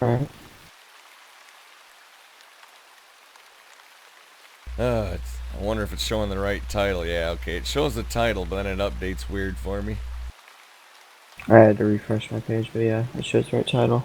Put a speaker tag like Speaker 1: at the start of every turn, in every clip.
Speaker 1: Alright.
Speaker 2: I wonder if it's showing the right title. Yeah, okay. It shows the title, but then it updates weird for me.
Speaker 1: I had to refresh my page, but yeah, it shows the right title.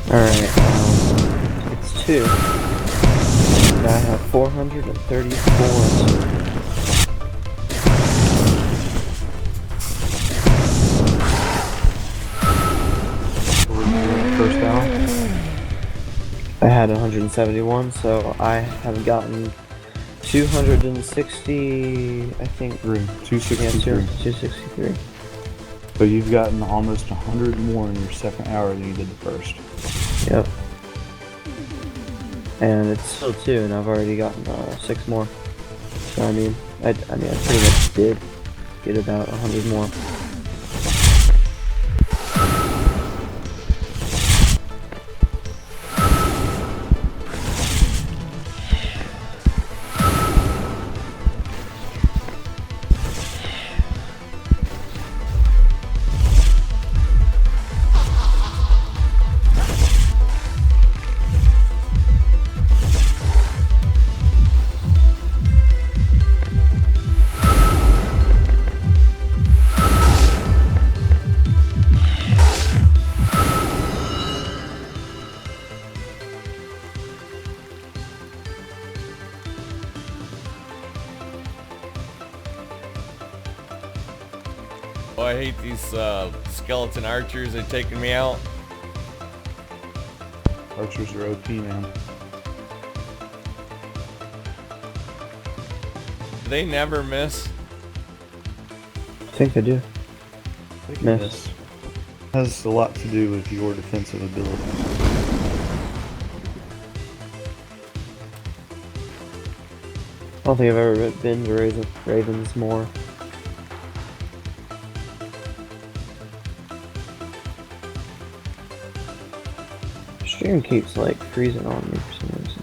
Speaker 1: Alright, it's 2. And I have 434.
Speaker 3: First down?
Speaker 1: I had 171, so I have gotten 260, I think.
Speaker 3: 263.
Speaker 1: Yeah, 263.
Speaker 3: So you've gotten almost 100 more in your second hour than you did the first.
Speaker 1: Yep. And it's still 2, and I've already gotten 6 more. So I mean, I pretty much did get about 100 more.
Speaker 2: Oh, I hate these skeleton archers. They're taking me out.
Speaker 3: Archers are OP, man.
Speaker 2: They never miss.
Speaker 1: I think I do. Miss.
Speaker 3: This has a lot to do with your defensive ability.
Speaker 1: I don't think I've ever been to Ravens more. Stream keeps like freezing on me for some reason.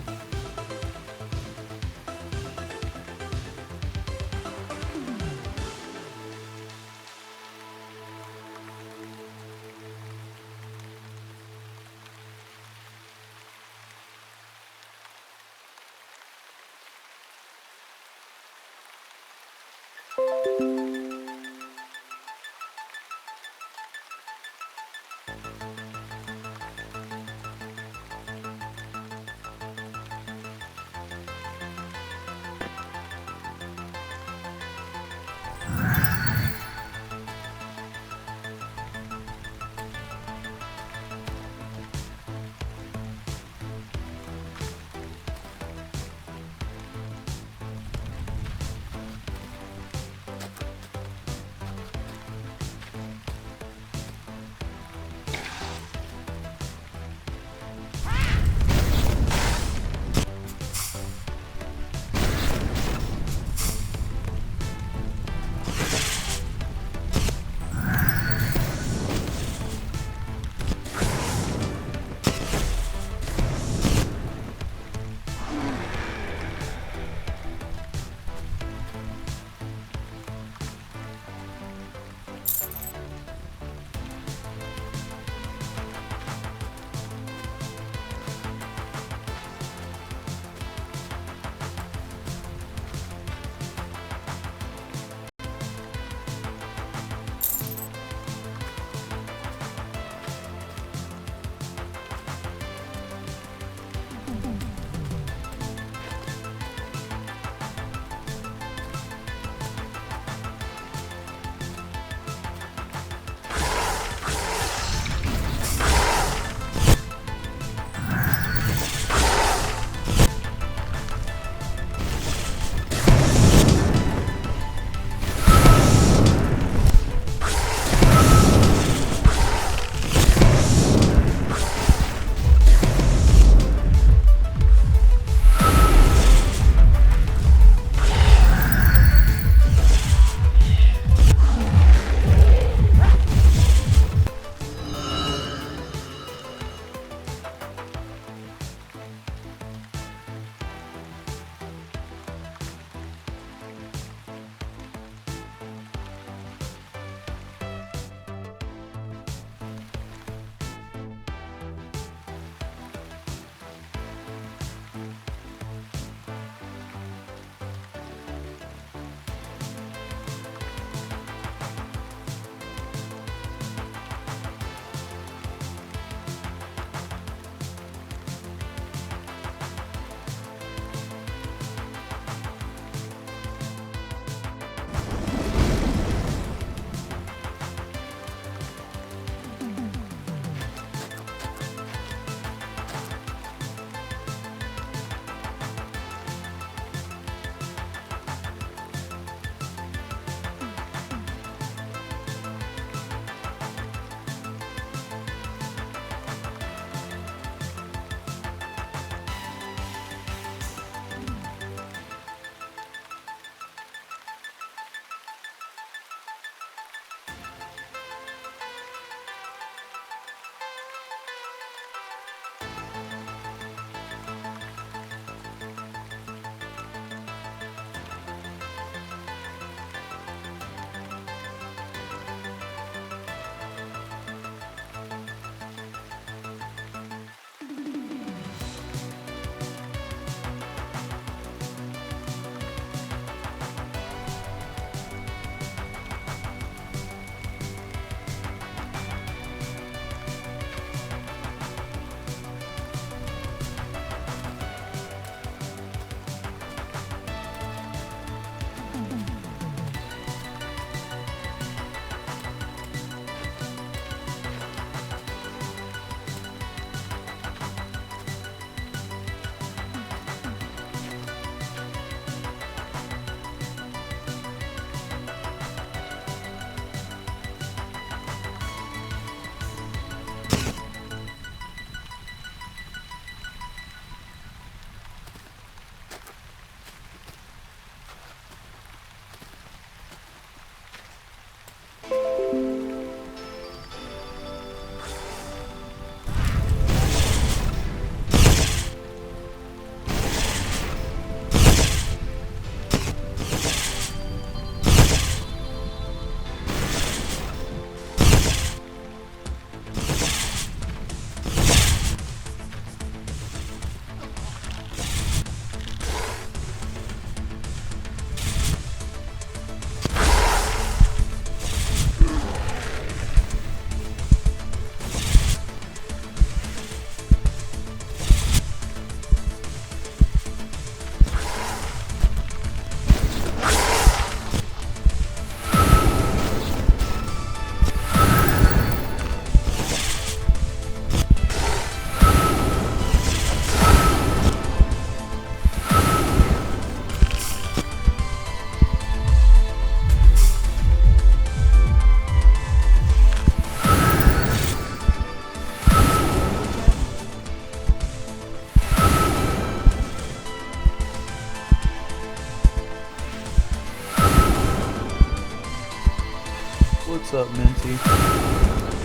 Speaker 3: What's up, Minty?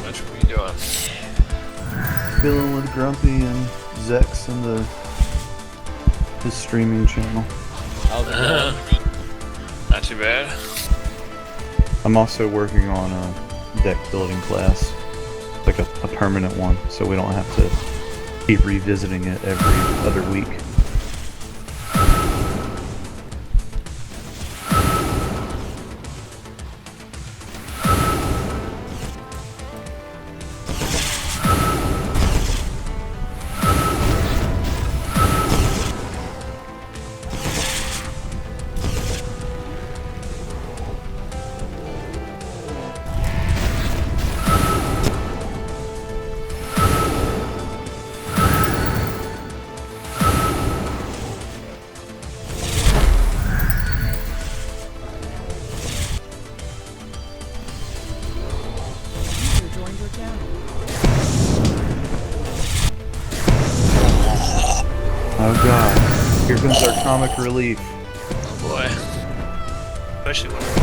Speaker 4: What are you doing?
Speaker 3: Chilling with Grumpy and Zex and his streaming channel.
Speaker 2: How's it going?
Speaker 4: Not too bad.
Speaker 3: I'm also working on a deck building class, like a permanent one, so we don't have to keep revisiting it every other week. Oh god, here comes our comic relief.
Speaker 4: Oh boy. Especially when we're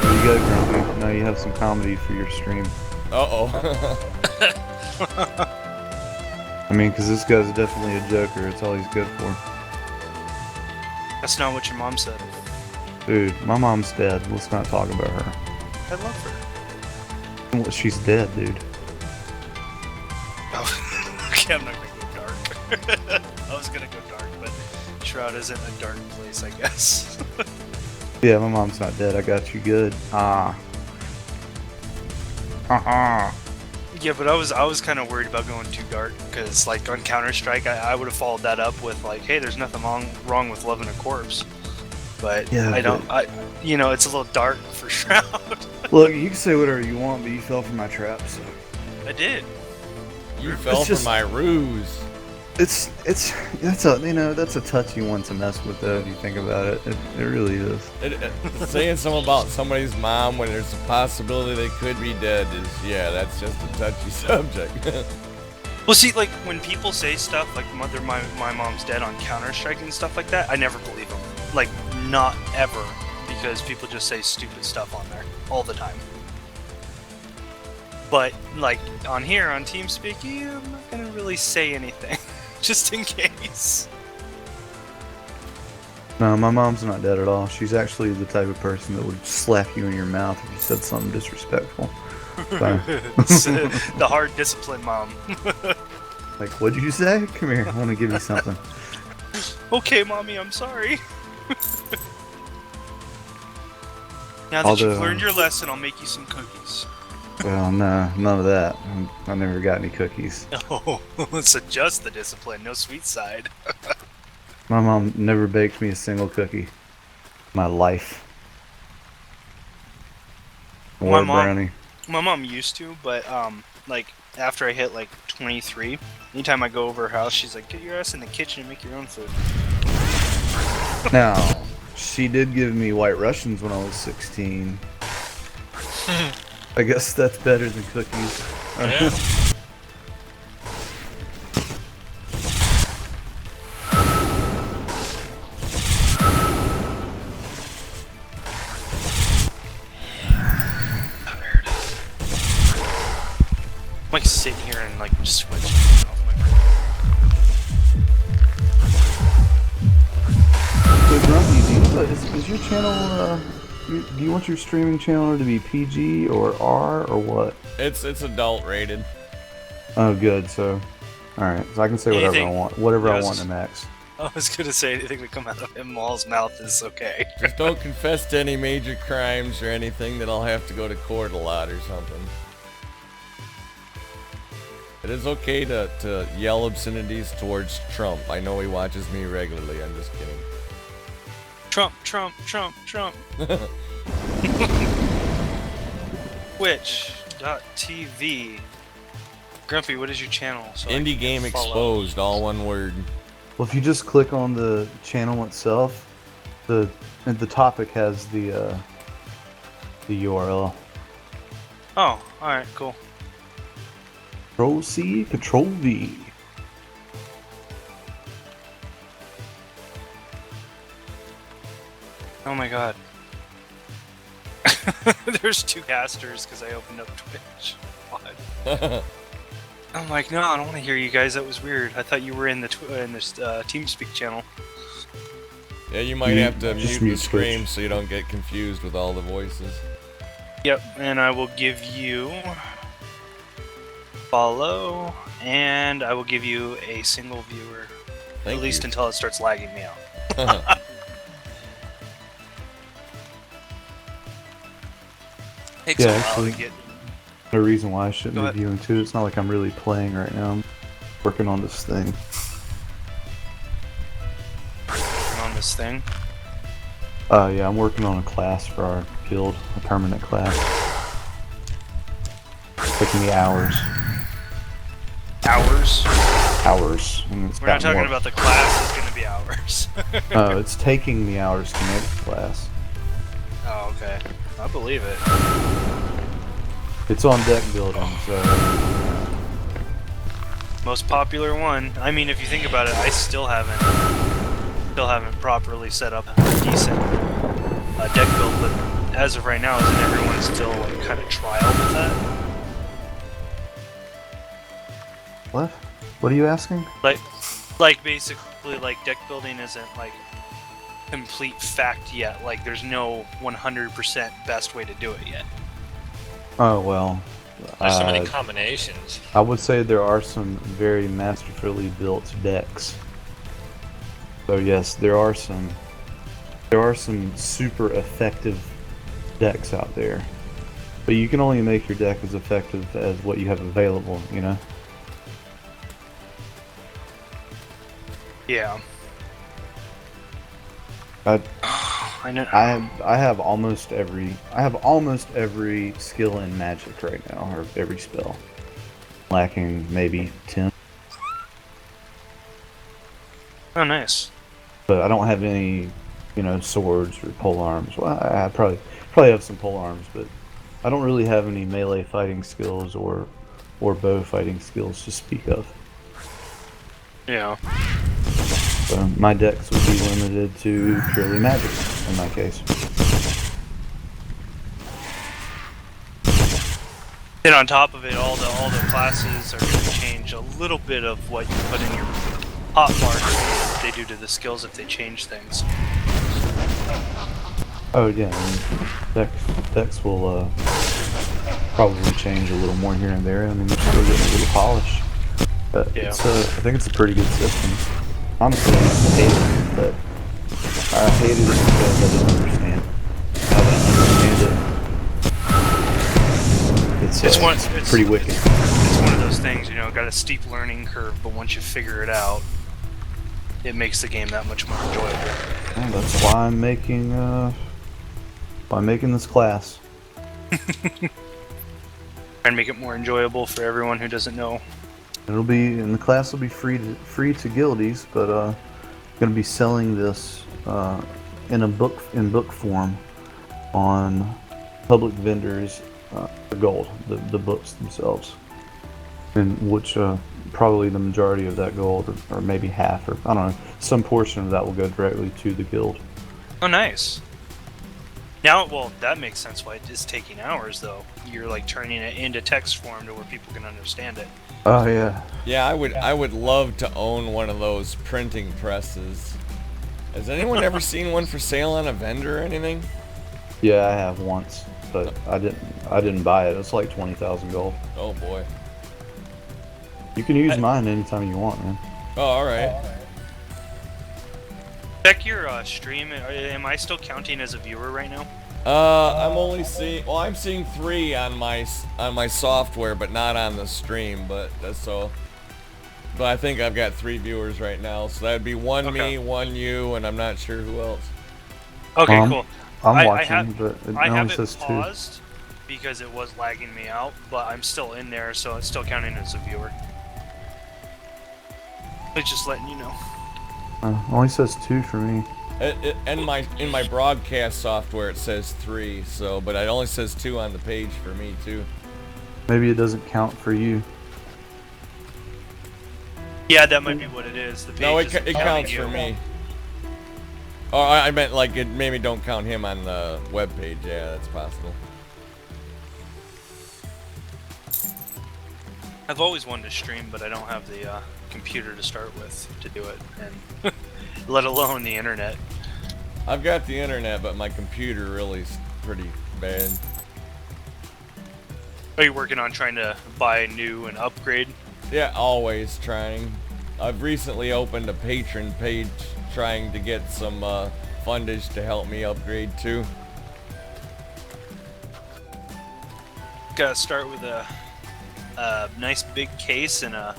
Speaker 3: There you go, Grumpy. Now you have some comedy for your stream.
Speaker 2: Uh-oh.
Speaker 3: I mean, because this guy's definitely a joker. It's all he's good for.
Speaker 5: That's not what your mom said.
Speaker 3: Dude, my mom's dead. Let's not talk about her.
Speaker 5: I love her.
Speaker 3: Well, she's dead, dude.
Speaker 5: Oh, okay, I'm not gonna go dark. I was gonna go dark, but Shroud isn't a dark place, I guess.
Speaker 3: Yeah, my mom's not dead. I got you good. Ah. Haha.
Speaker 5: Yeah, but I was kind of worried about going too dark because, like, on Counter-Strike, I would have followed that up with like, "Hey, there's nothing wrong with loving a corpse," but
Speaker 3: Yeah,
Speaker 5: I don't. You know, it's a little dark for Shroud.
Speaker 3: Look, you can say whatever you want, but you fell for my trap, so.
Speaker 5: I did.
Speaker 2: You fell
Speaker 3: just-
Speaker 2: for my ruse.
Speaker 3: That's a touchy one to mess with, though, if you think about it. It really is.
Speaker 2: Saying something about somebody's mom when there's a possibility they could be dead is, yeah, that's just a touchy subject.
Speaker 5: Well, see, like, when people say stuff like my mom's dead on Counter-Strike and stuff like that, I never believe them. Like, not ever, because people just say stupid stuff on there all the time. But, like, on here, on TeamSpeak, I'm not gonna really say anything, just in case.
Speaker 3: No, my mom's not dead at all. She's actually the type of person that would slap you in your mouth if you said something disrespectful. So,
Speaker 5: It's, the hard discipline mom.
Speaker 3: like, what'd you say? Come here, I want to give you something.
Speaker 5: Okay, mommy, I'm sorry. Now that
Speaker 3: Although-
Speaker 5: you've learned your lesson, I'll make you some cookies.
Speaker 3: Well, no, none of that. I never got any cookies.
Speaker 5: Oh, let's adjust the discipline. No sweet side.
Speaker 3: My mom never baked me a single cookie. My life. Or
Speaker 5: My
Speaker 3: a
Speaker 5: mom-
Speaker 3: brownie.
Speaker 5: My mom used to, but like after I hit like 23, anytime I go over her house, she's like, "Get your ass in the kitchen and make your own food."
Speaker 3: Now, she did give me White Russians when I was 16. I guess that's better than cookies.
Speaker 4: Yeah.
Speaker 5: I'm like sitting here and like just switching off my
Speaker 3: So Grumpy, do you have is your channel, do you want your streaming channel to be PG or R or what?
Speaker 2: It's adult rated.
Speaker 3: Oh, good, so, alright, so I can say whatever I
Speaker 5: Anything-
Speaker 3: want, whatever I
Speaker 5: Yes.
Speaker 3: want in Max.
Speaker 5: I was gonna say anything that come out of him Maul's mouth is okay.
Speaker 2: Just don't confess to any major crimes or anything that I'll have to go to court a lot or something. It is okay to yell obscenities towards Trump. I know he watches me regularly. I'm just kidding.
Speaker 5: Trump, Trump, Trump, Trump. Twitch.tv. Grumpy, what is your channel? So I
Speaker 2: Indie
Speaker 5: can
Speaker 2: Game
Speaker 5: follow.
Speaker 2: Exposed, all one word.
Speaker 3: Well, if you just click on the channel itself, the topic has the URL.
Speaker 5: Oh, alright, cool.
Speaker 3: Control C, Control V.
Speaker 5: Oh my god. There's 2 casters because I opened up Twitch. What? I'm like, no, I don't want to hear you guys. That was weird. I thought you were in the TeamSpeak channel.
Speaker 2: Yeah, you might have to
Speaker 3: just
Speaker 2: mute
Speaker 3: mute
Speaker 2: the stream
Speaker 3: Twitch.
Speaker 2: so you don't get confused with all the voices.
Speaker 5: Yep, and I will give you follow, and I will give you a single viewer.
Speaker 2: Thank
Speaker 5: At least
Speaker 2: you.
Speaker 5: until it starts lagging me out. Takes
Speaker 3: Yeah,
Speaker 5: a while
Speaker 3: actually-
Speaker 5: to get.
Speaker 3: No reason why I shouldn't
Speaker 5: Go
Speaker 3: be
Speaker 5: ahead.
Speaker 3: viewing too. It's not like I'm really playing right now. I'm working on this thing.
Speaker 5: On this thing.
Speaker 3: Yeah, I'm working on a class for our guild, a permanent class. Taking me hours.
Speaker 5: Hours.
Speaker 3: Hours. And it's
Speaker 5: We're not
Speaker 3: got
Speaker 5: talking
Speaker 3: more.
Speaker 5: about the class. It's going to be hours.
Speaker 3: It's taking me hours to make the class.
Speaker 5: Oh, okay. I believe it.
Speaker 3: It's on deck building, so
Speaker 5: Most popular one. I mean, if you think about it, I still haven't properly set up a decent deck build. But as of right now, isn't everyone still like kind of trial with that?
Speaker 3: what? What are you asking?
Speaker 5: Like basically, like deck building isn't like complete fact yet. Like, there's no 100% best way to do it yet.
Speaker 3: Oh well.
Speaker 4: There's so many combinations.
Speaker 3: I would say there are some very masterfully built decks. So yes, there are some super effective decks out there. But you can only make your deck as effective as what you have available, you know?
Speaker 5: Yeah. I know.
Speaker 3: I have almost every skill in Magic right now, or every spell. Lacking maybe 10.
Speaker 5: Oh, nice.
Speaker 3: But I don't have any, swords or pole arms. Well, I probably have some pole arms, but I don't really have any melee fighting skills or bow fighting skills to speak of.
Speaker 5: Yeah.
Speaker 3: So my decks would be limited to purely magic in my case.
Speaker 5: Then on top of it, all the classes are going to change a little bit of what you put in your hotbar. They do to the skills if they change things.
Speaker 3: Oh yeah, and decks will probably change a little more here and there. I mean, they're still getting a little polished. But
Speaker 5: Yeah.
Speaker 3: I think it's a pretty good system. Honestly, I used to hate it, but I hated it because I didn't understand. Now that I understand it, it's pretty wicked.
Speaker 5: It's one of those things, got a steep learning curve, but once you figure it out, it makes the game that much more enjoyable.
Speaker 3: And that's why I'm making this class.
Speaker 5: Try and make it more enjoyable for everyone who doesn't know.
Speaker 3: The class will be free to guildies, but gonna be selling this in book form on public vendors for gold, the books themselves, in which probably the majority of that gold, or maybe half, or I don't know, some portion of that will go directly to the guild.
Speaker 5: Oh, nice. Now, well, that makes sense why it is taking hours, though. You're like turning it into text form to where people can understand it.
Speaker 3: Oh yeah.
Speaker 2: Yeah, I would love to own one of those printing presses. Has anyone ever seen one for sale on a vendor or anything?
Speaker 3: Yeah, I have once, but I didn't buy it. It's like 20,000 gold.
Speaker 2: Oh boy.
Speaker 3: You can use mine anytime you want, man.
Speaker 2: Oh, all right.
Speaker 5: Check your stream. Am I still counting as a viewer right now?
Speaker 2: I'm only seeing. Well, I'm seeing 3 on my software, but not on the stream. But But I think I've got 3 viewers right now, so that'd be one
Speaker 5: Okay.
Speaker 2: me, one you, and I'm not sure who else.
Speaker 5: Okay, cool.
Speaker 3: I'm
Speaker 5: I
Speaker 3: watching,
Speaker 5: have-
Speaker 3: but it
Speaker 5: I
Speaker 3: only
Speaker 5: have it
Speaker 3: says 2.
Speaker 5: paused because it was lagging me out, but I'm still in there, so it's still counting as a viewer. It's just letting you know.
Speaker 3: Only says 2 for me.
Speaker 2: In my broadcast software it says 3, so but it only says 2 on the page for me too.
Speaker 3: Maybe it doesn't count for you.
Speaker 5: Yeah, that might be what it is. The page
Speaker 2: No, it
Speaker 5: isn't
Speaker 2: counts
Speaker 5: counting
Speaker 2: for
Speaker 5: you.
Speaker 2: me. Oh, I meant like it maybe don't count him on the webpage. Yeah, that's possible.
Speaker 5: I've always wanted to stream, but I don't have the computer to start with to do it, and let alone the internet.
Speaker 2: I've got the internet, but my computer really is pretty bad.
Speaker 5: Are you working on trying to buy new and upgrade?
Speaker 2: Yeah, always trying. I've recently opened a patron page trying to get some fundage to help me upgrade too.
Speaker 5: Gotta start with a nice big case and a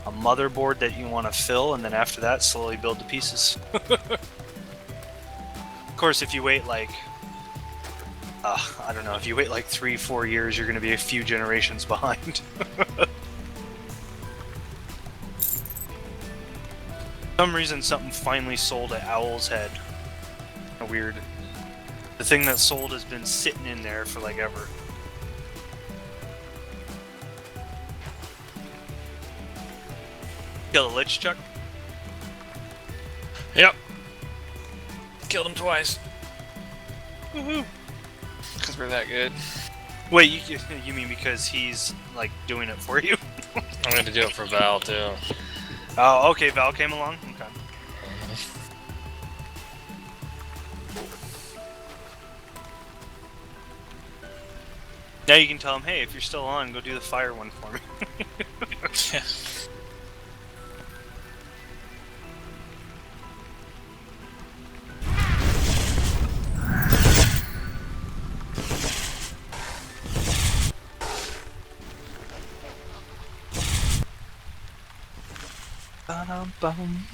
Speaker 5: motherboard that you want to fill, and then after that, slowly build the pieces. Of course, if you wait like, I don't know, if you wait like 3-4 years, you're going to be a few generations behind. For some reason, something finally sold at Owl's Head. Weird. The thing that sold has been sitting in there for like ever. Kill the Lich, Chuck?
Speaker 4: Yep. Killed him twice.
Speaker 5: Woohoo!
Speaker 4: Because we're that good.
Speaker 5: Wait, you mean because he's, like, doing it for you?
Speaker 4: I'm going to do it for Val, too.
Speaker 5: Oh, okay, Val came along? Okay. Now you can tell him, hey, if you're still on, go do the fire one for me.
Speaker 4: Yeah.
Speaker 5: Ba-dum-bum.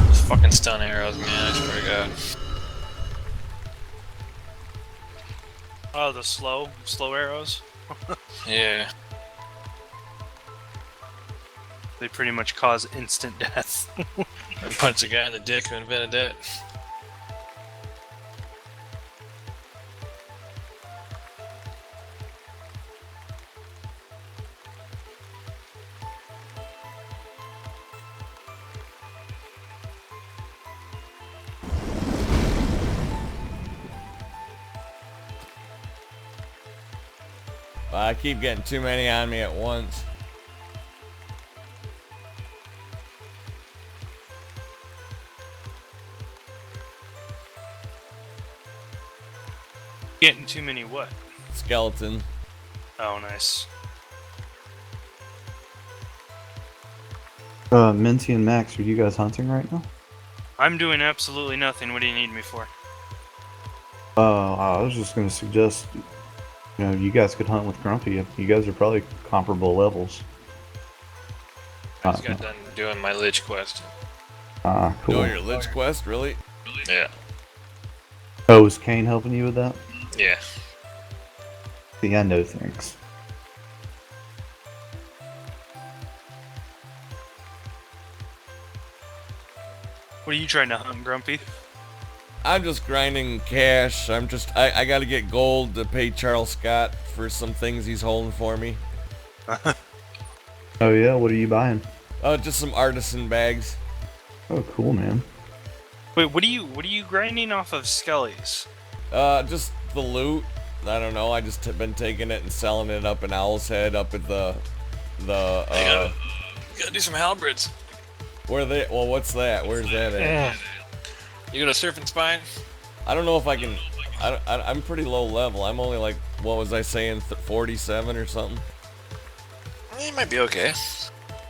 Speaker 4: Those fucking stun arrows, man, I swear to God.
Speaker 5: Oh, the slow arrows?
Speaker 4: Yeah.
Speaker 5: They pretty much cause instant death.
Speaker 4: I punched a guy in the dick who invented that.
Speaker 2: I keep getting too many on me at once.
Speaker 5: Getting too many what?
Speaker 2: Skeleton.
Speaker 5: Oh, nice.
Speaker 3: Minty and Max, are you guys hunting right now?
Speaker 5: I'm doing absolutely nothing. What do you need me for?
Speaker 3: I was just gonna suggest, you guys could hunt with Grumpy. You guys are probably comparable levels.
Speaker 4: I just got done doing my Lich quest.
Speaker 3: Cool.
Speaker 2: Doing your Lich quest, really?
Speaker 4: Yeah.
Speaker 3: Oh, is Kane helping you with that?
Speaker 4: Yeah.
Speaker 3: See, I know things.
Speaker 5: What are you trying to hunt, Grumpy?
Speaker 2: I'm just grinding cash. I gotta get gold to pay Charles Scott for some things he's holding for me.
Speaker 3: Oh yeah, what are you buying?
Speaker 2: Just some artisan bags.
Speaker 3: Oh, cool, man.
Speaker 5: Wait, what are you grinding off of Skelly's?
Speaker 2: Just the loot. I don't know. I just been taking it and selling it up in Owl's Head, up at the.
Speaker 4: You gotta do some halberds.
Speaker 2: Where they? Well, what's that? Where's that at?
Speaker 4: You go to Surfing Spine?
Speaker 2: I don't know if I can. I'm pretty low level. I'm only like, what was I saying, 47 or something?
Speaker 4: You might be okay.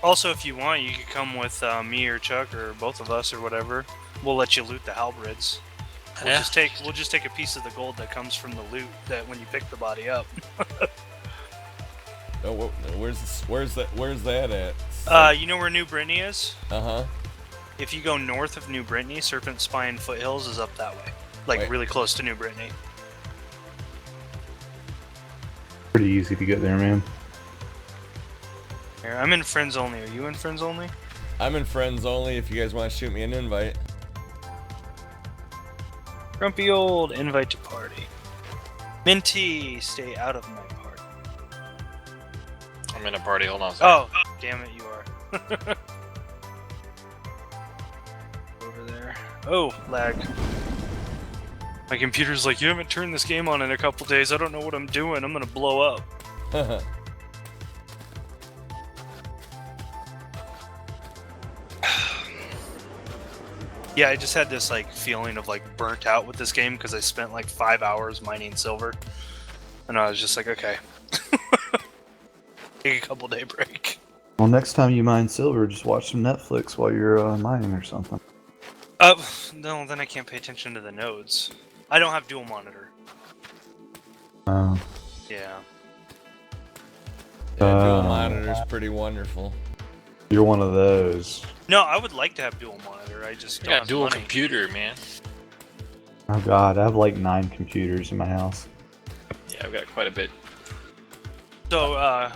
Speaker 5: Also, if you want, you could come with me or Chuck or both of us or whatever. We'll let you loot the halberds. We'll just take a piece of the gold that comes from the loot that when you pick the body up.
Speaker 2: Oh, where's that at?
Speaker 5: You know where New Brittany is?
Speaker 2: Uh-huh.
Speaker 5: If you go north of New Brittany, Serpent Spine Foothills is up that way. Like,
Speaker 2: Wait.
Speaker 5: really close to New Brittany.
Speaker 3: Pretty easy to get there, man.
Speaker 5: Here, I'm in friends only. Are you in friends only?
Speaker 2: I'm in friends only if you guys want to shoot me an invite.
Speaker 5: Grumpy old invite to party. Minty, stay out of my party.
Speaker 4: I'm in a party. Hold on a second.
Speaker 5: Oh, damn it, you are. Over there. Oh, lag. My computer's like, you haven't turned this game on in a couple days. I don't know what I'm doing. I'm gonna blow up. Yeah, I just had this like feeling of like burnt out with this game because I spent like 5 hours mining silver, and I was just like, okay, take a couple day break.
Speaker 3: Well, next time you mine silver, just watch some Netflix while you're mining or something.
Speaker 5: No, then I can't pay attention to the nodes. I don't have dual monitor.
Speaker 3: Oh.
Speaker 5: Yeah.
Speaker 2: Yeah, dual monitor's pretty wonderful.
Speaker 3: You're one of those.
Speaker 5: No, I would like to have dual monitor. I just
Speaker 4: I
Speaker 5: don't
Speaker 4: got
Speaker 5: have
Speaker 4: dual
Speaker 5: money.
Speaker 4: computer, man.
Speaker 3: Oh god, I have like 9 computers in my house.
Speaker 4: Yeah, I've got quite a bit.
Speaker 5: So,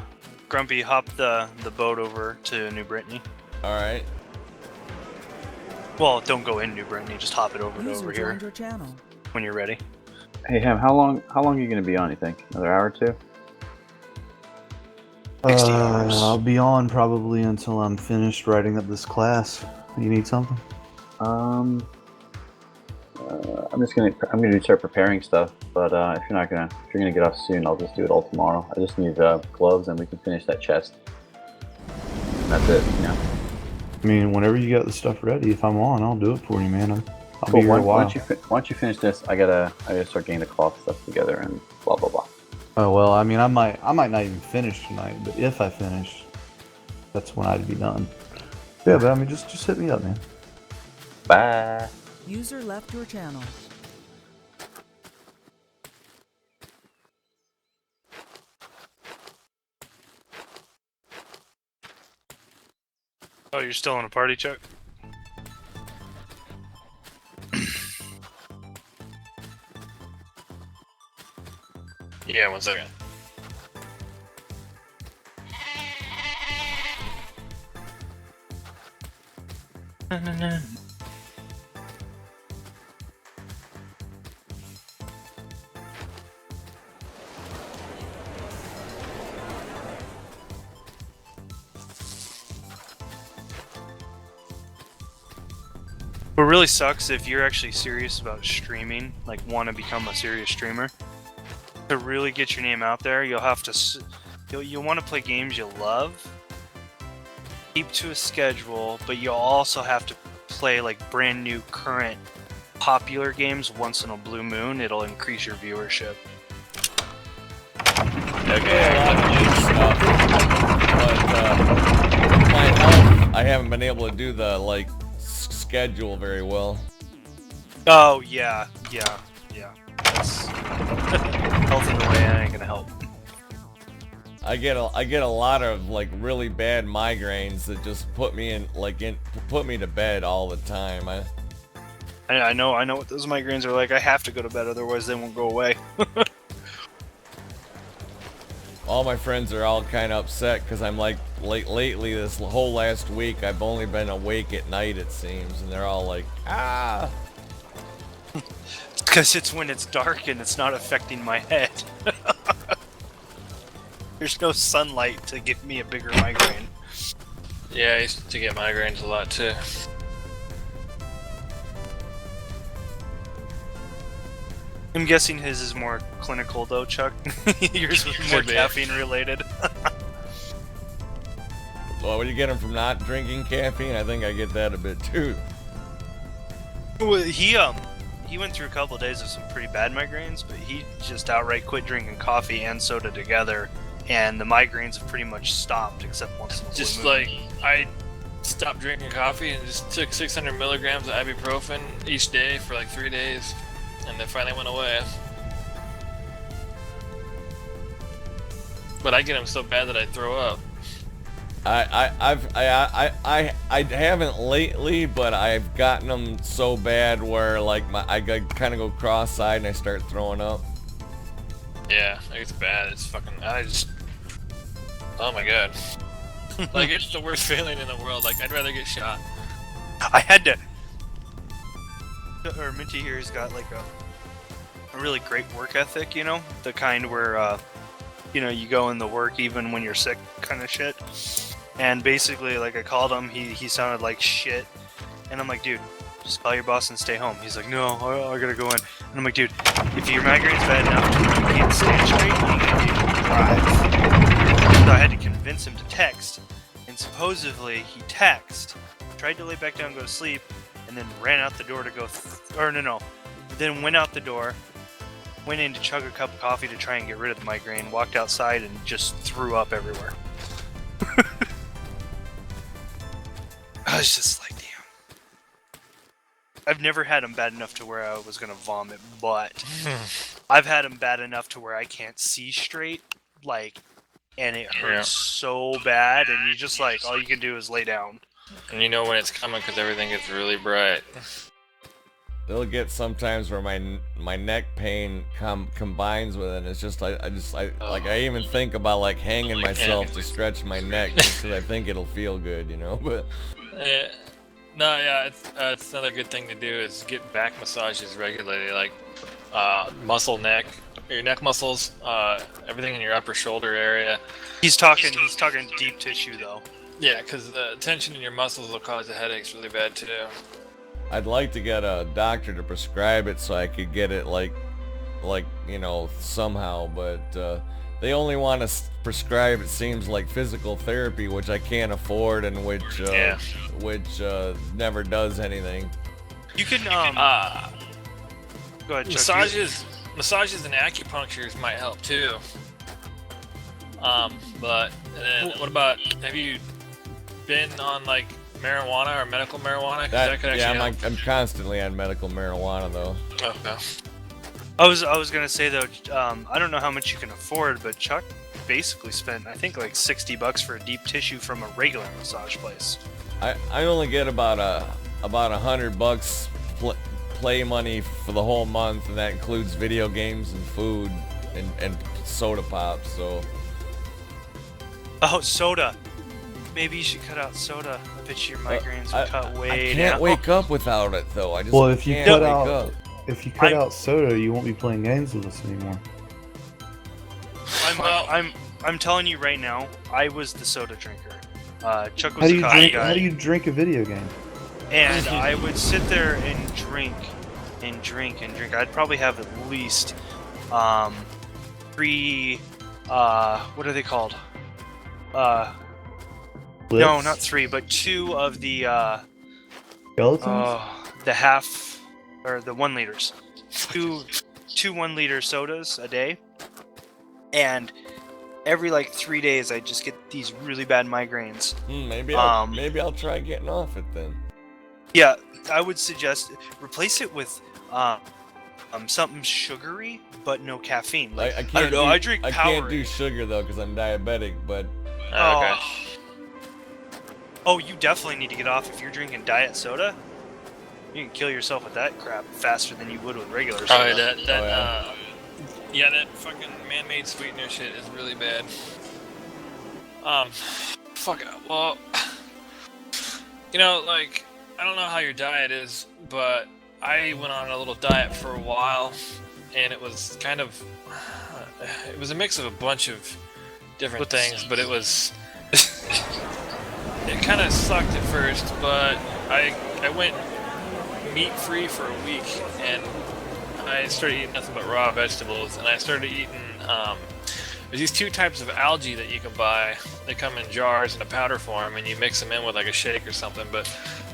Speaker 5: Grumpy, hop the boat over to New Brittany.
Speaker 2: Alright.
Speaker 5: Well, don't go in New Brittany, just hop it over to over here
Speaker 6: Your channel.
Speaker 5: when you're ready.
Speaker 7: Hey Ham, how long are you gonna be on, you think? Another hour or two?
Speaker 5: 60 hours.
Speaker 3: I'll be on probably until I'm finished writing up this class. You need something?
Speaker 7: I'm gonna start preparing stuff, but if you're gonna get off soon, I'll just do it all tomorrow. I just need gloves and we can finish that chest. That's it, you know.
Speaker 3: I mean, whenever you got the stuff ready, if I'm on, I'll do it for you, man. I'll
Speaker 7: Cool.
Speaker 3: be here a while.
Speaker 7: Once you finish this, I gotta start getting the cloth stuff together and blah blah blah.
Speaker 3: Oh well, I mean, I might not even finish tonight, but if I finish, that's when I'd be done. Yeah, but I mean, just hit me up, man.
Speaker 7: Bye.
Speaker 6: User left your channel.
Speaker 5: Oh, you're still in a party, Chuck?
Speaker 4: Yeah, 1 second.
Speaker 5: What really sucks if you're actually serious about streaming, like want to become a serious streamer. To really get your name out there, you'll have to, you'll want to play games you love, keep to a schedule, but you'll also have to play like brand new, current, popular games once in a blue moon. It'll increase your viewership.
Speaker 2: Okay, a lot of new stuff, but with my health, I haven't been able to do the like schedule very well.
Speaker 5: Oh yeah. That's health in the way. I ain't gonna help.
Speaker 2: I get a lot of like really bad migraines that just put me to bed all the time.
Speaker 5: I know what those migraines are like. I have to go to bed, otherwise they won't go away.
Speaker 2: All my friends are all kind of upset because I'm like lately this whole last week I've only been awake at night, it seems, and they're all like, ah.
Speaker 5: Because it's when it's dark and it's not affecting my head. There's no sunlight to give me a bigger migraine.
Speaker 4: Yeah, I used to get migraines a lot too.
Speaker 5: I'm guessing his is more clinical though, Chuck. Yours was more
Speaker 4: Could be.
Speaker 5: caffeine related.
Speaker 2: Well, what do you get them from not drinking caffeine? I think I get that a bit too.
Speaker 5: Well, he went through a couple of days of some pretty bad migraines, but he just outright quit drinking coffee and soda together, and the migraines have pretty much stopped except once in a blue
Speaker 4: Just
Speaker 5: moon.
Speaker 4: like, I stopped drinking coffee and just took 600 milligrams of ibuprofen each day for like 3 days, and it finally went away. But I get them so bad that I throw up.
Speaker 2: I haven't lately, but I've gotten them so bad where like I kind of go cross-eyed and I start throwing up.
Speaker 4: Yeah, it's bad. It's fucking. Oh my god. Like, it's the worst feeling in the world. Like, I'd rather get shot.
Speaker 5: I had to. Or Minty here's got like a really great work ethic, you know, the kind where you know, you go in the work even when you're sick, kind of shit. And basically, like, I called him, he sounded like shit, and I'm like, dude, just call your boss and stay home. He's like, no, I gotta go in. And I'm like, dude, if your migraine's bad enough to where you can't stand straight, you can't even drive. So I had to convince him to text, and supposedly he texted, tried to lay back down and go to sleep, and then ran out the door to go, then went out the door, went in to chug a cup of coffee to try and get rid of the migraine, walked outside and just threw up everywhere. I was just like, damn. I've never had them bad enough to where I was gonna vomit, but I've had them bad enough to where I can't see straight, like, and it hurts so bad, and you just like, all you can do is lay down.
Speaker 4: And you know when it's coming because everything gets really bright.
Speaker 2: It'll get sometimes where my neck pain combines with it. And it's just like I even think about like hanging myself to stretch my neck just because I think it'll feel good, you know. But
Speaker 4: it's another good thing to do is get back massages regularly, like muscle neck, your neck muscles, everything in your upper shoulder area.
Speaker 5: He's talking deep tissue though.
Speaker 4: Yeah, because the tension in your muscles will cause the headaches really bad too.
Speaker 2: I'd like to get a doctor to prescribe it so I could get it like you know, somehow, but they only want to prescribe, it seems like, physical therapy, which I can't afford, and which never does anything.
Speaker 5: You can go ahead, Chuck.
Speaker 4: Massages and acupunctures might help too. But then what about, have you been on like marijuana or medical marijuana? 'Cause that could actually help.
Speaker 2: I'm constantly on medical marijuana though.
Speaker 4: Okay.
Speaker 5: I was gonna say though, I don't know how much you can afford, but Chuck basically spent, I think, like $60 for a deep tissue from a regular massage place.
Speaker 2: I only get about $100 play money for the whole month, and that includes video games and food and soda pop. So.
Speaker 5: Oh, soda. Maybe you should cut out soda. I bet your migraines would cut way down.
Speaker 2: I can't wake up without it though. I just
Speaker 3: if you
Speaker 2: can't
Speaker 3: cut
Speaker 2: wake
Speaker 3: out,
Speaker 2: up.
Speaker 3: if you cut out soda, you won't be playing games with us anymore.
Speaker 5: I'm telling you right now, I was the soda drinker. Chuck was the coffee guy.
Speaker 3: How do you drink a video game?
Speaker 5: And I would sit there and drink and drink and drink. I'd probably have at least 3 what are they called? No, not 3, but 2 of the
Speaker 3: skeletons?
Speaker 5: The half or the 1 liters. 2 1-liter sodas a day. And every like 3 days I just get these really bad migraines.
Speaker 2: Maybe I'll try getting off it then.
Speaker 5: Yeah, I would suggest replace it with something sugary but no caffeine. Like, I don't know. I drink Powerade.
Speaker 2: I can't do sugar though because I'm diabetic. But
Speaker 4: Okay.
Speaker 5: Oh, you definitely need to get off if you're drinking diet soda. You can kill yourself with that crap faster than you would with regular soda.
Speaker 4: That fucking man-made sweetener shit is really bad. Well, you know, like, I don't know how your diet is, but I went on a little diet for a while, and it was kind of, it was a mix of a bunch of different things, but it was, it kind of sucked at first, but I went meat-free for a week, and I started eating nothing but raw vegetables, and I started eating, there's these 2 types of algae that you can buy. They come in jars in a powder form, and you mix them in with like a shake or something, but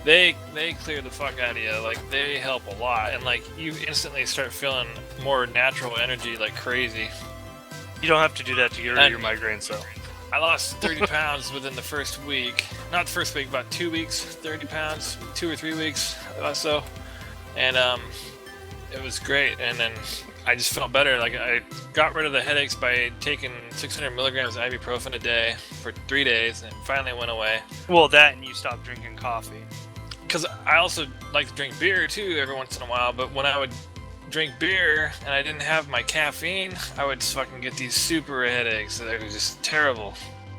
Speaker 4: they clear the fuck out of you. Like, they help a lot, and like, you instantly start feeling more natural energy like crazy.
Speaker 5: You don't have to do that to get rid of your migraines, though.
Speaker 4: I lost 30 pounds within the first week. Not the first week, about 2 weeks, 30 pounds, 2 or 3 weeks or so. And it was great. And then I just felt better. Like, I got rid of the headaches by taking 600 milligrams of ibuprofen a day for 3 days, and it finally went away.
Speaker 5: Well, that and you stopped drinking coffee.
Speaker 4: Because I also like to drink beer too every once in a while, but when I would drink beer and I didn't have my caffeine, I would just fucking get these super headaches that were just terrible.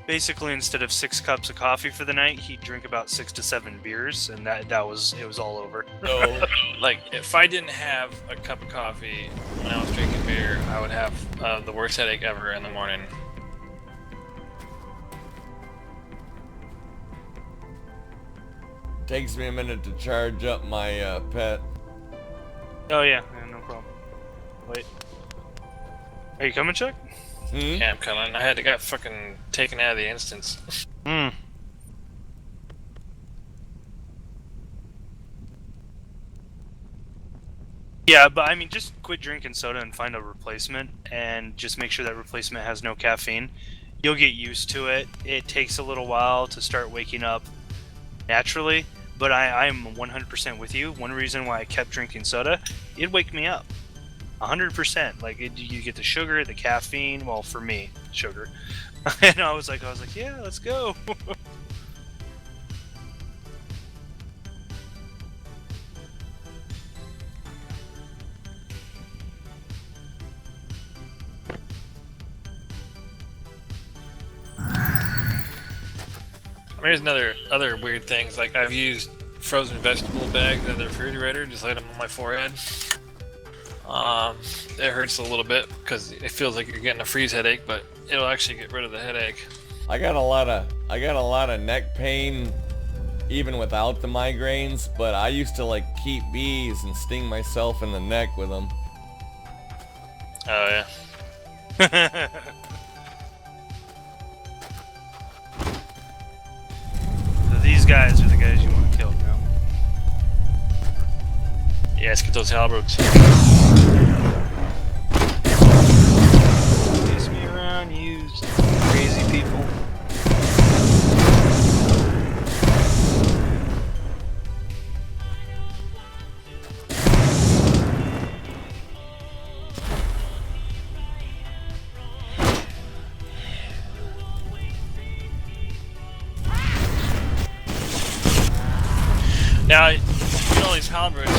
Speaker 5: basically instead of 6 cups of coffee for the night, he'd drink about 6 to 7 beers, and it was all over.
Speaker 4: So, like, if I didn't have a cup of coffee when I was drinking beer, I would have the worst headache ever in the morning.
Speaker 2: Takes me a minute to charge up my pet.
Speaker 5: Oh yeah, no problem. Wait, are you coming, Chuck?
Speaker 4: Yeah, I'm coming. I got fucking taken out of the instance.
Speaker 5: Yeah, but I mean, just quit drinking soda and find a replacement, and just make sure that replacement has no caffeine. You'll get used to it. It takes a little while to start waking up naturally, but I'm 100% with you. One reason why I kept drinking soda, it'd wake me up. 100%. Like, you get the sugar, the caffeine. Well, for me, sugar. And I was like, yeah, let's go.
Speaker 4: Here's other weird things. Like, I've used frozen vegetable bags in the refrigerator, just laid them on my forehead. It hurts a little bit because it feels like you're getting a freeze headache, but it'll actually get rid of the headache.
Speaker 2: I got a lot of neck pain even without the migraines, but I used to like keep bees and sting myself in the neck with them.
Speaker 4: Oh yeah.
Speaker 5: So these guys are the guys you want to kill now.
Speaker 4: Yeah, let's get those halberds.
Speaker 5: Chase me around, you crazy people.
Speaker 4: Now, you get all these halberds,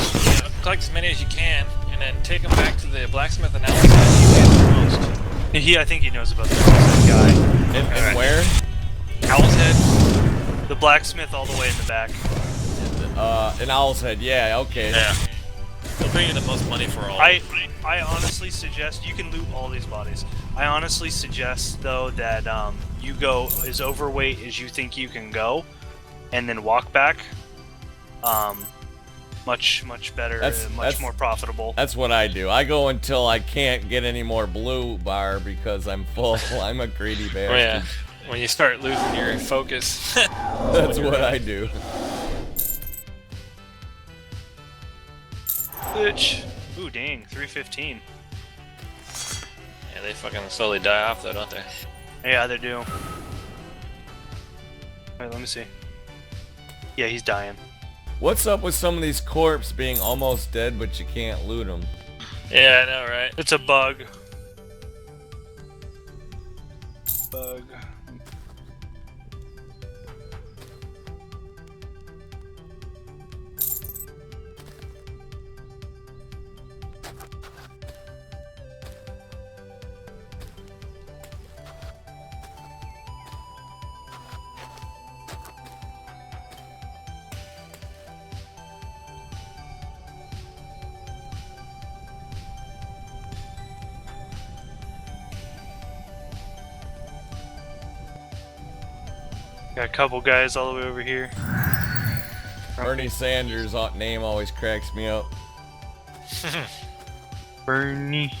Speaker 4: collect as many as you can, and then take them back to the blacksmith and Alice the most.
Speaker 5: I think he knows about that guy.
Speaker 2: And where?
Speaker 4: Owl's Head.
Speaker 5: The blacksmith all the way in the back.
Speaker 2: In Owl's Head, yeah, okay.
Speaker 4: Yeah. They'll bring you the most money for all.
Speaker 5: I honestly suggest you can loot all these bodies. I honestly suggest though that you go as overweight as you think you can go, and then walk back. Much better, much more profitable.
Speaker 2: That's what I do. I go until I can't get any more blue bar because I'm full. I'm a greedy bastard.
Speaker 4: Oh, yeah. When you start losing your focus.
Speaker 2: That's what I do.
Speaker 5: Bitch. Ooh, dang, 315.
Speaker 4: Yeah, they fucking slowly die off though, don't they?
Speaker 5: Yeah, they do. Wait, let me see. Yeah, he's dying.
Speaker 2: What's up with some of these corpses being almost dead but you can't loot them?
Speaker 4: Yeah, I know, right?
Speaker 5: It's a bug. Bug. Got a couple guys all the way over here.
Speaker 2: Bernie Sanders' name always cracks me up.
Speaker 5: Bernie.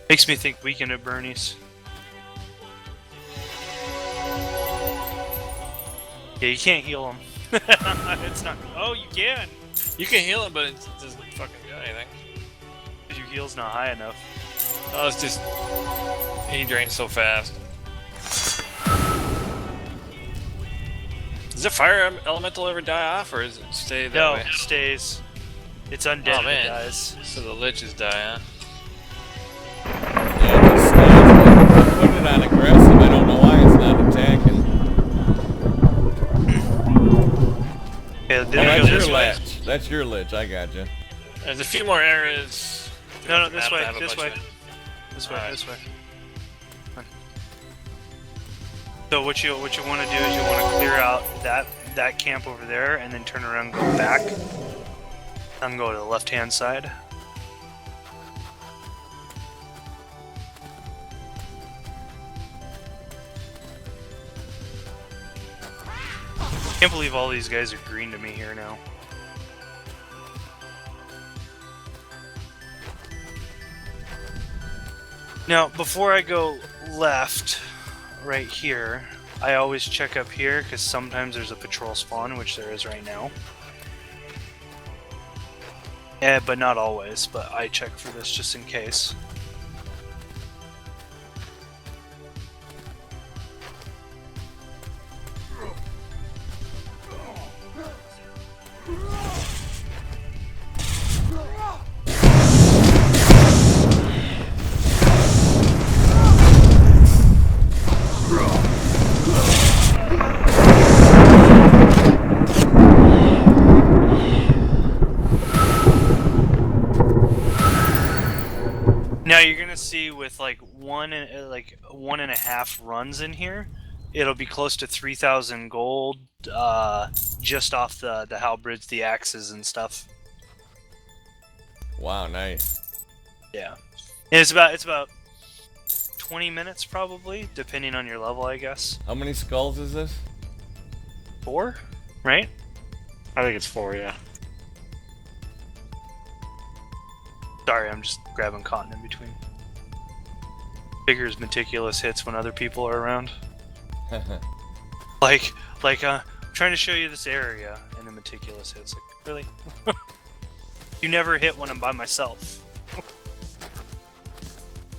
Speaker 5: Makes me think Weekend at Bernie's. Yeah, you can't heal him. It's not. Oh, you can.
Speaker 4: You can heal him, but it doesn't fucking do anything.
Speaker 5: Your heal's not high enough.
Speaker 4: Oh, it's just he drains so fast. Does the fire elemental ever die off, or does it stay that
Speaker 5: No,
Speaker 4: way?
Speaker 5: it stays. It's undead
Speaker 4: Oh
Speaker 5: if it
Speaker 4: man,
Speaker 5: dies.
Speaker 4: so the liches die, huh?
Speaker 2: Yeah, just put it on aggressive. I don't know why it's not attacking.
Speaker 5: Yeah,
Speaker 2: Oh,
Speaker 5: then
Speaker 2: that's
Speaker 5: we go
Speaker 2: your
Speaker 5: this way.
Speaker 2: lich. That's your lich. I gotcha.
Speaker 4: There's a few more areas.
Speaker 5: No,
Speaker 4: throughout
Speaker 5: this
Speaker 4: the
Speaker 5: way,
Speaker 4: map that have a
Speaker 5: this
Speaker 4: bunch
Speaker 5: way.
Speaker 4: of-
Speaker 5: This way,
Speaker 4: Alright.
Speaker 5: this way. So what you want to do is you want to clear out that camp over there, and then turn around and go back. And go to the left-hand side. Can't believe all these guys are green to me here now. Now, before I go left, right here, I always check up here, because sometimes there's a patrol spawn, which there is right now. Yeah, but not always, but I check for this just in case. Now you're gonna see with like 1.5 runs in here, it'll be close to 3,000 gold, just off the halberds, the axes and stuff.
Speaker 2: Wow, nice.
Speaker 5: Yeah, and it's about 20 minutes probably, depending on your level, I guess.
Speaker 2: How many skulls is this?
Speaker 5: 4, right?
Speaker 4: I think it's 4, yeah.
Speaker 5: Sorry, I'm just grabbing cotton in between. Figures meticulous hits when other people are around. I'm trying to show you this area, and the meticulous hits. Like, really? You never hit when I'm by myself.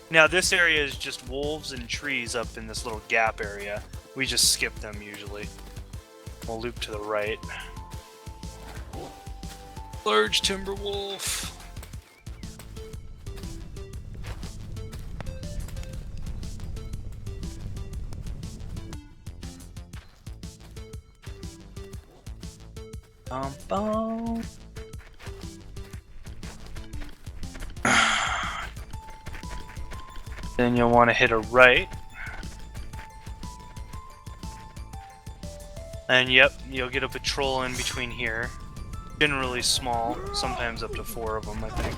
Speaker 5: Now, this area is just wolves and trees up in this little gap area. We just skip them usually. We'll loop to the right. Large timber wolf. Bum. Then you'll want to hit a right. And yep, you'll get a patrol in between here. Generally small, sometimes up to 4 of them, I think.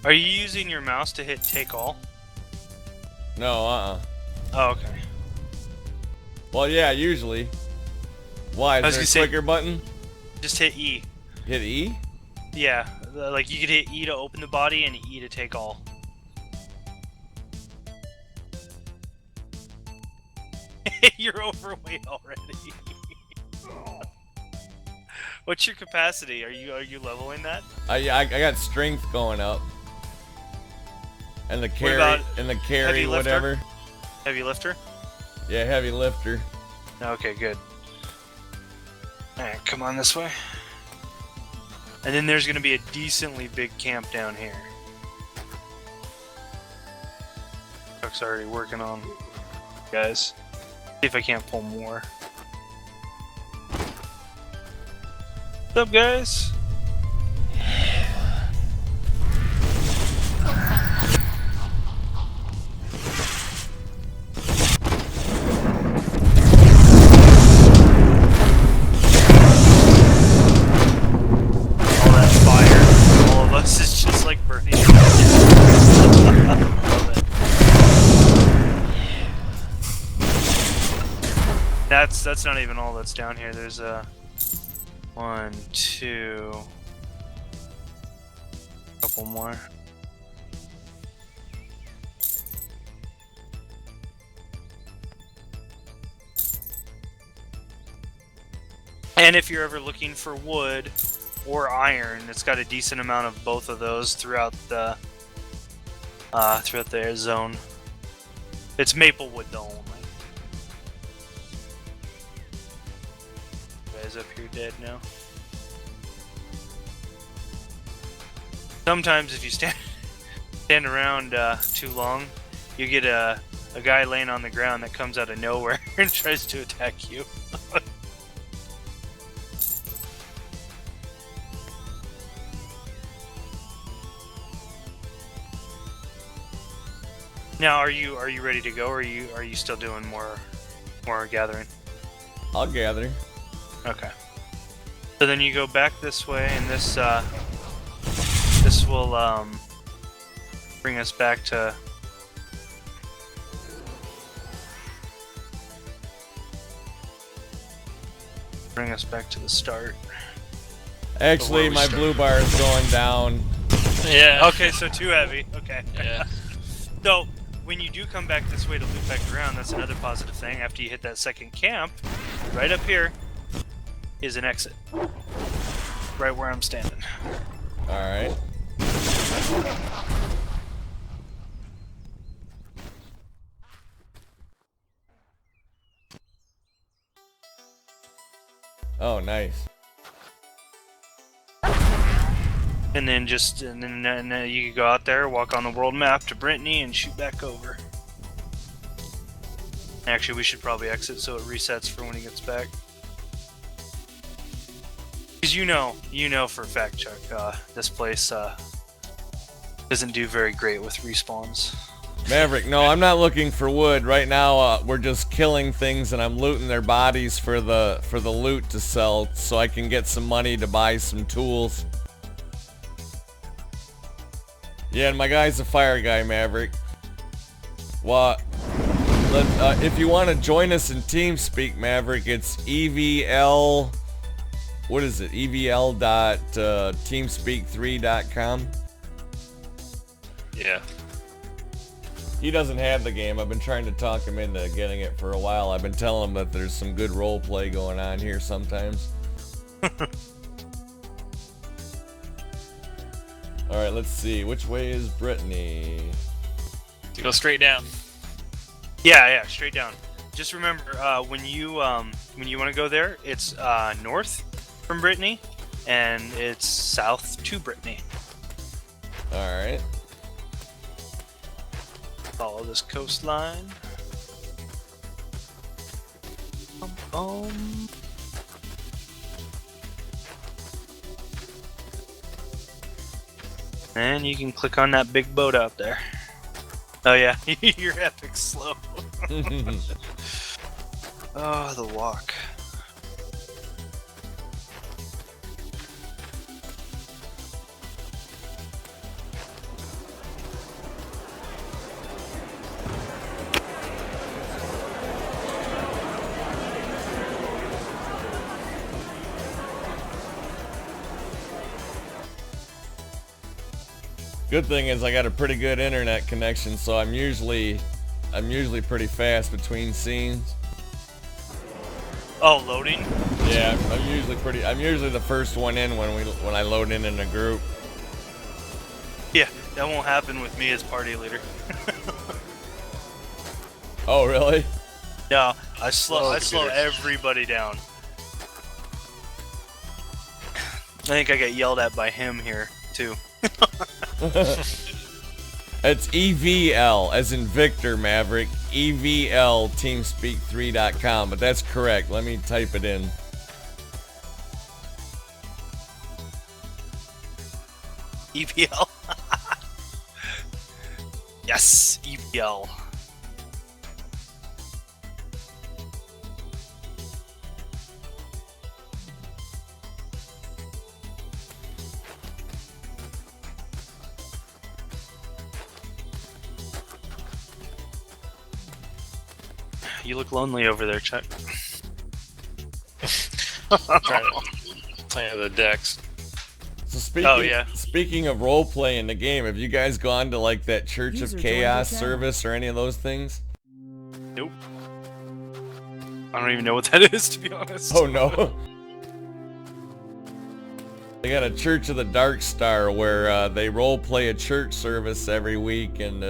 Speaker 5: Are you using your mouse to hit take all?
Speaker 2: No,
Speaker 5: Oh, okay.
Speaker 2: Well, yeah, usually. Why?
Speaker 5: I was
Speaker 2: Is there a
Speaker 5: gonna say-
Speaker 2: clicker button?
Speaker 5: Just hit E.
Speaker 2: Hit E?
Speaker 5: Yeah, like you could hit E to open the body and E to take all. You're overweight already. What's your capacity? Are you leveling that?
Speaker 2: I got strength going up. And the carry,
Speaker 5: about
Speaker 2: and the
Speaker 5: heavy
Speaker 2: carry,
Speaker 5: lifter?
Speaker 2: whatever.
Speaker 5: Heavy lifter?
Speaker 2: Yeah, heavy lifter.
Speaker 5: Okay, good. Alright, come on this way. And then there's gonna be a decently big camp down here. Truck's already working on guys. See if I can't pull more. What's up, guys? All that fire, all of us is just like burning. Love it. That's not even all that's down here. There's a 1, 2, couple more. And if you're ever looking for wood or iron, it's got a decent amount of both of those throughout the zone. It's maple wood though only. Guys up here dead now. sometimes if you stand around too long, you get a guy laying on the ground that comes out of nowhere and tries to attack you. Now, are you ready to go, or are you still doing more gathering?
Speaker 2: I'll gather.
Speaker 5: Okay. So then you go back this way, and this will bring us back to the start.
Speaker 2: Actually,
Speaker 5: we
Speaker 2: my
Speaker 5: start.
Speaker 2: blue bar is going down.
Speaker 4: Yeah.
Speaker 5: Okay, so too heavy. Okay.
Speaker 4: Yeah.
Speaker 5: So when you do come back this way to loop back around, that's another positive thing. After you hit that second camp, right up here is an exit. Right where I'm standing.
Speaker 2: Alright. Oh, nice.
Speaker 5: And then you can go out there, walk on the world map to Brittany, and shoot back over. Actually, we should probably exit so it resets for when he gets back. Because you know for a fact, Chuck, this place doesn't do very great with respawns.
Speaker 2: Maverick, no, I'm not looking for wood. Right now, we're just killing things and I'm looting their bodies for the loot to sell so I can get some money to buy some tools. Yeah, and my guy's a fire guy, Maverick. What? If you want to join us in TeamSpeak, Maverick, it's EVL... What is it? EVL.teamspeak3.com?
Speaker 4: Yeah.
Speaker 2: He doesn't have the game. I've been trying to talk him into getting it for a while. I've been telling him that there's some good role play going on here sometimes. Alright, let's see. Which way is Brittany?
Speaker 4: You go straight down.
Speaker 5: Yeah, straight down. Just remember, when you want to go there, it's north from Brittany, and it's south to Brittany.
Speaker 2: Alright.
Speaker 5: Follow this coastline. And you can click on that big boat out there. Oh yeah, you're epic slow. Oh, the walk.
Speaker 2: Good thing is I got a pretty good internet connection, so I'm usually pretty fast between scenes.
Speaker 5: Oh, loading?
Speaker 2: Yeah, I'm usually the first one in when I load in a group.
Speaker 5: Yeah, that won't happen with me as party leader.
Speaker 2: Oh, really?
Speaker 5: No, I slow everybody down. I think I get yelled at by him here too.
Speaker 2: It's EVL, as in Victor, Maverick. EVL teamspeak3.com, but that's correct. Let me type it in.
Speaker 5: EPL. Yes, EPL. You look lonely over there, Chuck.
Speaker 4: Trying to play the decks.
Speaker 2: So speaking of roleplay in the game, have you guys gone to like that Church of
Speaker 6: User
Speaker 2: Chaos
Speaker 6: joined your channel.
Speaker 2: service or any of those things?
Speaker 5: Nope. I don't even know what that is, to be honest.
Speaker 2: Oh no. They got a Church of the Dark Star where they roleplay a church service every week, and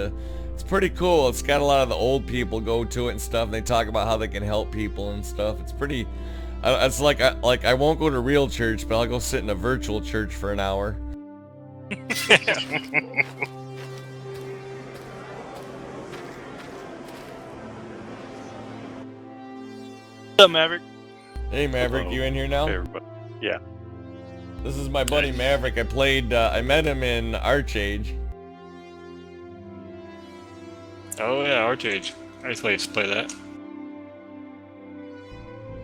Speaker 2: it's pretty cool. It's got a lot of the old people go to it and stuff. And they talk about how they can help people and stuff. It's pretty. It's like I won't go to real church, but I'll go sit in a virtual church for an hour.
Speaker 5: What's up, Maverick?
Speaker 2: Hey Maverick,
Speaker 8: Hello.
Speaker 2: you in here now?
Speaker 8: Hey, everybody. Yeah.
Speaker 2: This is my buddy Maverick. I met him in Archage.
Speaker 8: Oh yeah, Archage. I used to play that.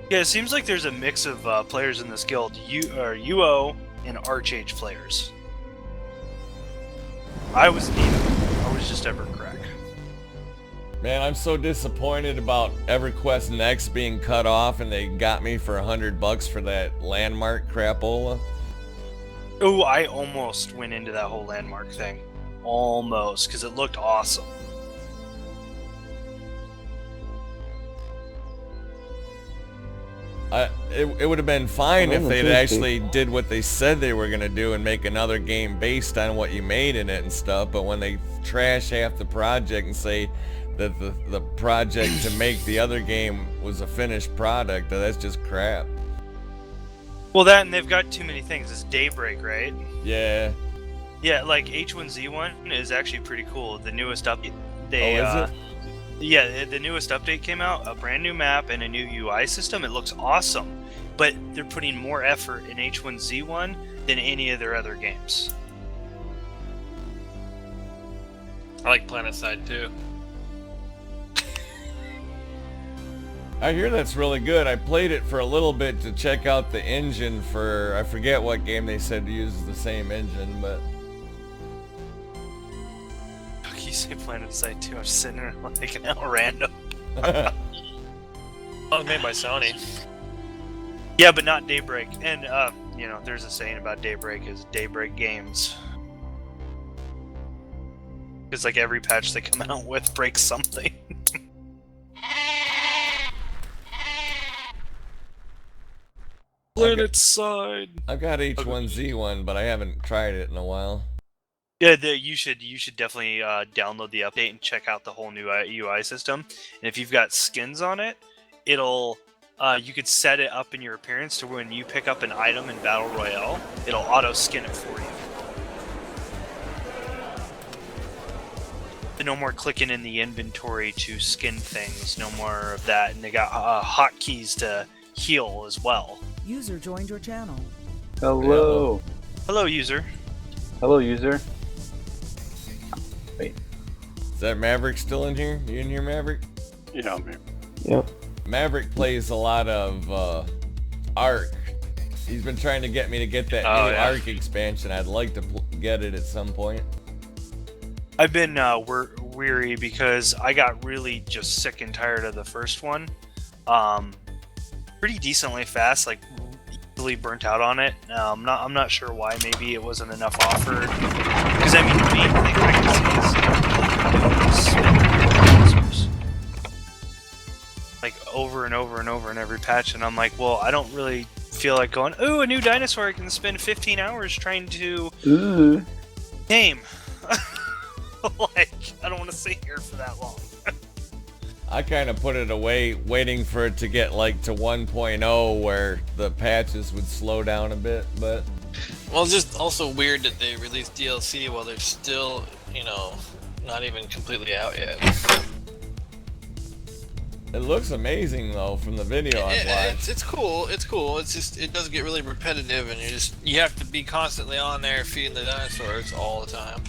Speaker 5: Yeah, it seems like there's a mix of players in this guild, UO and Archage players. I was neither. I was just ever crack.
Speaker 2: Man, I'm so disappointed about EverQuest Next being cut off and they got me for $100 for that landmark crapola.
Speaker 5: Oh, I almost went into that whole landmark thing. Almost, because it looked awesome.
Speaker 2: It would have been fine
Speaker 1: Well,
Speaker 2: if
Speaker 1: the
Speaker 2: they'd
Speaker 1: truth
Speaker 2: actually did what they said they were gonna do and make another game based on what you made in it and stuff, but when they trash half the project and say that the project to make the other game was a finished product, that's just crap.
Speaker 5: Well, that and they've got too many things. It's Daybreak, right?
Speaker 2: Yeah.
Speaker 5: Yeah, like H1Z1 is actually pretty cool. The newest update.
Speaker 2: Is it?
Speaker 5: Yeah, the newest update came out, a brand new map and a new UI system. It looks awesome, but they're putting more effort in H1Z1 than any of their other games.
Speaker 4: I like PlanetSide too.
Speaker 2: I hear that's really good. I played it for a little bit to check out the engine for, I forget what game they said uses the same engine, but...
Speaker 5: You say PlanetSide 2, I'm just sitting there like out random.
Speaker 4: Oh, it's made by Sony.
Speaker 5: Yeah, but not Daybreak. And, you know, there's a saying about Daybreak is Daybreak Games. Because, like, every patch they come out with breaks something.
Speaker 4: PlanetSide.
Speaker 2: I've got H1Z1, but I haven't tried it in a while.
Speaker 5: Yeah, you should definitely download the update and check out the whole new UI system. And if you've got skins on it, it'll you could set it up in your appearance to when you pick up an item in Battle Royale, it'll auto skin it for you. No more clicking in the inventory to skin things. No more of that. And they got hotkeys to heal as well.
Speaker 6: User joined your channel.
Speaker 7: Hello.
Speaker 5: Hello, user.
Speaker 7: Hello, user.
Speaker 2: Is that Maverick still in here? You in here, Maverick?
Speaker 8: Yeah, I'm here.
Speaker 1: Yep.
Speaker 2: Maverick plays a lot of Ark. He's been trying to get me to get that
Speaker 4: Oh,
Speaker 2: new
Speaker 4: yeah.
Speaker 2: Ark expansion. I'd like to get it at some point.
Speaker 5: I've been weary because I got really just sick and tired of the first one. Pretty decently fast, like easily burnt out on it. I'm not sure why. Maybe it wasn't enough offered. Because I mean, the main thing I can see is dinosaurs. Like over and over and over in every patch, and I'm like, well, I don't really feel like going. Ooh, a new dinosaur! I can spend 15 hours trying to name. Like, I don't want to sit here for that long.
Speaker 2: I kind of put it away, waiting for it to get like to 1.0 where the patches would slow down a bit, but...
Speaker 9: Well, it's just also weird that they released DLC while they're still, you know, not even completely out yet.
Speaker 2: It looks amazing though from the video I've watched.
Speaker 9: It's cool. It's cool. It's just it does get really repetitive, and you have to be constantly on there feeding the dinosaurs all the time.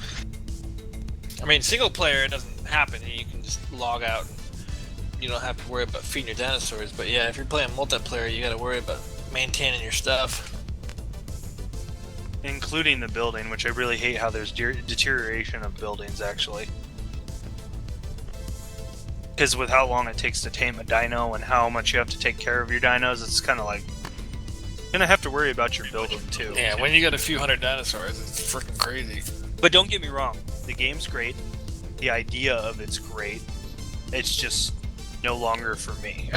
Speaker 9: I mean, single player it doesn't happen. You can just log out. And you don't have to worry about feeding your dinosaurs. But yeah, if you're playing multiplayer, you got to worry about maintaining your stuff.
Speaker 5: Including the building, which I really hate how there's deterioration of buildings, actually. Because with how long it takes to tame a dino and how much you have to take care of your dinos, it's kind of like... You're going to have to worry about your building, too.
Speaker 9: Yeah, when you got a few hundred dinosaurs, it's freaking crazy.
Speaker 5: But don't get me wrong, the game's great. The idea of it's great. It's just no longer for me.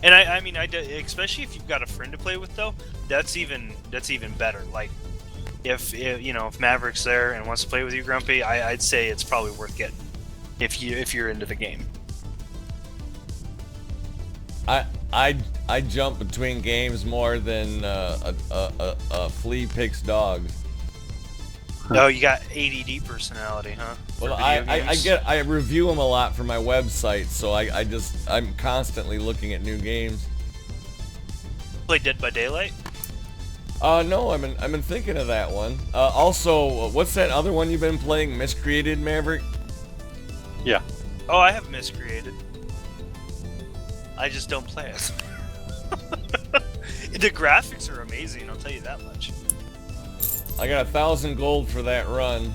Speaker 5: And I mean, especially if you've got a friend to play with, though, that's even better. Like, if you know, if Maverick's there and wants to play with you, Grumpy, I'd say it's probably worth getting if you're into the game.
Speaker 2: I jump between games more than a flea picks dogs.
Speaker 5: Oh, you got ADD personality, huh?
Speaker 2: Well, I review them a lot for my website, so I'm constantly looking at new games.
Speaker 5: Play Dead by Daylight?
Speaker 2: No, I've been thinking of that one. Also, what's that other one you've been playing? Miscreated, Maverick?
Speaker 8: Yeah.
Speaker 5: Oh, I have Miscreated. I just don't play it. The graphics are amazing, I'll tell you that much.
Speaker 2: I got 1,000 gold for that run.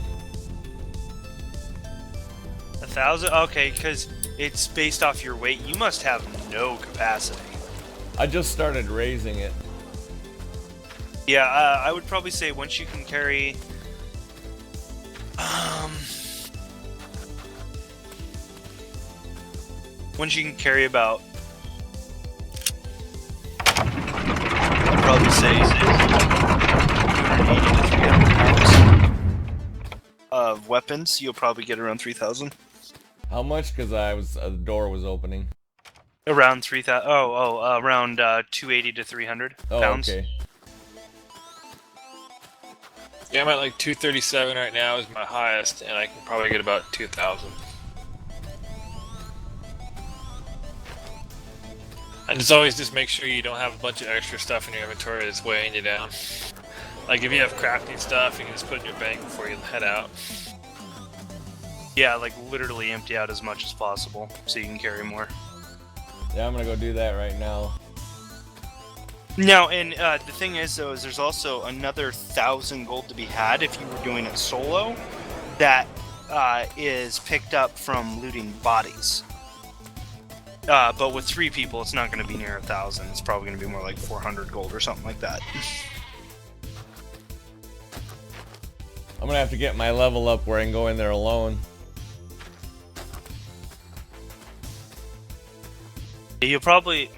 Speaker 5: 1,000? Okay, because it's based off your weight. You must have no capacity.
Speaker 2: I just started raising it.
Speaker 5: Yeah, I would probably say once you can carry... once you can carry about... I'd probably say 280 to 300 pounds of weapons, you'll probably get around 3,000.
Speaker 2: How much? Because the door was opening.
Speaker 5: Around 3,000. Around 280 to 300 pounds.
Speaker 2: Okay.
Speaker 4: Yeah, I'm at like 237 right now is my highest, and I can probably get about 2,000. And as always, just make sure you don't have a bunch of extra stuff in your inventory that's weighing you down. Like if you have crafting stuff, you can just put it in your bank before you head out.
Speaker 5: Yeah, like literally empty out as much as possible so you can carry more.
Speaker 2: Yeah, I'm gonna go do that right now.
Speaker 5: No, and the thing is, though, is there's also another 1,000 gold to be had if you were doing it solo. That is picked up from looting bodies. But with 3 people, it's not going to be near 1,000. It's probably going to be more like 400 gold or something like that.
Speaker 2: I'm gonna have to get my level up where I can go in there alone.
Speaker 5: You'll probably...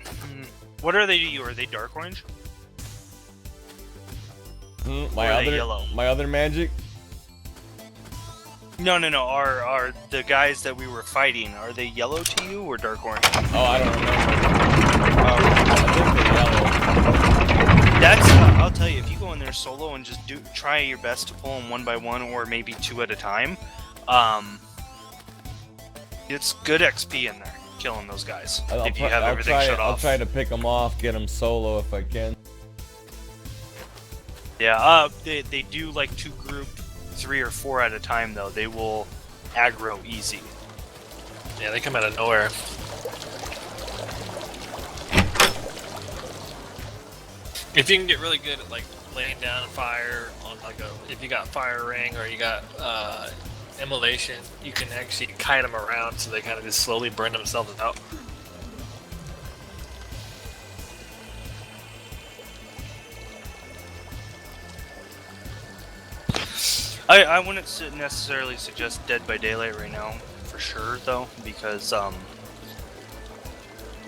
Speaker 5: What are they to you? Are they dark orange?
Speaker 2: My other magic?
Speaker 5: No. Are the guys that we were fighting, are they yellow to you or dark orange?
Speaker 2: Oh, I don't remember. I think they're yellow.
Speaker 5: That's, I'll tell you, if you go in there solo and just try your best to pull them one by one or maybe 2 at a time, it's good XP in there, killing those guys. If you have everything shut off.
Speaker 2: I'll try to pick them off, get them solo if I can.
Speaker 5: Yeah, they do like to group 3 or 4 at a time though. They will aggro easy.
Speaker 4: Yeah, they come out of nowhere. If you can get really good at like laying down fire on like if you got fire ring or you got immolation, you can actually kite them around so they kind of just slowly burn themselves out.
Speaker 5: I wouldn't necessarily suggest Dead by Daylight right now, for sure, though, because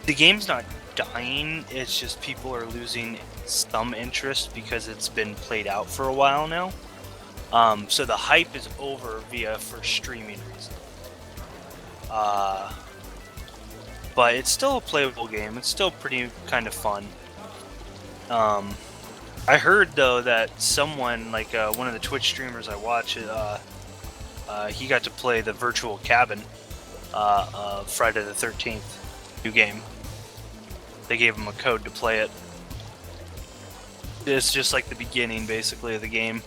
Speaker 5: the game's not dying, it's just people are losing some interest because it's been played out for a while now. So the hype is over for streaming reasons. But it's still a playable game, it's still pretty kind of fun. I heard though that someone, like one of the Twitch streamers I watch, he got to play the virtual cabin Friday the 13th new game. They gave him a code to play it. It's just like the beginning, basically, of the game.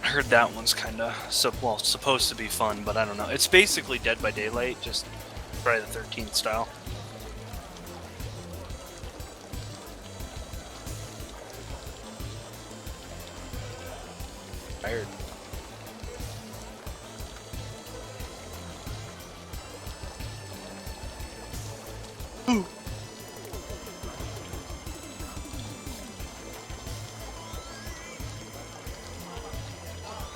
Speaker 5: I heard that one's kind of supposed to be fun, but I don't know. It's basically Dead by Daylight, just Friday the 13th style. Tired. Ooh.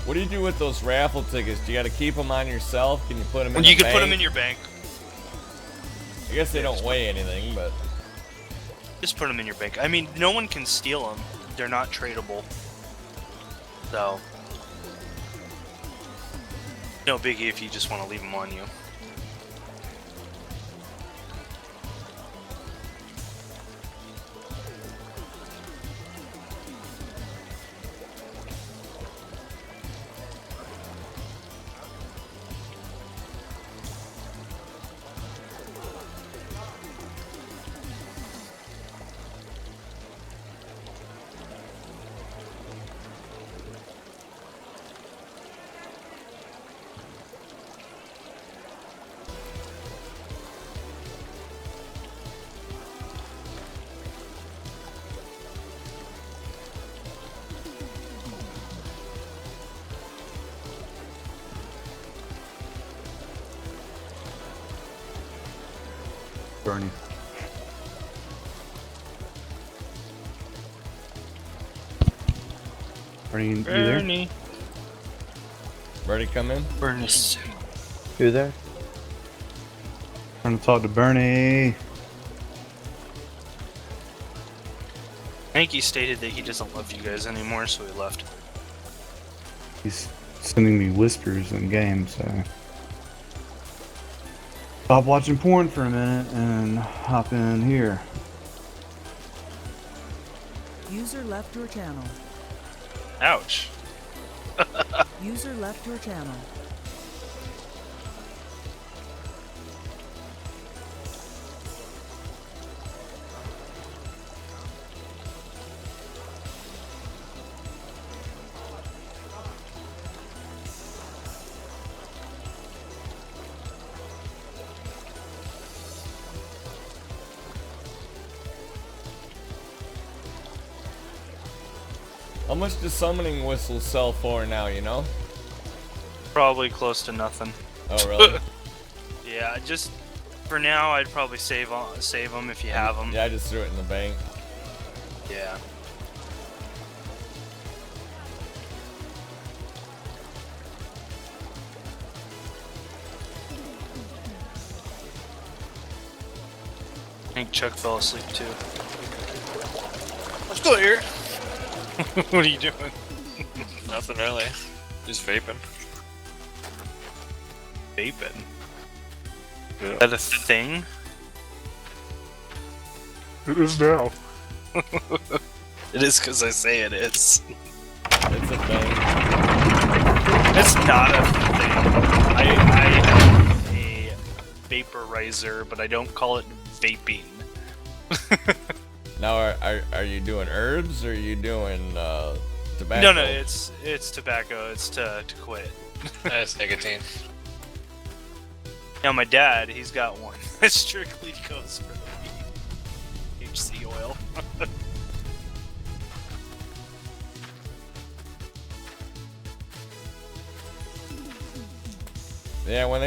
Speaker 2: What do you do with those raffle tickets? Do you got to keep them on yourself? Can you put them in
Speaker 5: You
Speaker 2: the
Speaker 5: can put them
Speaker 2: bank?
Speaker 5: in your bank.
Speaker 2: I guess they don't weigh anything, but...
Speaker 5: Just put them in your bank. I mean, no one can steal them. They're not tradable. So... No biggie if you just want to leave them on you.
Speaker 3: Bernie. Bernie, you there?
Speaker 5: Bernie.
Speaker 2: Ready to come in?
Speaker 5: Bernie.
Speaker 1: Who there?
Speaker 3: Trying to talk to Bernie.
Speaker 5: I think he stated that he doesn't love you guys anymore, so he left.
Speaker 3: He's sending me whispers in game, so stop watching porn for a minute and hop in here.
Speaker 6: User left your channel.
Speaker 5: Ouch.
Speaker 6: User left your channel.
Speaker 2: How much does summoning whistles sell for now, you know?
Speaker 5: Probably close to nothing.
Speaker 2: Oh, really?
Speaker 5: Yeah, just for now, I'd probably save them if you have them.
Speaker 2: Yeah, I just threw it in the bank.
Speaker 5: Yeah. I think Chuck fell asleep too.
Speaker 9: I'm still here.
Speaker 5: What are you doing?
Speaker 4: Nothing really. Just vaping.
Speaker 5: Vaping.
Speaker 8: Yeah.
Speaker 5: Is that a thing?
Speaker 8: It is now.
Speaker 5: It is because I say it is.
Speaker 2: It's a thing.
Speaker 5: It's not a thing. I have a vaporizer, but I don't call it vaping.
Speaker 2: Now, are you doing herbs or are you doing tobacco?
Speaker 5: No, it's tobacco. It's to quit.
Speaker 4: That's nicotine.
Speaker 5: Now my dad, he's got one that strictly goes for HC oil.
Speaker 2: Yeah, when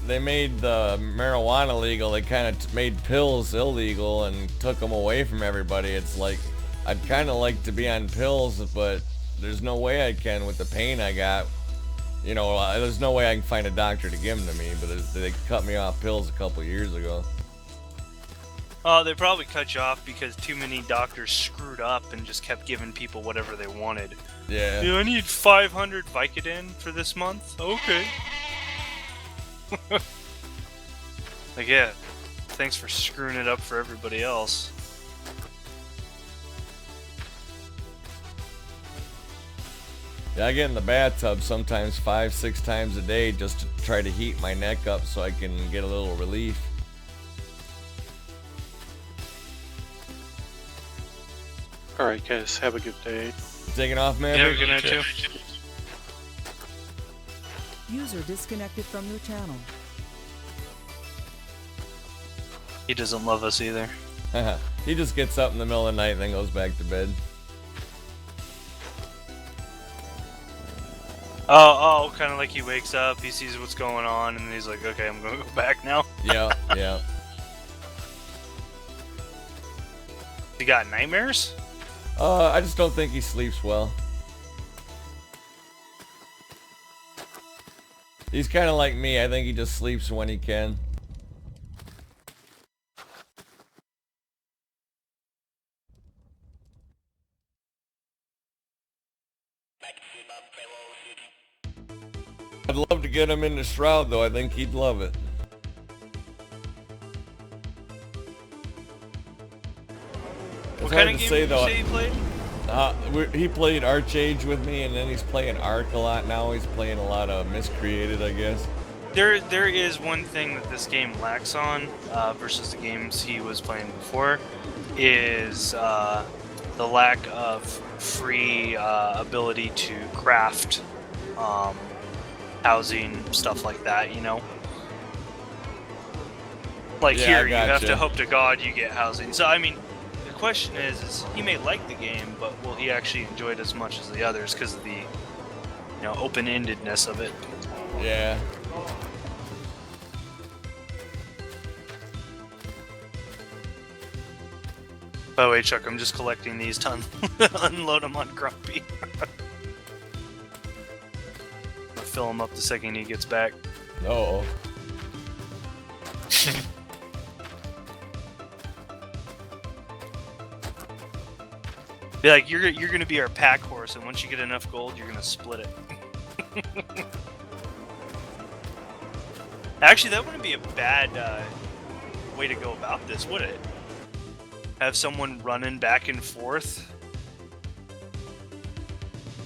Speaker 2: they made the marijuana legal, they kind of made pills illegal and took them away from everybody. It's like, I'd kind of like to be on pills, but there's no way I can with the pain I got. You know, there's no way I can find a doctor to give them to me, but they cut me off pills a couple years ago.
Speaker 5: Oh, they probably cut you off because too many doctors screwed up and just kept giving people whatever they wanted.
Speaker 2: Yeah.
Speaker 5: Yeah, I need 500 Vicodin for this month. Okay. Like, yeah, thanks for screwing it up for everybody else.
Speaker 2: Yeah, I get in the bathtub sometimes 5-6 times a day just to try to heat my neck up so I can get a little relief.
Speaker 8: Alright, guys, have a good day.
Speaker 2: Taking off, man?
Speaker 5: Yeah, good night too.
Speaker 6: User disconnected from your channel.
Speaker 5: He doesn't love us either.
Speaker 2: He just gets up in the middle of the night and then goes back to bed.
Speaker 5: Oh, kind of like he wakes up, he sees what's going on, and then he's like, okay, I'm gonna go back now.
Speaker 2: Yeah, yeah.
Speaker 5: He got nightmares?
Speaker 2: I just don't think he sleeps well. He's kind of like me. I think he just sleeps when he can. I'd love to could get him into Shroud, though, I think he'd love it.
Speaker 5: What kind of game did you say you played?
Speaker 2: He played Archage with me, and then he's playing Arc a lot now. He's playing a lot of Miscreated, I guess.
Speaker 5: There is one thing that this game lacks on versus the games he was playing before, is the lack of free ability to craft housing, stuff like that, you know? Like
Speaker 2: Yeah,
Speaker 5: here,
Speaker 2: I
Speaker 5: you have
Speaker 2: gotcha.
Speaker 5: to hope to God you get housing. So, I mean, the question is he may like the game, but will he actually enjoy it as much as the others because of the, you know, open-endedness of it?
Speaker 2: Yeah.
Speaker 5: By the way, Chuck, I'm just collecting these to unload them on Grumpy. I'll fill him up the second he gets back.
Speaker 2: Uh-oh.
Speaker 5: Be like, you're gonna be our pack horse, and once you get enough gold, you're gonna split it. Actually, that wouldn't be a bad way to go about this, would it? Have someone running back and forth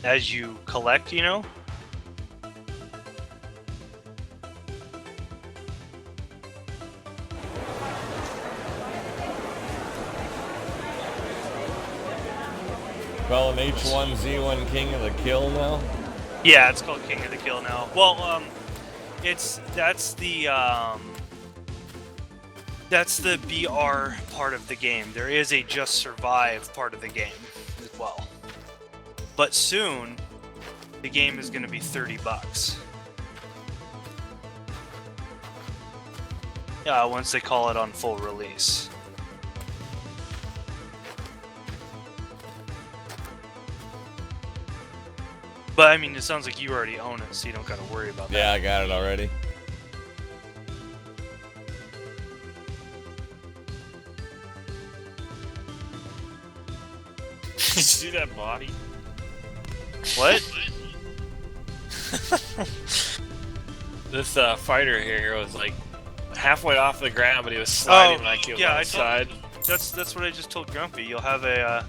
Speaker 5: as you collect, you know?
Speaker 2: Well, an H1Z1 King of the Kill now?
Speaker 5: Yeah, it's called King of the Kill now. Well, that's the BR part of the game. There is a Just Survive part of the game as well. But soon, the game is going to be $30. Yeah, once they call it on full release. But I mean, it sounds like you already own it, so you don't got to worry about that.
Speaker 2: Yeah, I got it already.
Speaker 8: Did you see that body?
Speaker 5: What?
Speaker 4: This fighter here was like halfway off the ground, but he was sliding like he was on the side.
Speaker 5: That's what I just told Grumpy. You'll have a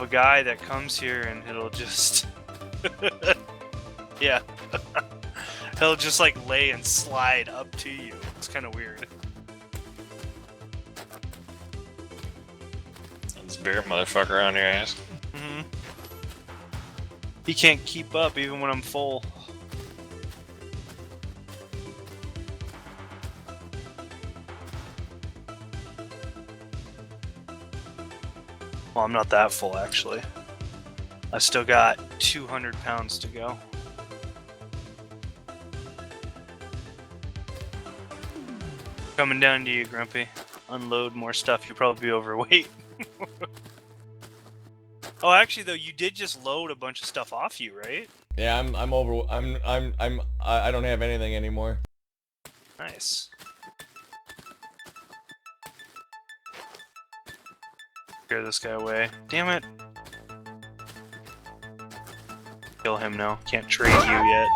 Speaker 5: guy that comes here and it'll just yeah. He'll just like lay and slide up to you. It's kind of weird.
Speaker 8: This bear motherfucker on your ass.
Speaker 5: Mm-hmm. He can't keep up even when I'm full. Well, I'm not that full actually. I still got 200 pounds to go. Coming down to you, Grumpy. Unload more stuff. You'll probably be overweight. Oh, actually, though, you did just load a bunch of stuff off you, right?
Speaker 2: Yeah, I don't have anything anymore.
Speaker 5: Nice. Scare this guy away. Damn it. Kill him now. Can't trade you yet.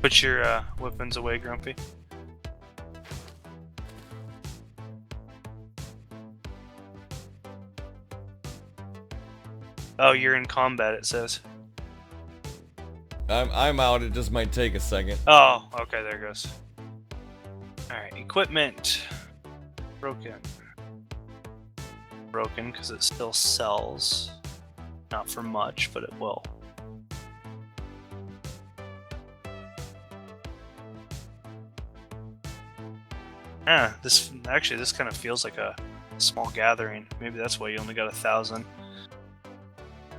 Speaker 5: Put your weapons away, Grumpy. Oh, you're in combat, it says.
Speaker 2: I'm out. It just might take a second.
Speaker 5: Oh, okay, there it goes. Alright, equipment. Broken. Broken, because it still sells. Not for much, but it will. Ah, this kind of feels like a small gathering. Maybe that's why you only got 1,000.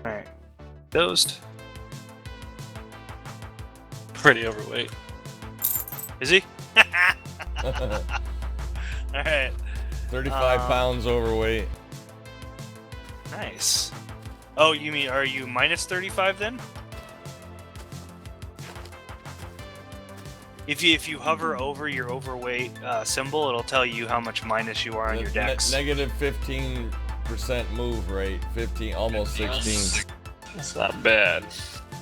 Speaker 5: Alright. Dozed.
Speaker 8: Pretty overweight.
Speaker 5: Is he? Alright.
Speaker 2: 35 pounds overweight.
Speaker 5: Nice. Oh, you mean, are you minus 35 then? If you hover over your overweight symbol, it'll tell you how much minus you are on your dex.
Speaker 2: Negative 15% move rate. 15, almost 16.
Speaker 4: That's not bad.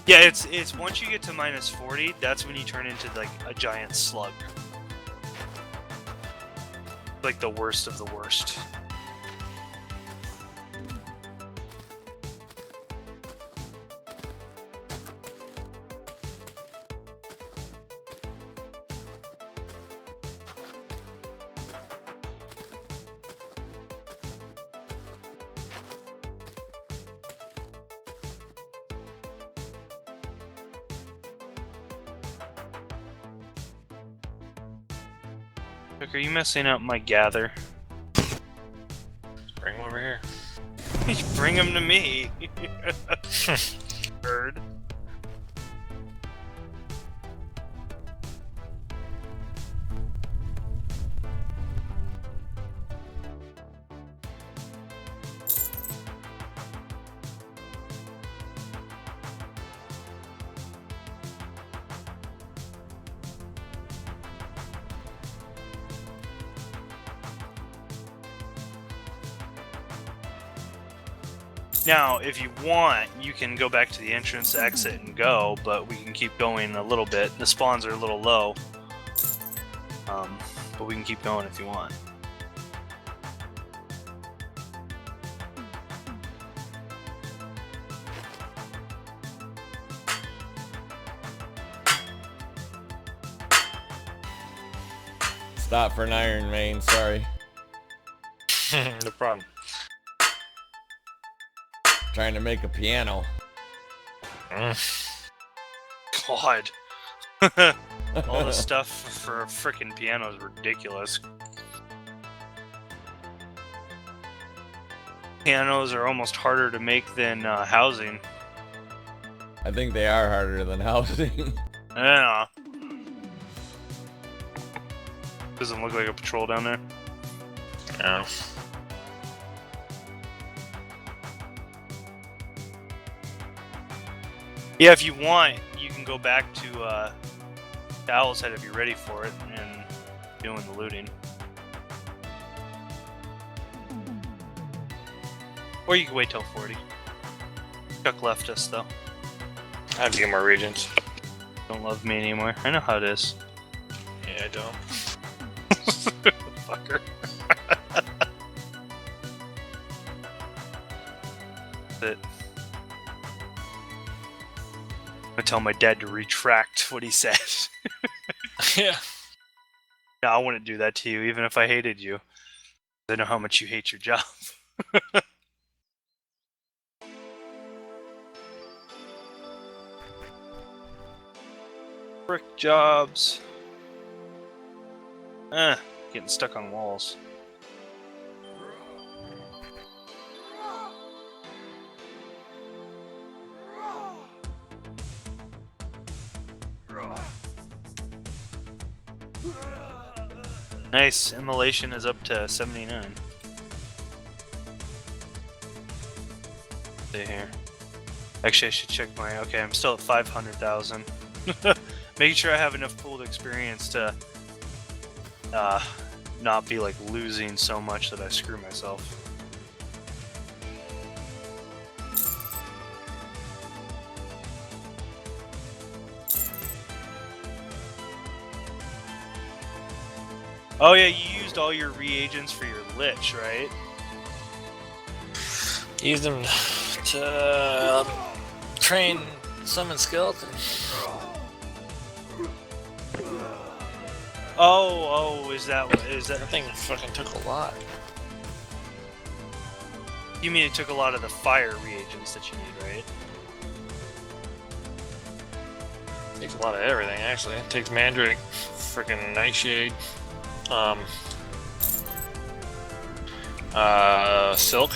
Speaker 5: Yeah, it's once you get to minus 40, that's when you turn into like a giant slug. Like the worst of the worst. Look, are you messing up my gather?
Speaker 4: Bring him over here.
Speaker 5: Bring him to me. Bird. Now, if you want, you can go back to the entrance, exit, and go, but we can keep going a little bit. The spawns are a little low, but we can keep going if you want.
Speaker 2: Stop for an Iron Main, sorry.
Speaker 4: No problem.
Speaker 2: Trying to make a piano.
Speaker 5: God. All the stuff for a frickin' piano is ridiculous. Pianos are almost harder to make than housing.
Speaker 2: I think they are harder than housing.
Speaker 5: Yeah. Doesn't look like a patrol down there.
Speaker 4: No.
Speaker 5: Yeah, if you want, you can go back to Owl's Head if you're ready for it and doing the looting. Or you can wait till 40. Chuck left us though.
Speaker 4: I have to get more regions.
Speaker 5: Don't love me anymore. I know how it is.
Speaker 4: Yeah, I don't.
Speaker 5: Fucker. It. I tell my dad to retract what he said.
Speaker 4: Yeah.
Speaker 5: No, I wouldn't do that to you, even if I hated you. I know how much you hate your job. Brick jobs. Getting stuck on walls. Nice, immolation is up to 79. See here. Actually, I should check my. Okay, I'm still at 500,000. Making sure I have enough pooled experience to not be like losing so much that I screw myself. Oh yeah, you used all your reagents for your Lich, right?
Speaker 4: Use them to train summon skeleton.
Speaker 5: Oh, is that what is that?
Speaker 4: That thing fucking took a lot.
Speaker 5: You mean it took a lot of the fire reagents that you need, right?
Speaker 4: Takes a lot of everything actually. It takes Mandrake, freaking Nightshade, Silk.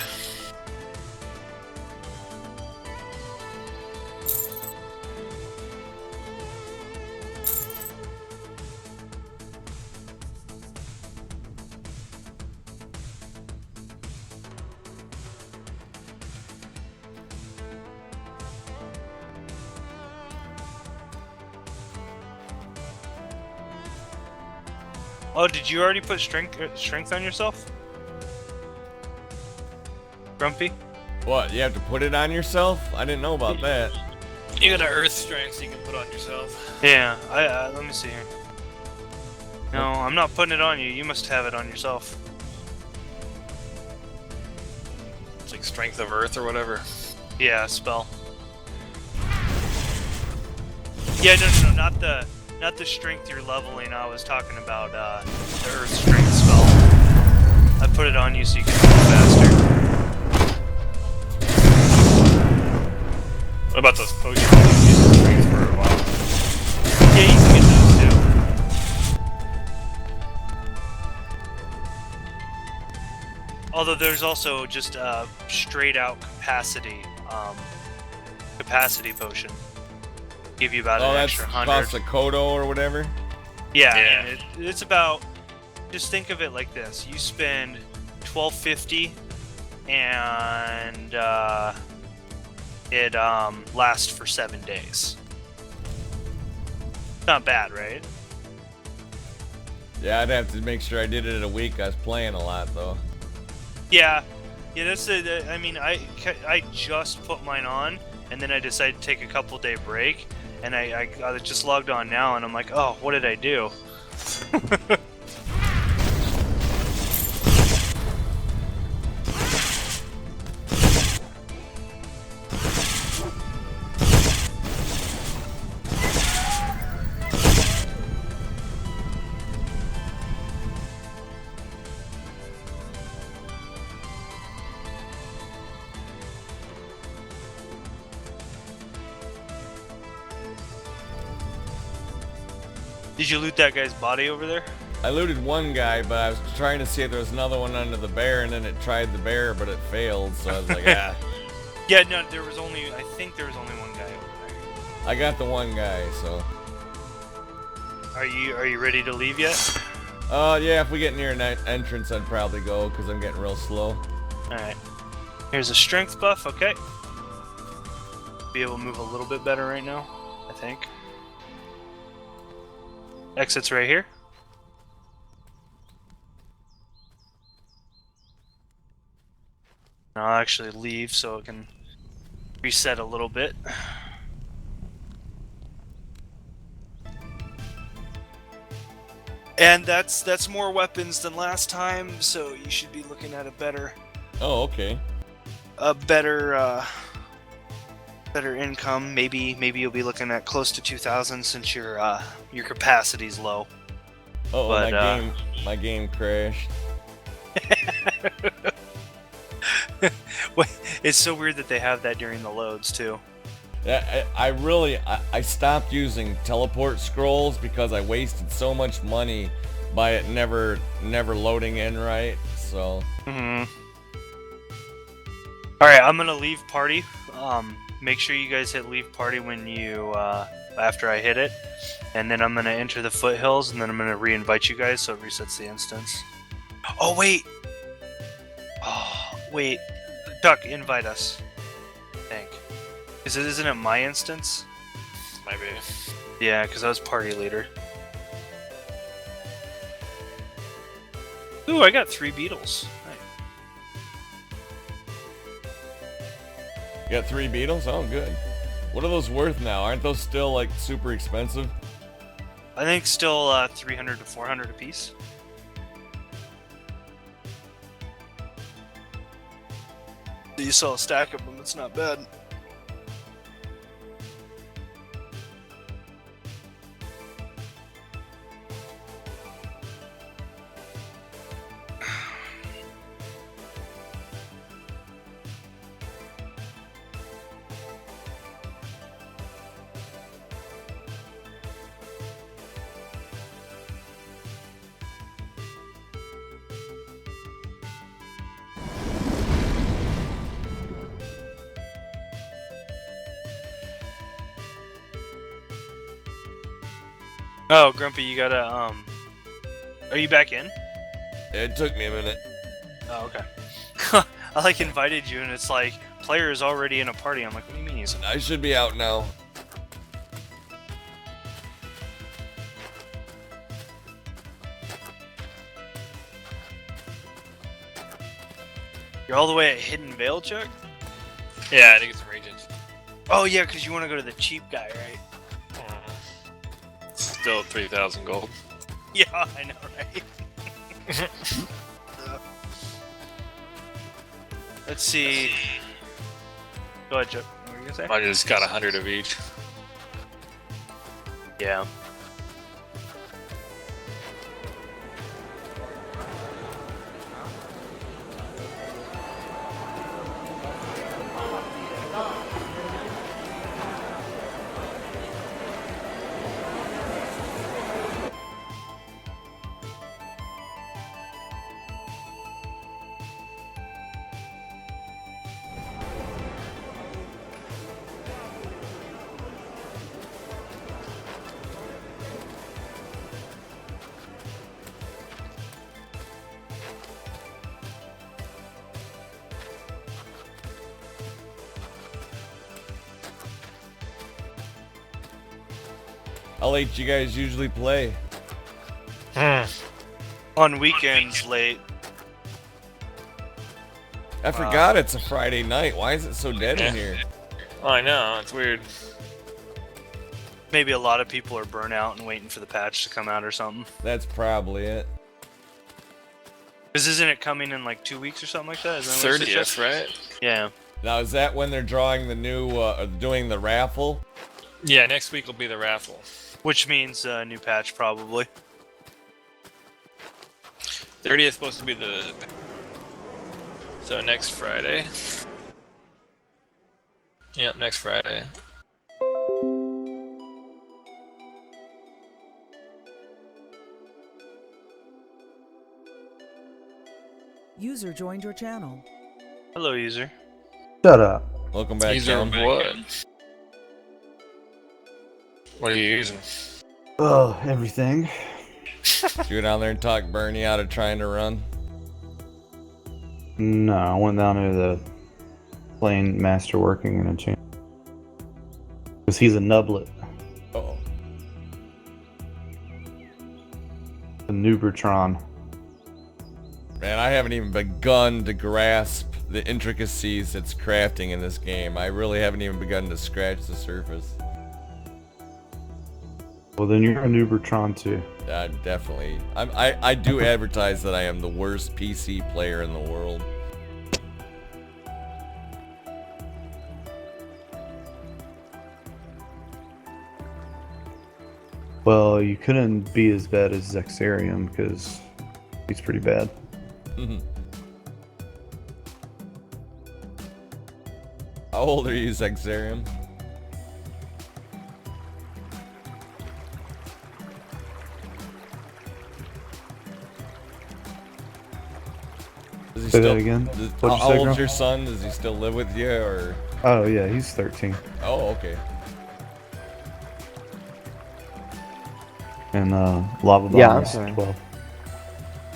Speaker 5: Oh, did you already put strength on yourself? Grumpy?
Speaker 2: What, you have to put it on yourself? I didn't know about that.
Speaker 9: You got an earth strength you can put on yourself.
Speaker 5: Yeah, let me see here. No, I'm not putting it on you. You must have it on yourself.
Speaker 9: It's like strength of earth or whatever.
Speaker 5: Yeah, spell. Yeah, no, not the strength you're leveling. I was talking about the earth strength spell. I put it on you so you can move faster.
Speaker 8: What about those potions you use strength for a while?
Speaker 5: Yeah, you can get those too. Although there's also just a straight out capacity potion. Give you about an extra 100.
Speaker 2: Costs a Kodo or whatever?
Speaker 5: Yeah,
Speaker 8: Yeah.
Speaker 5: and it's about. Just think of it like this: you spend $12.50, and it lasts for 7 days. Not bad, right?
Speaker 2: Yeah, I'd have to make sure I did it in a week. I was playing a lot though.
Speaker 5: Yeah. That's I mean, I just put mine on, and then I decided to take a couple day break, and I just logged on now, and I'm like, oh, what did I do? Did you loot that guy's body over there?
Speaker 2: I looted one guy, but I was trying to see if there was another one under the bear, and then it tried the bear, but it failed, so I was like, ah.
Speaker 5: Yeah, no, I think there was only one guy over there.
Speaker 2: I got the one guy, so.
Speaker 5: Are you ready to leave yet?
Speaker 2: Yeah, if we get near an entrance, I'd probably go, because I'm getting real slow.
Speaker 5: Alright. Here's a strength buff, okay. Be able to move a little bit better right now, I think. Exit's right here. I'll actually leave so it can reset a little bit. And that's more weapons than last time, so you should be looking at a better better income. Maybe you'll be looking at close to 2,000 since your capacity's low.
Speaker 2: Oh, my game crashed.
Speaker 5: It's so weird that they have that during the loads too.
Speaker 2: Yeah, I stopped using teleport scrolls because I wasted so much money by it never loading in right. So.
Speaker 5: All right, I'm gonna leave party. Make sure you guys hit leave party when you after I hit it, and then I'm gonna enter the foothills, and then I'm gonna re-invite you guys so it resets the instance. Oh wait, Duck, invite us. I think. Isn't it my instance?
Speaker 9: Maybe.
Speaker 5: Yeah, because I was party leader. Ooh, I got 3 beetles. Right.
Speaker 2: You got 3 beetles? Oh, good. What are those worth now? Aren't those still like super expensive?
Speaker 5: I think still 300 to 400 apiece. You saw a stack of them. It's not bad. Oh, Grumpy, you gotta, Are you back in?
Speaker 2: It took me a minute.
Speaker 5: Oh, okay. I, like, invited you, and it's like, player is already in a party. I'm like, what do you mean he's...
Speaker 2: I should be out now.
Speaker 5: You're all the way at Hidden Vale, Chuck?
Speaker 4: Yeah, I think it's some regions.
Speaker 5: Oh yeah, because you want to go to the cheap guy, right?
Speaker 8: Still 3,000 gold.
Speaker 5: Yeah, I know, right? Let's see. Go ahead, Chuck. What were you gonna say?
Speaker 8: I just got 100 of each.
Speaker 5: Yeah.
Speaker 2: How late do you guys usually play?
Speaker 5: On weekends, late.
Speaker 2: I forgot it's a Friday night. Why is it so dead in here?
Speaker 4: Oh, I know, it's weird.
Speaker 5: Maybe a lot of people are burnt out and waiting for the patch to come out or something.
Speaker 2: That's probably it.
Speaker 5: Because isn't it coming in like 2 weeks or something like that? Isn't that what it
Speaker 4: 30th,
Speaker 5: says?
Speaker 4: right?
Speaker 5: Yeah.
Speaker 2: Now, is that when they're drawing the new, doing the raffle?
Speaker 4: Yeah, next week will be the raffle.
Speaker 5: Which means a new patch, probably.
Speaker 4: 30th supposed to be the... So next Friday. Yep, next Friday.
Speaker 6: User joined your channel.
Speaker 5: Hello, user.
Speaker 3: Shut up.
Speaker 2: Welcome back,
Speaker 4: User
Speaker 2: Tom.
Speaker 4: what? What are you using?
Speaker 3: Oh, everything.
Speaker 2: Did you go down there and talk Bernie out of trying to run?
Speaker 3: No, I went down there to playing Master Working in a channel. Because he's a nublet.
Speaker 2: Uh-oh.
Speaker 3: A Nubertron.
Speaker 2: Man, I haven't even begun to grasp the intricacies that's crafting in this game. I really haven't even begun to scratch the surface.
Speaker 3: Well, then you're a Nubertron too.
Speaker 2: Definitely. I do advertise that I am the worst PC player in the world.
Speaker 3: Well, you couldn't be as bad as Zexarium because he's pretty bad.
Speaker 2: How old are you, Zexarium? Does he
Speaker 3: Say that again? What'd you
Speaker 2: How
Speaker 3: say,
Speaker 2: old's
Speaker 3: Grump?
Speaker 2: your son? Does he still live with you, or?
Speaker 3: Oh yeah, he's 13.
Speaker 2: Oh, okay.
Speaker 3: And Lava Bomb
Speaker 1: Yeah, I'm
Speaker 3: is
Speaker 1: sorry.
Speaker 3: 12.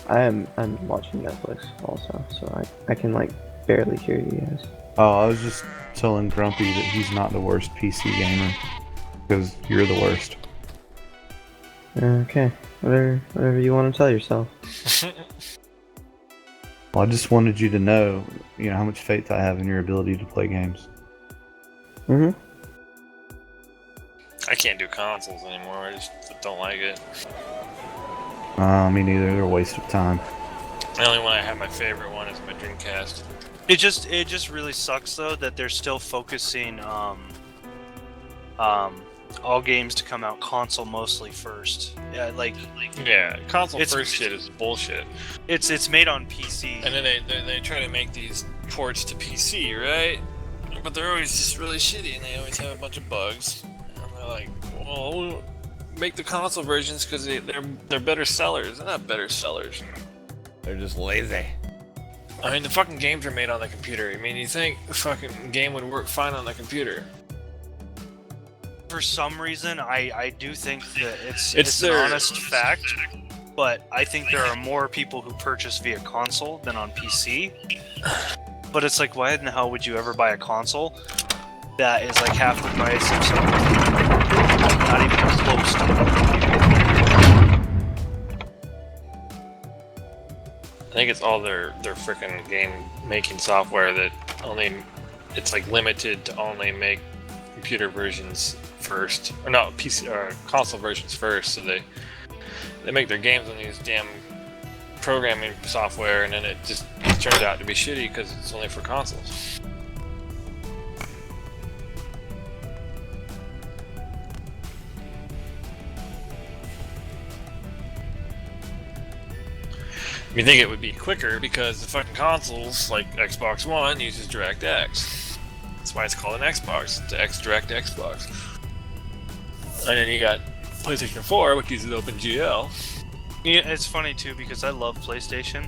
Speaker 1: I'm watching Netflix also, so I can like barely hear you guys.
Speaker 3: Oh, I was just telling Grumpy that he's not the worst PC gamer. Because you're the worst.
Speaker 1: Okay, whatever you want to tell yourself.
Speaker 3: Well, I just wanted you to know, how much faith I have in your ability to play games.
Speaker 1: Mm-hmm.
Speaker 4: I can't do consoles anymore, I just don't like it.
Speaker 3: Me neither. They're a waste of time.
Speaker 4: The only one I have, my favorite one, is my Dreamcast.
Speaker 5: It just really sucks though that they're still focusing all games to come out console mostly first. Yeah,
Speaker 4: Yeah, console
Speaker 5: It's-
Speaker 4: first shit is bullshit.
Speaker 5: it's made on PC.
Speaker 4: And then they try to make these ports to PC, right? But they're always just really shitty, and they always have a bunch of bugs. And they're like, well, make the console versions because they're better sellers. They're not better sellers.
Speaker 2: They're just lazy.
Speaker 4: I mean, the fucking games are made on the computer. I mean, you think the fucking game would work fine on the computer?
Speaker 5: For some reason, I do think that it's an
Speaker 4: their-
Speaker 5: honest fact, but I think there are more people who purchase via console than on PC. But it's like, why in the hell would you ever buy a console that is like half the price of something not even close to
Speaker 4: I think it's all their freaking game making software that only it's like limited to only make computer versions first, or no, PC or console versions first. So they make their games on these damn programming software, and then it just turns out to be shitty because it's only for consoles. You think it would be quicker because the fucking consoles, like Xbox One, uses DirectX. That's why it's called an Xbox. It's X Direct Xbox. And then you got PlayStation 4, which uses OpenGL.
Speaker 5: Yeah, it's funny too because I love PlayStation,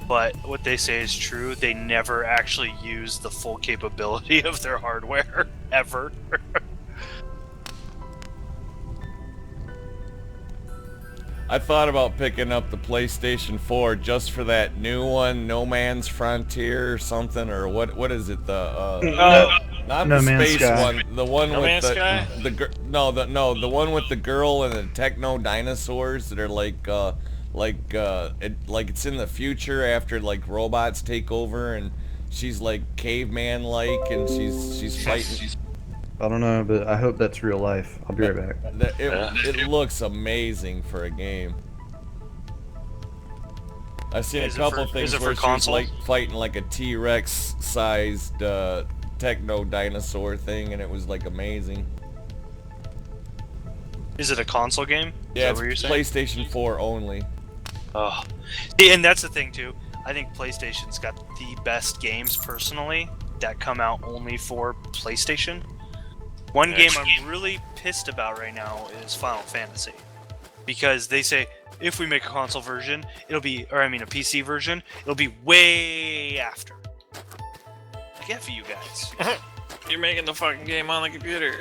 Speaker 5: but what they say is true. They never actually use the full capability of their hardware ever.
Speaker 2: I thought about picking up the PlayStation 4 just for that new one, No Man's Frontier or something, or what is it? The not
Speaker 3: No
Speaker 2: the
Speaker 3: Man's
Speaker 2: space
Speaker 3: Sky.
Speaker 2: one, the one
Speaker 4: No
Speaker 2: with
Speaker 4: Man's Sky?
Speaker 2: the one with the girl and the techno dinosaurs that are like it's in the future after like robots take over and she's like caveman like and she's fighting.
Speaker 3: I don't know, but I hope that's real life. I'll be right back.
Speaker 2: It looks amazing for a game. I've seen a couple things where she's like fighting like a T-Rex sized techno dinosaur thing, and it was like amazing.
Speaker 5: Is it a console game?
Speaker 2: Yeah,
Speaker 5: Is that what you're
Speaker 2: it's
Speaker 5: saying?
Speaker 2: PlayStation 4 only.
Speaker 5: Oh, see, and that's the thing too. I think PlayStation's got the best games personally that come out only for PlayStation. One game I'm really pissed about right now is Final Fantasy, because they say if we make a console version, it'll be, or I mean a PC version, it'll be way after. I get for you guys.
Speaker 4: You're making the fucking game on the computer.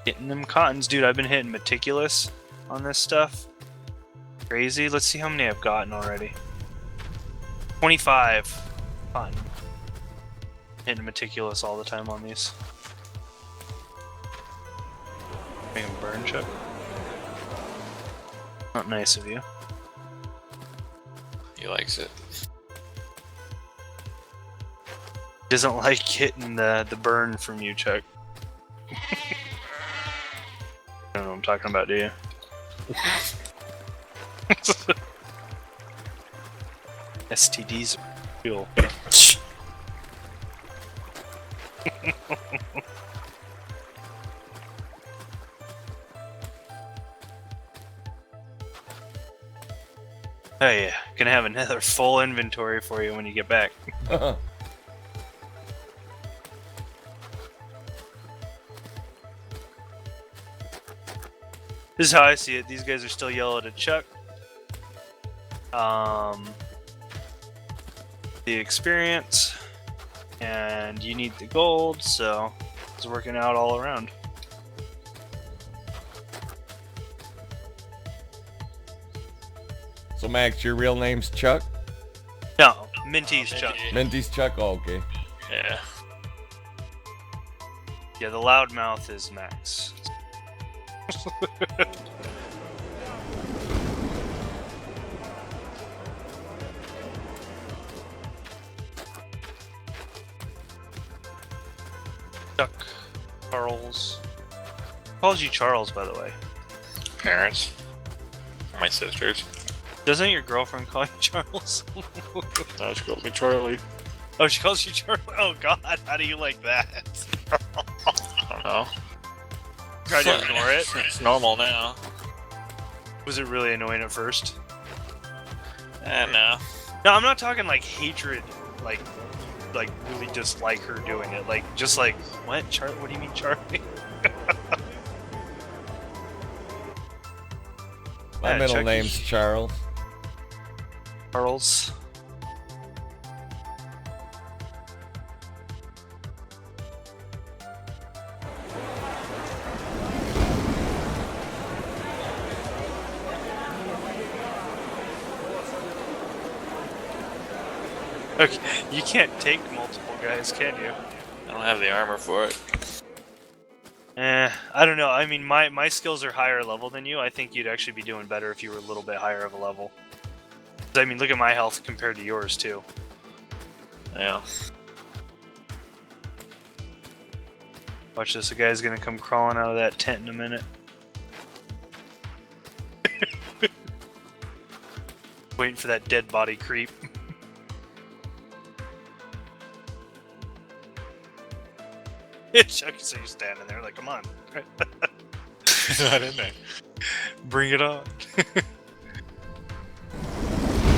Speaker 5: Getting them cottons, dude. I've been hitting meticulous on this stuff. Crazy. Let's see how many I've gotten already. 25 cotton. Hitting meticulous all the time on these. Make them burn, Chuck. Not nice of you.
Speaker 4: He likes it.
Speaker 5: Doesn't like getting the burn from you, Chuck. I don't know what I'm talking about, do you? STDs are real. Oh yeah, gonna have another full inventory for you when you get back. This is how I see it. These guys are still yelling at Chuck. The experience, and you need the gold, so it's working out all around.
Speaker 2: So Max, your real name's Chuck?
Speaker 5: No, Minty's Chuck.
Speaker 2: Minty's Chuck? Oh, okay.
Speaker 4: Yeah.
Speaker 5: Yeah, the loudmouth is Max. Chuck. Charles. Who calls you Charles, by the way?
Speaker 4: Parents. My sisters.
Speaker 5: Doesn't your girlfriend call you Charles?
Speaker 8: No, she calls me Charlie.
Speaker 5: Oh, she calls you Charlie? Oh god, how do you like that?
Speaker 4: I don't know.
Speaker 5: Try to ignore it.
Speaker 4: It's normal now.
Speaker 5: Was it really annoying at first?
Speaker 4: No.
Speaker 5: No, I'm not talking like hatred, like really dislike her doing it. Like, just like, what? What do you mean, Charlie?
Speaker 2: My middle name's Charles.
Speaker 5: Charles. Okay, you can't take multiple guys, can you?
Speaker 4: I don't have the armor for it.
Speaker 5: I don't know. I mean, my skills are higher level than you. I think you'd actually be doing better if you were a little bit higher of a level. I mean, look at my health compared to yours, too.
Speaker 4: Yeah.
Speaker 5: Watch this, a guy's gonna come crawling out of that tent in a minute. Waiting for that dead body creep. Chucky, so you're standing there like, come on.
Speaker 4: It's not in there.
Speaker 5: Bring it on.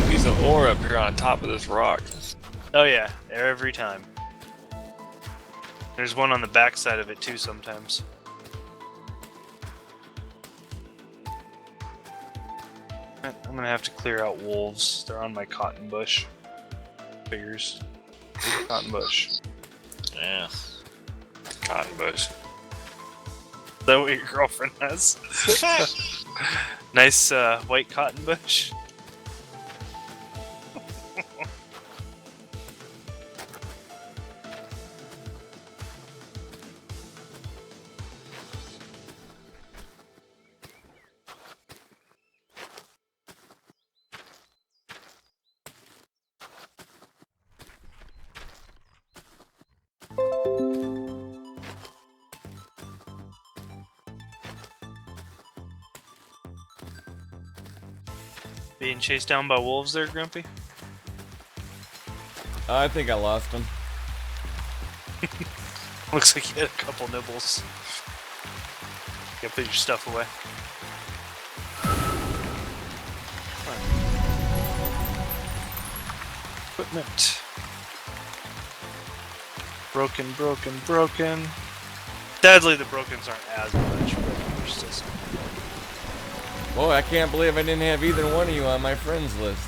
Speaker 4: There's an ore up here on top of this rock.
Speaker 5: Oh yeah, every time. There's one on the back side of it too sometimes. I'm gonna have to clear out wolves. They're on my cotton bush. Figures. Cotton bush.
Speaker 4: Yeah. Cotton bush.
Speaker 5: Is that what your girlfriend has? Nice white cotton bush. Being chased down by wolves there, Grumpy?
Speaker 2: I think I lost him.
Speaker 5: Looks like you had a couple nibbles. You gotta put your stuff away. Equipment. Broken, broken, broken. Sadly, the brokens aren't as much, but there's still some.
Speaker 2: Boy, I can't believe I didn't have either one of you on my friends list.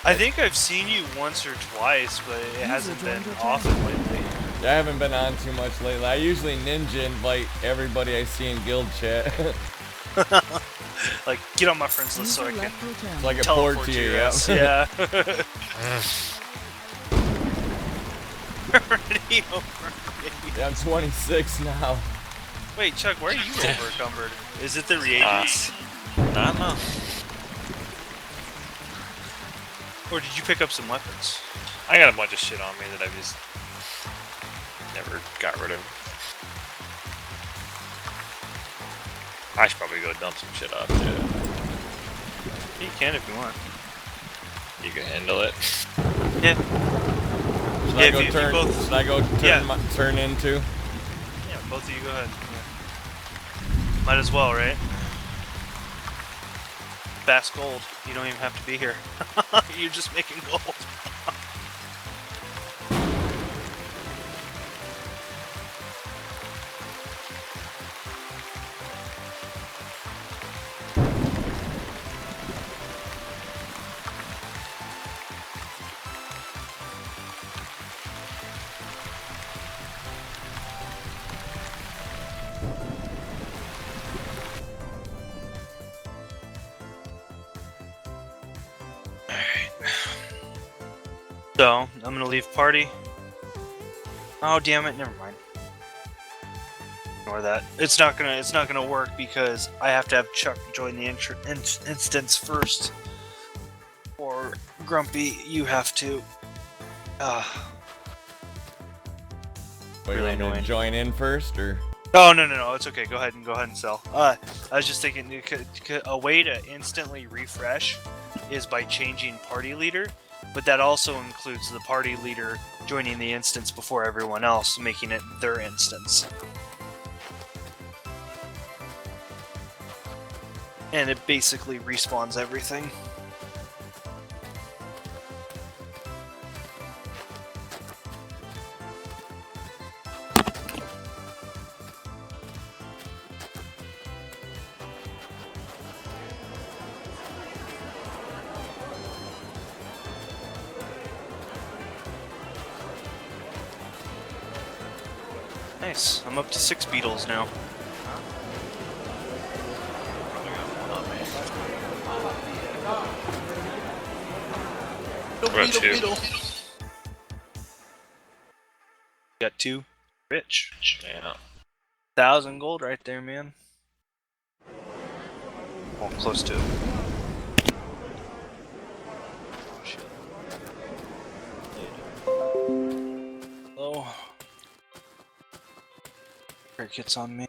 Speaker 5: I think I've seen you once or twice, but it hasn't been often lately.
Speaker 2: I haven't been on too much lately. I usually ninja invite everybody I see in guild chat.
Speaker 5: Like, get on my friends list so I can
Speaker 2: It's like a
Speaker 5: teleport
Speaker 2: port to
Speaker 5: to
Speaker 2: you,
Speaker 5: your
Speaker 2: yeah.
Speaker 5: ass. Yeah. Already over.
Speaker 2: Yeah, I'm 26 now.
Speaker 5: Wait, Chuck, why are you overcumbered? Is it the reagents?
Speaker 4: I don't know.
Speaker 5: Or did you pick up some weapons?
Speaker 4: I got a bunch of shit on me that I just never got rid of. I should probably go dump some shit off too.
Speaker 5: You can if you want.
Speaker 4: You can handle it.
Speaker 5: Yeah.
Speaker 2: Should
Speaker 5: Yeah,
Speaker 2: I go
Speaker 5: if you
Speaker 2: turn?
Speaker 5: both-
Speaker 2: Should I go turn?
Speaker 5: Yeah.
Speaker 2: Turn into?
Speaker 5: Yeah, both of you go ahead. Yeah. Might as well, right? Fast gold. You don't even have to be here. You're just making gold. So, I'm gonna leave party. Oh damn it, never mind. Ignore that. It's not gonna work because I have to have Chuck join the instance first. Or Grumpy, you have to.
Speaker 2: Wait,
Speaker 5: Really
Speaker 2: you want me to
Speaker 5: annoying.
Speaker 2: join in first, or?
Speaker 5: Oh no, it's okay. Go ahead and sell. I was just thinking a way to instantly refresh is by changing party leader, but that also includes the party leader joining the instance before everyone else, making it their instance. And it basically respawns everything. Nice. I'm up to 6 beetles now.
Speaker 8: What, two?
Speaker 5: Got 2. Rich.
Speaker 4: Yeah.
Speaker 5: 1,000 gold right there, man. Oh, close to it. Oh, shit. Hello. Crickets on me.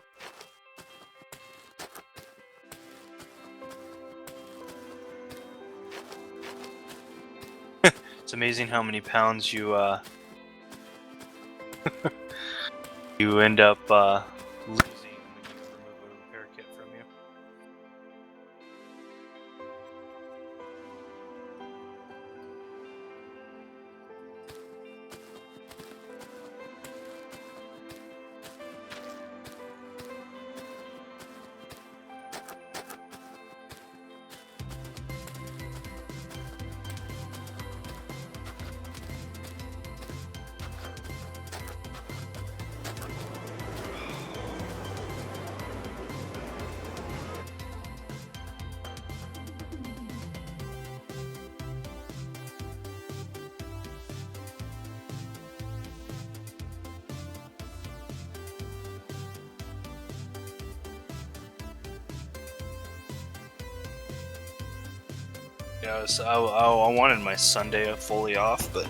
Speaker 5: It's amazing how many pounds you you end up losing when you remove a repair kit from you. Yeah, I wanted my Sunday fully off, but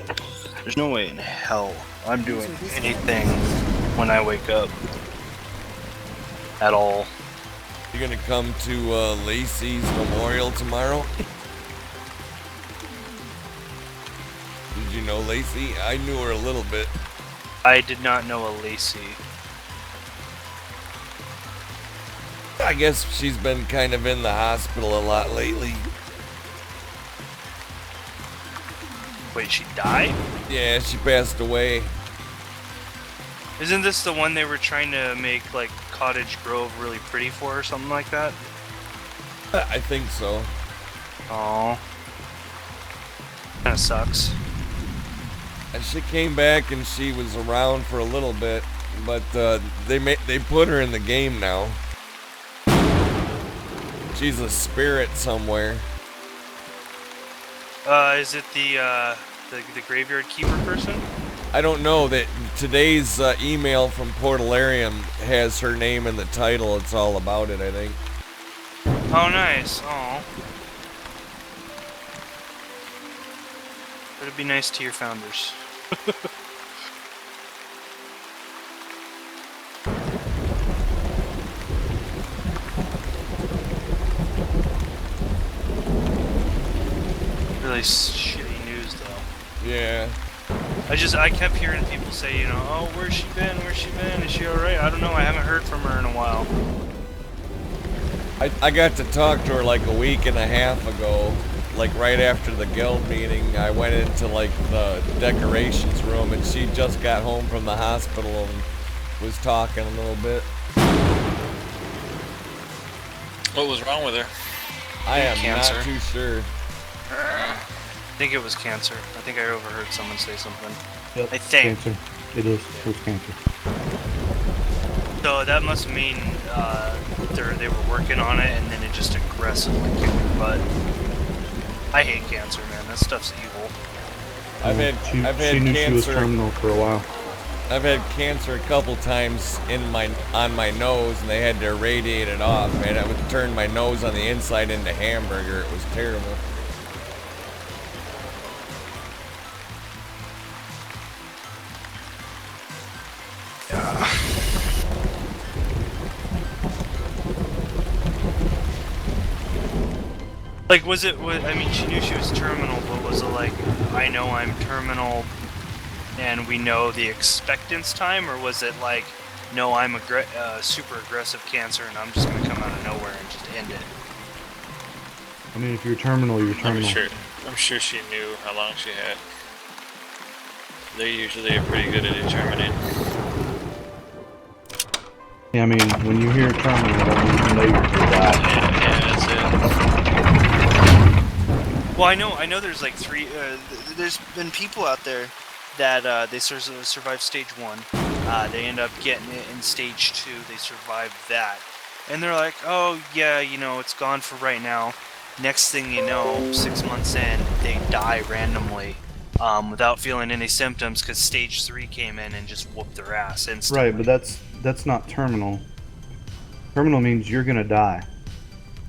Speaker 5: there's no way in hell I'm doing anything when I wake up at all.
Speaker 2: You gonna come to Lacey's memorial tomorrow? Did you know Lacey? I knew her a little bit.
Speaker 5: I did not know a Lacey.
Speaker 2: I guess she's been kind of in the hospital a lot lately.
Speaker 5: Wait, she died?
Speaker 2: Yeah, she passed away.
Speaker 5: Isn't this the one they were trying to make like Cottage Grove really pretty for or something like that?
Speaker 2: I think so.
Speaker 5: Oh, kinda sucks.
Speaker 2: And she came back and she was around for a little bit, but they put her in the game now. She's a spirit somewhere.
Speaker 5: Is it the graveyard keeper person?
Speaker 2: I don't know. That today's email from Portalarium has her name in the title. It's all about it, I think.
Speaker 5: Oh, nice. Oh. It'd be nice to your founders. Really shitty news, though.
Speaker 2: Yeah.
Speaker 5: I kept hearing people say, you know, oh, where's she been? Where's she been? Is she alright? I don't know. I haven't heard from her in a while.
Speaker 2: I got to talk to her like a week and a half ago, like right after the guild meeting. I went into like the decorations room and she just got home from the hospital and was talking a little bit.
Speaker 4: What was wrong with her?
Speaker 2: I am
Speaker 5: Cancer.
Speaker 2: not too sure.
Speaker 5: I think it was cancer. I think I overheard someone say something.
Speaker 3: Yep,
Speaker 5: I think.
Speaker 3: cancer. It is. It's cancer.
Speaker 5: So that must mean they were working on it and then it just aggressively kicked her butt. I hate cancer, man. That stuff's evil.
Speaker 2: I've had
Speaker 3: She knew she was
Speaker 2: cancer.
Speaker 3: terminal for a while.
Speaker 2: I've had cancer a couple times on my nose, and they had to irradiate it off. Man, I would turn my nose on the inside into hamburger. It was terrible.
Speaker 5: Like, I mean, she knew she was terminal, but was it like, I know I'm terminal and we know the expectance time, or was it like, no, I'm super aggressive cancer and I'm just going to come out of nowhere and just end it?
Speaker 3: I mean, if you're terminal, you're terminal.
Speaker 4: I'm sure she knew how long she had. They usually are pretty good at determining.
Speaker 3: Yeah, I mean, when you hear terminal, that means you know you're gonna die.
Speaker 4: Yeah, that's it.
Speaker 5: Well, I know there's like there's been people out there that they survive stage 1. They end up getting it in stage 2. They survive that. And they're like, oh, yeah, you know, it's gone for right now. Next thing you know, 6 months in, they die randomly. without feeling any symptoms because stage 3 came in and just whooped their ass instantly.
Speaker 3: Right, but that's not terminal. Terminal means you're gonna die.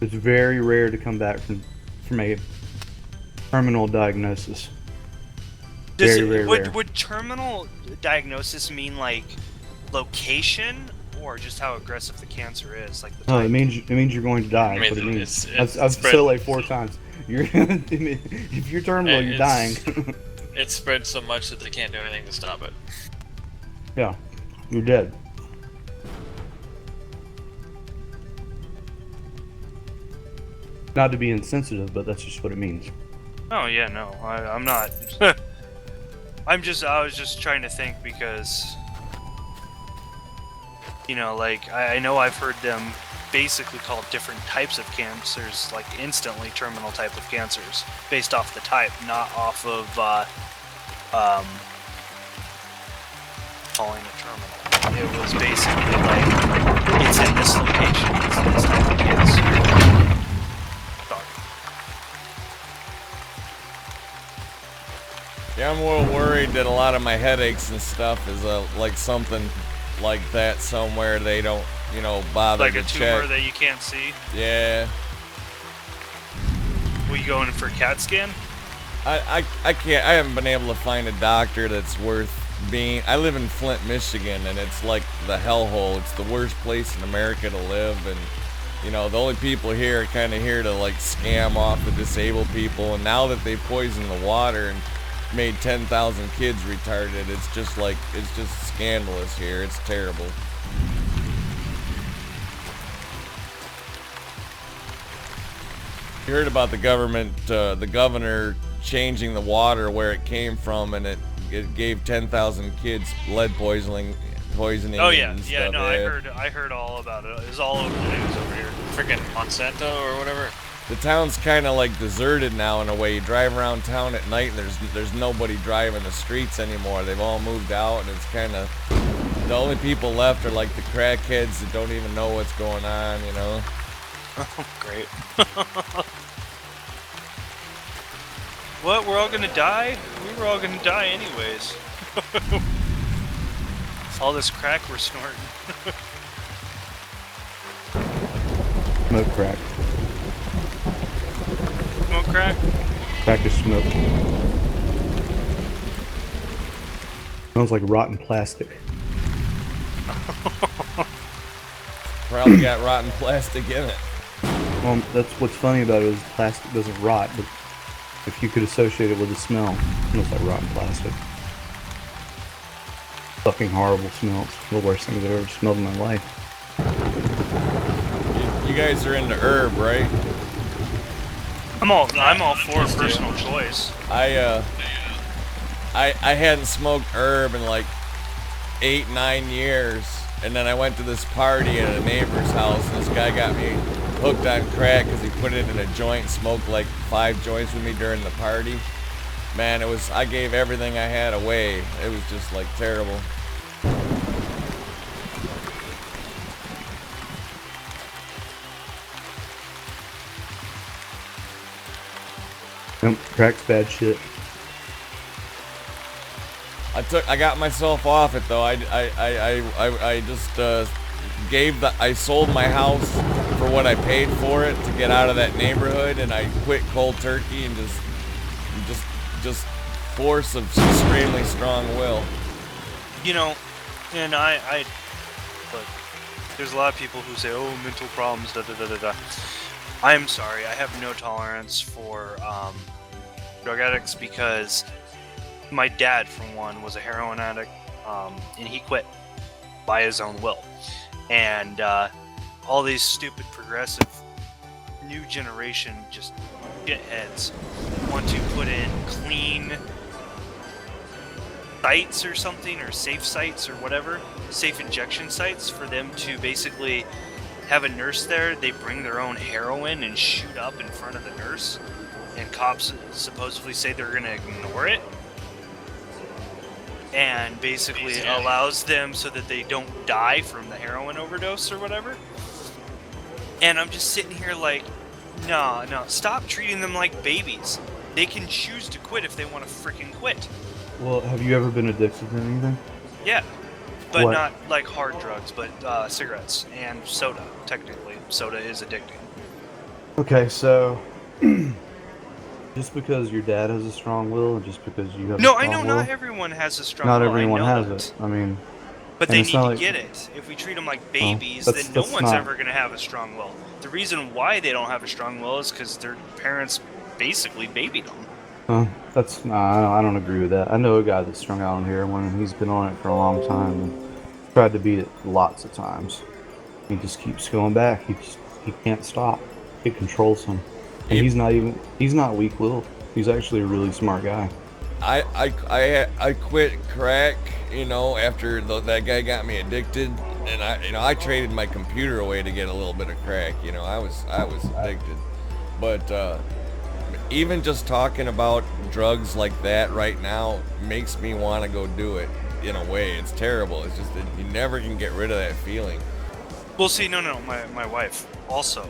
Speaker 3: It's very rare to come back from a terminal diagnosis.
Speaker 5: Would terminal diagnosis mean like location or just how aggressive the cancer is? Like the
Speaker 3: No,
Speaker 5: type?
Speaker 3: it means you're going to die.
Speaker 4: I
Speaker 3: That's
Speaker 4: mean,
Speaker 3: what it means.
Speaker 4: it's
Speaker 3: I've
Speaker 4: spread-
Speaker 3: said it like 4 times. You're if you're terminal, you're dying.
Speaker 4: It spread so much that they can't do anything to stop it.
Speaker 3: Yeah, you're dead. Not to be insensitive, but that's just what it means.
Speaker 5: Oh yeah, no, I'm not. I was just trying to think because, you know, like I know I've heard them basically call different types of cancers like instantly terminal type of cancers based off the type, not off of calling it terminal. It was basically like it's in this location, it's in this type of cancer. Sorry.
Speaker 2: Yeah, I'm a little worried that a lot of my headaches and stuff is like something like that somewhere they don't, you know, bother
Speaker 5: Like
Speaker 2: to
Speaker 5: a tumor
Speaker 2: check.
Speaker 5: that you can't see.
Speaker 2: Yeah.
Speaker 5: Were you going for CAT scan?
Speaker 2: I haven't been able to find a doctor that's worth being. I live in Flint, Michigan, and it's like the hellhole. It's the worst place in America to live, and you know, the only people here are kind of here to like scam off the disabled people, and now that they've poisoned the water and made 10,000 kids retarded, it's just scandalous here. It's terrible. You heard about the governor changing the water where it came from, and it gave 10,000 kids lead poisoning.
Speaker 5: Oh yeah,
Speaker 2: and
Speaker 5: yeah.
Speaker 2: stuff.
Speaker 5: No, I heard all about it. It was all over the news over here.
Speaker 4: Freaking Monsanto or whatever.
Speaker 2: The town's kind of like deserted now in a way. You drive around town at night and there's nobody driving the streets anymore. They've all moved out, and it's kind of the only people left are like the crackheads that don't even know what's going on, you know.
Speaker 5: Great. What? We're all gonna die? We were all gonna die anyways. All this crack we're snorting.
Speaker 3: Smoke crack.
Speaker 5: Smoke crack?
Speaker 3: Crack is smoke. Smells like rotten plastic.
Speaker 2: Probably got rotten plastic in it.
Speaker 3: Well, that's what's funny about it is plastic doesn't rot, but if you could associate it with the smell, it smells like rotten plastic. Fucking horrible smell. It's the worst thing I've ever smelled in my life.
Speaker 2: You guys are into herb, right?
Speaker 5: I'm all for personal choice.
Speaker 2: I hadn't smoked herb in like 8-9 years, and then I went to this party at a neighbor's house, and this guy got me hooked on crack because he put it in a joint and smoked like 5 joints with me during the party. Man, I gave everything I had away. It was just like terrible.
Speaker 3: Nope, crack's bad shit.
Speaker 2: I got myself off it though. I just I sold my house for what I paid for it to get out of that neighborhood, and I quit cold turkey and just force of extremely strong will.
Speaker 5: You know, and look, there's a lot of people who say, oh, mental problems, da da da da da. I'm sorry, I have no tolerance for drug addicts because my dad, for one, was a heroin addict, and he quit by his own will. And all these stupid progressive new generation just shitheads want to put in clean sites or something, or safe sites or whatever, safe injection sites for them to basically have a nurse there. They bring their own heroin and shoot up in front of the nurse, and cops supposedly say they're going to ignore it, and basically allows them so that they don't die from the heroin overdose or whatever. And I'm just sitting here like, no, stop treating them like babies. They can choose to quit if they want to freaking quit.
Speaker 3: Well, have you ever been addicted to anything?
Speaker 5: Yeah. But
Speaker 3: What?
Speaker 5: not like hard drugs, but cigarettes and soda, technically. Soda is addicting.
Speaker 3: Okay, so just because your dad has a strong will, and just because you have
Speaker 5: No,
Speaker 3: a
Speaker 5: I
Speaker 3: strong
Speaker 5: know
Speaker 3: will,
Speaker 5: not everyone has a strong
Speaker 3: not
Speaker 5: will.
Speaker 3: everyone
Speaker 5: I know
Speaker 3: has
Speaker 5: that.
Speaker 3: it. I mean,
Speaker 5: But
Speaker 3: and
Speaker 5: they
Speaker 3: it's
Speaker 5: need
Speaker 3: not
Speaker 5: to
Speaker 3: like-
Speaker 5: get it. If we treat them like babies,
Speaker 3: that's-
Speaker 5: then no
Speaker 3: that's
Speaker 5: one's
Speaker 3: not-
Speaker 5: ever going to have a strong will. The reason why they don't have a strong will is because their parents basically babied them.
Speaker 3: I don't agree with that. I know a guy that's strung out on heroin, and he's been on it for a long time and tried to beat it lots of times. He just keeps going back. He can't stop. It controls him, and he's not weak-willed. He's actually a really smart guy.
Speaker 2: I quit crack, you know, after that guy got me addicted, and I traded my computer away to get a little bit of crack. You know, I was addicted, but even just talking about drugs like that right now makes me want to go do it. In a way, it's terrible. It's just that you never can get rid of that feeling.
Speaker 5: Well, see, no, my wife also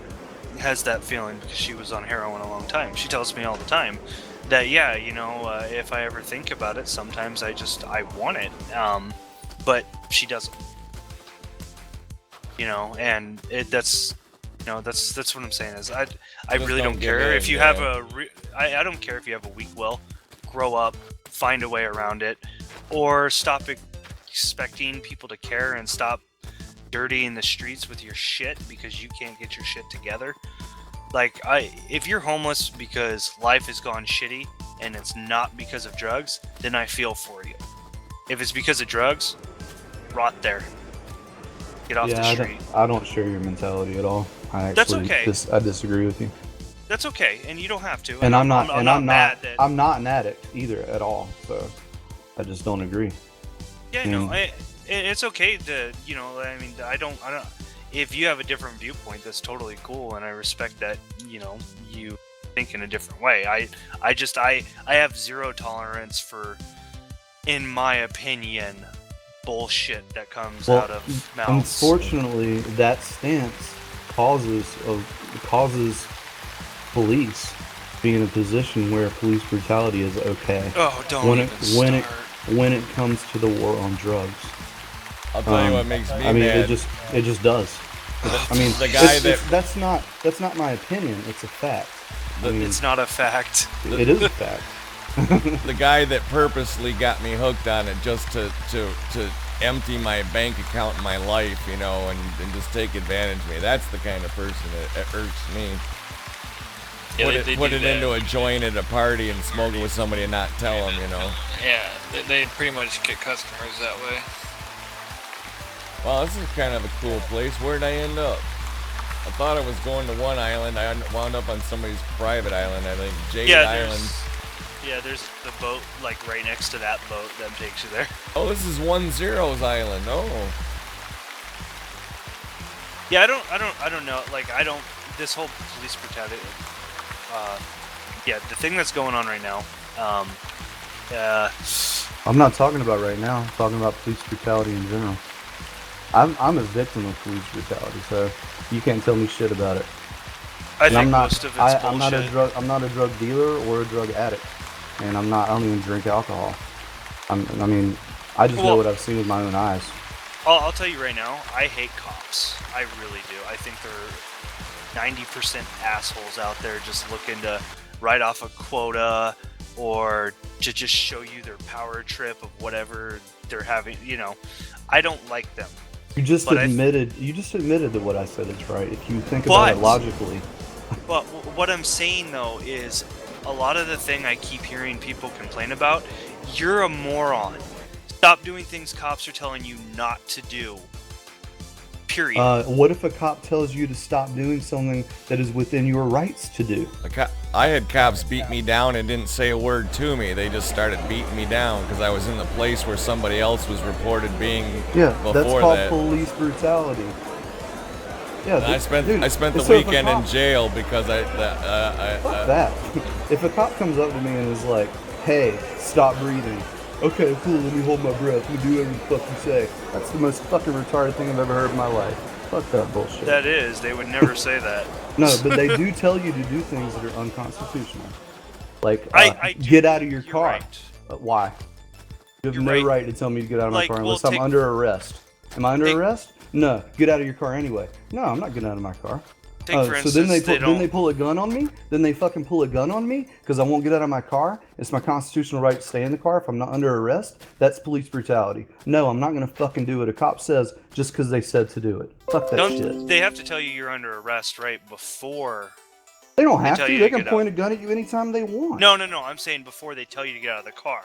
Speaker 5: has that feeling because she was on heroin a long time. She tells me all the time that, yeah, you know, if I ever think about it, sometimes I want it, but she doesn't. You know, and that's what I'm saying is I really don't care if you have I don't care if you have a weak will. Grow up, find a way around it, or stop expecting people to care and stop dirtying the streets with your shit because you can't get your shit together. Like, if you're homeless because life has gone shitty and it's not because of drugs, then I feel for you. If it's because of drugs, rot there. Get off the street.
Speaker 3: I don't share your mentality at all.
Speaker 5: That's okay.
Speaker 3: I disagree with you.
Speaker 5: That's okay, and you don't have to.
Speaker 3: And I'm not
Speaker 5: mad that...
Speaker 3: I'm not an addict either at all. So I just don't agree.
Speaker 5: Yeah, no, it's okay to, you know, I mean, I don't. If you have a different viewpoint, that's totally cool, and I respect that. You know, you think in a different way. I have zero tolerance for, in my opinion, bullshit that comes out of mouths.
Speaker 3: Unfortunately, that stance causes police be in a position where police brutality is okay.
Speaker 5: Oh, don't start.
Speaker 3: When it comes to the war on drugs.
Speaker 2: I'll tell you what makes me
Speaker 3: mad.
Speaker 2: it
Speaker 3: just does. I mean,
Speaker 2: the guy
Speaker 3: that's not my opinion. It's a fact.
Speaker 5: It's not a fact.
Speaker 3: It is a fact.
Speaker 2: The guy that purposely got me hooked on it just to empty my bank account and my life, you know, and just take advantage of me. That's the kind of person that irks me.
Speaker 4: Yeah,
Speaker 2: put it into a joint at a party and smoke it with somebody and not tell them, you know.
Speaker 4: Yeah, they pretty much get customers that way.
Speaker 2: Well, this is kind of a cool place. Where'd I end up? I thought I was going to one island. I wound up on somebody's private island, I think. Jade Island.
Speaker 5: Yeah, there's the boat, like, right next to that boat that takes you there.
Speaker 2: Oh, this is 10's island. Oh.
Speaker 5: Yeah, I don't know. Like, this whole police brutality, yeah, the thing that's going on right now,
Speaker 3: I'm not talking about right now. I'm talking about police brutality in general. I'm a victim of police brutality, so you can't tell me shit about it.
Speaker 5: I think most of it's bullshit.
Speaker 3: I'm not a drug dealer or a drug addict, and I don't even drink alcohol. I just know what I've seen with my own eyes.
Speaker 5: I'll tell you right now, I hate cops. I really do. I think they're 90% assholes out there just looking to write off a quota or to just show you their power trip of whatever they're having. You know, I don't like them.
Speaker 3: You just admitted that what I said is right. If you think about it logically.
Speaker 5: But what I'm saying though is a lot of the thing I keep hearing people complain about, you're a moron. Stop doing things cops are telling you not to do. Period.
Speaker 3: What if a cop tells you to stop doing something that is within your rights to do?
Speaker 2: I had cops beat me down and didn't say a word to me. They just started beating me down because I was in the place where somebody else was reported being before
Speaker 3: that's called
Speaker 2: that.
Speaker 3: Police brutality. Yeah,
Speaker 2: I spent the weekend in jail because
Speaker 3: Fuck that. If a cop comes up to me and is like, "Hey, stop breathing." Okay, cool, let me hold my breath. Let me do whatever the fuck you say. That's the most fucking retarded thing I've ever heard in my life. Fuck that bullshit.
Speaker 5: That is. They would never say that.
Speaker 3: No, but they do tell you to do things that are unconstitutional. Like,
Speaker 5: I do.
Speaker 3: get out of your
Speaker 5: You're
Speaker 3: car.
Speaker 5: right.
Speaker 3: Why? You have
Speaker 5: You're
Speaker 3: no
Speaker 5: right.
Speaker 3: right to tell me to get out of my
Speaker 5: Like,
Speaker 3: car
Speaker 5: well,
Speaker 3: unless I'm
Speaker 5: take-
Speaker 3: under arrest. Am I under
Speaker 5: take-
Speaker 3: arrest? No. Get out of your car anyway. No, I'm not getting out of my car.
Speaker 5: Take, for
Speaker 3: So then
Speaker 5: instance,
Speaker 3: then they pull a gun on me. Then they fucking pull a gun on me because I won't get out of my car. It's my constitutional right to stay in the car if I'm not under arrest. That's police brutality. No, I'm not gonna fucking do what a cop says just because they said to do it. Fuck that shit.
Speaker 5: Don't they have to tell you you're under arrest right before?
Speaker 3: They don't have
Speaker 5: tell
Speaker 3: to.
Speaker 5: you
Speaker 3: They
Speaker 5: to
Speaker 3: can
Speaker 5: get
Speaker 3: point a gun at you anytime they want.
Speaker 5: No. I'm saying before they tell you to get out of the car.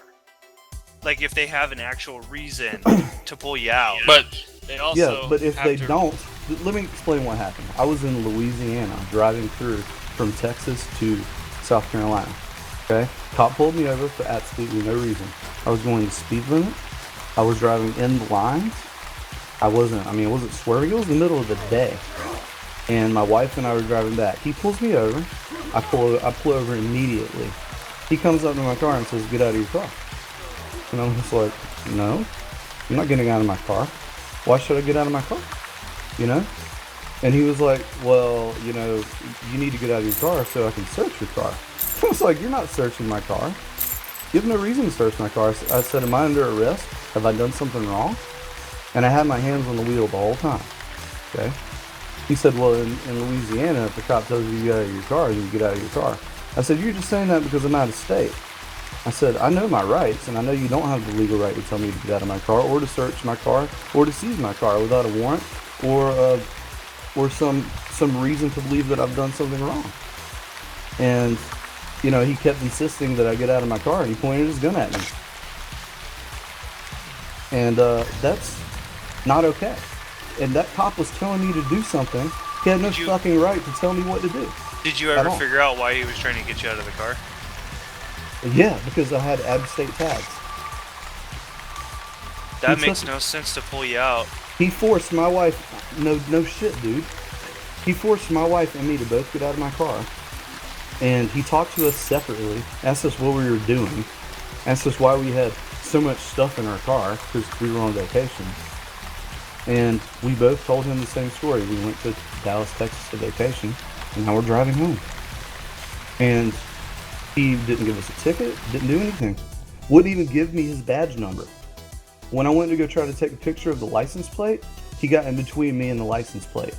Speaker 5: Like if they have an actual reason to pull you out.
Speaker 4: But they also
Speaker 3: Yeah, but if
Speaker 4: have
Speaker 3: they
Speaker 4: to-
Speaker 3: don't, let me explain what happened. I was in Louisiana driving through from Texas to South Carolina. Okay? Cop pulled me over for absolutely no reason. I was going the speed limit. I was driving in the lines. I wasn't swerving. It was the middle of the day. And my wife and I were driving back. He pulls me over. I pull over immediately. He comes up to my car and says, "Get out of your car." And I'm just like, "No, I'm not getting out of my car. Why should I get out of my car?" You know? And he was like, "Well, you know, you need to get out of your car so I can search your car." I was like, "You're not searching my car. You have no reason to search my car." I said, "Am I under arrest? Have I done something wrong?" And I had my hands on the wheel the whole time. Okay? He said, "Well, in Louisiana, if the cop tells you to get out of your car, you get out of your car." I said, "You're just saying that because I'm out of state." I said, "I know my rights, and I know you don't have the legal right to tell me to get out of my car, or to search my car, or to seize my car without a warrant, or some reason to believe that I've done something wrong." And, you know, he kept insisting that I get out of my car, and he pointed his gun at me. And that's not okay. And that cop was telling me to do something. He had no fucking right to tell me what to do.
Speaker 5: Did you ever figure out why he was trying to get you out of the car?
Speaker 3: Yeah, because I had out-of-state tags.
Speaker 5: That makes no sense to pull you out.
Speaker 3: He forced my wife. No shit, dude. He forced my wife and me to both get out of my car. And he talked to us separately, asked us what we were doing, asked us why we had so much stuff in our car, because we were on vacation. And we both told him the same story. We went to Dallas, Texas to vacation, and now we're driving home. And he didn't give us a ticket, didn't do anything. Wouldn't even give me his badge number. When I went to go try to take a picture of the license plate, he got in between me and the license plate.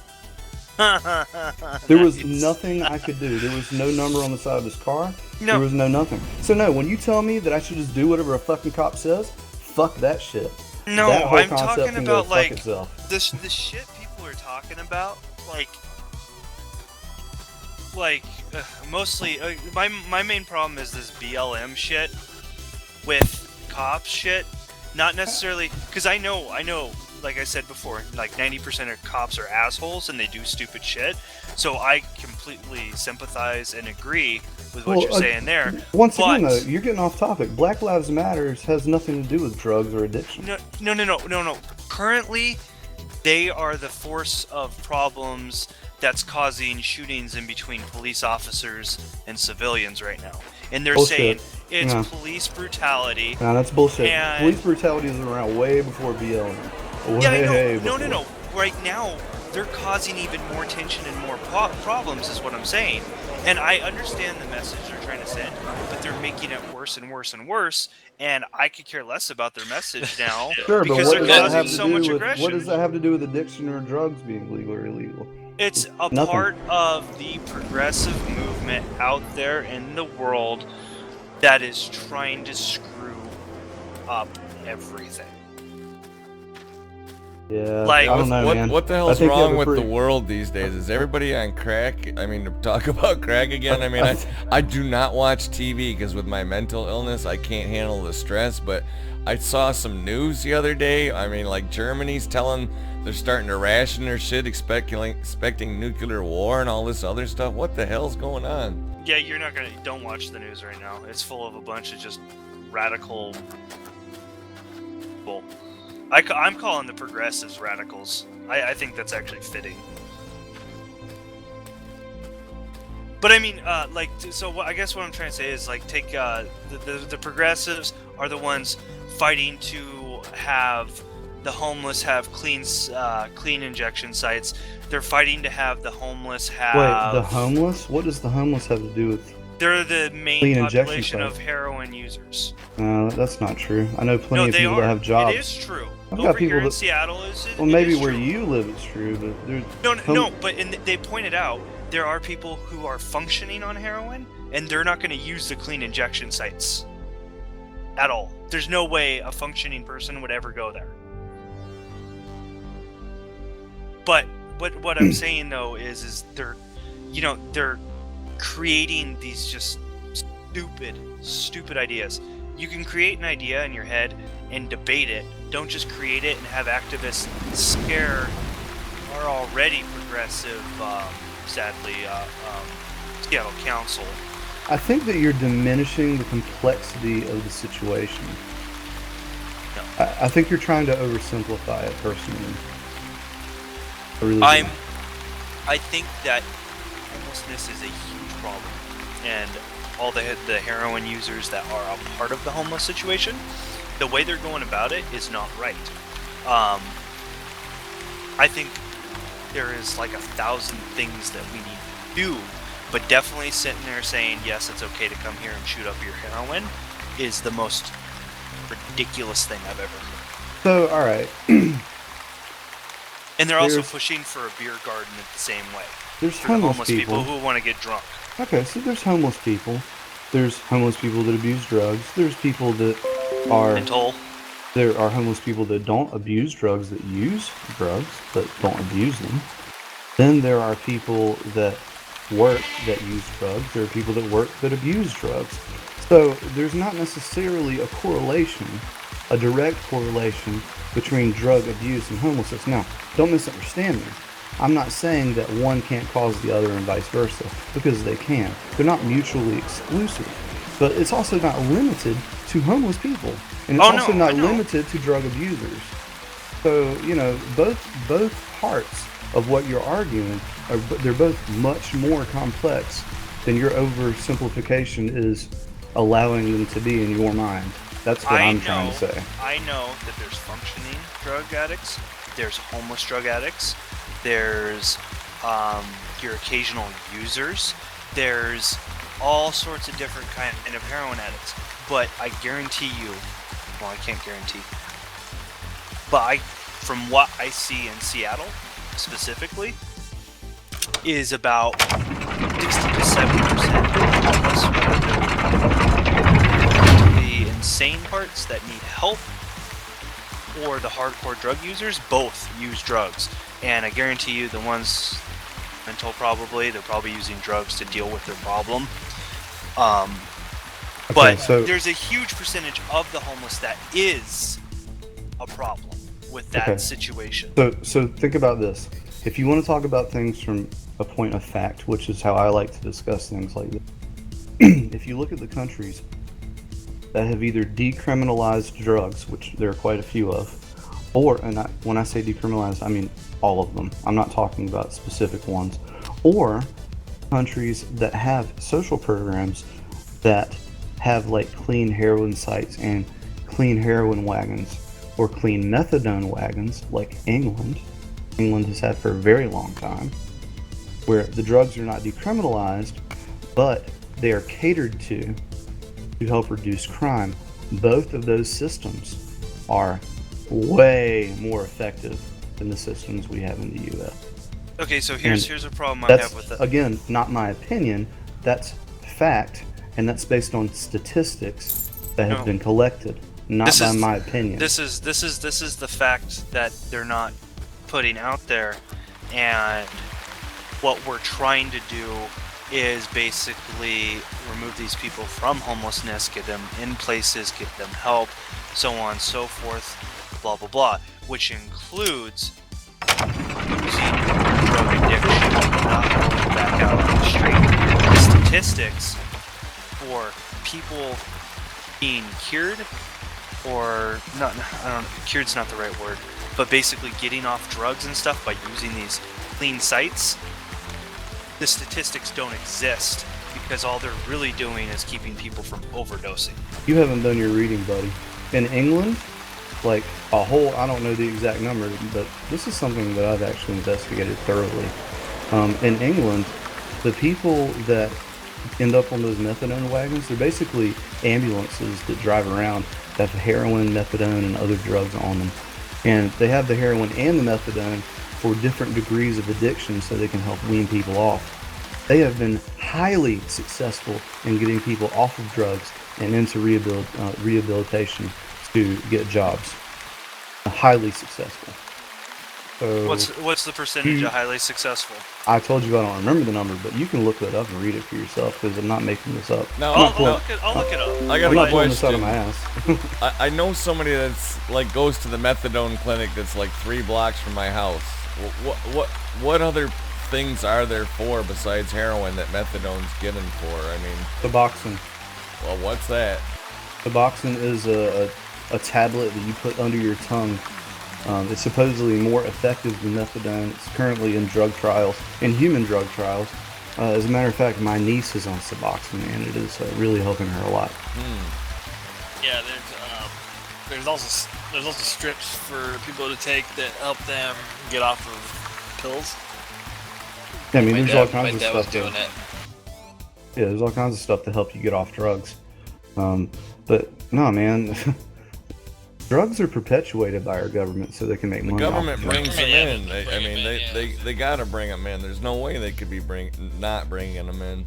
Speaker 3: There was nothing I could do. There was no number on the side of his car.
Speaker 5: No.
Speaker 3: There was no nothing. So no, when you tell me that I should just do whatever a fucking cop says, fuck that shit.
Speaker 5: No,
Speaker 3: That whole
Speaker 5: I'm
Speaker 3: concept
Speaker 5: talking
Speaker 3: can go
Speaker 5: about
Speaker 3: fuck
Speaker 5: like
Speaker 3: itself.
Speaker 5: the shit people are talking about, like mostly my main problem is this BLM shit with cops shit. Not necessarily because I know, like I said before, like 90% of cops are assholes and they do stupid shit. So I completely sympathize and agree with what you're saying there.
Speaker 3: Once again, though, you're getting off topic. Black Lives Matter has nothing to do with drugs or addiction.
Speaker 5: No. Currently, they are the force of problems that's causing shootings in between police officers and civilians right now. And they're saying it's police brutality.
Speaker 3: No, that's bullshit.
Speaker 5: And
Speaker 3: Police brutality is around way before BLM.
Speaker 5: No. Right now, they're causing even more tension and more problems, is what I'm saying. And I understand the message they're trying to send, but they're making it worse and worse and worse. And I could care less about their message now
Speaker 3: Sure,
Speaker 5: because
Speaker 3: but what
Speaker 5: they're
Speaker 3: does that have
Speaker 5: causing
Speaker 3: to
Speaker 5: so
Speaker 3: do
Speaker 5: much
Speaker 3: with
Speaker 5: aggression.
Speaker 3: what does that have to do with addiction or drugs being legal or illegal?
Speaker 5: It's a
Speaker 3: Nothing.
Speaker 5: part of the progressive movement out there in the world that is trying to screw up everything.
Speaker 3: Yeah,
Speaker 5: Like,
Speaker 3: I don't know, man.
Speaker 2: What the
Speaker 3: I
Speaker 2: hell's
Speaker 3: think you have
Speaker 2: wrong
Speaker 3: a
Speaker 2: with
Speaker 3: pretty-
Speaker 2: the world these days? Is everybody on crack? I mean, to talk about crack again, I mean, I do not watch TV because with my mental illness, I can't handle the stress, but I saw some news the other day. I mean, like Germany's telling they're starting to ration their shit, expecting nuclear war and all this other stuff. What the hell's going on?
Speaker 5: Yeah, don't watch the news right now. It's full of a bunch of just radical bull. I'm calling the progressives radicals. I think that's actually fitting. But I mean, so I guess what I'm trying to say is, like, take the progressives are the ones fighting to have the homeless have clean injection sites. They're fighting to have the homeless have.
Speaker 3: Wait, the homeless? What does the homeless have to do with
Speaker 5: They're the main
Speaker 3: Clean injection
Speaker 5: population of
Speaker 3: sites.
Speaker 5: heroin users.
Speaker 3: That's not true. I know plenty
Speaker 5: No,
Speaker 3: of
Speaker 5: they
Speaker 3: people
Speaker 5: are.
Speaker 3: that have jobs.
Speaker 5: It is true.
Speaker 3: I've
Speaker 5: Over
Speaker 3: got people
Speaker 5: here in
Speaker 3: that.
Speaker 5: Seattle,
Speaker 3: Well, maybe where you live it's true, but there's.
Speaker 5: No, but they pointed out there are people who are functioning on heroin, and they're not going to use the clean injection sites at all. There's no way a functioning person would ever go there. But what I'm saying though is they're creating these just stupid ideas. You can create an idea in your head and debate it. Don't just create it and have activists scare our already progressive, sadly, Seattle Council.
Speaker 3: I think that you're diminishing the complexity of the situation.
Speaker 5: No.
Speaker 3: I think you're trying to oversimplify it personally. I really do.
Speaker 5: I think that homelessness is a huge problem, and all the heroin users that are a part of the homeless situation, the way they're going about it is not right. I think there is like 1,000 things that we need to do, but definitely sitting there saying, yes, it's okay to come here and shoot up your heroin is the most ridiculous thing I've ever heard.
Speaker 3: So, all right.
Speaker 5: And they're also pushing for a beer garden in the same way.
Speaker 3: There's
Speaker 5: for the homeless people who want to get drunk.
Speaker 3: Okay, so there's homeless people. There's homeless people that abuse drugs. There's people that are...
Speaker 5: Mental.
Speaker 3: There are homeless people that don't abuse drugs, that use drugs, but don't abuse them. Then there are people that work that use drugs. There are people that work that abuse drugs. So there's not necessarily a correlation, a direct correlation between drug abuse and homelessness. Now, don't misunderstand me. I'm not saying that one can't cause the other and vice versa, because they can. They're not mutually exclusive. But it's also not limited to homeless people. And it's also not limited to drug abusers. So, both parts of what you're arguing, they're both much more complex than your oversimplification is allowing them to be in your mind. That's what I'm trying to say.
Speaker 5: I know that there's functioning drug addicts, there's homeless drug addicts, there's your occasional users, there's all sorts of different kind of heroin addicts. But I guarantee you, well, I can't guarantee, but from what I see in Seattle specifically, is about 60 to 70% homeless. The insane parts that need help, or the hardcore drug users, both use drugs. And I guarantee you the ones mental, they're probably using drugs to deal with their problem. But there's a huge percentage of the homeless that is a problem with that situation.
Speaker 3: So think about this. If you want to talk about things from a point of fact, which is how I like to discuss things like this, if you look at the countries that have either decriminalized drugs, which there are quite a few of, or, when I say decriminalized, I mean all of them. I'm not talking about specific ones. Or countries that have social programs that have like clean heroin sites and clean heroin wagons, or clean methadone wagons, like England. England has had for a very long time, where the drugs are not decriminalized, but they are catered to help reduce crime. Both of those systems are way more effective than the systems we have in the U.S.
Speaker 5: Okay, so here's a problem I have with that.
Speaker 3: Again, not my opinion. That's fact, and that's based on statistics that have been collected, not by my opinion.
Speaker 5: This is the fact that they're not putting out there, and what we're trying to do is basically remove these people from homelessness, get them in places, get them help, so on and so forth, blah blah blah, which includes losing drug addiction, not going back out on the street. The statistics for people being cured, or not, cured's not the right word, but basically getting off drugs and stuff by using these clean sites, the statistics don't exist, because all they're really doing is keeping people from overdosing.
Speaker 3: You haven't done your reading, buddy. In England, like a whole, I don't know the exact number, but this is something that I've actually investigated thoroughly. In England, the people that end up on those methadone wagons. They're basically ambulances that drive around that have heroin, methadone, and other drugs on them. And they have the heroin and the methadone for different degrees of addiction so they can help wean people off. They have been highly successful in getting people off of drugs and into rehabilitation to get jobs. Highly successful. So
Speaker 5: What's the percentage of highly successful?
Speaker 3: I told you I don't remember the number, but you can look that up and read it for yourself because I'm not making this up.
Speaker 2: No,
Speaker 5: I'll look it up.
Speaker 2: I got
Speaker 3: I'm
Speaker 2: a
Speaker 3: not pulling this out of
Speaker 2: question.
Speaker 3: my ass.
Speaker 2: I know somebody that's like goes to the methadone clinic that's like 3 blocks from my house. What other things are there for besides heroin that methadone's given for? I mean,
Speaker 3: Suboxone.
Speaker 2: well, what's that?
Speaker 3: Suboxone is a tablet that you put under your tongue. It's supposedly more effective than methadone. It's currently in drug trials, in human drug trials. As a matter of fact, my niece is on Suboxone, and it is really helping her a lot.
Speaker 9: Yeah, there's also strips for people to take that help them get off of pills.
Speaker 3: Yeah, I mean,
Speaker 9: My
Speaker 3: there's all
Speaker 9: dad
Speaker 3: kinds of
Speaker 9: was
Speaker 3: stuff.
Speaker 9: doing it.
Speaker 3: Yeah, there's all kinds of stuff to help you get off drugs. But no, man, drugs are perpetuated by our government so they can make
Speaker 2: The
Speaker 3: money.
Speaker 2: government
Speaker 3: off of drugs.
Speaker 2: brings them
Speaker 9: Yeah,
Speaker 2: in.
Speaker 9: they bring 'em in,
Speaker 2: They gotta bring them in. There's no way they could be not bringing them in.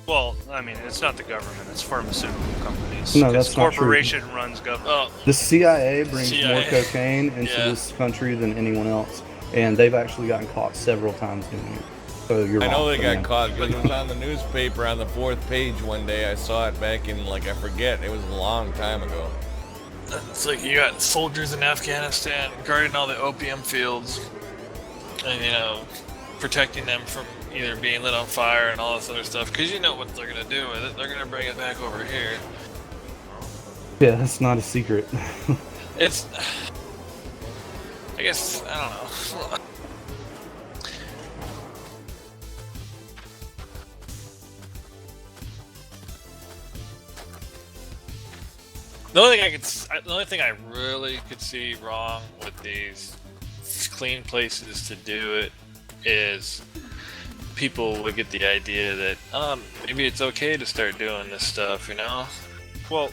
Speaker 5: Well, I mean, it's not the government; it's pharmaceutical companies.
Speaker 3: No,
Speaker 5: 'Cause
Speaker 3: that's not true.
Speaker 5: corporation runs government.
Speaker 9: Oh,
Speaker 3: The CIA brings
Speaker 9: CIA.
Speaker 3: more cocaine into
Speaker 9: Yeah.
Speaker 3: this country than anyone else, and they've actually gotten caught several times doing it. So you're
Speaker 2: I
Speaker 3: wrong.
Speaker 2: know they got
Speaker 3: man.
Speaker 2: caught because it was on the newspaper on the 4th page one day. I saw it back in, like, I forget, it was a long time ago.
Speaker 9: it's like you got soldiers in Afghanistan guarding all the opium fields, and protecting them from either being lit on fire and all this other stuff. Because you know what they're gonna do with it. They're gonna bring it back over here.
Speaker 3: Yeah, that's not a secret.
Speaker 9: It's, I guess, I don't know. The only thing I really could see wrong with these clean places to do it is people would get the idea that maybe it's okay to start doing this stuff,
Speaker 5: Well,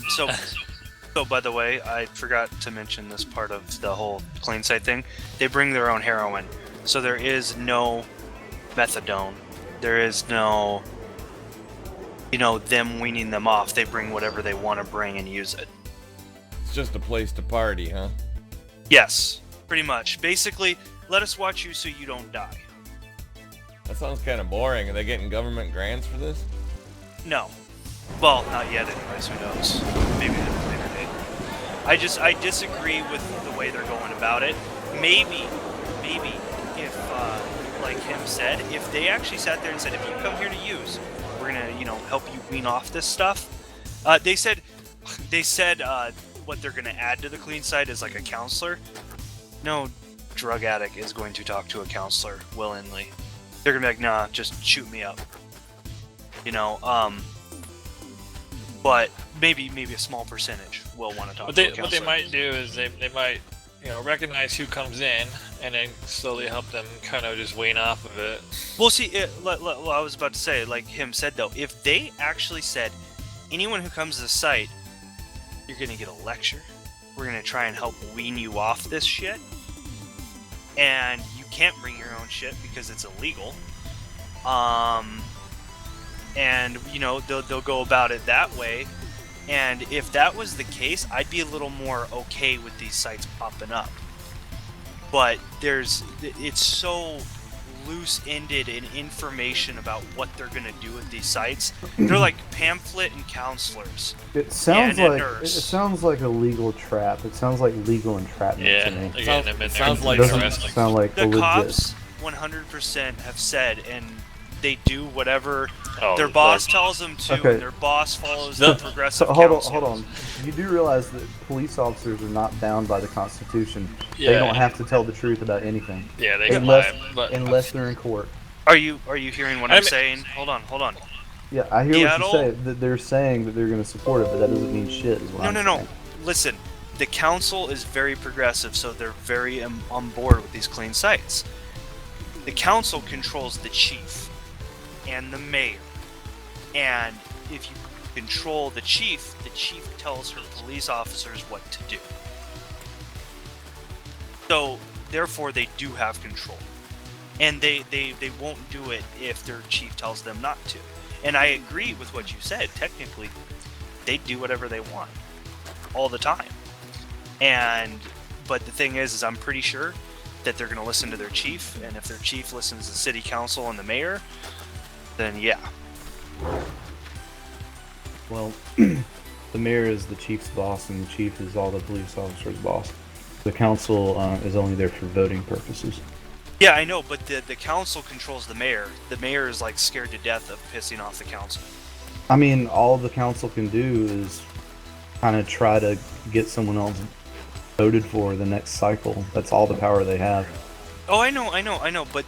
Speaker 5: so by the way, I forgot to mention this part of the whole clean site thing. They bring their own heroin, so there is no methadone. There is no, them weaning them off. They bring whatever they want to bring and use it.
Speaker 2: It's just a place to party, huh?
Speaker 5: Yes, pretty much. Basically, let us watch you so you don't die.
Speaker 2: That sounds kind of boring. Are they getting government grants for this?
Speaker 5: No. Well, not yet anyways, who knows. Maybe at a later date. I disagree with the way they're going about it. Maybe if, like him said, if they actually sat there and said, if you come here to use, we're gonna, help you wean off this stuff. They said what they're gonna add to the clean site is like a counselor. No drug addict is going to talk to a counselor willingly. They're gonna be like, nah, just shoot me up. But maybe a small percentage will want to talk to a counselor.
Speaker 9: What they might do is they might recognize who comes in and then slowly help them kind of just wean off of it.
Speaker 5: Well, see, I was about to say, like him said though, if they actually said, anyone who comes to the site, you're gonna get a lecture. We're gonna try and help wean you off this shit, and you can't bring your own shit because it's illegal. And they'll go about it that way. And if that was the case, I'd be a little more okay with these sites popping up. But it's so loose-ended in information about what they're gonna do with these sites. They're like pamphlet and counselors.
Speaker 3: It sounds
Speaker 5: and a
Speaker 3: like
Speaker 5: nurse.
Speaker 3: it sounds like a legal trap. It sounds like legal entrapment
Speaker 9: Yeah,
Speaker 3: to me.
Speaker 9: they're getting them in there.
Speaker 2: sounds
Speaker 3: It
Speaker 2: like
Speaker 3: doesn't
Speaker 9: wrestling.
Speaker 3: sound like
Speaker 5: The
Speaker 3: legit.
Speaker 5: cops 100% have said, and they do whatever
Speaker 9: Oh,
Speaker 5: their boss tells them to,
Speaker 3: Okay.
Speaker 5: and their boss follows
Speaker 9: No.
Speaker 5: the progressive
Speaker 3: So hold
Speaker 5: counsel.
Speaker 3: on. You do realize that police officers are not bound by the Constitution. They
Speaker 9: Yeah.
Speaker 3: don't have to tell the truth about anything
Speaker 9: Yeah, they can
Speaker 3: unless
Speaker 9: lie, but
Speaker 3: unless they're in court.
Speaker 5: Are you hearing what
Speaker 9: I
Speaker 5: I'm
Speaker 9: mean-
Speaker 5: saying? Hold on.
Speaker 3: Yeah, I hear
Speaker 5: Seattle-
Speaker 3: what you say. That they're saying that they're going to support it, but that doesn't mean shit. Is what I'm
Speaker 5: No.
Speaker 3: saying.
Speaker 5: Listen, the council is very progressive, so they're very on board with these clean sites. The council controls the chief and the mayor And if you control the chief tells her police officers what to do. So, therefore, they do have control. And they won't do it if their chief tells them not to. And I agree with what you said. Technically, they do whatever they want all the time. But the thing is I'm pretty sure that they're going to listen to their chief. And if their chief listens to the city council and the mayor, then yeah.
Speaker 3: Well, the mayor is the chief's boss, and the chief is all the police officers' boss. The council is only there for voting purposes.
Speaker 5: Yeah, I know, but the council controls the mayor. The mayor is like scared to death of pissing off the council.
Speaker 3: I mean, all the council can do is kind of try to get someone else voted for the next cycle. That's all the power they have.
Speaker 5: Oh, I know, but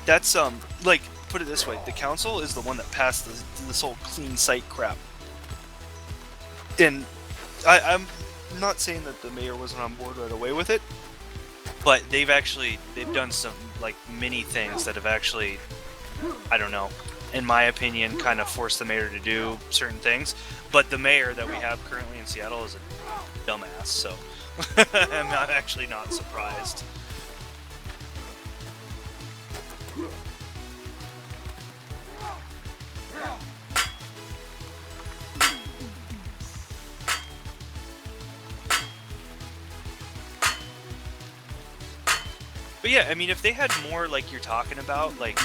Speaker 5: that's like, put it this way, the council is the one that passed this whole clean site crap. And I'm not saying that the mayor wasn't on board right away with it, but they've done some like mini things that have actually, I don't know, in my opinion, kind of forced the mayor to do certain things. But the mayor that we have currently in Seattle is a dumbass, so I'm actually not surprised. But yeah, I mean, if they had more like you're talking about, like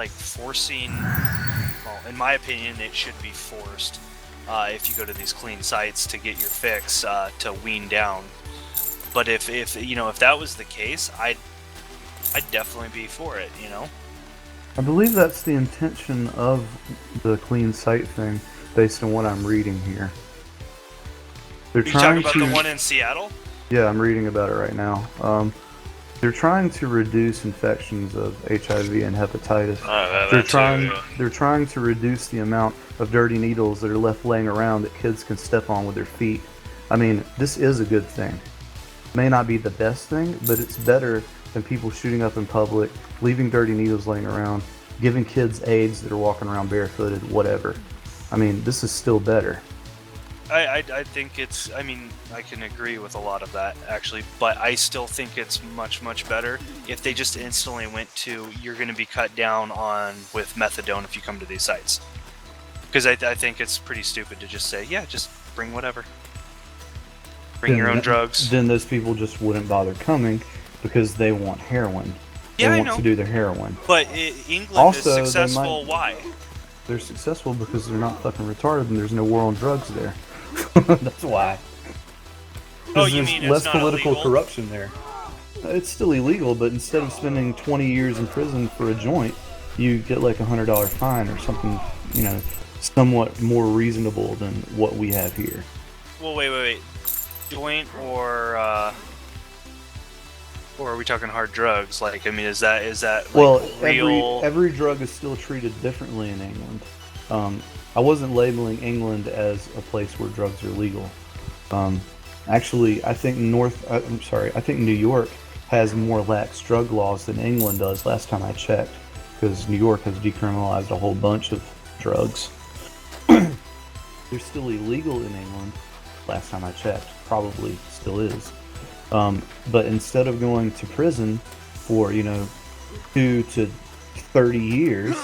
Speaker 5: forcing, well, in my opinion, it should be forced. If you go to these clean sites to get your fix, to wean down. But if that was the case, I'd definitely be for it.
Speaker 3: I believe that's the intention of the clean site thing, based on what I'm reading here. They're
Speaker 5: Are you talking about the one in Seattle?
Speaker 3: Yeah, I'm reading about it right now. They're trying to reduce infections of HIV and hepatitis. They're trying to reduce the amount of dirty needles that are left laying around that kids can step on with their feet. I mean, this is a good thing. May not be the best thing, but it's better than people shooting up in public, leaving dirty needles laying around, giving kids AIDS that are walking around barefooted, whatever. I mean, this is still better.
Speaker 5: I think it's, I mean, I can agree with a lot of that, actually, but I still think it's much, much better if they just instantly went to, you're going to be cut down on with methadone if you come to these sites. Because I think it's pretty stupid to just say, yeah, just bring whatever. Bring your own drugs.
Speaker 3: Then those people just wouldn't bother coming because they want heroin.
Speaker 5: Yeah,
Speaker 3: they want to do their heroin.
Speaker 5: But England
Speaker 3: also,
Speaker 5: is successful, why?
Speaker 3: They're successful because they're not fucking retarded and there's no war on drugs there. That's why.
Speaker 5: Oh, you mean
Speaker 3: less
Speaker 5: it's not
Speaker 3: political
Speaker 5: illegal?
Speaker 3: corruption there. It's still illegal, but instead of spending 20 years in prison for a joint, you get like $100 fine or something, somewhat more reasonable than what we have here.
Speaker 5: Well, wait. Joint or are we talking hard drugs? Like, I mean, is that like
Speaker 3: well,
Speaker 5: real?
Speaker 3: Every drug is still treated differently in England. I wasn't labeling England as a place where drugs are legal. Actually, I think I think New York has more lax drug laws than England does. Last time I checked, because New York has decriminalized a whole bunch of drugs. They're still illegal in England. Last time I checked, probably still is. But instead of going to prison for 2 to 30 years,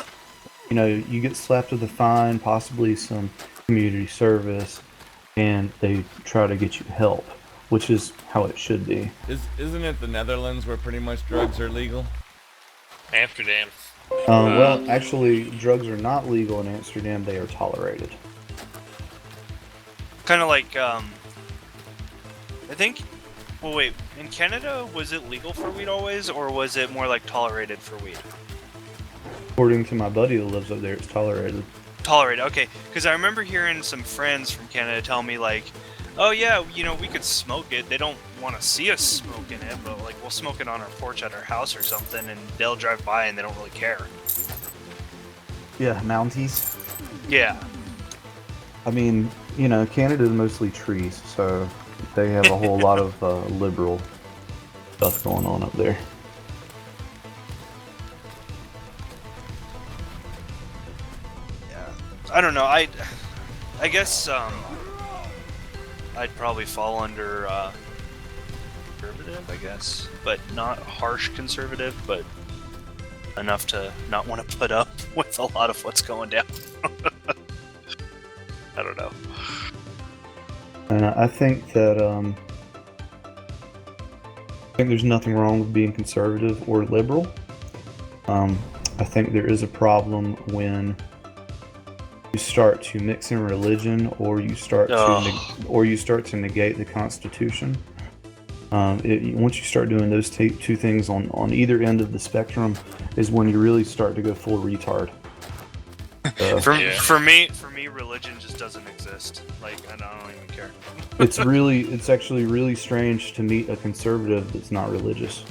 Speaker 3: you get slapped with a fine, possibly some community service, and they try to get you help, which is how it should be.
Speaker 2: Isn't it the Netherlands where pretty much drugs are legal?
Speaker 4: Amsterdam.
Speaker 3: Well, actually, drugs are not legal in Amsterdam. They are tolerated.
Speaker 5: Kind of like, I think. Well, wait. In Canada, was it legal for weed always, or was it more like tolerated for weed?
Speaker 3: According to my buddy who lives up there, it's tolerated.
Speaker 5: Tolerated, okay. Because I remember hearing some friends from Canada tell me, like, oh yeah, we could smoke it. They don't want to see us smoking it, but like we'll smoke it on our porch at our house or something, and they'll drive by and they don't really care.
Speaker 3: Yeah, Mounties.
Speaker 5: Yeah.
Speaker 3: I mean, Canada is mostly trees, so they have a whole lot of liberal stuff going on up there.
Speaker 5: I don't know. I guess I'd probably fall under conservative, I guess, but not harsh conservative, but enough to not want to put up with a lot of what's going down. I don't know.
Speaker 3: And I think that I think there's nothing wrong with being conservative or liberal. I think there is a problem when you start to mix in religion, or you start to negate the Constitution. Once you start doing those two things on either end of the spectrum, is when you really start to go full retard.
Speaker 5: For me, religion just doesn't exist. Like, I don't even care.
Speaker 3: It's actually really strange to meet a conservative that's not religious.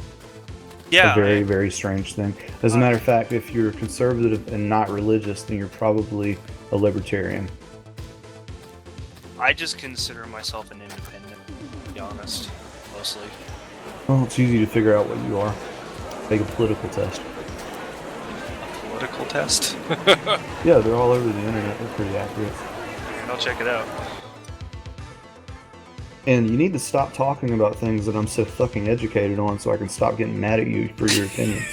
Speaker 5: Yeah,
Speaker 3: a very, very strange thing. As a matter of fact, if you're conservative and not religious, then you're probably a libertarian.
Speaker 5: I just consider myself an independent, to be honest, mostly.
Speaker 3: Well, it's easy to figure out what you are. Take a political test.
Speaker 5: A political test?
Speaker 3: Yeah, they're all over the internet. They're pretty accurate.
Speaker 5: I'll check it out.
Speaker 3: And you need to stop talking about things that I'm so fucking educated on, so I can stop getting mad at you for your opinions.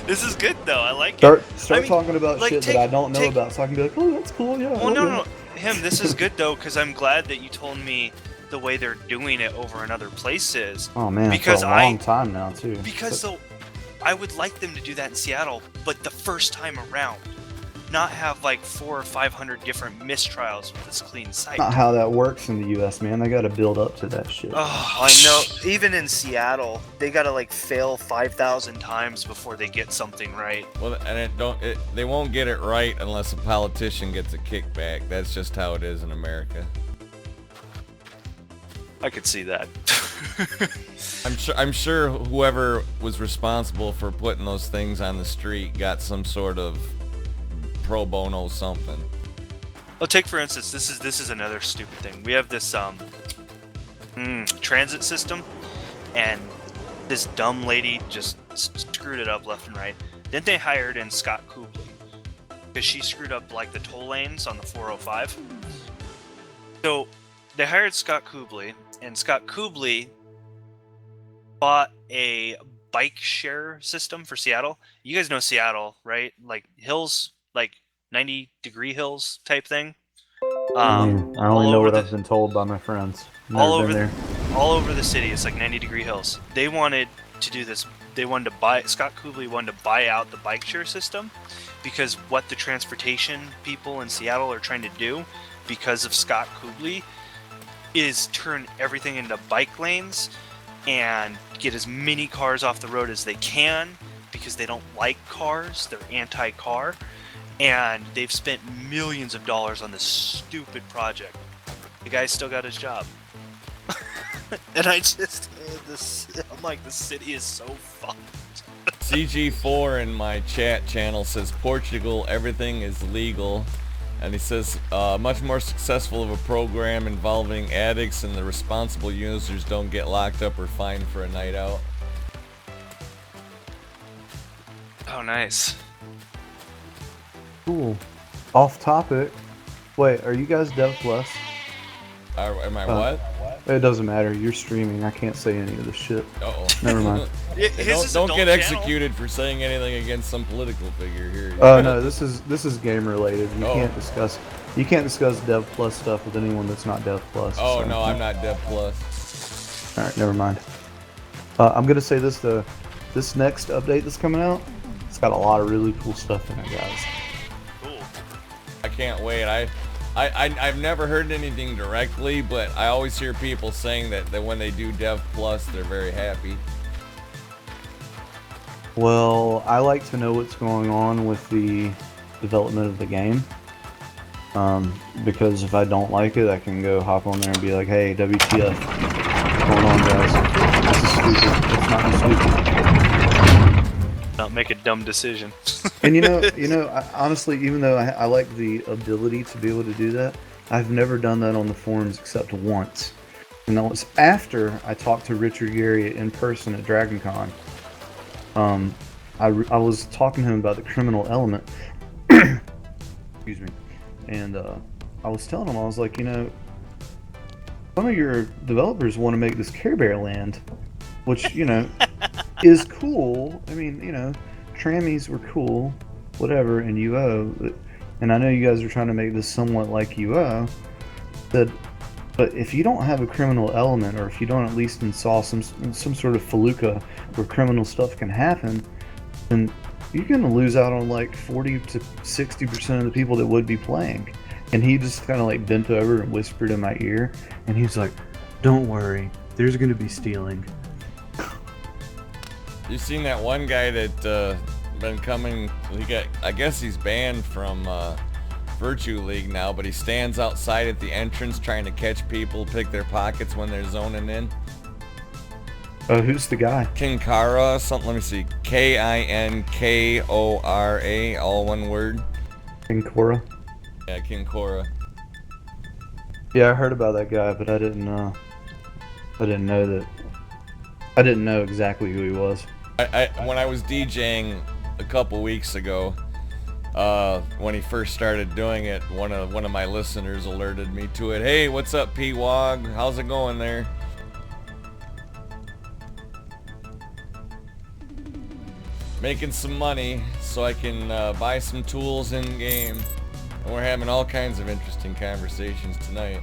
Speaker 5: This is good though. I like it.
Speaker 3: Start talking about shit that I don't know about, so I can be like, oh, that's cool. Yeah.
Speaker 5: Well, no. This is good though, because I'm glad that you told me the way they're doing it over in other places.
Speaker 3: Oh man,
Speaker 5: because
Speaker 3: for a long time now too.
Speaker 5: Because I would like them to do that in Seattle, but the first time around, not have like 400 or 500 different mistrials with this clean site.
Speaker 3: Not how that works in the U.S., man. They got to build up to that shit.
Speaker 5: Oh, I know. Even in Seattle, they got to like fail 5,000 times before they get something right.
Speaker 2: Well, and they won't get it right unless a politician gets a kickback. That's just how it is in America.
Speaker 5: I could see that.
Speaker 2: I'm sure whoever was responsible for putting those things on the street got some sort of pro bono something.
Speaker 5: Well, take for instance, this is another stupid thing. We have this transit system, and this dumb lady just screwed it up left and right. Then they hired in Scott Kubley because she screwed up like the toll lanes on the 405. So they hired Scott Kubley, and Scott Kubley bought a bike share system for Seattle. You guys know Seattle, right? Like hills, like 90-degree hills type thing.
Speaker 3: I only know what I've been told by my friends.
Speaker 5: All over the city, it's like 90-degree hills. They wanted to do this. Scott Kubley wanted to buy out the bike share system, because what the transportation people in Seattle are trying to do, because of Scott Kubley, is turn everything into bike lanes and get as many cars off the road as they can, because they don't like cars. They're anti-car. And they've spent millions of dollars on this stupid project. The guy still got his job. And I'm like, the city is so fucked.
Speaker 2: CG4 in my chat channel says Portugal, everything is legal. And he says, much more successful of a program involving addicts, and the responsible users don't get locked up or fined for a night out.
Speaker 5: Oh, nice.
Speaker 3: Cool. Off topic. Wait, are you guys Dev Plus?
Speaker 2: Am I what?
Speaker 3: It doesn't matter. You're streaming. I can't say any of this shit.
Speaker 2: Uh-oh.
Speaker 3: Never mind.
Speaker 2: Don't get executed for saying anything against some political figure here.
Speaker 3: No, this is game related. You can't discuss Dev Plus stuff with anyone that's not Dev Plus.
Speaker 2: Oh, so. No, I'm not Dev Plus.
Speaker 3: All right, never mind. I'm gonna say this though. This next update that's coming out, it's got a lot of really cool stuff in it, guys.
Speaker 2: I can't wait. I've never heard anything directly, but I always hear people saying that when they do Dev Plus, they're very happy.
Speaker 3: Well, I like to know what's going on with the development of the game. Because if I don't like it, I can go hop on there and be like, hey, WTF. What's going on, guys? This is stupid. It's not stupid.
Speaker 5: Not make a dumb decision.
Speaker 3: And honestly, even though I like the ability to be able to do that, I've never done that on the forums except once. And that was after I talked to Richard Gary in person at DragonCon. I was talking to him about the criminal element, Excuse me. And I was telling him, I was like, some of your developers want to make this Care Bear land, which, is cool. I mean, Trammies were cool, whatever, and UO. And I know you guys are trying to make this somewhat like UO. But if you don't have a criminal element, or if you don't at least install some sort of felucca where criminal stuff can happen, then you're going to lose out on like 40 to 60% of the people that would be playing. And he just kind of like bent over and whispered in my ear, and he's like, "Don't worry, there's going to be stealing."
Speaker 2: You seen that one guy that been coming? I guess he's banned from Virtue League now, but he stands outside at the entrance trying to catch people, pick their pockets when they're zoning in.
Speaker 3: Who's the guy?
Speaker 2: Kinkara, something. Let me see. Kinkora, all one word.
Speaker 3: Kinkora.
Speaker 2: Yeah, Kinkora.
Speaker 3: Yeah, I heard about that guy, but I didn't know exactly who he was.
Speaker 2: When I was DJing a couple weeks ago, when he first started doing it, one of my listeners alerted me to it. Hey, what's up, P-Wog? How's it going there? Making some money so I can buy some tools in game. And we're having all kinds of interesting conversations tonight.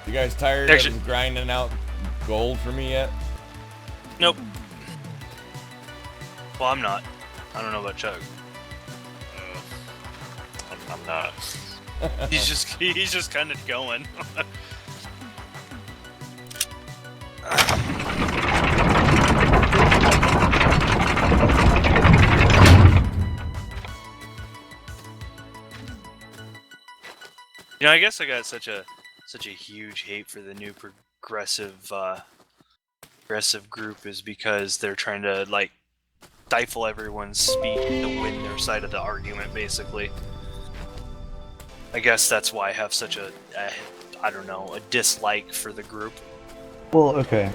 Speaker 2: You guys tired of grinding out gold for me yet?
Speaker 5: Nope. Well, I'm not. I don't know about Chuck.
Speaker 8: I'm not.
Speaker 5: He's just kind of going. I guess I got such a huge hate for the new progressive group is because they're trying to like stifle everyone's speech to win their side of the argument, basically. I guess that's why I have such a dislike for the group.
Speaker 3: Well, okay.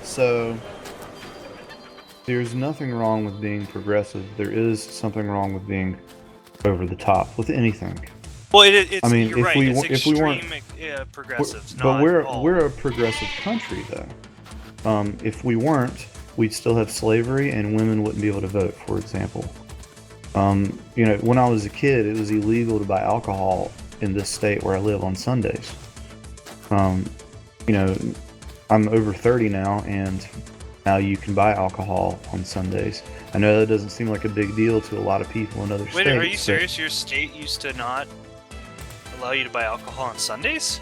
Speaker 3: So there's nothing wrong with being progressive. There is something wrong with being over the top with anything.
Speaker 5: Well, it's.
Speaker 3: I mean,
Speaker 5: you're
Speaker 3: if
Speaker 5: right.
Speaker 3: we
Speaker 5: It's
Speaker 3: if we weren't
Speaker 5: progressives,
Speaker 3: but
Speaker 5: not
Speaker 3: we're a progressive country though. If we weren't, we'd still have slavery and women wouldn't be able to vote, for example. When I was a kid, it was illegal to buy alcohol in this state where I live on Sundays. I'm over 30 now, and now you can buy alcohol on Sundays. I know that doesn't seem like a big deal to a lot of people in other states.
Speaker 5: Wait, are you serious? Your state used to not allow you to buy alcohol on Sundays?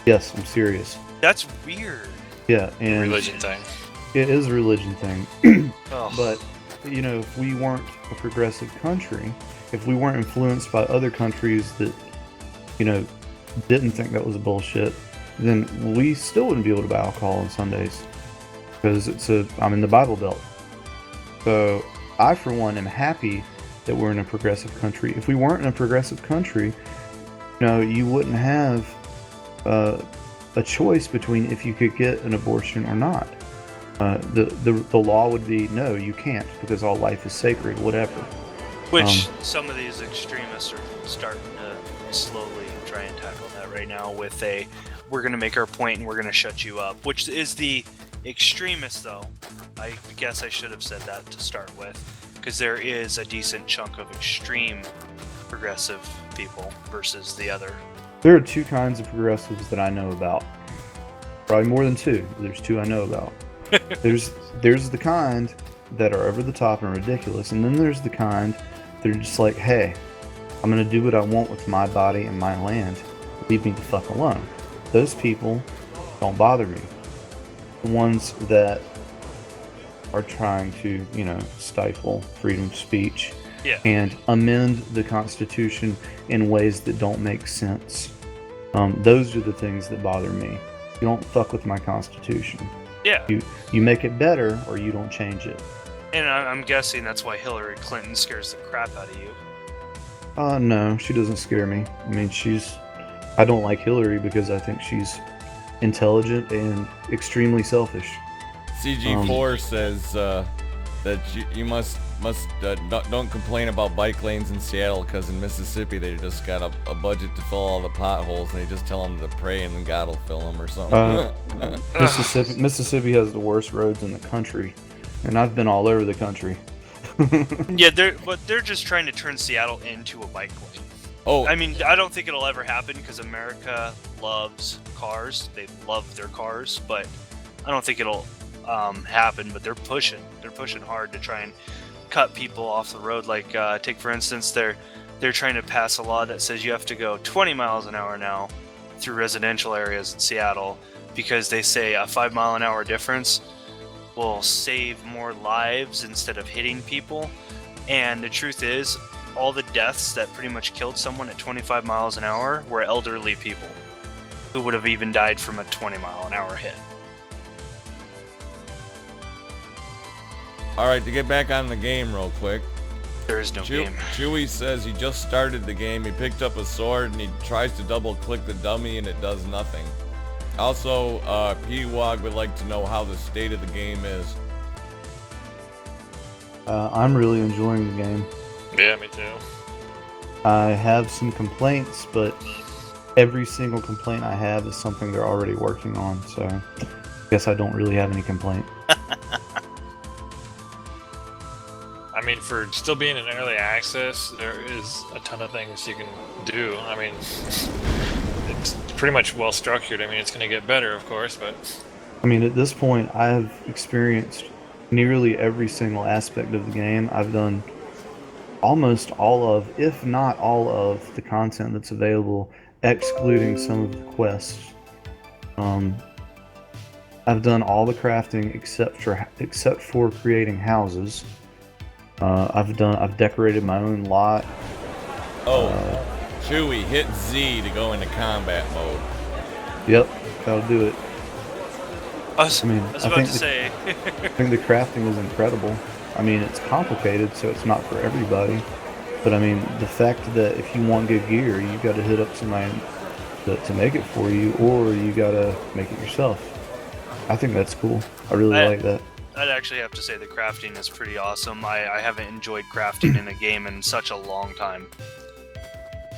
Speaker 3: Yes, I'm serious.
Speaker 5: That's weird.
Speaker 3: Yeah, and
Speaker 8: Religion thing.
Speaker 3: it is a religion thing.
Speaker 5: Oh.
Speaker 3: But if we weren't a progressive country, if we weren't influenced by other countries that didn't think that was bullshit, then we still wouldn't be able to buy alcohol on Sundays, because I'm in the Bible Belt. So I, for one, am happy that we're in a progressive country. If we weren't in a progressive country, you wouldn't have a choice between if you could get an abortion or not. The law would be, no, you can't, because all life is sacred, whatever.
Speaker 5: Which some of these extremists are starting to slowly try and tackle that right now with we're going to make our point and we're going to shut you up, which is the extremist, though. I guess I should have said that to start with, because there is a decent chunk of extreme progressive people versus the other.
Speaker 3: There are two kinds of progressives that I know about. Probably more than two. There's two I know about. There's the kind that are over the top and ridiculous, and then there's the kind that are just like, hey, I'm going to do what I want with my body and my land. Leave me the fuck alone. Those people don't bother me. The ones that are trying to, stifle freedom of speech and amend the Constitution in ways that don't make sense. Those are the things that bother me. You don't fuck with my Constitution.
Speaker 5: Yeah.
Speaker 3: You make it better, or you don't change it.
Speaker 5: And I'm guessing that's why Hillary Clinton scares the crap out of you.
Speaker 3: No, she doesn't scare me. I mean, I don't like Hillary because I think she's intelligent and extremely selfish.
Speaker 2: CG4 says that you must don't complain about bike lanes in Seattle because in Mississippi they just got a budget to fill all the potholes and they just tell them to pray and God will fill them or something.
Speaker 3: Mississippi has the worst roads in the country, and I've been all over the country.
Speaker 5: Yeah, they're just trying to turn Seattle into a bike lane.
Speaker 2: Oh,
Speaker 5: I mean, I don't think it'll ever happen because America loves cars. They love their cars, but I don't think it'll happen. But they're pushing hard to try and cut people off the road. Like, take for instance, they're trying to pass a law that says you have to go 20 miles an hour now through residential areas in Seattle because they say a 5 mile an hour difference will save more lives instead of hitting people. And the truth is, all the deaths that pretty much killed someone at 25 miles an hour were elderly people who would have even died from a 20 mile an hour hit.
Speaker 2: Alright, to get back on the game real quick.
Speaker 5: There is no game.
Speaker 2: Chewy says he just started the game, he picked up a sword and he tries to double click the dummy and it does nothing. Also, P-Wog would like to know how the state of the game is.
Speaker 3: I'm really enjoying the game.
Speaker 4: Yeah, me too.
Speaker 3: I have some complaints, but every single complaint I have is something they're already working on, so I guess I don't really have any complaint.
Speaker 4: I mean, for still being in early access, there is a ton of things you can do. I mean, it's pretty much well structured. I mean, it's going to get better, of course, but...
Speaker 3: I mean, at this point, I've experienced nearly every single aspect of the game. I've done almost all of, if not all of, the content that's available, excluding some of the quests. I've done all the crafting except for creating houses. I've decorated my own lot.
Speaker 2: Chewy, hit Z to go into combat mode.
Speaker 3: Yep, that'll do it.
Speaker 5: I was about to say.
Speaker 3: I think the crafting is incredible. I mean, it's complicated, so it's not for everybody. But I mean, the fact that if you want good gear, you got to hit up somebody to make it for you, or you got to make it yourself. I think that's cool. I really like that.
Speaker 5: I'd actually have to say the crafting is pretty awesome. I haven't enjoyed crafting in a game in such a long time.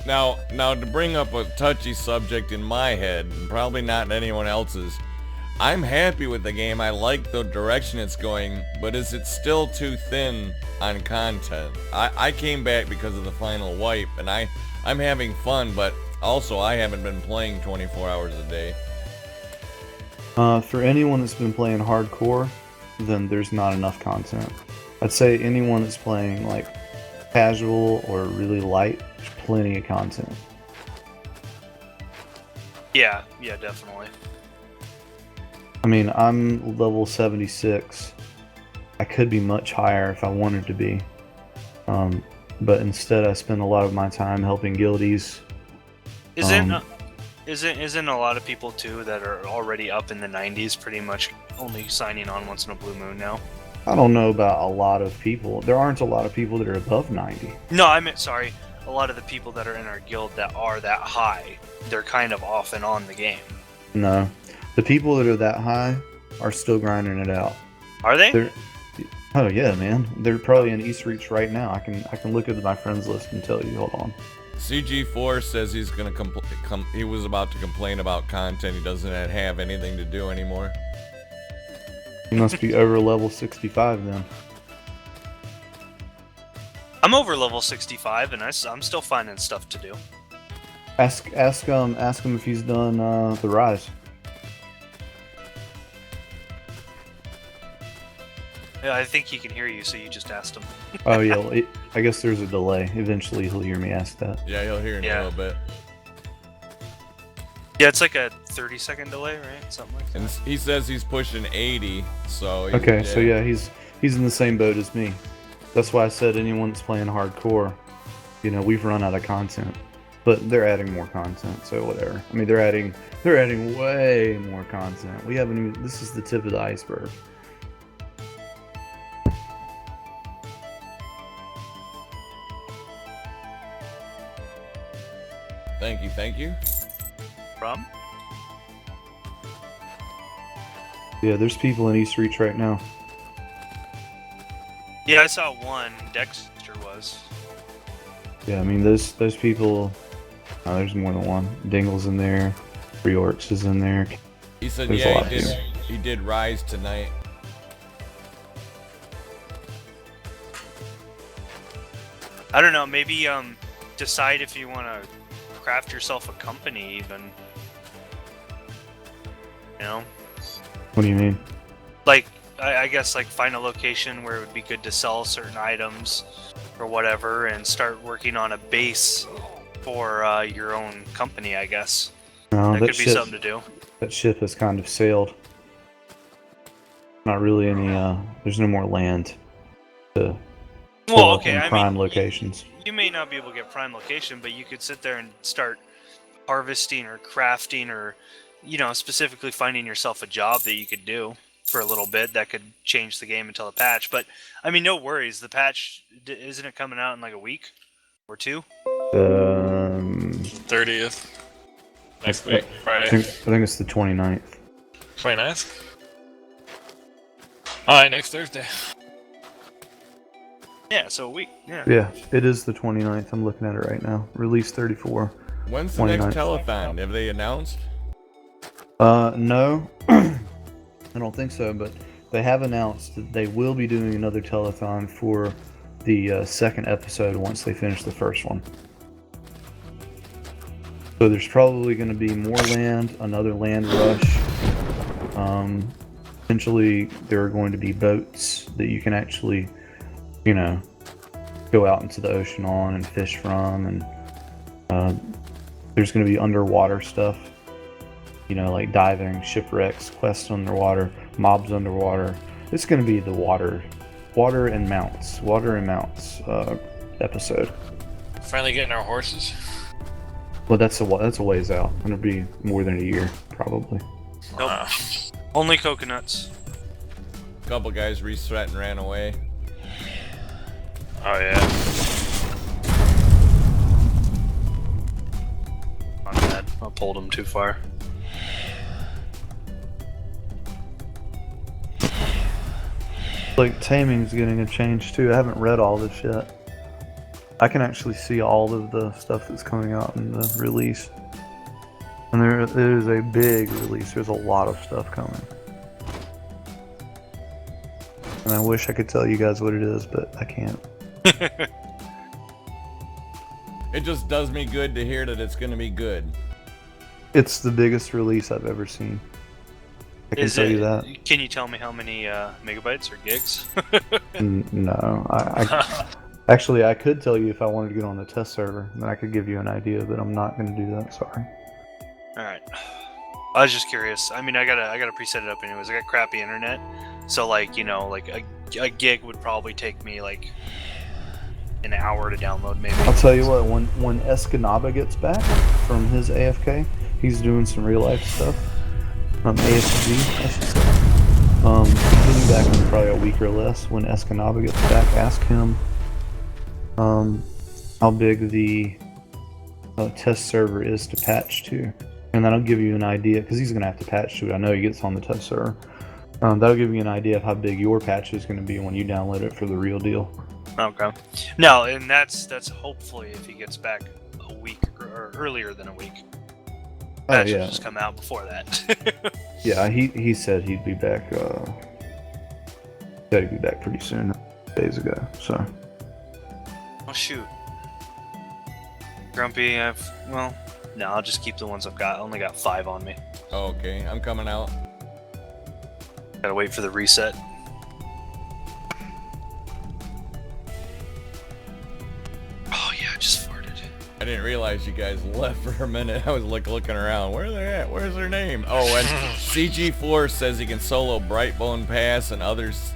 Speaker 2: Now to bring up a touchy subject in my head, and probably not in anyone else's, I'm happy with the game. I like the direction it's going, but is it still too thin on content? I came back because of the final wipe, and I'm having fun, but also I haven't been playing 24 hours a day.
Speaker 3: For anyone that's been playing hardcore, then there's not enough content. I'd say anyone that's playing like casual or really light, there's plenty of content.
Speaker 5: Yeah, definitely.
Speaker 3: I mean, I'm level 76. I could be much higher if I wanted to be. But instead I spend a lot of my time helping guildies.
Speaker 5: Isn't a lot of people too that are already up in the 90s pretty much only signing on once in a blue moon now?
Speaker 3: I don't know about a lot of people. There aren't a lot of people that are above 90.
Speaker 5: No, I meant, sorry, a lot of the people that are in our guild that are that high, they're kind of off and on the game.
Speaker 3: No. The people that are that high are still grinding it out.
Speaker 5: Are they?
Speaker 3: Oh yeah, man. They're probably in East Reach right now. I can look at my friends list and tell you. Hold on.
Speaker 2: CG4 says he's gonna he was about to complain about content. He doesn't have anything to do anymore.
Speaker 3: You must be over level 65 then.
Speaker 5: I'm over level 65 and I'm still finding stuff to do.
Speaker 3: Ask him if he's done the Rise.
Speaker 5: Yeah, I think he can hear you, so you just asked him.
Speaker 3: Oh yeah, I guess there's a delay. Eventually he'll hear me ask that.
Speaker 2: Yeah, he'll hear in a little bit.
Speaker 5: Yeah, it's like a 30-second delay, right? Something like that.
Speaker 2: And he says he's pushing 80, so...
Speaker 3: Okay, so yeah, he's in the same boat as me. That's why I said anyone that's playing hardcore, you know, we've run out of content. But they're adding more content, so whatever. I mean, they're adding way more content. We haven't even... This is the tip of the iceberg.
Speaker 2: Thank you.
Speaker 5: From?
Speaker 3: Yeah, there's people in East Reach right now.
Speaker 5: Yeah, I saw one. Dexter was.
Speaker 3: Yeah, I mean those people. Oh, there's more than one. Dingle's in there. Reorx is in there.
Speaker 2: He said,
Speaker 3: There's a
Speaker 2: yeah,
Speaker 3: lot
Speaker 2: he did Rise tonight.
Speaker 5: I don't know. Maybe decide if you want to craft yourself a company, even. You know.
Speaker 3: What do you mean?
Speaker 5: Like, I guess, like, find a location where it would be good to sell certain items or whatever, and start working on a base for your own company, I guess.
Speaker 3: No,
Speaker 5: that could be something to do.
Speaker 3: That ship has kind of sailed. Not really any. There's no more land to pull up in prime locations.
Speaker 5: You may not be able to get prime location, but you could sit there and start harvesting or crafting, or, you know, specifically finding yourself a job that you could do for a little bit that could change the game until the patch. But I mean, no worries. The patch, isn't it coming out in like a week or two?
Speaker 4: 30th. Next week, Friday.
Speaker 3: I think it's the 29th.
Speaker 4: 29th? Alright, next Thursday.
Speaker 5: Yeah, so a week. Yeah.
Speaker 3: Yeah, it is the 29th. I'm looking at it right now. Release 34.
Speaker 2: When's the next telethon? Have they announced?
Speaker 3: No. I don't think so, but they have announced that they will be doing another telethon for the second episode once they finish the first one. So there's probably going to be more land, another land rush. Eventually, there are going to be boats that you can actually, you know, go out into the ocean on and fish from, and there's going to be underwater stuff. You know, like diving, shipwrecks, quests underwater, mobs underwater. It's going to be the water and mounts episode.
Speaker 4: Finally getting our horses.
Speaker 3: Well, that's a ways out. It'll be more than a year, probably.
Speaker 5: Nope. Only coconuts.
Speaker 2: A couple guys reset and ran away.
Speaker 4: Oh yeah.
Speaker 5: My bad. I pulled them too far.
Speaker 3: Like, taming's getting a change too. I haven't read all this yet. I can actually see all of the stuff that's coming out in the release. And there is a big release. There's a lot of stuff coming. And I wish I could tell you guys what it is, but I can't.
Speaker 2: It just does me good to hear that it's going to be good.
Speaker 3: It's the biggest release I've ever seen. I can tell you that.
Speaker 5: Can you tell me how many megabytes or gigs?
Speaker 3: No. Actually, I could tell you if I wanted to get on the test server, then I could give you an idea, but I'm not going to do that, sorry.
Speaker 5: Alright. I was just curious. I mean, I gotta preset it up anyways. I got crappy internet. So, like, you know, like a gig would probably take me like an hour to download, maybe.
Speaker 3: I'll tell you what, when Escanaba gets back from his AFK, he's doing some real life stuff. AFG, I should say. He'll be back in probably a week or less. When Escanaba gets back, ask him how big the test server is to patch to. And that'll give you an idea, because he's going to have to patch to it. I know he gets on the test server. That'll give you an idea of how big your patch is going to be when you download it for the real deal.
Speaker 5: Okay. No, and that's hopefully if he gets back a week or earlier than a week. Patch will just come out before that.
Speaker 3: Yeah, he said he'd be back. Said he'd be back pretty soon. Days ago. So.
Speaker 5: Oh shoot. Grumpy, no, I'll just keep the ones I've got. I only got 5 on me.
Speaker 2: Oh, okay, I'm coming out.
Speaker 5: Gotta wait for the reset. Oh yeah, I just farted.
Speaker 2: I didn't realize you guys left for a minute. I was looking around. Where are they at? Where's their name? Oh, and CG4 says he can solo Brightbone Pass and others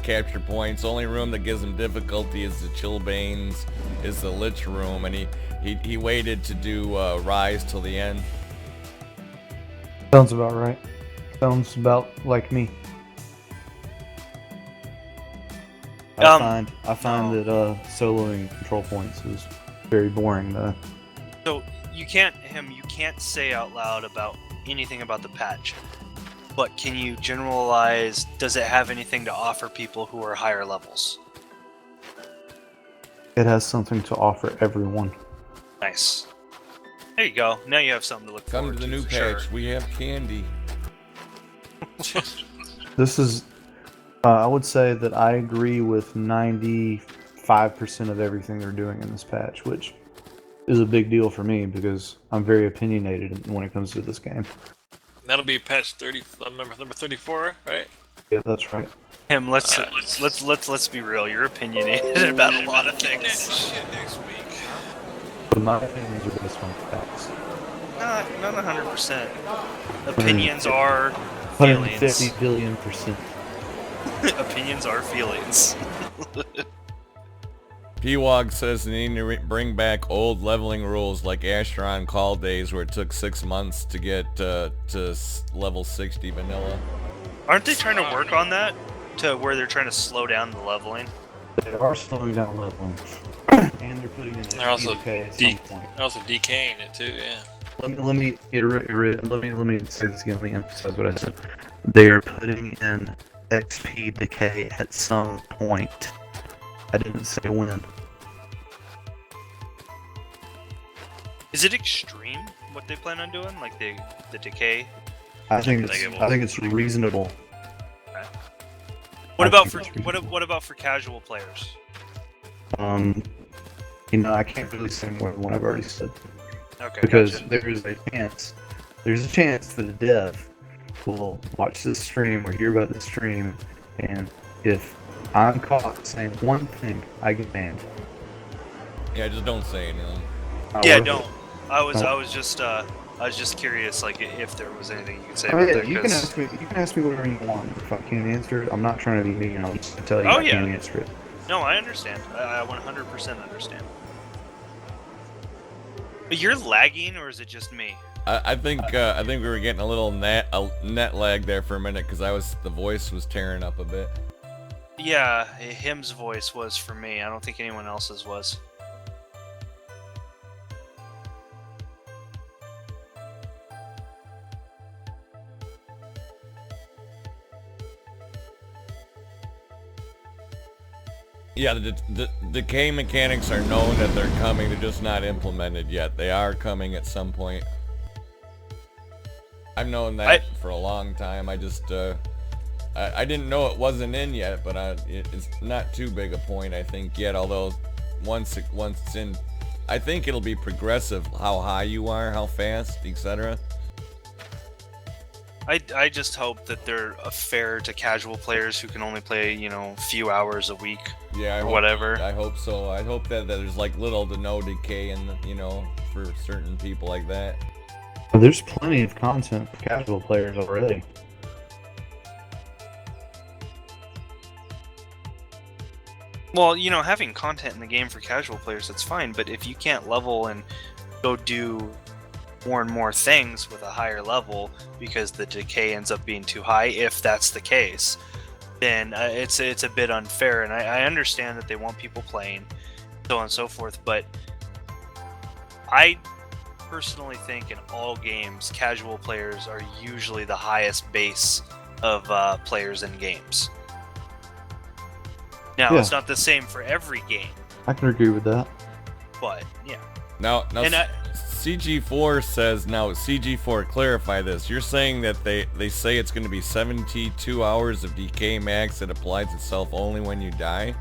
Speaker 2: capture points. Only room that gives him difficulty is the Chillbanes, is the Lich room, and he waited to do Rise till the end.
Speaker 3: Sounds about right. Sounds about like me. I find that soloing control points is very boring though.
Speaker 5: So you can't say out loud about anything about the patch. but can you generalize, does it have anything to offer people who are higher levels?
Speaker 3: It has something to offer everyone.
Speaker 5: Nice. There you go. Now you have something to look
Speaker 2: Come
Speaker 5: forward
Speaker 2: to the new
Speaker 5: for
Speaker 2: patch.
Speaker 5: sure.
Speaker 2: We have candy.
Speaker 3: This is, I would say that I agree with 95% of everything they're doing in this patch, which is a big deal for me because I'm very opinionated when it comes to this game.
Speaker 9: That'll be patch 30, number 34, right?
Speaker 3: Yeah, that's right.
Speaker 5: Him, let's be real. You're opinionated about a lot of
Speaker 9: That
Speaker 5: things.
Speaker 9: shit next week.
Speaker 3: But my opinions are based on facts.
Speaker 5: Not 100%. Opinions are feelings.
Speaker 3: 150 billion%.
Speaker 5: Opinions are feelings.
Speaker 2: P-Wog says they need to bring back old leveling rules like Asheron Call days where it took 6 months to get to level 60 vanilla.
Speaker 5: Aren't they trying to work on that? To where they're trying to slow down the leveling?
Speaker 3: They are slowing down leveling. And they're putting in
Speaker 9: They're also
Speaker 3: decay at some point.
Speaker 9: They're also decaying it too, yeah.
Speaker 3: Let me say this again. Let me emphasize what I said. They are putting in XP decay at some point. I didn't say when.
Speaker 5: Is it extreme what they plan on doing? Like the decay?
Speaker 3: I think it's reasonable.
Speaker 5: What
Speaker 3: I
Speaker 5: about
Speaker 3: think
Speaker 5: for
Speaker 3: it's reasonable.
Speaker 5: what about for casual players?
Speaker 3: You know, I can't really say more than what I've already said.
Speaker 5: Okay.
Speaker 3: Because
Speaker 5: gotcha.
Speaker 3: there's a chance that a dev will watch this stream or hear about this stream, and if I'm caught saying one thing, I get banned.
Speaker 2: Yeah, just don't say anything.
Speaker 5: Yeah, don't. I was just curious, like if there was anything you could say about that.
Speaker 3: You can ask me. You can ask me whatever you want. If I can't answer it, I'm not trying to be mean. I'll just tell you I can't answer it.
Speaker 5: No, I understand. I 100% understand. But you're lagging, or is it just me?
Speaker 2: I think we were getting a little net lag there for a minute because the voice was tearing up a bit.
Speaker 5: Yeah, him's voice was for me. I don't think anyone else's was.
Speaker 2: Yeah, the decay mechanics are known that they're coming. They're just not implemented yet. They are coming at some point. I've known that for a long time. I just I didn't know it wasn't in yet, but it's not too big a point I think yet. Although once it's in, I think it'll be progressive. How high you are, how fast, etc.
Speaker 5: I just hope that they're fair to casual players who can only play, you know, a few hours a week.
Speaker 2: Yeah,
Speaker 5: whatever.
Speaker 2: I hope so. I hope that there's like little to no decay in the, you know, for certain people like that.
Speaker 3: There's plenty of content for casual players already.
Speaker 5: Well, you know, having content in the game for casual players, that's fine, but if you can't level and go do more and more things with a higher level because the decay ends up being too high, if that's the case, then it's a bit unfair. And I understand that they want people playing, so on and so forth, but I personally think in all games, casual players are usually the highest base of players in games. Now,
Speaker 3: Yeah.
Speaker 5: It's not the same for every game,
Speaker 3: I can agree with that.
Speaker 5: but yeah.
Speaker 2: Now
Speaker 5: And
Speaker 2: CG4 says, now CG4, clarify this. You're saying that they say it's going to be 72 hours of decay max that applies itself only when you die?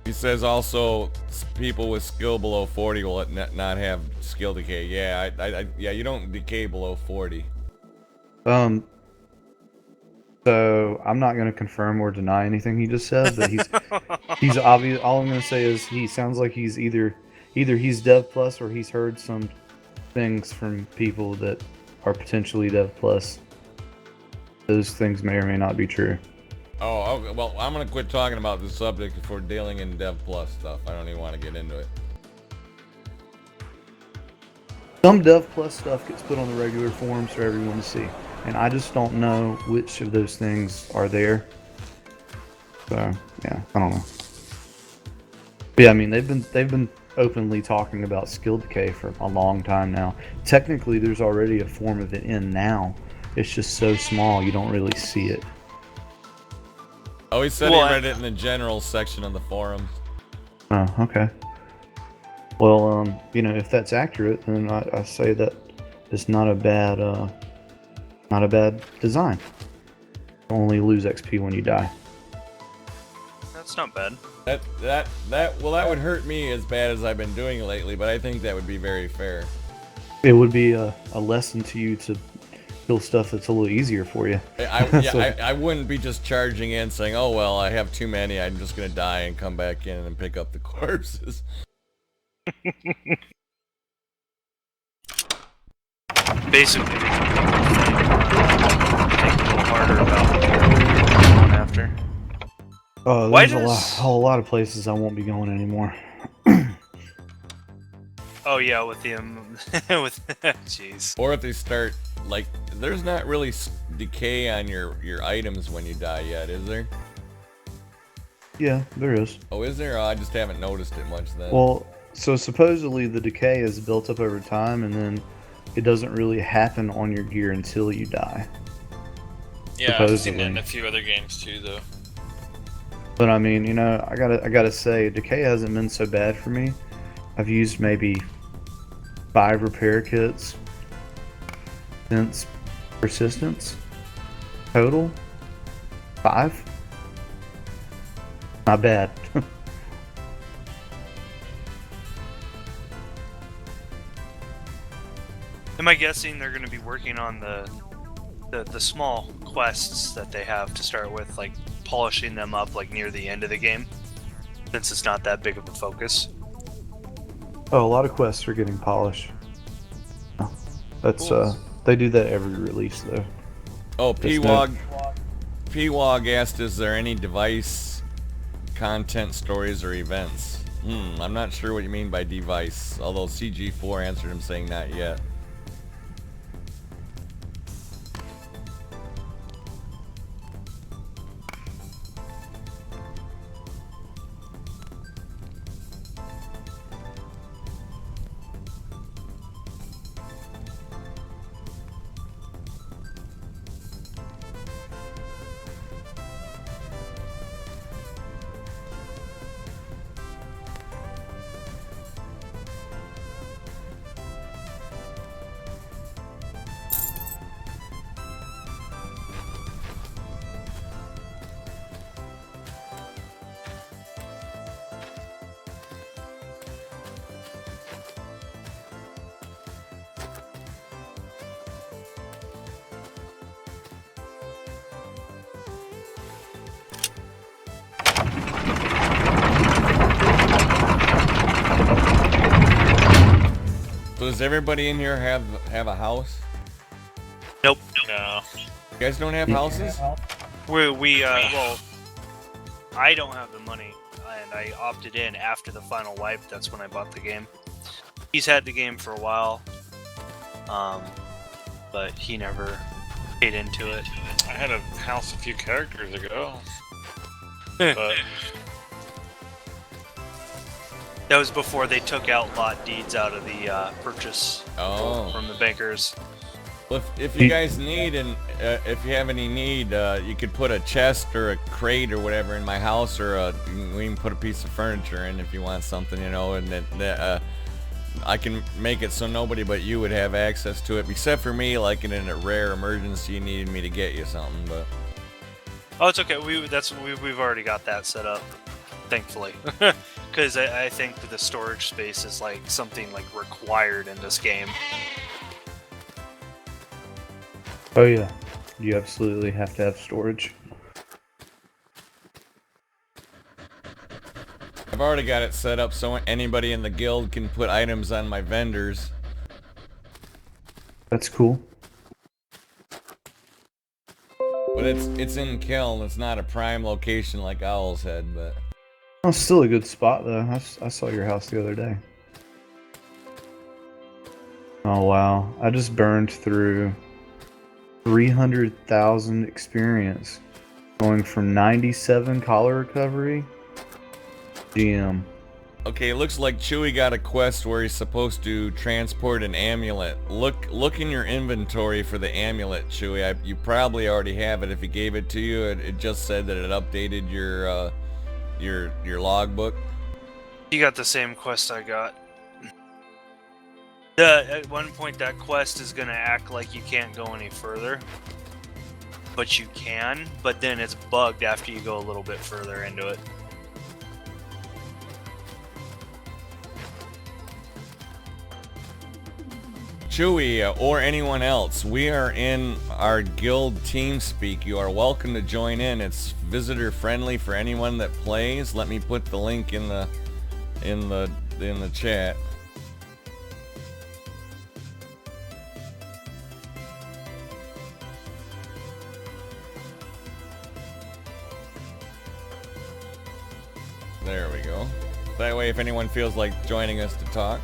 Speaker 2: He says also people with skill below 40 will not have skill decay. Yeah, yeah, you don't decay below 40.
Speaker 3: So I'm not going to confirm or deny anything he just said, but he's obvious. All I'm going to say is he sounds like he's either he's Dev Plus or he's heard some things from people that are potentially Dev Plus. Those things may or may not be true.
Speaker 2: Oh, okay. Well, I'm going to quit talking about this subject before dealing in Dev Plus stuff. I don't even want to get into it.
Speaker 3: Some Dev Plus stuff gets put on the regular forums for everyone to see, and I just don't know which of those things are there. So yeah, I don't know. But yeah, I mean they've been openly talking about skill decay for a long time now. Technically, there's already a form of it in now. It's just so small you don't really see it.
Speaker 2: Oh, he said
Speaker 5: Well,
Speaker 2: he read it in the general section of the forums.
Speaker 3: Oh, okay. Well, if that's accurate, then I say that it's not a bad design. You only lose XP when you die.
Speaker 5: That's not bad.
Speaker 2: That would hurt me as bad as I've been doing lately, but I think that would be very fair.
Speaker 3: It would be a lesson to you to kill stuff that's a little easier for you.
Speaker 2: I wouldn't be just charging in saying, oh well, I have too many, I'm just gonna die and come back in and pick up the corpses.
Speaker 5: Basically, think a little harder about what you're going after.
Speaker 3: There's a lot of places I won't be going anymore.
Speaker 5: Oh yeah, with the with jeez.
Speaker 2: Or if they start like, there's not really decay on your items when you die yet, is there?
Speaker 3: Yeah, there is.
Speaker 2: Oh, is there? Oh, I just haven't noticed it much then.
Speaker 3: Well, so supposedly the decay is built up over time, and then it doesn't really happen on your gear until you die.
Speaker 4: Yeah, I've seen that in a few other games too, though.
Speaker 3: But I mean, I gotta say, decay hasn't been so bad for me. I've used maybe 5 repair kits since persistence. Total 5. Not bad.
Speaker 5: Am I guessing they're going to be working on the small quests that they have to start with, like polishing them up like near the end of the game, since it's not that big of a focus?
Speaker 3: Oh, a lot of quests are getting polished. That's they do that every release though.
Speaker 2: Oh, P-Wog asked, is there any device content, stories, or events? I'm not sure what you mean by device, although CG4 answered him saying not yet. So does everybody in here have a house?
Speaker 5: Nope.
Speaker 4: No.
Speaker 2: You guys don't have houses?
Speaker 5: Well, I don't have the money, and I opted in after the final wipe. That's when I bought the game. He's had the game for a while, but he never paid into it.
Speaker 8: I had a house a few characters ago. But
Speaker 5: that was before they took out lot deeds out of the purchase from the bankers.
Speaker 2: Well, if you guys need, and if you have any need, you could put a chest or a crate or whatever in my house, or we can put a piece of furniture in if you want something, and that I can make it so nobody but you would have access to it, except for me, like in a rare emergency you needed me to get you something. But
Speaker 5: oh, it's okay. We've already got that set up, thankfully, because I think the storage space is like something like required in this game.
Speaker 3: Oh yeah, you absolutely have to have storage.
Speaker 2: I've already got it set up so anybody in the guild can put items on my vendors.
Speaker 3: That's cool.
Speaker 2: But it's in Keln. It's not a prime location like Owl's Head, but
Speaker 3: Oh, it's still a good spot though. I saw your house the other day. Oh wow, I just burned through 300,000 experience, going from 97 collar recovery, GM.
Speaker 2: Okay, it looks like Chewie got a quest where he's supposed to transport an amulet. Look in your inventory for the amulet, Chewie. You probably already have it. If he gave it to you, it just said that it updated your logbook.
Speaker 5: You got the same quest I got. At one point, that quest is gonna act like you can't go any further, but you can. But then it's bugged after you go a little bit further into it.
Speaker 2: Chewie, or anyone else, we are in our guild TeamSpeak. You are welcome to join in. It's visitor friendly for anyone that plays. Let me put the link in the chat. There we go. That way, if anyone feels like joining us to talk.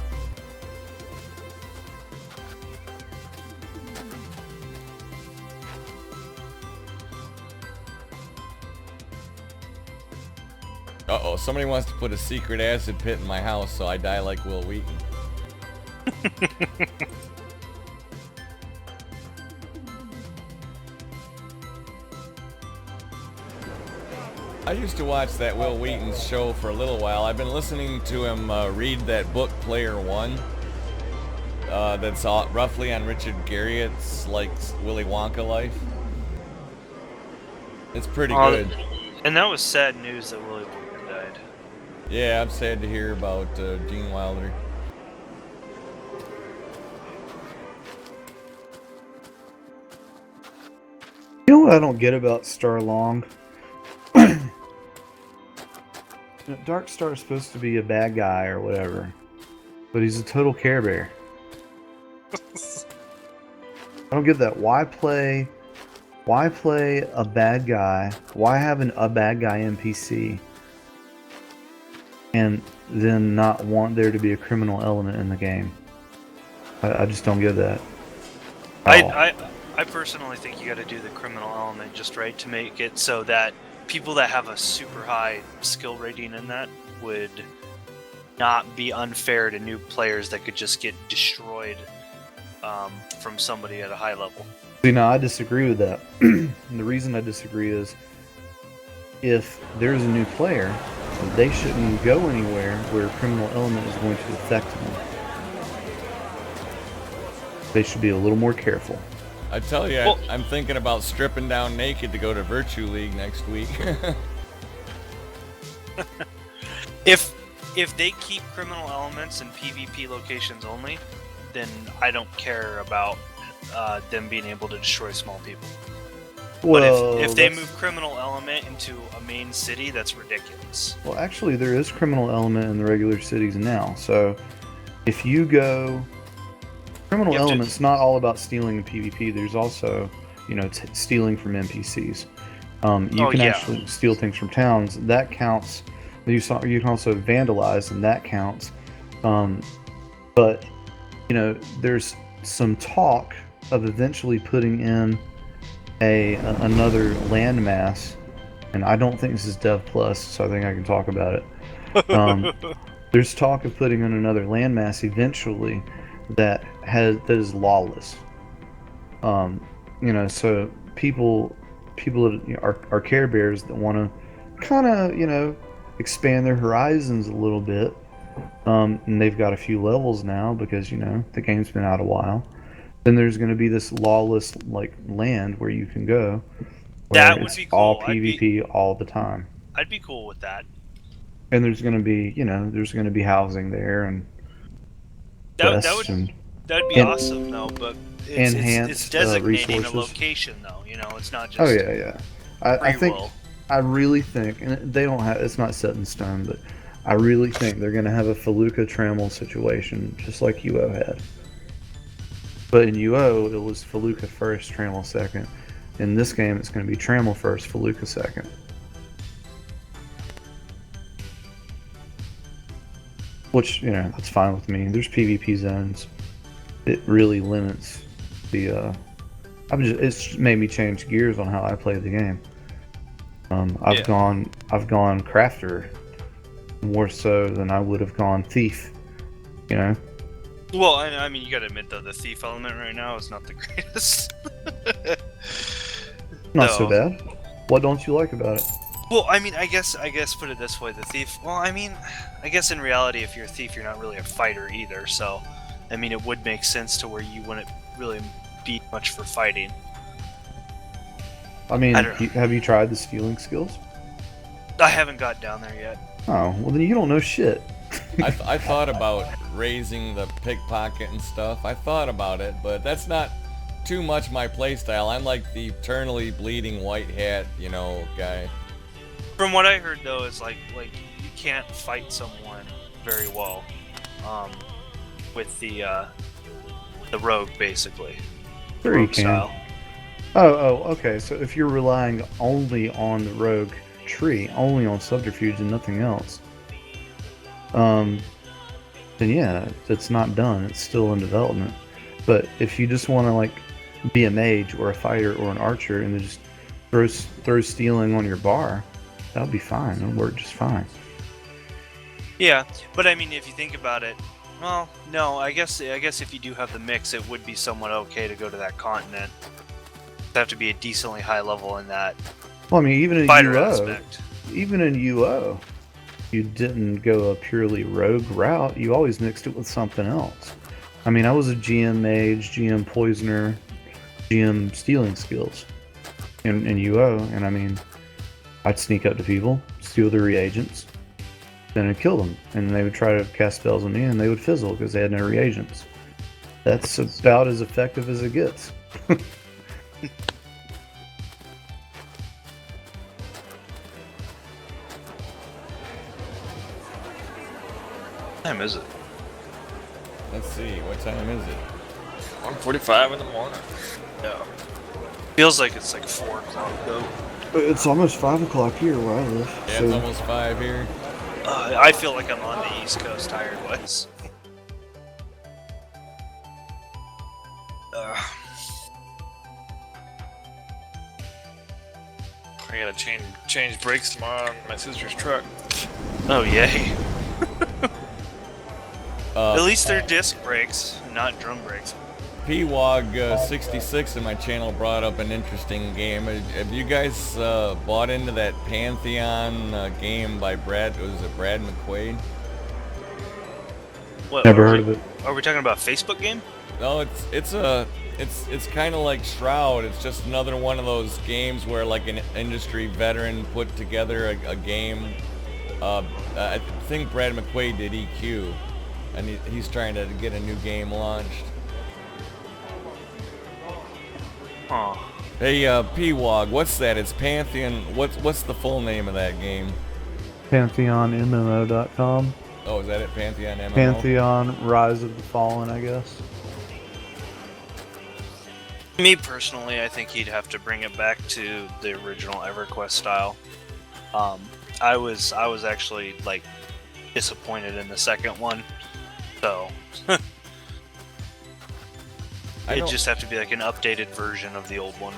Speaker 2: Uh-oh, somebody wants to put a secret acid pit in my house so I die like Will Wheaton. I used to watch that Will Wheaton show for a little while. I've been listening to him read that book, Player One. That's roughly on Richard Garriott's, like, Willy Wonka life. It's pretty good.
Speaker 5: And that was sad news that Willy Wonka died.
Speaker 2: Yeah, I'm sad to hear about Gene Wilder.
Speaker 3: You know what I don't get about Starlong? Dark Star is supposed to be a bad guy or whatever, but he's a total Care Bear. I don't get that. Why play a bad guy? Why have a bad guy NPC and then not want there to be a criminal element in the game? I just don't get that.
Speaker 5: I personally think you got to do the criminal element just right to make it so that people that have a super high skill rating in that would not be unfair to new players that could just get destroyed from somebody at a high level.
Speaker 3: See, now I disagree with that. And the reason I disagree is if there's a new player, they shouldn't go anywhere where a criminal element is going to affect them. They should be a little more careful.
Speaker 2: I tell you, I'm thinking about stripping down naked to go to Virtue League next week.
Speaker 5: If they keep criminal elements in PvP locations only, then I don't care about them being able to destroy small people.
Speaker 3: Well,
Speaker 5: but if they move criminal element into a main city, that's ridiculous.
Speaker 3: Well, actually, there is criminal element in the regular cities now. So if you go... Criminal element's not all about stealing in PvP. There's also, stealing from NPCs. You can actually steal things from towns. That counts. You can also vandalize, and that counts. But, there's some talk of eventually putting in another landmass, and I don't think this is Dev Plus, so I think I can talk about it. There's talk of putting in another landmass eventually that is lawless. So people that are Care Bears that want to kind of expand their horizons a little bit, and they've got a few levels now because the game's been out a while. Then there's going to be this lawless land where you can go, where
Speaker 5: that would be cool.
Speaker 3: All PvP all the time.
Speaker 5: I'd be cool with that.
Speaker 3: And there's going to be housing there and
Speaker 5: that'd be awesome though, but it's designating a location though. It's not just.
Speaker 3: Oh yeah. I really think, and they don't have. It's not set in stone, but I really think they're going to have a Feluca Trammel situation, just like UO had. But in UO, it was Feluca first, Trammel second. In this game, it's going to be Trammel first, Feluca second. Which, that's fine with me. There's PvP zones. It really limits the, it's made me change gears on how I play the game. I've gone crafter more so than I would have gone thief. You know,
Speaker 5: Well, I mean, you gotta admit though, the thief element right now is not the greatest.
Speaker 3: not so
Speaker 5: No.
Speaker 3: bad. What don't you like about it?
Speaker 5: Well, I mean, I guess put it this way, the thief. Well, I mean, I guess in reality, if you're a thief, you're not really a fighter either. So, I mean, it would make sense to where you wouldn't really be much for fighting.
Speaker 3: I mean,
Speaker 5: I don't know.
Speaker 3: have you tried the stealing skills?
Speaker 5: I haven't got down there yet.
Speaker 3: Oh, well then you don't know shit.
Speaker 2: I thought about raising the pickpocket and stuff. I thought about it, but that's not too much my playstyle. I'm like the eternally bleeding white hat, you know, guy.
Speaker 5: From what I heard though, is like you can't fight someone very well, with the rogue basically.
Speaker 3: Sure you
Speaker 5: Rogue
Speaker 3: can.
Speaker 5: style.
Speaker 3: Oh, okay. So if you're relying only on the rogue tree, only on subterfuge and nothing else, then yeah, it's not done. It's still in development. But if you just want to like be a mage or a fighter or an archer and then just throw stealing on your bar, that'll be fine. It'll work just fine.
Speaker 5: Yeah, but I mean, if you think about it, well, no, I guess if you do have the mix, it would be somewhat okay to go to that continent. It'd have to be a decently high level in that
Speaker 3: Well, I mean, even in
Speaker 5: fighter
Speaker 3: UO,
Speaker 5: aspect.
Speaker 3: even in UO, you didn't go a purely rogue route. You always mixed it with something else. I mean, I was a GM mage, GM poisoner, GM stealing skills in UO, and I mean, I'd sneak up to people, steal their reagents, then I'd kill them, and they would try to cast spells on me, and they would fizzle because they had no reagents. That's about as effective as it gets.
Speaker 5: What time is it?
Speaker 2: Let's see, what time is it?
Speaker 9: 1:45 in the morning.
Speaker 5: No. Feels like it's like 4 o'clock though.
Speaker 3: It's almost 5 o'clock here where I live.
Speaker 2: Yeah, it's almost 5 here.
Speaker 5: I feel like I'm on the East Coast tired-wise.
Speaker 9: I gotta change brakes tomorrow on my sister's truck.
Speaker 5: Oh yay! At least they're disc brakes, not drum brakes.
Speaker 2: PWOG66 in my channel brought up an interesting game. Have you guys bought into that Pantheon game by Brad McQuaid?
Speaker 5: What,
Speaker 3: Never heard of it.
Speaker 5: Are we talking about a Facebook game?
Speaker 2: No, it's kind of like Shroud. It's just another one of those games where like an industry veteran put together a game. I think Brad McQuaid did EQ, and he's trying to get a new game launched.
Speaker 5: Huh.
Speaker 2: Hey, PWOG, what's that? It's Pantheon. What's the full name of that game?
Speaker 3: PantheonMMO.com.
Speaker 2: Oh, is that it? Pantheon MMO?
Speaker 3: Pantheon Rise of the Fallen, I guess.
Speaker 5: Me personally, I think he'd have to bring it back to the original EverQuest style. I was actually like disappointed in the second one, so it'd just have to be like an updated version of the old one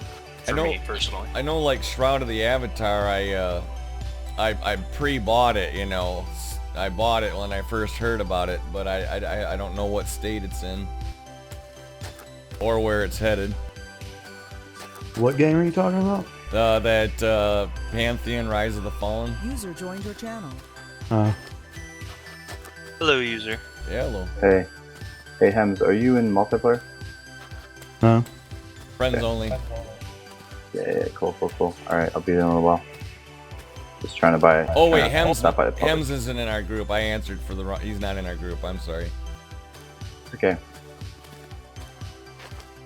Speaker 5: for me personally.
Speaker 2: I know, like Shroud of the Avatar, I pre-bought it. You know, I bought it when I first heard about it, but I don't know what state it's in or where it's headed.
Speaker 3: What game are you talking about?
Speaker 2: That Pantheon Rise of the Fallen.
Speaker 6: User joined your channel.
Speaker 5: Hello, user.
Speaker 2: Yeah, hello.
Speaker 7: Hey Hems, are you in multiplayer?
Speaker 3: No.
Speaker 2: Friends
Speaker 7: Okay.
Speaker 2: only.
Speaker 7: Yeah, cool. Alright, I'll be there in a little while. Just trying to buy.
Speaker 2: Oh wait, Hems
Speaker 7: stop by the public.
Speaker 2: Hems isn't in our group. I answered for the wrong. He's not in our group. I'm sorry.
Speaker 7: Okay.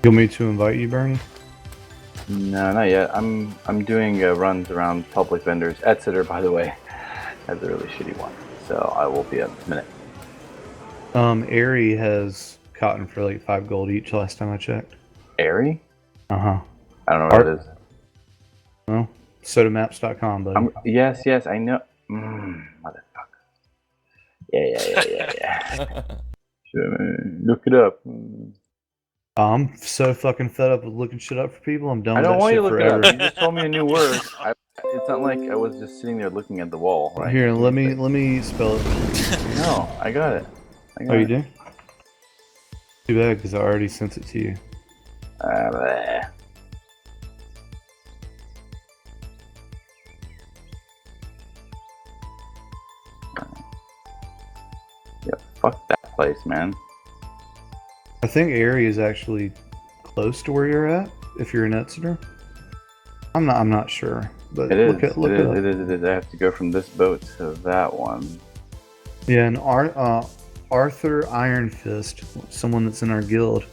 Speaker 3: You want me to invite you, Bernie?
Speaker 7: No, not yet. I'm doing runs around public vendors. Exeter, by the way, has a really shitty one, so I will be a minute.
Speaker 3: Airy has cotton for like 5 gold each last time I checked.
Speaker 7: Airy?
Speaker 3: Uh-huh.
Speaker 7: I don't know what it is.
Speaker 3: Well, sodamaps.com, buddy.
Speaker 7: Yes, I know. Motherfucker. Yeah. Sure, look it up.
Speaker 3: I'm so fucking fed up with looking shit up for people. I'm done
Speaker 7: I
Speaker 3: with
Speaker 7: don't
Speaker 3: that
Speaker 7: want
Speaker 3: shit
Speaker 7: you to look
Speaker 3: forever.
Speaker 7: it up. You just told me a new word. It's not like I was just sitting there looking at the wall, right?
Speaker 3: Here, let me spell it.
Speaker 7: No, I got it.
Speaker 3: Oh, you do? Too bad, because I already sent it to you.
Speaker 7: Bleh. Yeah, fuck that place, man.
Speaker 3: I think Aerie is actually close to where you're at, if you're in Exeter. I'm not sure, but
Speaker 7: It is.
Speaker 3: look it up.
Speaker 7: It is. I have to go from this boat to that one.
Speaker 3: Yeah, and Arthur Iron Fist, someone that's in our guild,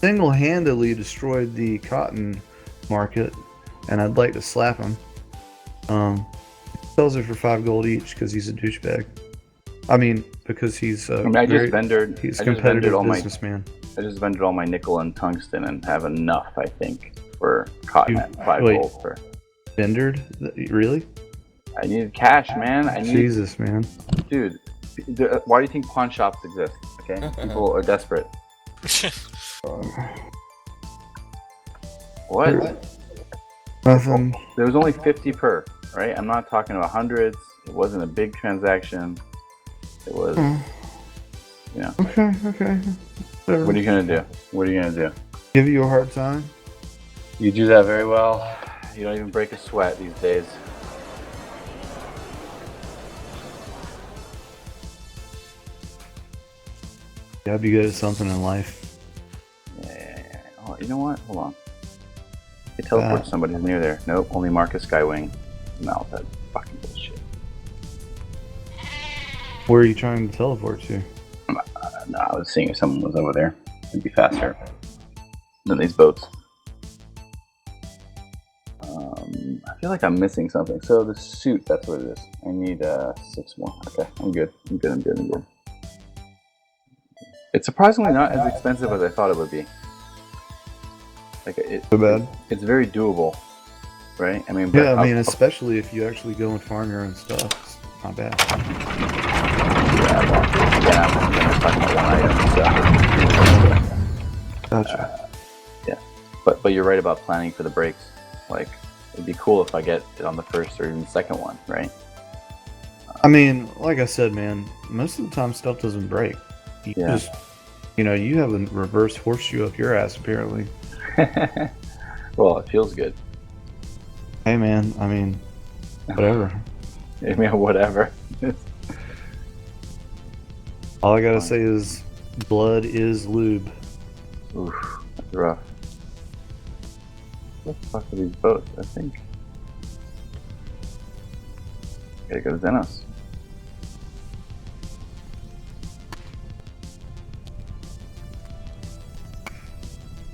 Speaker 3: single-handedly destroyed the cotton market, and I'd like to slap him. Sells it for 5 gold each because he's a douchebag. I mean, because he's
Speaker 7: I mean, I just vendored.
Speaker 3: he's
Speaker 7: I
Speaker 3: a
Speaker 7: just vended
Speaker 3: competitive
Speaker 7: all
Speaker 3: businessman.
Speaker 7: I just vended all my nickel and tungsten and have enough, I think, for cotton at 5
Speaker 3: wait.
Speaker 7: gold for.
Speaker 3: Vendered? Really?
Speaker 7: I needed cash, man.
Speaker 3: Jesus, man.
Speaker 7: Dude, why do you think pawn shops exist? Okay, people are desperate. What?
Speaker 3: Nothing.
Speaker 7: There was only 50 per, right? I'm not talking about hundreds. It wasn't a big transaction. It was, you know.
Speaker 3: Okay. Whatever.
Speaker 7: What are you gonna do? What are you gonna do?
Speaker 3: Give you a hard time?
Speaker 7: You do that very well. You don't even break a sweat these days.
Speaker 3: You gotta be good at something in life.
Speaker 7: Yeah. Oh, you know what? Hold on. It teleports somebody who's near there. Nope, only Marcus Skywing. No, that fucking bullshit.
Speaker 3: Where are you trying to teleport to?
Speaker 7: No, I was seeing if someone was over there. It'd be faster than these boats. I feel like I'm missing something. So the suit, that's what it is. I need 6 more. Okay, I'm good. I'm good. It's surprisingly not as expensive as I thought it would be. Like
Speaker 3: So bad?
Speaker 7: It's very doable, right? I mean,
Speaker 3: Yeah, I mean, especially if you actually go and farm your own stuff. It's not bad.
Speaker 7: Yeah, well, again, I'm just talking about one item. So.
Speaker 3: Gotcha.
Speaker 7: Yeah, but you're right about planning for the breaks. Like, it'd be cool if I get it on the first or even second one, right?
Speaker 3: I mean, like I said, man, most of the time stuff doesn't break. You just, you have a reverse horseshoe up your ass, apparently.
Speaker 7: Well, it feels good.
Speaker 3: Hey, man, I mean, whatever.
Speaker 7: I mean, whatever.
Speaker 3: All I gotta say is, blood is lube.
Speaker 7: Oof, that's rough. What the fuck are these boats? I think. Gotta go to Xenos.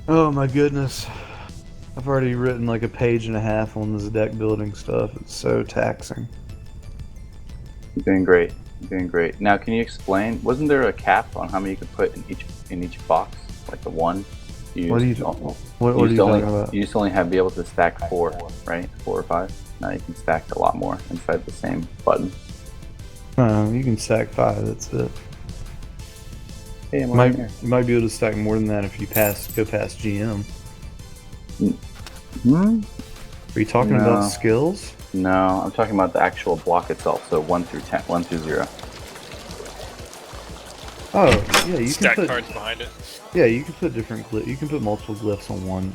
Speaker 3: Oh my goodness. I've already written like a page and a half on this deck building stuff. It's so taxing.
Speaker 7: You're doing great. You're doing great. Now, can you explain? Wasn't there a cap on how many you could put in each box, like the one?
Speaker 3: What are you talking about?
Speaker 7: You used to only be able to stack 4, right? 4 or 5. Now you can stack a lot more inside the same button.
Speaker 3: You can stack 5. That's it.
Speaker 7: Hey,
Speaker 3: You might be able to stack more than that if you go past GM. Are you talking about skills?
Speaker 7: No, I'm talking about the actual block itself. So 1 through 10, 1 through 0.
Speaker 3: Oh, yeah, you
Speaker 8: Stack
Speaker 3: can put
Speaker 8: cards behind it.
Speaker 3: Yeah, you can put different you can put multiple glyphs on one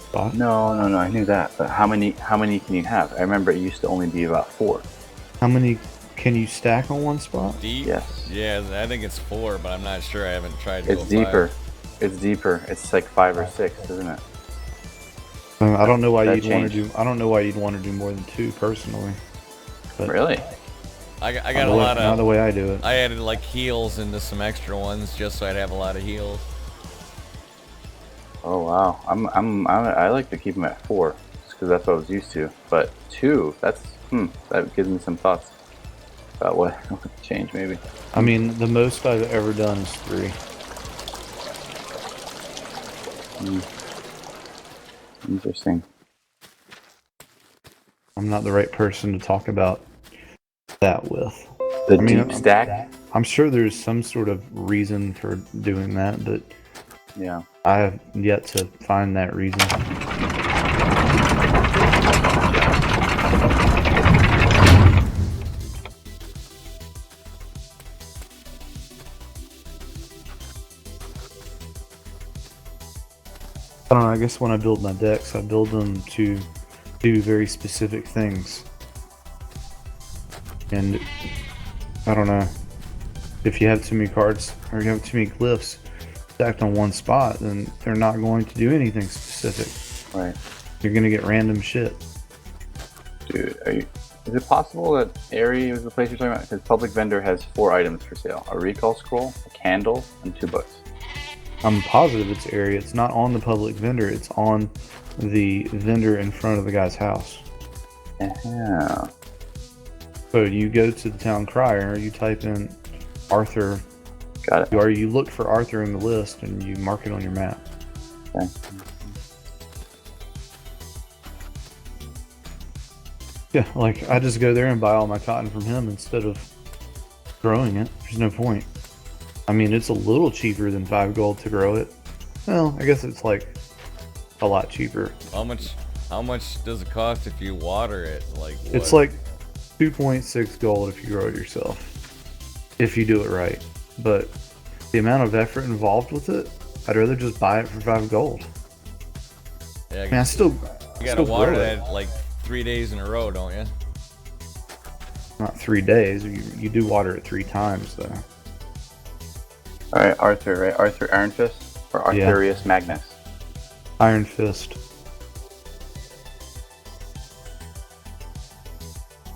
Speaker 3: spot.
Speaker 7: No, I knew that. But how many can you have? I remember it used to only be about 4.
Speaker 3: How many can you stack on one spot?
Speaker 2: Deep?
Speaker 7: Yes.
Speaker 2: Yeah, I think it's 4, but I'm not sure. I haven't tried to
Speaker 7: It's
Speaker 2: go
Speaker 7: deeper.
Speaker 2: 5.
Speaker 7: It's deeper. It's like 5 or 6, isn't it?
Speaker 3: I don't know why
Speaker 7: That
Speaker 3: you'd want to
Speaker 7: changed.
Speaker 3: do. I don't know why you'd want to do more than 2 personally. But
Speaker 7: Really?
Speaker 2: I got a lot
Speaker 3: not the
Speaker 2: of.
Speaker 3: way I do it.
Speaker 2: I added like heals into some extra ones just so I'd have a lot of heals.
Speaker 7: Oh wow. I like to keep them at 4, because that's what I was used to. But 2, that gives me some thoughts about what to change maybe.
Speaker 3: I mean, the most I've ever done is 3.
Speaker 7: Interesting.
Speaker 3: I'm not the right person to talk about that with.
Speaker 7: The
Speaker 3: I mean,
Speaker 7: deep stack?
Speaker 3: I'm sure there's some sort of reason for doing that, but
Speaker 7: Yeah.
Speaker 3: I have yet to find that reason. I don't know, I guess when I build my decks, I build them to do very specific things. And I don't know, if you have too many cards or you have too many glyphs stacked on one spot, then they're not going to do anything specific.
Speaker 7: Right.
Speaker 3: You're gonna get random shit.
Speaker 7: Dude, is it possible that Airy was the place you're talking about? Because Public Vendor has 4 items for sale. A recall scroll, a candle, and 2 books.
Speaker 3: I'm positive it's area. It's not on the public vendor. It's on the vendor in front of the guy's house.
Speaker 7: Yeah.
Speaker 3: So you go to the town crier, you type in Arthur,
Speaker 7: Got it.
Speaker 3: or you look for Arthur in the list and you mark it on your map.
Speaker 7: Okay.
Speaker 3: Yeah, like I just go there and buy all my cotton from him instead of growing it. There's no point. I mean, it's a little cheaper than 5 gold to grow it. Well, I guess it's like a lot cheaper.
Speaker 2: How much does it cost if you water it? Like what?
Speaker 3: It's like 2.6 gold if you grow it yourself, if you do it right. But the amount of effort involved with it, I'd rather just buy it for 5 gold.
Speaker 2: Yeah,
Speaker 3: I mean, I still
Speaker 2: you gotta water
Speaker 3: grow it.
Speaker 2: that like 3 days in a row, don't you?
Speaker 3: Not 3 days. You do water it 3 times though.
Speaker 7: Alright, Arthur, right? Arthur Iron Fist or Arthurius Magnus?
Speaker 3: Iron Fist.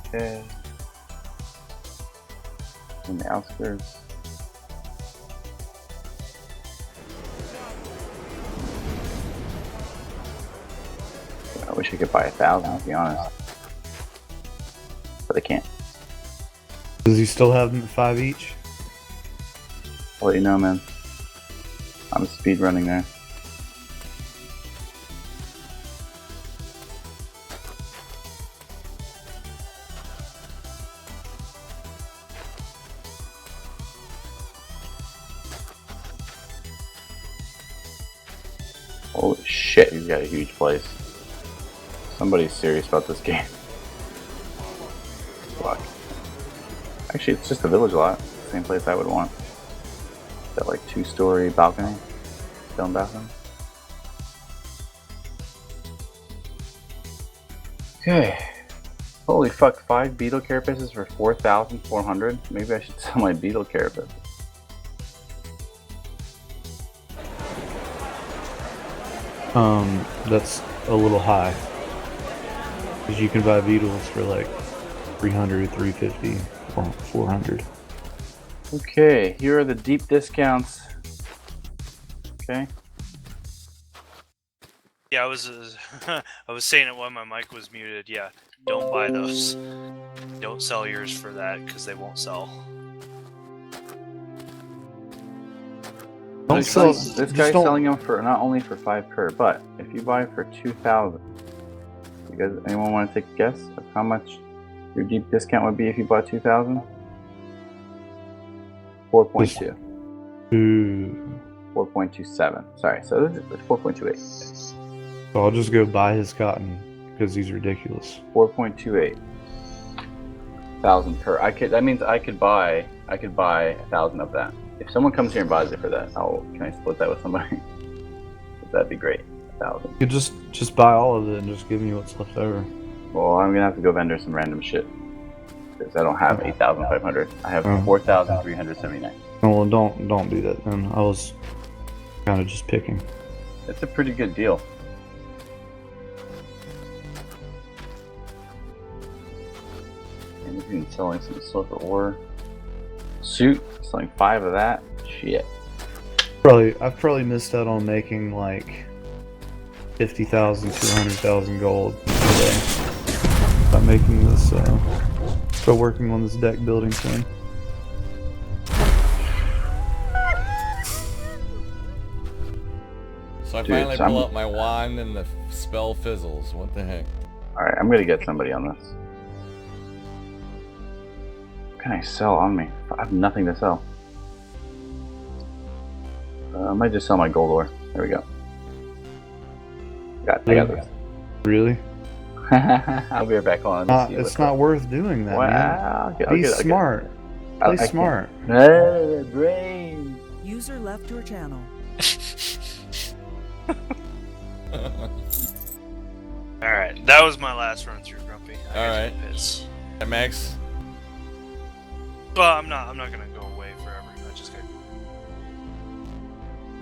Speaker 7: Okay. In the outskirts. I wish I could buy 1,000, to be honest. But I can't.
Speaker 3: Does he still have them at 5 each?
Speaker 7: I'll let you know, man. I'm speed running there. Holy shit, he's got a huge place. Somebody's serious about this game. Fuck. Actually, it's just a village lot. Same place I would want. That like 2-story balcony, stone balcony. Okay. Holy fuck! 5 beetle carapaces for 4,400. Maybe I should sell my beetle carapace.
Speaker 3: That's a little high. Because you can buy beetles for like 300, 350, or 400.
Speaker 7: Okay, here are the deep discounts. Okay.
Speaker 5: Yeah, I was I was saying it when my mic was muted. Yeah, don't buy those. Don't sell yours for that because they won't sell.
Speaker 3: Don't sell.
Speaker 7: This guy's selling them for not only for 5 per, but if you buy for 2,000, you guys, anyone want to take a guess of how much your deep discount would be if you bought 2,000? 4.2. 4.27. Sorry, so this is 4.28.
Speaker 3: So I'll just go buy his cotton because he's ridiculous.
Speaker 7: 4.28 thousand per. That means I could buy 1,000 of that. If someone comes here and buys it for that, can I split that with somebody? That'd be great. 1,000.
Speaker 3: You just buy all of it and just give me what's left over.
Speaker 7: Well, I'm gonna have to go vendor some random shit because I don't have 8,500. I have 4,379.
Speaker 3: Oh, well, don't do that then. I was kind of just picking.
Speaker 7: It's a pretty good deal. And you've been selling some silver ore. Suit, selling 5 of that. Shit.
Speaker 3: I've probably missed out on making like 50,000 to 100,000 gold today by making this, by working on this deck building thing.
Speaker 2: So I finally pull up my wand and the spell fizzles. What the heck?
Speaker 7: Alright, I'm gonna get somebody on this. What can I sell on me? I have nothing to sell. I might just sell my gold ore. There we go. I got this.
Speaker 3: Really?
Speaker 7: I'll be right back on.
Speaker 3: It's not worth doing that, man. Be smart. Play smart.
Speaker 7: Brain.
Speaker 6: User left your channel.
Speaker 5: Alright, that was my last run through, Grumpy.
Speaker 2: Alright. Max?
Speaker 5: Well, I'm not gonna go away forever. I just got.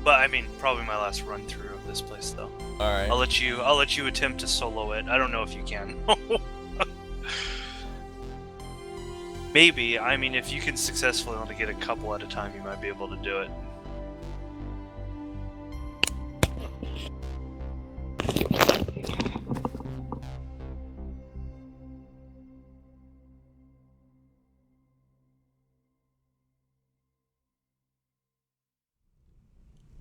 Speaker 5: But I mean, probably my last run through of this place, though.
Speaker 2: All right.
Speaker 5: I'll let you attempt to solo it. I don't know if you can. Maybe. I mean, if you can successfully only get a couple at a time, you might be able to do it.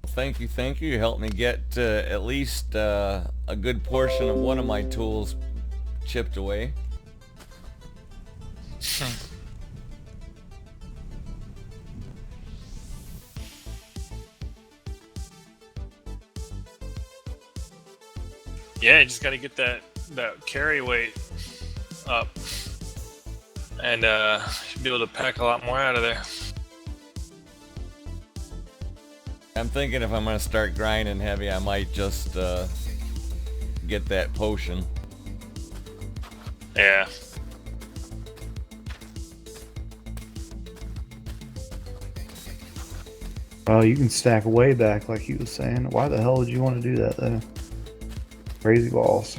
Speaker 2: Thank you. You helped me get at least a good portion of one of my tools chipped away.
Speaker 4: Yeah, you just got to get that carry weight up, and should be able to pack a lot more out of there.
Speaker 2: I'm thinking if I'm gonna start grinding heavy, I might just get that potion.
Speaker 4: Yeah.
Speaker 3: Well, you can stack way back, like he was saying. Why the hell would you want to do that, though? Crazy balls.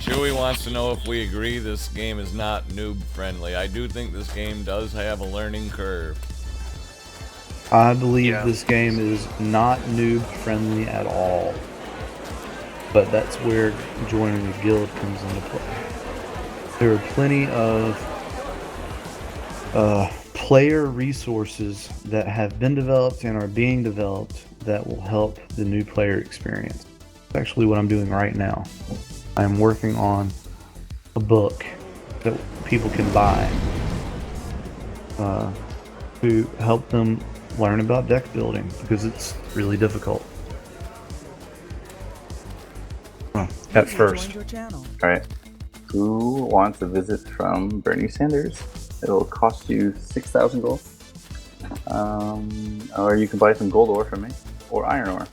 Speaker 2: Chewy wants to know if we agree this game is not noob friendly. I do think this game does have a learning curve.
Speaker 3: I believe this game is not noob friendly at all. But that's where joining a guild comes into play. There are plenty of player resources that have been developed and are being developed that will help the new player experience. That's actually what I'm doing right now. I'm working on a book that people can buy to help them learn about deck building because it's really difficult. At first.
Speaker 7: Alright. Who wants a visit from Bernie Sanders? It'll cost you 6,000 gold. Or you can buy some gold ore from me. Or iron ore.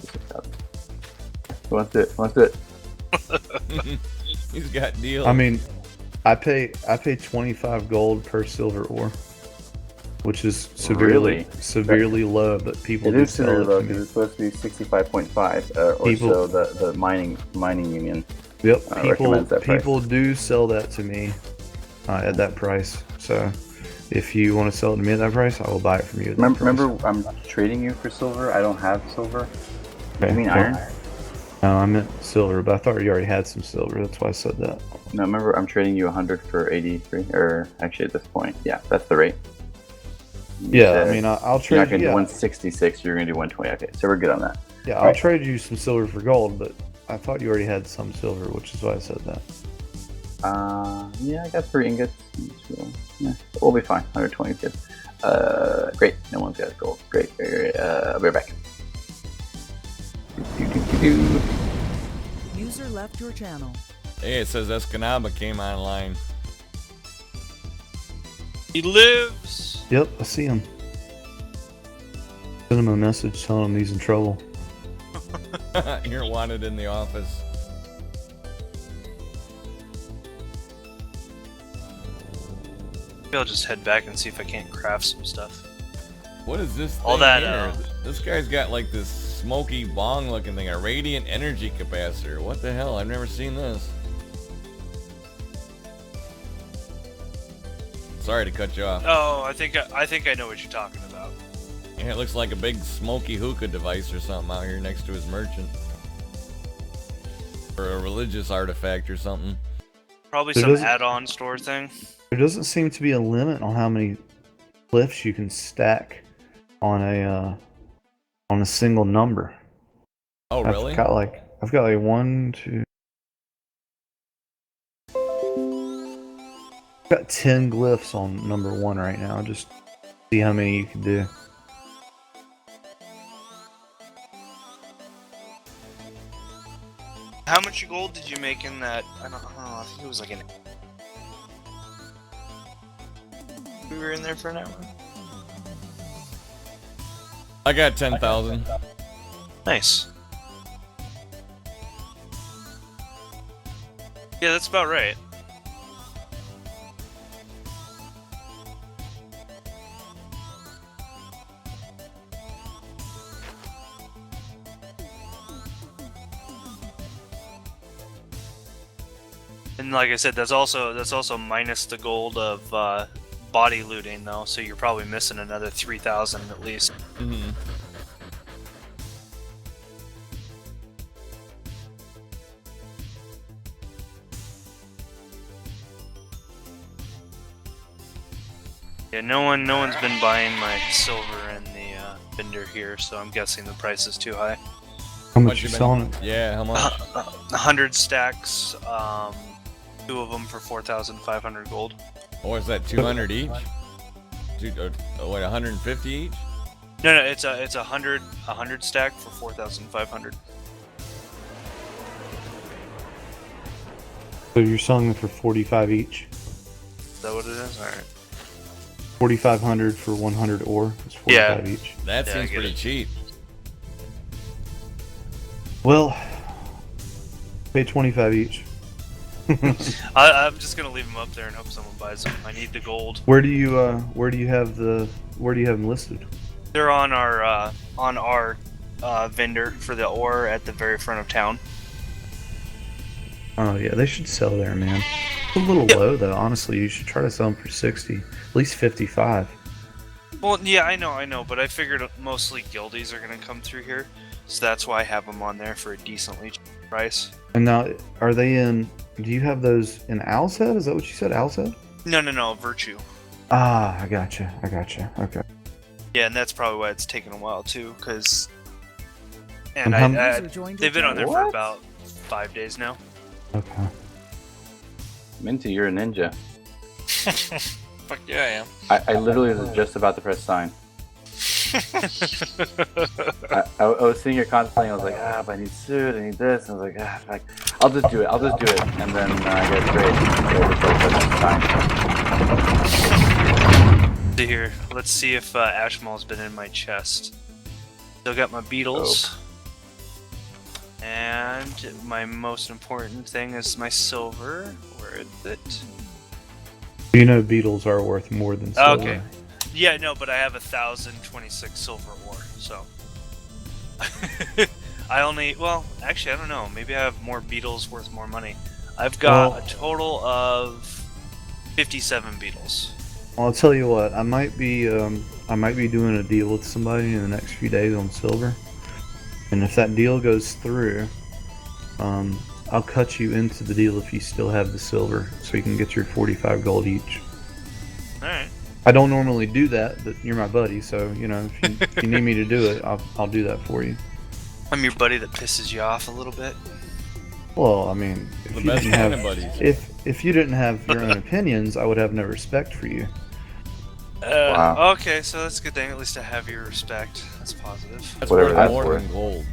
Speaker 7: 6,000. Who wants to do it?
Speaker 2: He's got deals.
Speaker 3: I mean, I pay 25 gold per silver ore, which is severely low, but people do sell it
Speaker 7: low
Speaker 3: to me.
Speaker 7: because it's supposed to be 65.5 or so. The mining union.
Speaker 3: Yep,
Speaker 7: recommends that price.
Speaker 3: people do sell that to me at that price. So if you want to sell it to me at that price, I will buy it from you.
Speaker 7: Remember, I'm trading you for silver. I don't have silver.
Speaker 3: Okay,
Speaker 7: You mean iron?
Speaker 3: No, I meant silver, but I thought you already had some silver. That's why I said that.
Speaker 7: No, remember, I'm trading you 100 for 83. Or actually, at this point, yeah, that's the rate.
Speaker 3: Yeah, I mean, I'll trade.
Speaker 7: You're not going to do 166. You're going to do 120. Okay, so we're good on that.
Speaker 3: Yeah, I'll trade you some silver for gold, but I thought you already had some silver, which is why I said that.
Speaker 7: Yeah, I got 3 ingots. So, yeah, we'll be fine. 120 is good. Great. No one's got gold. Great. I'll be right back.
Speaker 6: User left your channel.
Speaker 2: Hey, it says Escanaba came online.
Speaker 5: He lives.
Speaker 3: Yep, I see him. Send him a message telling him he's in trouble.
Speaker 2: You're wanted in the office.
Speaker 5: Maybe I'll just head back and see if I can't craft some stuff.
Speaker 2: What is this
Speaker 5: All
Speaker 2: thing
Speaker 5: that,
Speaker 2: here? This guy's got like this smoky bong looking thing, a radiant energy capacitor. What the hell? I've never seen this. Sorry to cut you off.
Speaker 5: Oh, I think I know what you're talking about.
Speaker 2: Yeah, it looks like a big smoky hookah device or something out here next to his merchant. Or a religious artifact or something.
Speaker 5: Probably
Speaker 3: There
Speaker 5: some
Speaker 3: doesn't-
Speaker 5: add-on store thing.
Speaker 3: There doesn't seem to be a limit on how many cliffs you can stack on a single number.
Speaker 2: Oh, really?
Speaker 3: I've got like 1, 2, Got 10 glyphs on number 1 right now. Just see how many you can do.
Speaker 5: How much gold did you make in that? I don't know. I think it was like an. We were in there for an hour.
Speaker 2: I got 10,000.
Speaker 5: Nice. Yeah, that's about right. And like I said, that's also minus the gold of body looting though, so you're probably missing another 3,000 at least.
Speaker 2: Mm-hmm.
Speaker 5: Yeah, no one's been buying my silver in the vendor here, so I'm guessing the price is too high.
Speaker 3: How much you
Speaker 2: been-
Speaker 3: selling it?
Speaker 2: Yeah, how much?
Speaker 5: 100 stacks, 2 of them for 4,500 gold.
Speaker 2: Or is that 200 each? What, 150 each?
Speaker 5: No, it's a 100 stack for 4,500.
Speaker 3: So you're selling them for 45 each.
Speaker 5: Is that what it is? All right.
Speaker 3: 4,500 for 100 ore. It's 45 each.
Speaker 2: That
Speaker 5: Yeah, I
Speaker 2: seems
Speaker 5: get
Speaker 2: pretty
Speaker 5: it.
Speaker 2: cheap.
Speaker 3: Well, pay 25 each.
Speaker 5: I'm just gonna leave them up there and hope someone buys them. I need the gold.
Speaker 3: Where do you have them listed?
Speaker 5: They're on our vendor for the ore at the very front of town.
Speaker 3: Oh yeah, they should sell there, man. It's a little low though. Honestly, you should try to sell them for 60, at least 55.
Speaker 5: Well, yeah, I know, but I figured mostly guildies are gonna come through here, so that's why I have them on there for a decently cheap price.
Speaker 3: And now, are they in? Do you have those in Owl's Head? Is that what you said, Owl's Head?
Speaker 5: No, Virtue.
Speaker 3: Ah, I gotcha. Okay.
Speaker 5: Yeah, and that's probably why it's taken a while too, because.
Speaker 3: And
Speaker 5: And
Speaker 3: how-
Speaker 6: User joined your
Speaker 5: they've been on there for
Speaker 7: What?
Speaker 5: about 5 days now.
Speaker 3: Okay.
Speaker 7: Minty, you're a ninja.
Speaker 9: Fuck yeah, I am.
Speaker 7: I literally was just about to press sign. I was sitting here contemplating. I was like, but I need suit, I need this. And I was like, I'll just do it. And then I get great.
Speaker 5: See here. Let's see if Ashmal's been in my chest. Still got my beetles. And my most important thing is my silver. Where is it?
Speaker 3: You know, beetles are worth more than silver.
Speaker 5: Okay. Yeah, no, but I have 1,026 silver ore, so. Actually, I don't know. Maybe I have more beetles worth more money. I've got a total of 57 beetles.
Speaker 3: Well, I'll tell you what. I might be doing a deal with somebody in the next few days on silver, and if that deal goes through, I'll cut you into the deal if you still have the silver, so you can get your 45 gold each.
Speaker 5: All right.
Speaker 3: I don't normally do that, but you're my buddy, so you know if you need me to do it, I'll do that for you.
Speaker 5: I'm your buddy that pisses you off a little bit.
Speaker 3: Well, I mean, if
Speaker 2: The
Speaker 3: you
Speaker 2: best
Speaker 3: didn't
Speaker 2: kind
Speaker 3: have
Speaker 2: of buddies.
Speaker 3: if you didn't have your own opinions, I would have no respect for you.
Speaker 7: Wow.
Speaker 5: Okay, so that's a good thing. At least I have your respect. That's positive.
Speaker 2: That's
Speaker 7: Whatever
Speaker 2: worth
Speaker 7: that's
Speaker 2: more
Speaker 7: worth.
Speaker 2: than gold.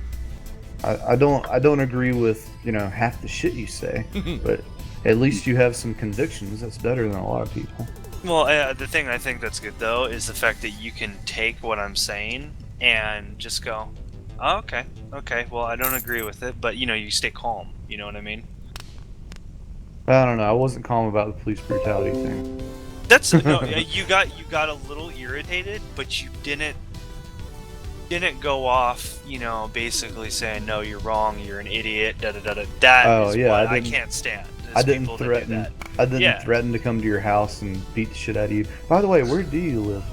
Speaker 3: I don't agree with half the shit you say, but at least you have some convictions. That's better than a lot of people.
Speaker 5: Well, the thing I think that's good though is the fact that you can take what I'm saying and just go, oh, okay, well, I don't agree with it, but you stay calm. You know what I mean?
Speaker 3: I don't know. I wasn't calm about the police brutality thing.
Speaker 5: That's no. You got a little irritated, but you didn't go off. Basically saying no, you're wrong, you're an idiot. Da da da da. That is what I can't stand.
Speaker 3: I didn't
Speaker 5: people that do
Speaker 3: threaten.
Speaker 5: that.
Speaker 3: I didn't
Speaker 5: Yeah.
Speaker 3: threaten to come to your house and beat the shit out of you. By the way, where do you live?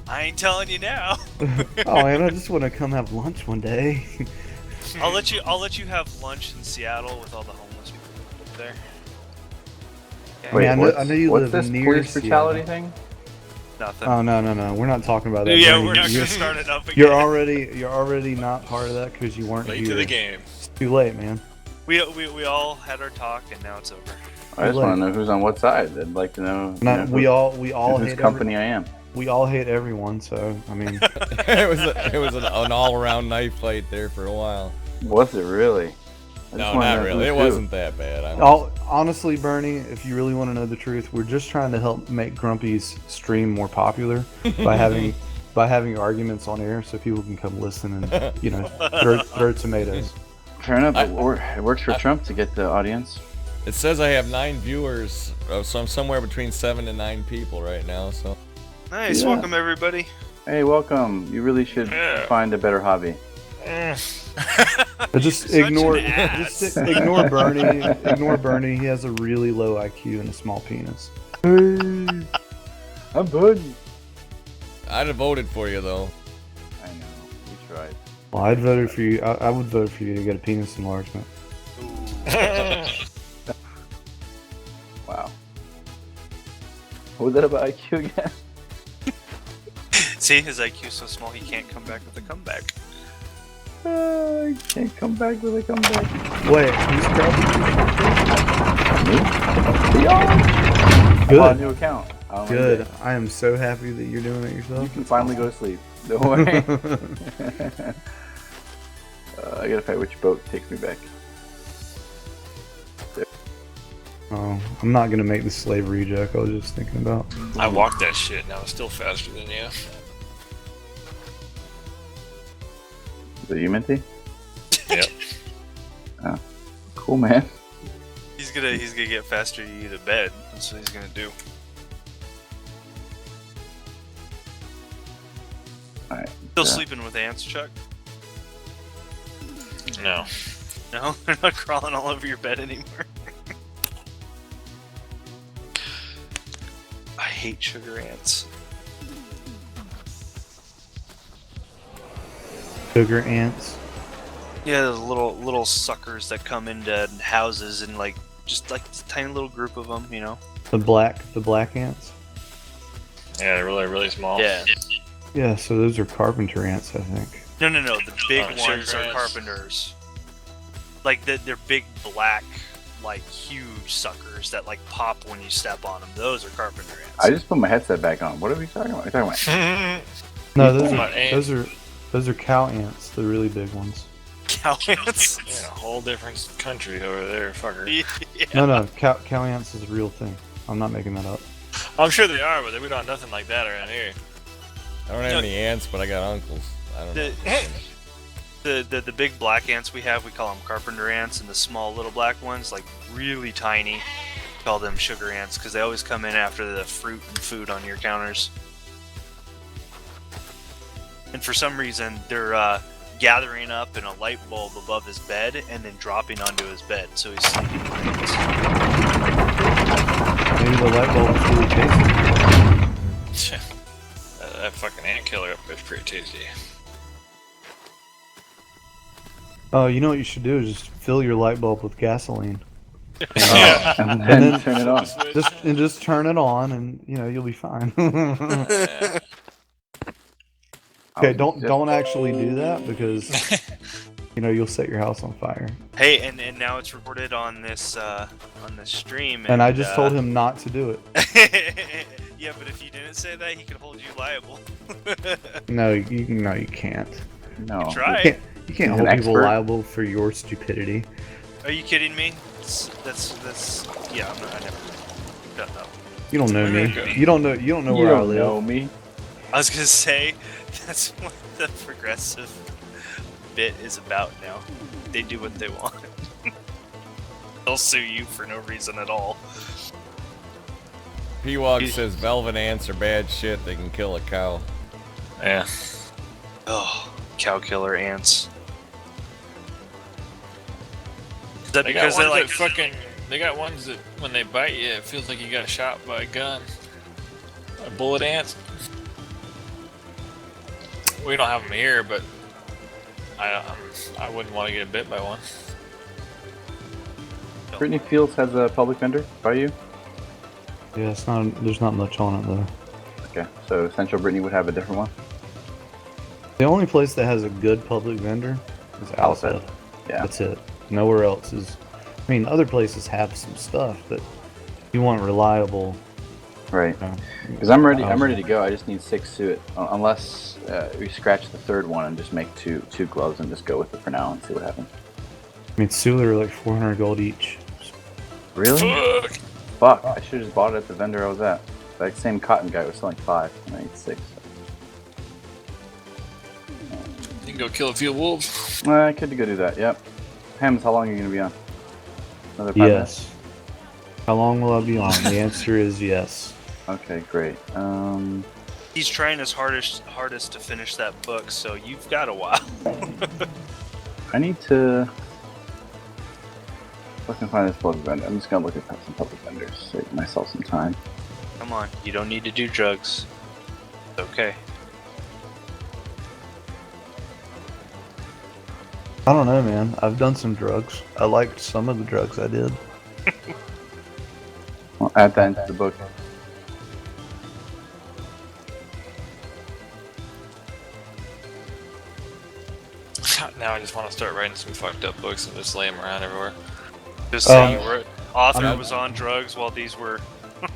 Speaker 5: I ain't telling you now.
Speaker 3: Oh man, I just want to come have lunch one day.
Speaker 5: I'll let you have lunch in Seattle with all the homeless people up there. Okay.
Speaker 3: Wait, I know you
Speaker 7: what's
Speaker 3: live
Speaker 7: this
Speaker 3: near
Speaker 7: police brutality
Speaker 3: Seattle.
Speaker 7: thing?
Speaker 5: Nothing.
Speaker 3: Oh no, we're not talking about that.
Speaker 5: Yeah,
Speaker 3: Brandon.
Speaker 5: we're not
Speaker 3: You're-
Speaker 5: gonna start it up again.
Speaker 3: You're already not part of that because you weren't
Speaker 9: Late
Speaker 3: here.
Speaker 9: to the game.
Speaker 3: It's too late, man.
Speaker 5: We all had our talk, and now it's over.
Speaker 7: I just want to know who's on what side. I'd like to know.
Speaker 3: We all
Speaker 7: whose
Speaker 3: hate
Speaker 7: company I am.
Speaker 3: We all hate everyone, so I mean.
Speaker 2: it was an all-around knife fight there for a while.
Speaker 7: Was it really?
Speaker 2: No, not really. It wasn't that bad.
Speaker 3: Honestly, Bernie, if you really want to know the truth, we're just trying to help make Grumpy's stream more popular by having arguments on air, so people can come listen and throw tomatoes.
Speaker 7: Fair enough. It works for Trump to get the audience.
Speaker 2: It says I have 9 viewers, so I'm somewhere between 7 and 9 people right now. So
Speaker 5: nice,
Speaker 7: Yeah.
Speaker 5: welcome everybody.
Speaker 7: Hey, welcome. You really should find a better hobby.
Speaker 3: Just ignore Bernie. Ignore Bernie. He has a really low IQ and a small penis.
Speaker 7: I'm good.
Speaker 2: I'd have voted for you though.
Speaker 7: I know. We tried.
Speaker 3: Well, I'd vote for you. I would vote for you to get a penis enlargement.
Speaker 7: Wow. What was that about IQ again?
Speaker 5: See, his IQ's so small he can't come back with a comeback.
Speaker 7: I can't come back with a comeback.
Speaker 3: Wait, who's
Speaker 7: Me? I
Speaker 3: Good.
Speaker 7: bought a new account.
Speaker 3: Good. I am so happy that you're doing it yourself.
Speaker 7: You can finally go to sleep. Don't worry. I gotta find which boat takes me back.
Speaker 3: Oh, I'm not gonna make the slavery joke. I was just thinking about.
Speaker 8: I walked that shit and I was still faster than you.
Speaker 7: Is it you, Minty?
Speaker 8: Yep.
Speaker 7: Oh, cool, man.
Speaker 5: He's gonna get faster to you to bed. That's what he's gonna do.
Speaker 7: Alright.
Speaker 5: Still sleeping with ants, Chuck?
Speaker 8: No.
Speaker 5: No, they're not crawling all over your bed anymore. I hate sugar ants.
Speaker 3: Sugar ants.
Speaker 5: Yeah, those little suckers that come into houses and just a tiny little group of them, you know.
Speaker 3: The black ants.
Speaker 8: Yeah, they're really, really small.
Speaker 5: Yeah.
Speaker 3: Yeah, so those are carpenter ants, I think.
Speaker 5: No. The big
Speaker 8: sugar
Speaker 5: ones are
Speaker 8: ants.
Speaker 5: carpenters. They're big black, huge suckers that pop when you step on them. Those are carpenter ants.
Speaker 7: I just put my headset back on. What are we talking about? What are you talking
Speaker 3: No, those are cow ants, the really big ones.
Speaker 5: Cow ants?
Speaker 8: Yeah, a whole different country over there, fucker.
Speaker 5: Yeah.
Speaker 3: No, cow ants is a real thing. I'm not making that up.
Speaker 8: I'm sure they are, but we don't have nothing like that around here.
Speaker 2: I don't have any aunts, but I got uncles. I don't know.
Speaker 5: The big black ants we have, we call them carpenter ants, and the small little black ones, really tiny, we call them sugar ants because they always come in after the fruit and food on your counters. And for some reason, they're gathering up in a light bulb above his bed and then dropping onto his bed, so he's sleeping great.
Speaker 3: Maybe the light bulb is really tasty.
Speaker 8: That fucking ant killer up there is pretty tasty.
Speaker 3: Oh, you know what you should do is just fill your light bulb with gasoline.
Speaker 7: And then turn it on.
Speaker 3: Just turn it on, and you'll be fine. Okay, don't actually do that because you'll set your house on fire.
Speaker 5: Hey, and now it's recorded on this stream.
Speaker 3: And I just told him not to do it.
Speaker 5: Yeah, but if you didn't say that, he could hold you liable.
Speaker 3: No, you can't.
Speaker 7: No.
Speaker 5: Try.
Speaker 3: You can't hold people liable for your stupidity.
Speaker 5: Are you kidding me? That's yeah. I never done that.
Speaker 3: You don't know me. You don't know where I live.
Speaker 7: You don't know me.
Speaker 5: I was gonna say that's what the progressive bit is about now. They do what they want. They'll sue you for no reason at all.
Speaker 2: P-Wog says velvet ants are bad shit. They can kill a cow.
Speaker 8: Yeah.
Speaker 5: Oh, cow killer ants. Is that
Speaker 8: They
Speaker 5: because
Speaker 8: got
Speaker 5: they
Speaker 8: ones that fucking. They got ones that when they bite you, it feels like you got shot by a gun. Bullet ants. We don't have them here, but I wouldn't want to get bit by one.
Speaker 7: Brittany Fields has a public vendor by you?
Speaker 3: Yeah, there's not much on it though.
Speaker 7: Okay, so Central Brittany would have a different one?
Speaker 3: The only place that has a good public vendor is Outset.
Speaker 7: Yeah.
Speaker 3: That's it. Nowhere else is. I mean, other places have some stuff, but you want reliable.
Speaker 7: Right.
Speaker 3: You know,
Speaker 7: Because I'm ready. I'm
Speaker 3: housing.
Speaker 7: ready to go. I just need 6 suit. Unless we scratch the third one and just make two gloves and just go with it for now and see what happens.
Speaker 3: I mean, Sula are like 400 gold each.
Speaker 7: Really?
Speaker 8: Fuck.
Speaker 7: Fuck! I should have just bought it at the vendor I was at. That same cotton guy was selling 5, and I need 6.
Speaker 8: You can go kill a few wolves.
Speaker 7: I could go do that. Yep. Hems, how long are you gonna be on? Another 5 minutes?
Speaker 3: Yes. How long will I be on? The answer is yes.
Speaker 7: Okay, great.
Speaker 5: He's trying his hardest to finish that book, so you've got a while.
Speaker 7: I need to fucking find this public vendor. I'm just gonna look at some public vendors, save myself some time.
Speaker 5: Come on, you don't need to do drugs. It's okay.
Speaker 3: I don't know, man. I've done some drugs. I liked some of the drugs I did.
Speaker 7: Well, add that into the book.
Speaker 8: Now I just want to start writing some fucked up books and just lay them around everywhere.
Speaker 5: Just say you
Speaker 3: Um,
Speaker 5: were author
Speaker 3: I'm-
Speaker 5: was on drugs while these were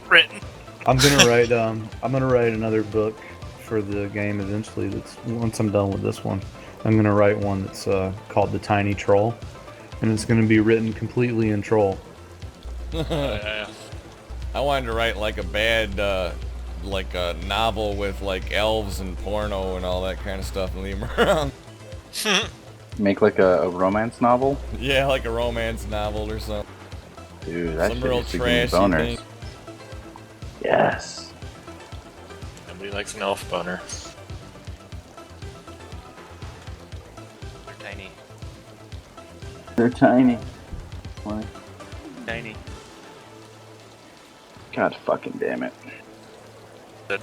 Speaker 5: written.
Speaker 3: I'm gonna write. I'm gonna write another book for the game eventually. That's once I'm done with this one. I'm gonna write one that's called The Tiny Troll, and it's gonna be written completely in Troll.
Speaker 8: Yeah.
Speaker 2: I wanted to write like a bad, like a novel with like elves and porno and all that kind of stuff and leave them around.
Speaker 7: Make like a romance novel.
Speaker 2: Yeah, like a romance novel or something.
Speaker 7: Dude, that
Speaker 2: Some
Speaker 7: shit
Speaker 2: real
Speaker 7: used to give me
Speaker 2: trashy
Speaker 7: boners.
Speaker 2: thing.
Speaker 7: Yes.
Speaker 8: Nobody likes an elf boner.
Speaker 5: They're tiny.
Speaker 7: They're tiny. What?
Speaker 5: Tiny.
Speaker 7: God fucking damn it.
Speaker 5: Good.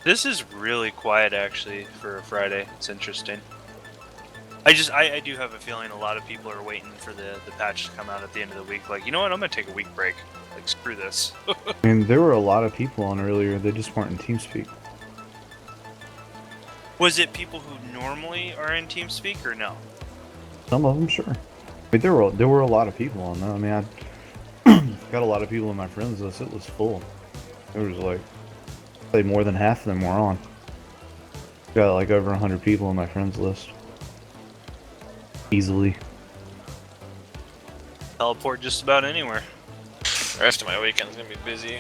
Speaker 5: This is really quiet actually for a Friday. It's interesting. I do have a feeling a lot of people are waiting for the patch to come out at the end of the week. Like, you know what? I'm gonna take a week break. Like, screw this.
Speaker 3: I mean, there were a lot of people on earlier. They just weren't in TeamSpeak.
Speaker 5: Was it people who normally are in TeamSpeak or no?
Speaker 3: Some of them, sure. I mean, there were a lot of people on there. I mean, I got a lot of people in my friends list. It was full. There was like, say more than half of them were on. Got like over 100 people in my friends list. Easily.
Speaker 5: Teleport just about anywhere.
Speaker 8: The rest of my weekend's gonna be busy.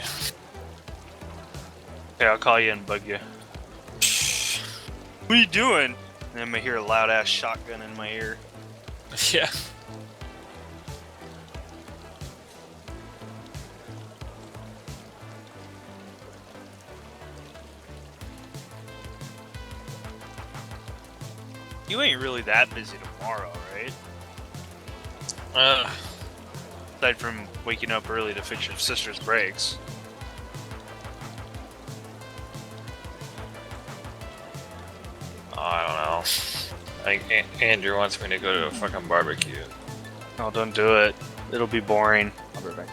Speaker 5: Okay, I'll call you and bug you. What are you doing? And then I'm gonna hear a loud ass shotgun in my ear.
Speaker 8: Yeah.
Speaker 5: You ain't really that busy tomorrow, right? Aside from waking up early to fix your sister's brakes.
Speaker 8: Oh, I don't know. I think Andrew wants me to go to a fucking barbecue.
Speaker 5: Oh, don't do it. It'll be boring.
Speaker 7: I'll be right back.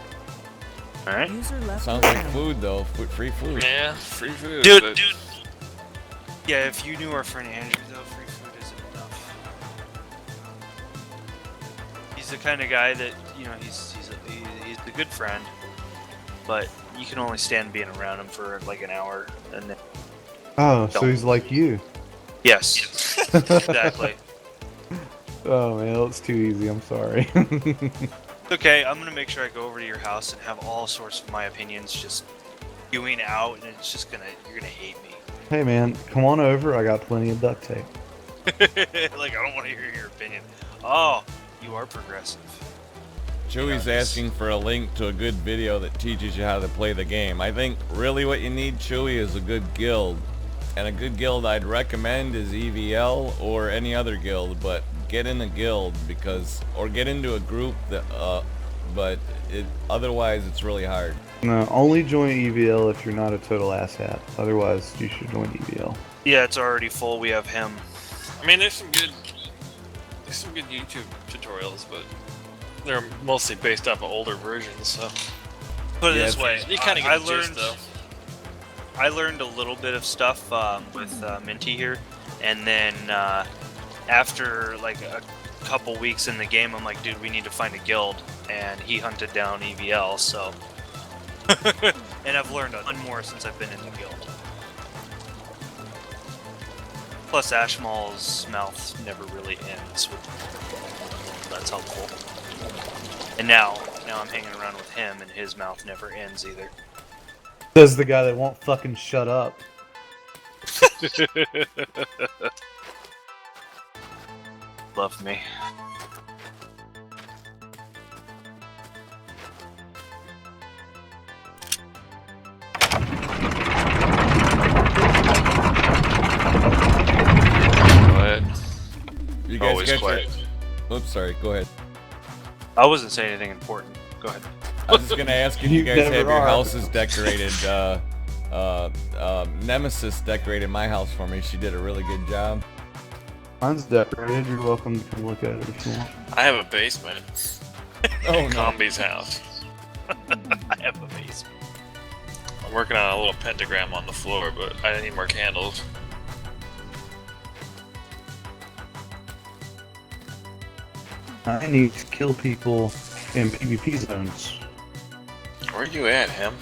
Speaker 5: Alright?
Speaker 6: User left
Speaker 2: Sounds
Speaker 6: your
Speaker 2: like
Speaker 6: channel.
Speaker 2: food though. Free food.
Speaker 8: Yeah, free food.
Speaker 5: Dude,
Speaker 8: but
Speaker 5: dude. Yeah, if you knew our friend Andrew, though, free food isn't enough. He's the kind of guy that, you know, he's a good friend, but you can only stand being around him for like an hour, and then
Speaker 3: Oh, so
Speaker 5: Don't.
Speaker 3: he's like you.
Speaker 5: yes, exactly.
Speaker 3: Oh man, that's too easy. I'm sorry.
Speaker 5: Okay, I'm gonna make sure I go over to your house and have all sorts of my opinions just spewing out, and it's just you're gonna hate me.
Speaker 3: Hey man, come on over. I got plenty of duct tape.
Speaker 5: Like, I don't want to hear your opinion. Oh, you are progressive.
Speaker 2: Chewy's asking for a link to a good video that teaches you how to play the game. I think really what you need, Chewy, is a good guild. And a good guild I'd recommend is EVL or any other guild, but get in a guild or get into a group that, otherwise it's really hard.
Speaker 3: No, only join EVL if you're not a total asshat. Otherwise, you should join EVL.
Speaker 5: Yeah, it's already full. We have him.
Speaker 8: I mean, there's some good YouTube tutorials, but they're mostly based off of older versions, so
Speaker 5: Put it
Speaker 2: Yeah,
Speaker 5: this way,
Speaker 8: you kind of get
Speaker 5: I
Speaker 8: the
Speaker 5: learned
Speaker 8: gist, though.
Speaker 5: I learned a little bit of stuff with Minty here, and then after like a couple weeks in the game, I'm like, dude, we need to find a guild, and he hunted down EVL. So, and I've learned a ton more since I've been in the guild. Plus, Ashmal's mouth never really ends. That's helpful. And now I'm hanging around with him, and his mouth never ends either.
Speaker 3: Says the guy that won't fucking shut up.
Speaker 5: Love me.
Speaker 8: Go ahead.
Speaker 2: You guys
Speaker 8: Always
Speaker 2: got
Speaker 8: quiet.
Speaker 2: your... Oops, sorry. Go ahead.
Speaker 5: I wasn't saying anything important. Go ahead.
Speaker 2: I was just gonna ask if you
Speaker 3: You
Speaker 2: guys
Speaker 3: never
Speaker 2: have your
Speaker 3: are.
Speaker 2: houses decorated. Nemesis decorated my house for me. She did a really good job.
Speaker 3: Mine's decorated. You're welcome to come look at it if you want.
Speaker 8: I have a basement.
Speaker 2: Oh
Speaker 8: in
Speaker 2: no.
Speaker 8: Combi's house.
Speaker 5: I have a basement.
Speaker 8: I'm working on a little pentagram on the floor, but I need more candles.
Speaker 3: I need to kill people in PvP zones.
Speaker 8: Where are you at, him?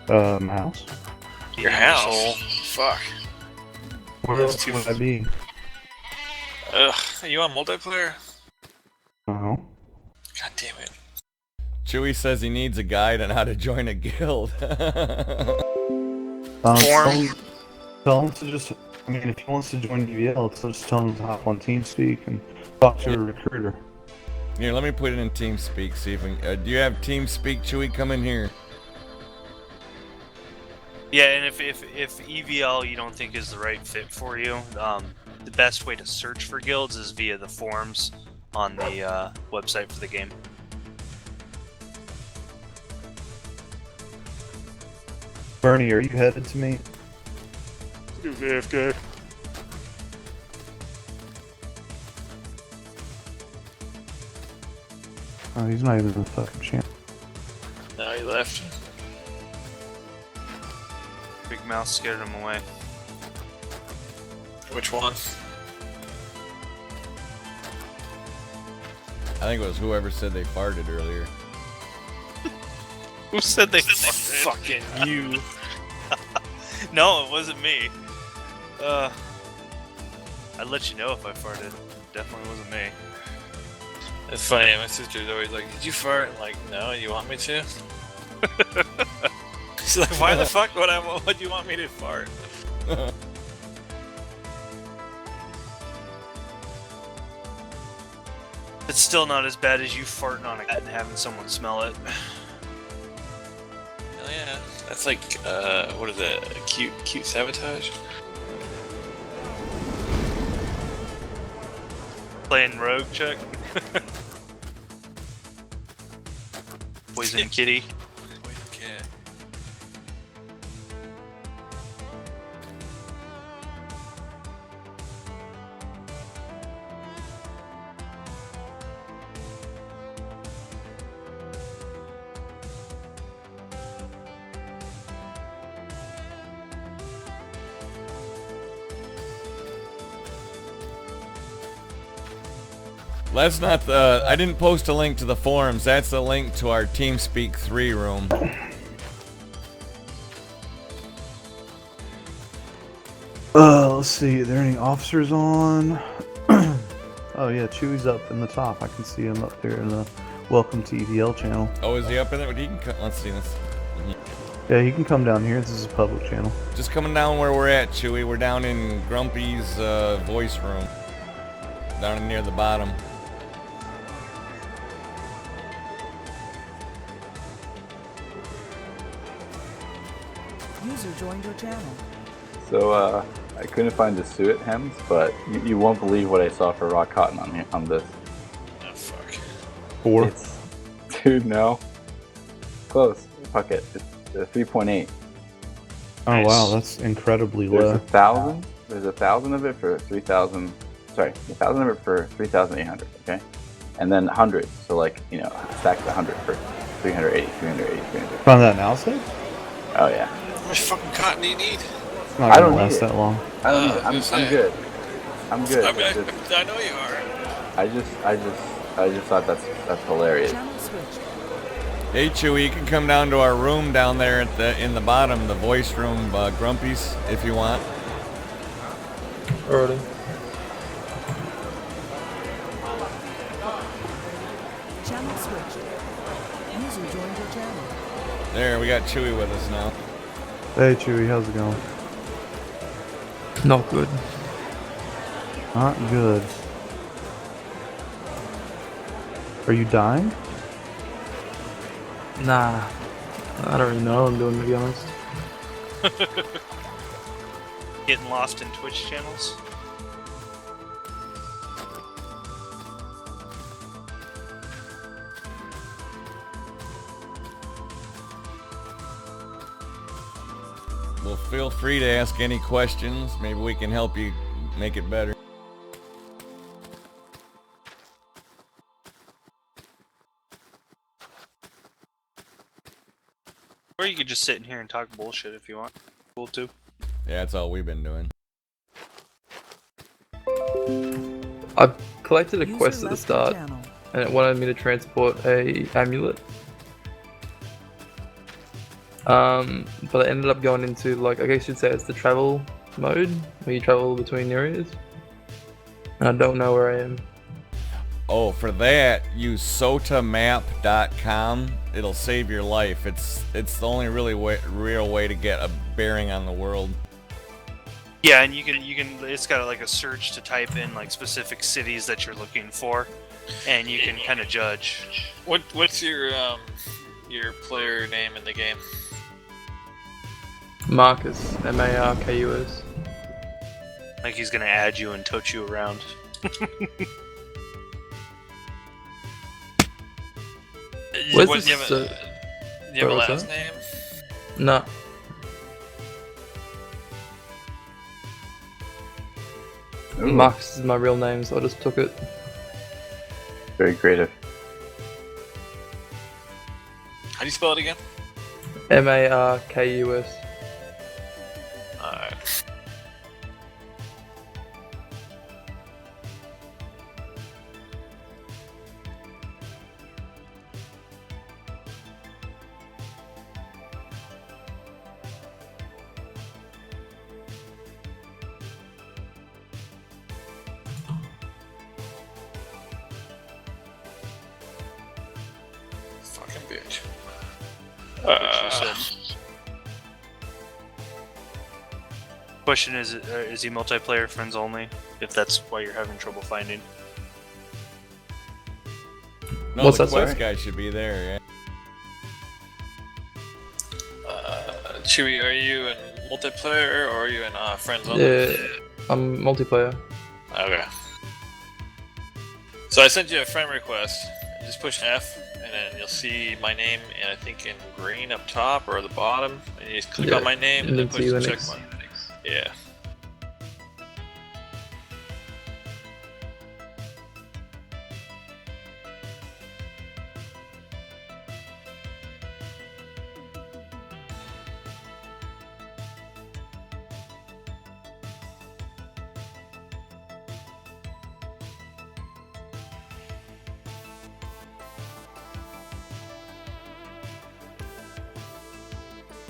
Speaker 3: My house.
Speaker 8: Your house? Fuck.
Speaker 3: Where
Speaker 8: That's
Speaker 3: else
Speaker 8: too
Speaker 3: would I be?
Speaker 8: Ugh. Are you on multiplayer?
Speaker 3: Oh.
Speaker 8: God damn it.
Speaker 2: Chewy says he needs a guide on how to join a guild.
Speaker 3: Tell him to just. I mean, if he wants to join EVL, so just tell him to hop on TeamSpeak and talk to a recruiter.
Speaker 2: Here, let me put it in TeamSpeak. See if we can, do you have TeamSpeak, Chewy? Come in here.
Speaker 5: Yeah, and if EVL you don't think is the right fit for you, the best way to search for guilds is via the forums on the website for the game.
Speaker 3: Bernie, are you headed to me?
Speaker 8: AFK.
Speaker 3: Oh, he's not even the fucking champ.
Speaker 8: No, he left.
Speaker 5: Big Mouth scared him away.
Speaker 8: Which one?
Speaker 2: I think it was whoever said they farted earlier.
Speaker 5: Who said they
Speaker 8: Fucking you.
Speaker 5: No, it wasn't me. I'd let you know if I farted. Definitely wasn't me.
Speaker 8: It's funny, my sister's always like, did you fart? I'm like, no, you want me to? She's like, why the fuck would you want me to fart?
Speaker 5: It's still not as bad as you farting on a cat and having someone smell it.
Speaker 8: Hell yeah. That's like, what is it? Cute sabotage?
Speaker 5: Playing Rogue, Chuck. Poison Kitty.
Speaker 8: Poison cat.
Speaker 2: That's not the... I didn't post a link to the forums. That's the link to our TeamSpeak 3 room.
Speaker 3: Let's see. Are there any officers on? Oh yeah, Chewy's up in the top. I can see him up there in the Welcome to EVL channel.
Speaker 2: Oh, is he up in there? He can let's see this.
Speaker 3: Yeah, he can come down here. This is a public channel.
Speaker 2: Just coming down where we're at, Chewy. We're down in Grumpy's voice room. Down near the bottom.
Speaker 6: User joined your channel.
Speaker 7: So, I couldn't find the suet hems, but you won't believe what I saw for raw cotton on this.
Speaker 8: Oh, fuck.
Speaker 3: 4.
Speaker 7: It's, dude, no. Close. Fuck it. It's 3.8.
Speaker 3: Oh
Speaker 8: Nice.
Speaker 3: wow, that's incredibly
Speaker 7: There's
Speaker 3: low.
Speaker 7: 1,000. There's 1,000 of it for 3,000. Sorry, 1,000 of it for 3,800. Okay. and then 100. So like, you know, stack the 100 for 380, 380, 300.
Speaker 3: Found that now, Sid?
Speaker 7: Oh yeah.
Speaker 9: How much fucking cotton do you need?
Speaker 3: It's not
Speaker 7: I
Speaker 3: gonna
Speaker 7: don't need
Speaker 3: last
Speaker 7: it.
Speaker 3: that long.
Speaker 7: I don't need it.
Speaker 9: I was gonna
Speaker 7: I'm
Speaker 9: say.
Speaker 7: good. I'm good.
Speaker 9: I mean,
Speaker 7: It's just-
Speaker 9: I know you are.
Speaker 7: I just thought that's hilarious.
Speaker 6: Channel switched.
Speaker 2: Hey Chewy, you can come down to our room down there in the bottom, the voice room, Grumpy's, if you want.
Speaker 10: Alrighty.
Speaker 6: Channel switched. User joined your channel.
Speaker 2: There, we got Chewy with us now.
Speaker 3: Hey Chewy, how's it going?
Speaker 10: Not good.
Speaker 3: Not good. Are you dying?
Speaker 10: Nah. I don't really know what I'm doing, to be honest.
Speaker 5: Getting lost in Twitch channels.
Speaker 2: Well, feel free to ask any questions. Maybe we can help you make it better.
Speaker 5: Or you could just sit in here and talk bullshit if you want. Cool too.
Speaker 2: Yeah, that's all we've been doing.
Speaker 10: I collected a
Speaker 6: User
Speaker 10: quest at the
Speaker 6: left your
Speaker 10: start,
Speaker 6: channel.
Speaker 10: and it wanted me to transport a amulet. But I ended up going into, like, I guess you'd say it's the travel mode, where you travel between areas. And I don't know where I am.
Speaker 2: Oh, for that, use sotamap.com. It'll save your life. It's the only really real way to get a bearing on the world.
Speaker 5: Yeah, and you can it's got like a search to type in like specific cities that you're looking for, and you can kind of judge.
Speaker 8: What's your player name in the game?
Speaker 10: Marcus, M-A-R-K-U-S.
Speaker 5: Like he's gonna add you and tote you around.
Speaker 10: Where's
Speaker 8: What,
Speaker 10: this,
Speaker 8: do you have a
Speaker 10: what's
Speaker 8: last
Speaker 10: that?
Speaker 8: name?
Speaker 10: No.
Speaker 7: Ooh,
Speaker 10: Marcus is my real name, so I just took it.
Speaker 7: very creative.
Speaker 8: How do you spell it again?
Speaker 10: M-A-R-K-U-S.
Speaker 8: Alright. Fucking bitch.
Speaker 5: Question is he multiplayer friends only? If that's why you're having trouble finding.
Speaker 2: No,
Speaker 10: What's
Speaker 2: the
Speaker 10: that,
Speaker 2: quest
Speaker 10: sorry?
Speaker 2: guy should be there,
Speaker 8: Chewy, are you in multiplayer or are you in friends only?
Speaker 10: Yeah, I'm multiplayer.
Speaker 8: Okay. So I sent you a friend request. Just push F, and then you'll see my name, and I think in green up top or the bottom. And you just click
Speaker 10: Yeah,
Speaker 8: on my name, and
Speaker 10: and
Speaker 8: then
Speaker 10: then
Speaker 8: push
Speaker 10: see
Speaker 8: the
Speaker 10: Linux.
Speaker 8: check mark. Yeah.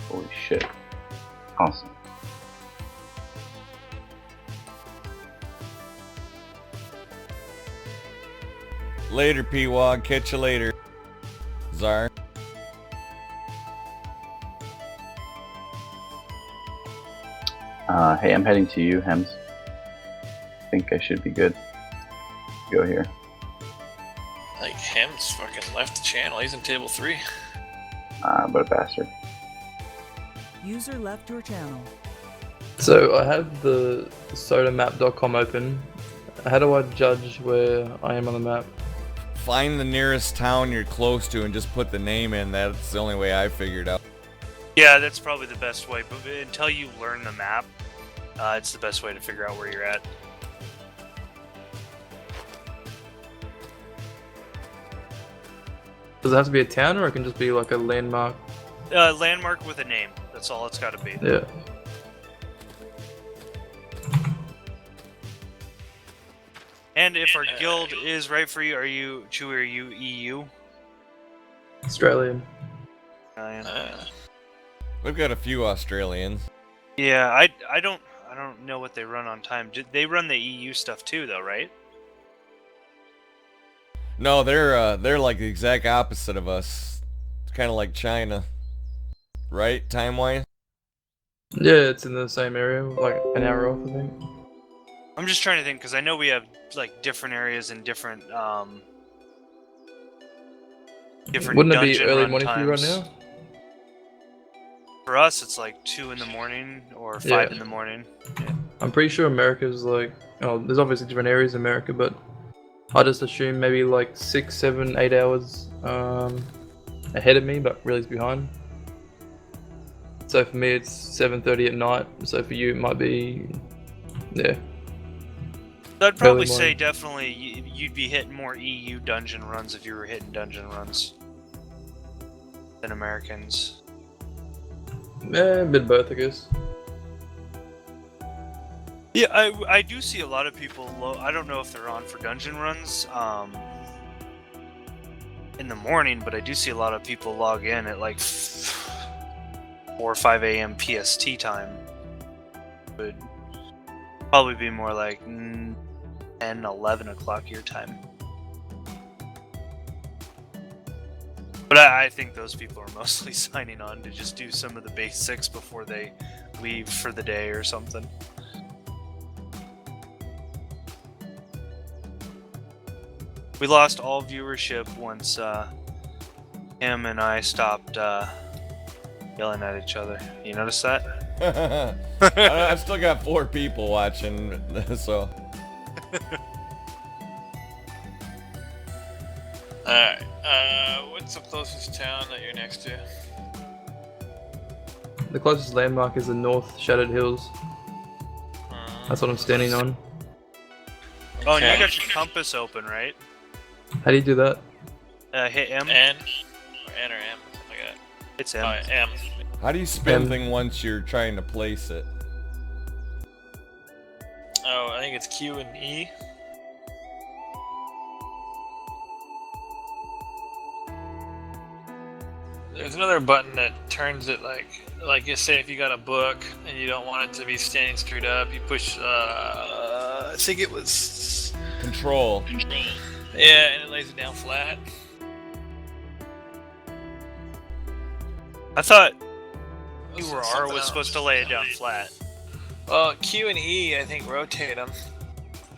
Speaker 7: Holy shit. Awesome.
Speaker 2: yeah. Later, P-Wog. Catch you later. Czar.
Speaker 7: Hey, I'm heading to you, Hems. I think I should be good. Go here.
Speaker 8: Like, him's fucking left the channel. He's in table 3.
Speaker 7: But a bastard.
Speaker 6: User left your channel.
Speaker 10: So I have the sotamap.com open. How do I judge where I am on the map?
Speaker 2: Find the nearest town you're close to and just put the name in. That's the only way I figured out.
Speaker 5: Yeah, that's probably the best way. But until you learn the map, it's the best way to figure out where you're at.
Speaker 10: Does it have to be a town, or it can just be like a landmark?
Speaker 5: Landmark with a name. That's all it's got to be.
Speaker 10: Yeah.
Speaker 5: And if our guild is right for you, are you Chewie? Are you EU?
Speaker 10: Australian.
Speaker 2: We've got a few Australians.
Speaker 5: Yeah, I don't know what they run on time. They run the EU stuff too, though, right?
Speaker 2: No, they're like the exact opposite of us. It's kind of like China, right? Time-wise.
Speaker 10: Yeah, it's in the same area, like an hour off, I think.
Speaker 5: I'm just trying to think because I know we have like different areas and different
Speaker 10: Wouldn't it be
Speaker 5: dungeon
Speaker 10: early
Speaker 5: run
Speaker 10: morning for you right
Speaker 5: times.
Speaker 10: now?
Speaker 5: For us, it's like 2 in the morning or 5 in the morning. Yeah.
Speaker 10: I'm pretty sure America's like, oh, there's obviously different areas in America, but I just assume maybe like 6, 7, 8 hours ahead of me, but really it's behind. So for me, it's 7:30 at night. So for you, it might be, yeah.
Speaker 5: I'd probably
Speaker 10: Early
Speaker 5: say
Speaker 10: morning.
Speaker 5: definitely you'd be hitting more EU dungeon runs if you were hitting dungeon runs than Americans.
Speaker 10: A bit of both, I guess.
Speaker 5: Yeah, I do see a lot of people. I don't know if they're on for dungeon runs in the morning, but I do see a lot of people log in at like 4 or 5 a.m. PST time. Would probably be more like 10, 11 o'clock your time. But I think those people are mostly signing on to just do some of the basics before they leave for the day or something. We lost all viewership once him and I stopped yelling at each other. You notice that?
Speaker 2: I've still got 4 people watching, so.
Speaker 8: Alright, what's the closest town that you're next to?
Speaker 10: The closest landmark is the North Shadowed Hills. That's what I'm standing on.
Speaker 5: Oh, and you got your compass open, right?
Speaker 10: How do you do that?
Speaker 5: Hit M.
Speaker 8: N? Or N or M? Something like that.
Speaker 5: It's M.
Speaker 8: Oh, M.
Speaker 2: How do you spin thing once you're trying to place it?
Speaker 8: Oh, I think it's Q and E. There's another button that turns it like you say if you got a book and you don't want it to be standing straight up, you push I think it was
Speaker 2: Control.
Speaker 8: Yeah, and it lays it down flat.
Speaker 5: I thought
Speaker 8: Q
Speaker 5: U or R was supposed to lay it down flat.
Speaker 8: Well, Q and E I think rotate them.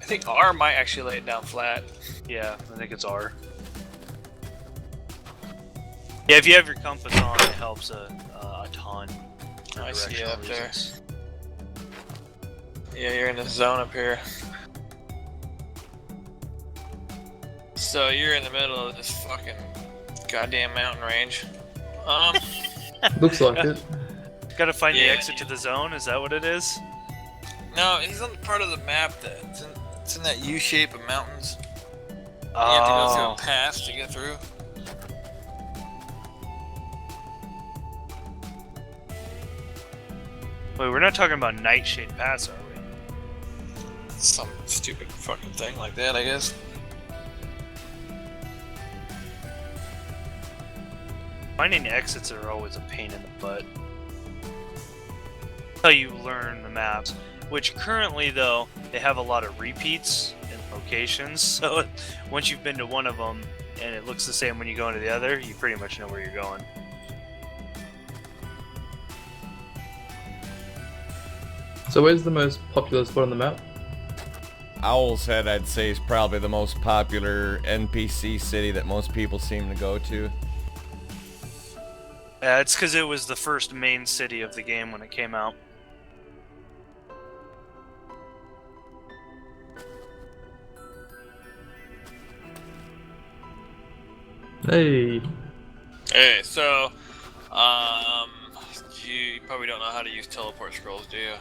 Speaker 8: I think R might actually lay it down flat.
Speaker 5: Yeah, I think it's R. Yeah, if you have your compass on, it helps a ton. for
Speaker 8: I see it
Speaker 5: directional
Speaker 8: up there.
Speaker 5: reasons.
Speaker 8: Yeah, you're in the zone up here. So you're in the middle of this fucking goddamn mountain range.
Speaker 10: Looks like it.
Speaker 5: Gotta find the
Speaker 8: Yeah.
Speaker 5: exit to the zone, is that what it is?
Speaker 8: No, he's on the part of the map that's it's in that U shape of mountains. You have to go through
Speaker 5: Oh.
Speaker 8: a pass to get through.
Speaker 5: Wait, we're not talking about Nightshade Pass, are we?
Speaker 8: Some stupid fucking thing like that, I guess.
Speaker 5: Finding exits are always a pain in the butt. Until you learn the maps. Which currently, though, they have a lot of repeats in locations. So once you've been to one of them and it looks the same when you go into the other, you pretty much know where you're going.
Speaker 10: So where's the most popular spot on the map?
Speaker 2: Owl's Head, I'd say, is probably the most popular NPC city that most people seem to go to.
Speaker 5: It's because it was the first main city of the game when it came out.
Speaker 10: Hey.
Speaker 8: Hey, so, you probably don't know how to use teleport scrolls, do you?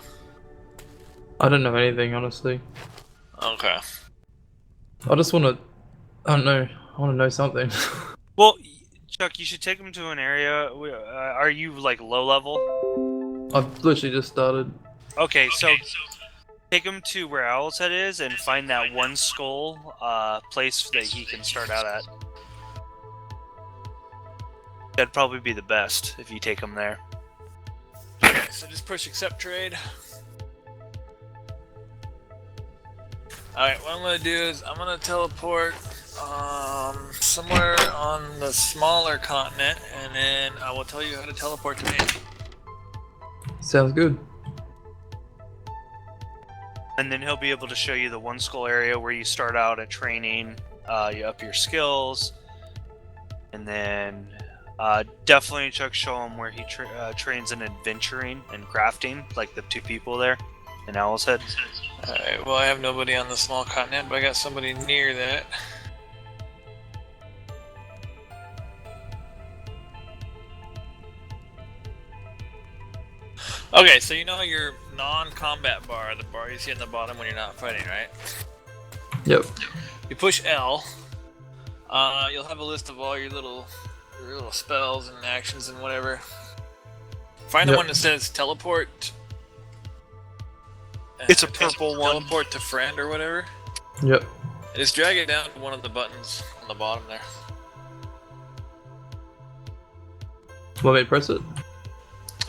Speaker 10: I don't know anything, honestly.
Speaker 8: Okay.
Speaker 10: I just want to, I don't know, I want to know something.
Speaker 5: Well, Chuck, you should take him to an area. Are you like low level?
Speaker 10: I've literally just started.
Speaker 5: Okay, so take him to where Owl's Head is and find that one skull place that he can start out at. That'd probably be the best if you take him there.
Speaker 8: Okay, so just push accept trade. Alright, what I'm gonna do is I'm gonna teleport somewhere on the smaller continent, and then I will tell you how to teleport to me.
Speaker 10: Sounds good.
Speaker 5: And then he'll be able to show you the one skull area where you start out at training, you up your skills, and then definitely Chuck show him where he trains in adventuring and crafting, like the 2 people there in Owl's Head.
Speaker 8: Alright, well I have nobody on the small continent, but I got somebody near that. Okay, so you know your non-combat bar, the bar you see in the bottom when you're not fighting, right?
Speaker 10: Yep.
Speaker 8: You push L, you'll have a list of all your little spells and actions and whatever. Find the one that says teleport.
Speaker 5: It's a purple one.
Speaker 8: Teleport to friend or whatever.
Speaker 10: Yep.
Speaker 8: And just drag it down to one of the buttons on the bottom there.
Speaker 10: Want me to press it?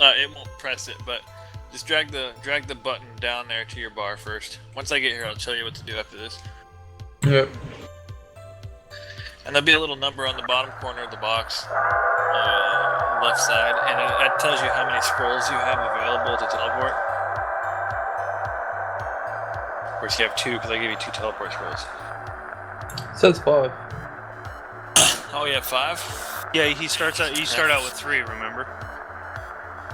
Speaker 8: It won't press it, but just drag the button down there to your bar first. Once I get here, I'll tell you what to do after this.
Speaker 10: Yep.
Speaker 8: And there'll be a little number on the bottom corner of the box, left side, and it tells you how many scrolls you have available to teleport. Of course, you have 2 because I gave you 2 teleport scrolls.
Speaker 10: Says 5.
Speaker 8: Oh, you have 5?
Speaker 5: Yeah, you start out with 3. Remember?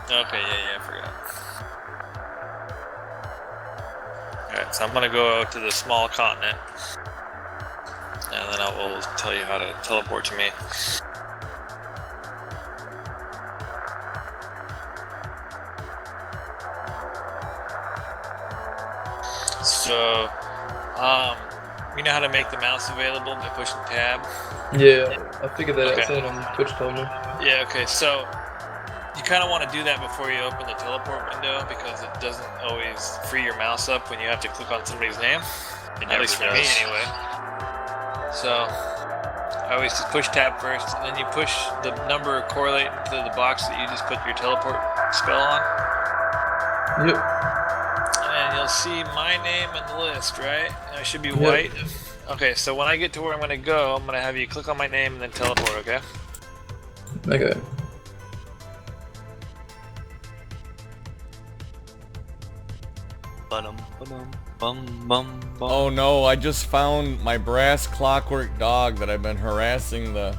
Speaker 8: Okay, yeah, I forgot. Alright, so I'm gonna go to the small continent, and then I will tell you how to teleport to me. So, you know how to make the mouse available by pushing tab?
Speaker 10: Yeah, I figured that
Speaker 8: Okay.
Speaker 10: out. Someone on Twitch told me.
Speaker 8: Yeah, okay, so you kind of want to do that before you open the teleport window because it doesn't always free your mouse up when you have to click on somebody's name. At least for me, anyway. So, I always just push tab first, and then you push the number correlating to the box that you just put your teleport spell on.
Speaker 10: Yep.
Speaker 8: And you'll see my name in the list, right? And it should be white. Okay, so when I get to where I'm going to go, I'm going to have you click on my name and then teleport, okay?
Speaker 10: Okay.
Speaker 2: Oh no, I just found my brass clockwork dog that I've been harassing the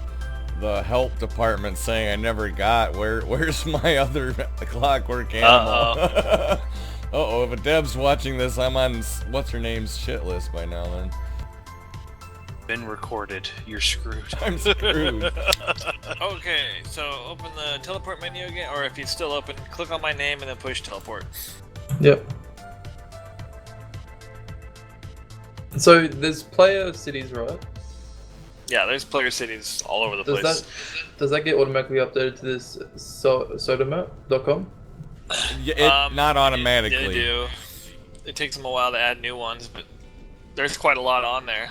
Speaker 2: help department saying I never got. Where's my other clockwork animal? Uh-oh, if a Deb's watching this, I'm on what's her name's shit list by now then.
Speaker 5: Been recorded. You're screwed.
Speaker 2: I'm screwed.
Speaker 8: Okay, so open the teleport menu again, or if it's still open, click on my name and then push teleport.
Speaker 10: Yep. So there's player cities, right?
Speaker 8: Yeah, there's player cities all over the place.
Speaker 10: Does that get automatically updated to this sodomap.com?
Speaker 2: Yeah, not automatically.
Speaker 8: They do. It takes them a while to add new ones, but there's quite a lot on there.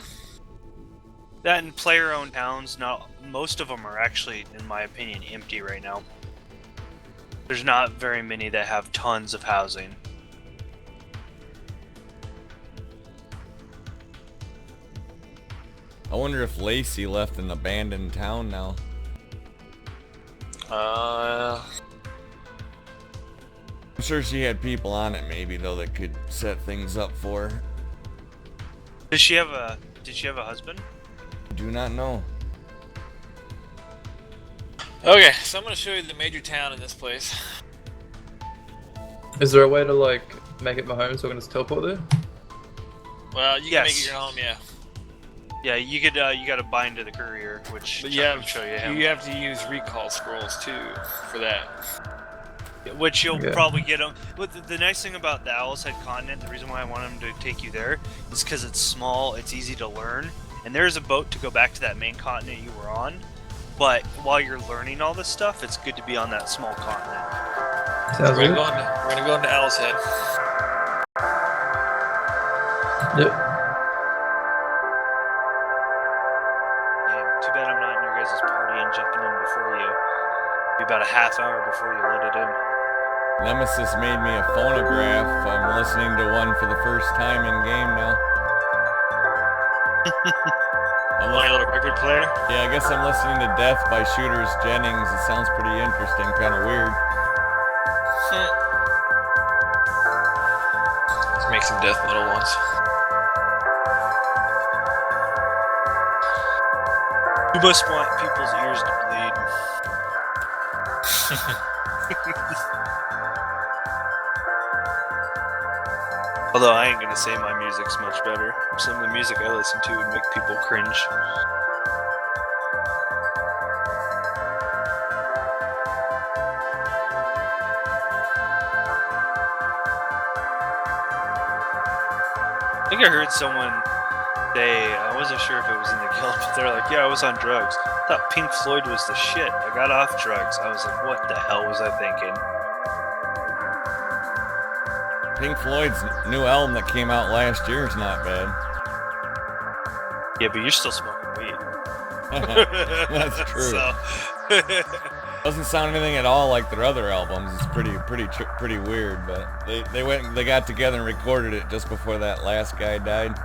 Speaker 5: That and player-owned towns, most of them are actually, in my opinion, empty right now. There's not very many that have tons of housing.
Speaker 2: I wonder if Lacey left an abandoned town now.
Speaker 8: Uh,
Speaker 2: I'm sure she had people on it maybe though that could set things up for her.
Speaker 5: Did she have a husband?
Speaker 2: Do not know.
Speaker 8: okay, so I'm going to show you the major town in this place.
Speaker 10: Is there a way to like make it my home so I can just teleport there?
Speaker 8: Well, you can make it your home, yeah.
Speaker 5: Yeah, you could. You got to bind to the courier, which
Speaker 8: But
Speaker 5: Chuck can show you. Him.
Speaker 8: you have to use recall scrolls too for that.
Speaker 5: Which you'll
Speaker 10: Okay.
Speaker 5: probably get them. But the nice thing about the Owl's Head continent, the reason why I want them to take you there, is because it's small, it's easy to learn, and there's a boat to go back to that main continent you were on. But while you're learning all this stuff, it's good to be on that small continent.
Speaker 10: Sounds
Speaker 8: We're
Speaker 10: good.
Speaker 8: gonna go into Owl's Head.
Speaker 10: Yep.
Speaker 5: Damn, too bad I'm not in your guys' party and jumping in before you. Be about a half hour before you load it in.
Speaker 2: Nemesis made me a phonograph. I'm listening to one for the first time in game now.
Speaker 8: My little record player.
Speaker 2: Yeah, I guess I'm listening to Death by Shooters Jennings. It sounds pretty interesting, kind of weird.
Speaker 8: Let's make some death metal ones.
Speaker 5: You must want people's ears to bleed. Although I ain't gonna say my music's much better. Some of the music I listen to would make people cringe. I think I heard someone say, I wasn't sure if it was in the guild, but they're like, yeah, I was on drugs. I thought Pink Floyd was the shit. I got off drugs. I was like, what the hell was I thinking?
Speaker 2: Pink Floyd's new album that came out last year is not bad.
Speaker 5: Yeah, but you're still smoking weed.
Speaker 2: That's true.
Speaker 5: So,
Speaker 2: Doesn't sound anything at all like their other albums. It's pretty weird. But they got together and recorded it just before that last guy died.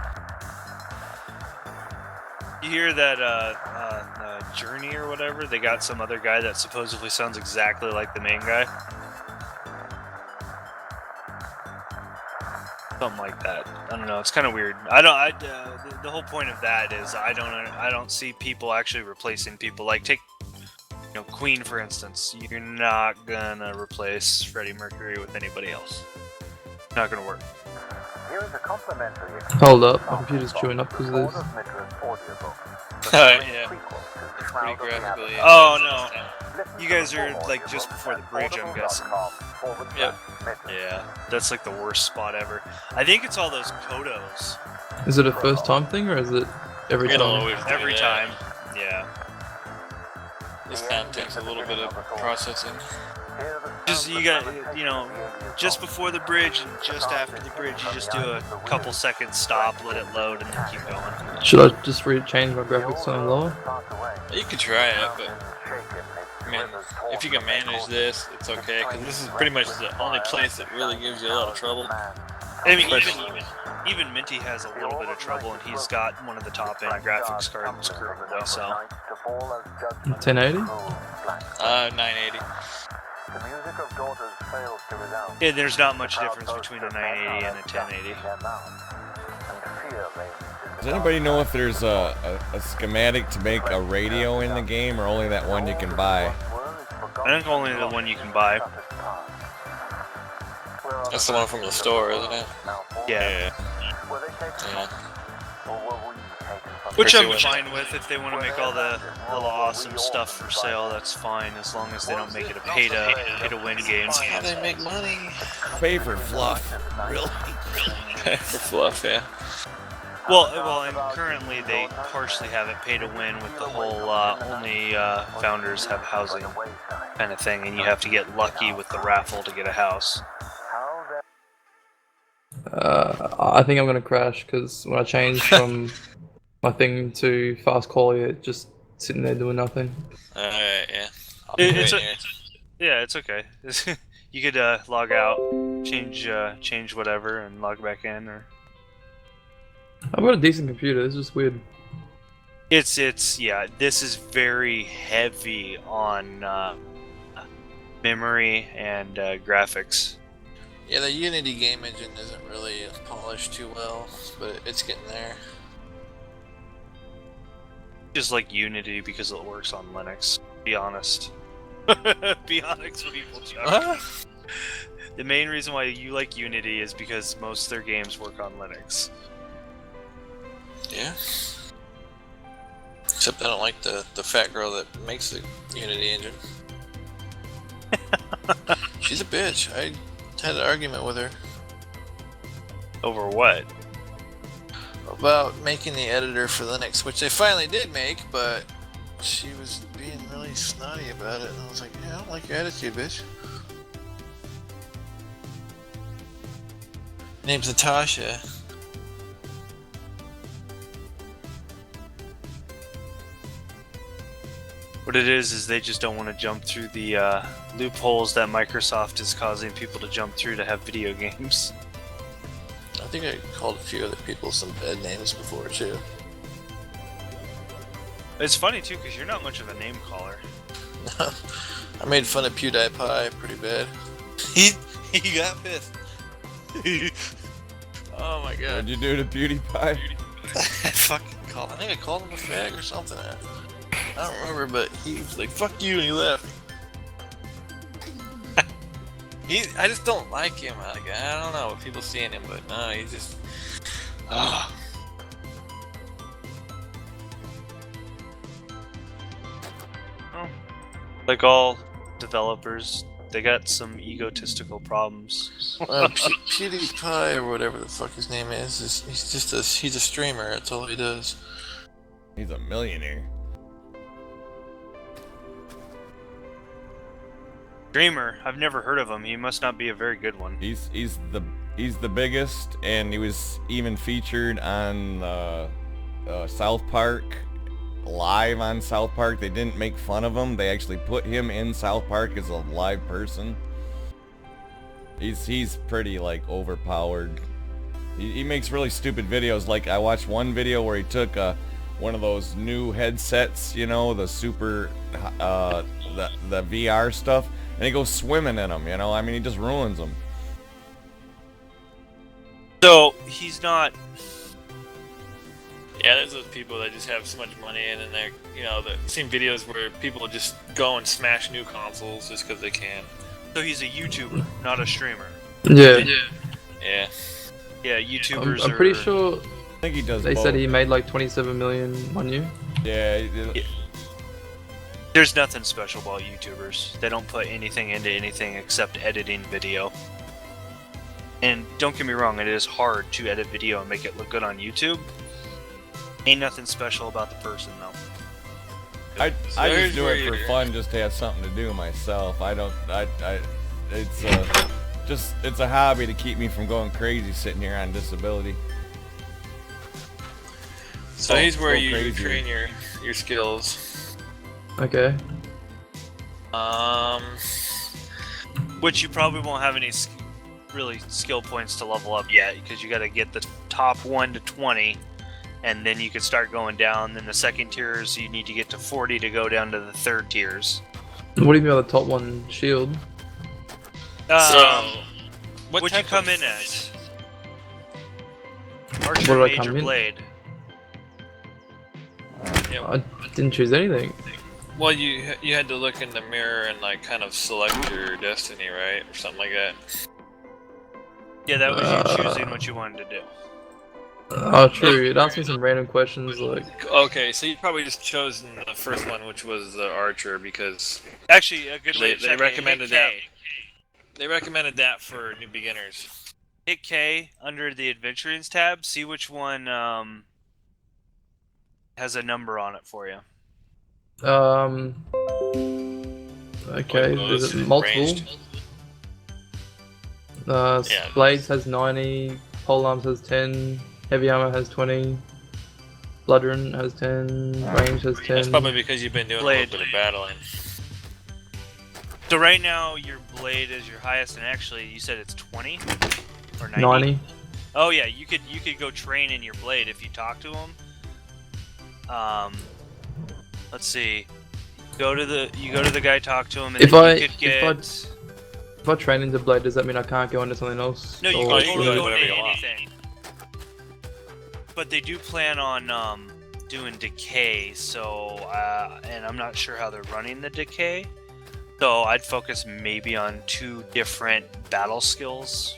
Speaker 5: you hear that Journey or whatever? They got some other guy that supposedly sounds exactly like the main guy. Something like that. I don't know. It's kind of weird. The whole point of that is I don't see people actually replacing people. Like take, Queen for instance. You're not gonna replace Freddie Mercury with anybody else. Not gonna work.
Speaker 10: Hold up, my computer's chewing up because of this.
Speaker 8: Yeah. It's pretty graphically.
Speaker 5: Oh no. You guys are like just before the bridge, I'm guessing.
Speaker 8: Yep.
Speaker 5: Yeah, that's like the worst spot ever. I think it's all those Kodos.
Speaker 10: Is it a first time thing or is it every
Speaker 8: It'll
Speaker 10: time?
Speaker 8: always do
Speaker 5: Every
Speaker 8: that.
Speaker 5: time. Yeah.
Speaker 8: This time takes a little bit of processing.
Speaker 5: Just you got just before the bridge and just after the bridge, you just do a couple seconds stop, let it load, and then keep going.
Speaker 10: Should I just change my graphics to lower?
Speaker 8: You could try it, but I mean, if you can manage this, it's okay. Because this is pretty much the only place that really gives you a lot of trouble.
Speaker 5: I mean, even Minty has a little bit of trouble, and he's got one of the top end graphics cards currently. So
Speaker 10: 1080?
Speaker 8: 980.
Speaker 5: yeah, there's not much difference between a 980 and a 1080.
Speaker 2: Does anybody know if there's a schematic to make a radio in the game, or only that one you can buy?
Speaker 5: I think only the one you can buy.
Speaker 8: That's the one from the store, isn't it?
Speaker 5: Yeah.
Speaker 8: Yeah.
Speaker 5: Which I'm fine with. If they want to make all the little awesome stuff for sale, that's fine, as long as they don't make it a pay to win game.
Speaker 8: That's how they make money.
Speaker 2: Pay for fluff. Really?
Speaker 8: For fluff, yeah.
Speaker 5: Well, and currently they partially have it pay to win with the whole only founders have housing kind of thing, and you have to get lucky with the raffle to get a house.
Speaker 10: I think I'm gonna crash because when I changed from my thing to fast quality, it just sitting there doing nothing.
Speaker 8: Yeah.
Speaker 5: It's okay. You could log out, change whatever, and log back in, or.
Speaker 10: I've got a decent computer. It's just weird.
Speaker 5: It's this is very heavy on memory and graphics.
Speaker 8: Yeah, the Unity game engine isn't really polished too well, but it's getting there.
Speaker 5: Just like Unity because it works on Linux. Be honest. Be honest, people. Chuck. The main reason why you like Unity is because most of their games work on Linux.
Speaker 8: Yeah. Except I don't like the fat girl that makes the Unity engine. She's a bitch. I had an argument with her.
Speaker 5: Over what?
Speaker 8: About making the editor for Linux, which they finally did make, but she was being
Speaker 9: really snotty about it. And I was like, yeah, I don't like your attitude, bitch. Name's Natasha.
Speaker 5: What it is they just don't want to jump through the loopholes that Microsoft is causing people to jump through to have video games.
Speaker 9: I think I called a few other people some bad names before, too.
Speaker 5: It's funny too, because you're not much of a name caller.
Speaker 9: I made fun of PewDiePie pretty bad. He got pissed. Oh my god.
Speaker 2: What'd you do to PewDiePie?
Speaker 9: I think I called him a fag or something. I don't remember, but he was like, fuck you, and he left. I just don't like him. Like, I don't know what people see in him, but no, he's just...
Speaker 5: Like all developers, they got some egotistical problems.
Speaker 9: PewDiePie, or whatever the fuck his name is he's a streamer, that's all he does.
Speaker 2: He's a millionaire.
Speaker 5: Streamer, I've never heard of him. He must not be a very good one.
Speaker 2: He's the biggest, and he was even featured on South Park, live on South Park. They didn't make fun of him. They actually put him in South Park as a live person. He's pretty like overpowered. He makes really stupid videos. Like I watched one video where he took one of those new headsets, you know, the super the VR stuff, and he goes swimming in them, you know. I mean, he just ruins them.
Speaker 5: So he's not.
Speaker 8: Yeah, there's those people that just have so much money, and then they're, you know, I've seen videos where people just go and smash new consoles just because they can.
Speaker 5: So he's a YouTuber, not a streamer.
Speaker 10: Yeah.
Speaker 8: Yeah.
Speaker 5: Yeah, YouTubers
Speaker 10: I'm pretty sure
Speaker 2: I think he does.
Speaker 10: they
Speaker 2: both.
Speaker 10: said he made like 27 million 1 year.
Speaker 2: Yeah.
Speaker 5: There's nothing special about YouTubers. They don't put anything into anything except editing video. And don't get me wrong, it is hard to edit video and make it look good on YouTube. Ain't nothing special about the person though.
Speaker 2: I just do it for fun, just to have something to do myself. I don't. It's a hobby to keep me from going crazy sitting here on disability.
Speaker 8: So he's where you
Speaker 2: crazy.
Speaker 8: train your skills.
Speaker 10: Okay.
Speaker 5: Which you probably won't have any really skill points to level up yet, because you got to get the top 1 to 20, and then you can start going down. Then the second tiers, you need to get to 40 to go down to the third tiers.
Speaker 10: What do you mean by the top one? Shield.
Speaker 5: What'd you come in as? Archer,
Speaker 10: What did I
Speaker 5: Mage,
Speaker 10: come
Speaker 5: or
Speaker 10: in?
Speaker 5: Blade?
Speaker 10: I didn't choose anything.
Speaker 8: Well, you had to look in the mirror and like kind of select your destiny, right, or something like that.
Speaker 5: Yeah, that was you choosing what you wanted to do.
Speaker 10: Oh, true. It asked me some random questions like.
Speaker 8: Okay, so you probably just chosen the first one, which was the Archer, because
Speaker 5: Actually, a good way to
Speaker 8: they
Speaker 5: check
Speaker 8: recommended
Speaker 5: it, hit K.
Speaker 8: they recommended that for new beginners.
Speaker 5: Hit K under the Adventurings tab. See which one has a number on it for you.
Speaker 10: Okay, there's multiple.
Speaker 8: Ranged. Yeah.
Speaker 10: Blades has 90, polearms has 10, heavy armor has 20, bloodrun has 10, range has 10.
Speaker 8: That's probably because you've been doing a
Speaker 5: Blade.
Speaker 8: little bit of battling.
Speaker 5: So right now your Blade is your highest, and actually you said it's 20 or 90.
Speaker 10: 90.
Speaker 5: Oh yeah, you could go train in your Blade if you talk to him. Let's see. You go to the guy, talk to him, and
Speaker 10: If
Speaker 5: then
Speaker 10: I
Speaker 5: you could get.
Speaker 10: if I train into blade, does that mean I can't go into something else?
Speaker 5: No, you
Speaker 10: Or-
Speaker 5: can
Speaker 8: you
Speaker 5: totally
Speaker 8: can do
Speaker 5: go
Speaker 8: whatever
Speaker 5: into
Speaker 8: you want.
Speaker 5: anything. But they do plan on doing decay, so and I'm not sure how they're running the decay. So I'd focus maybe on 2 different battle skills.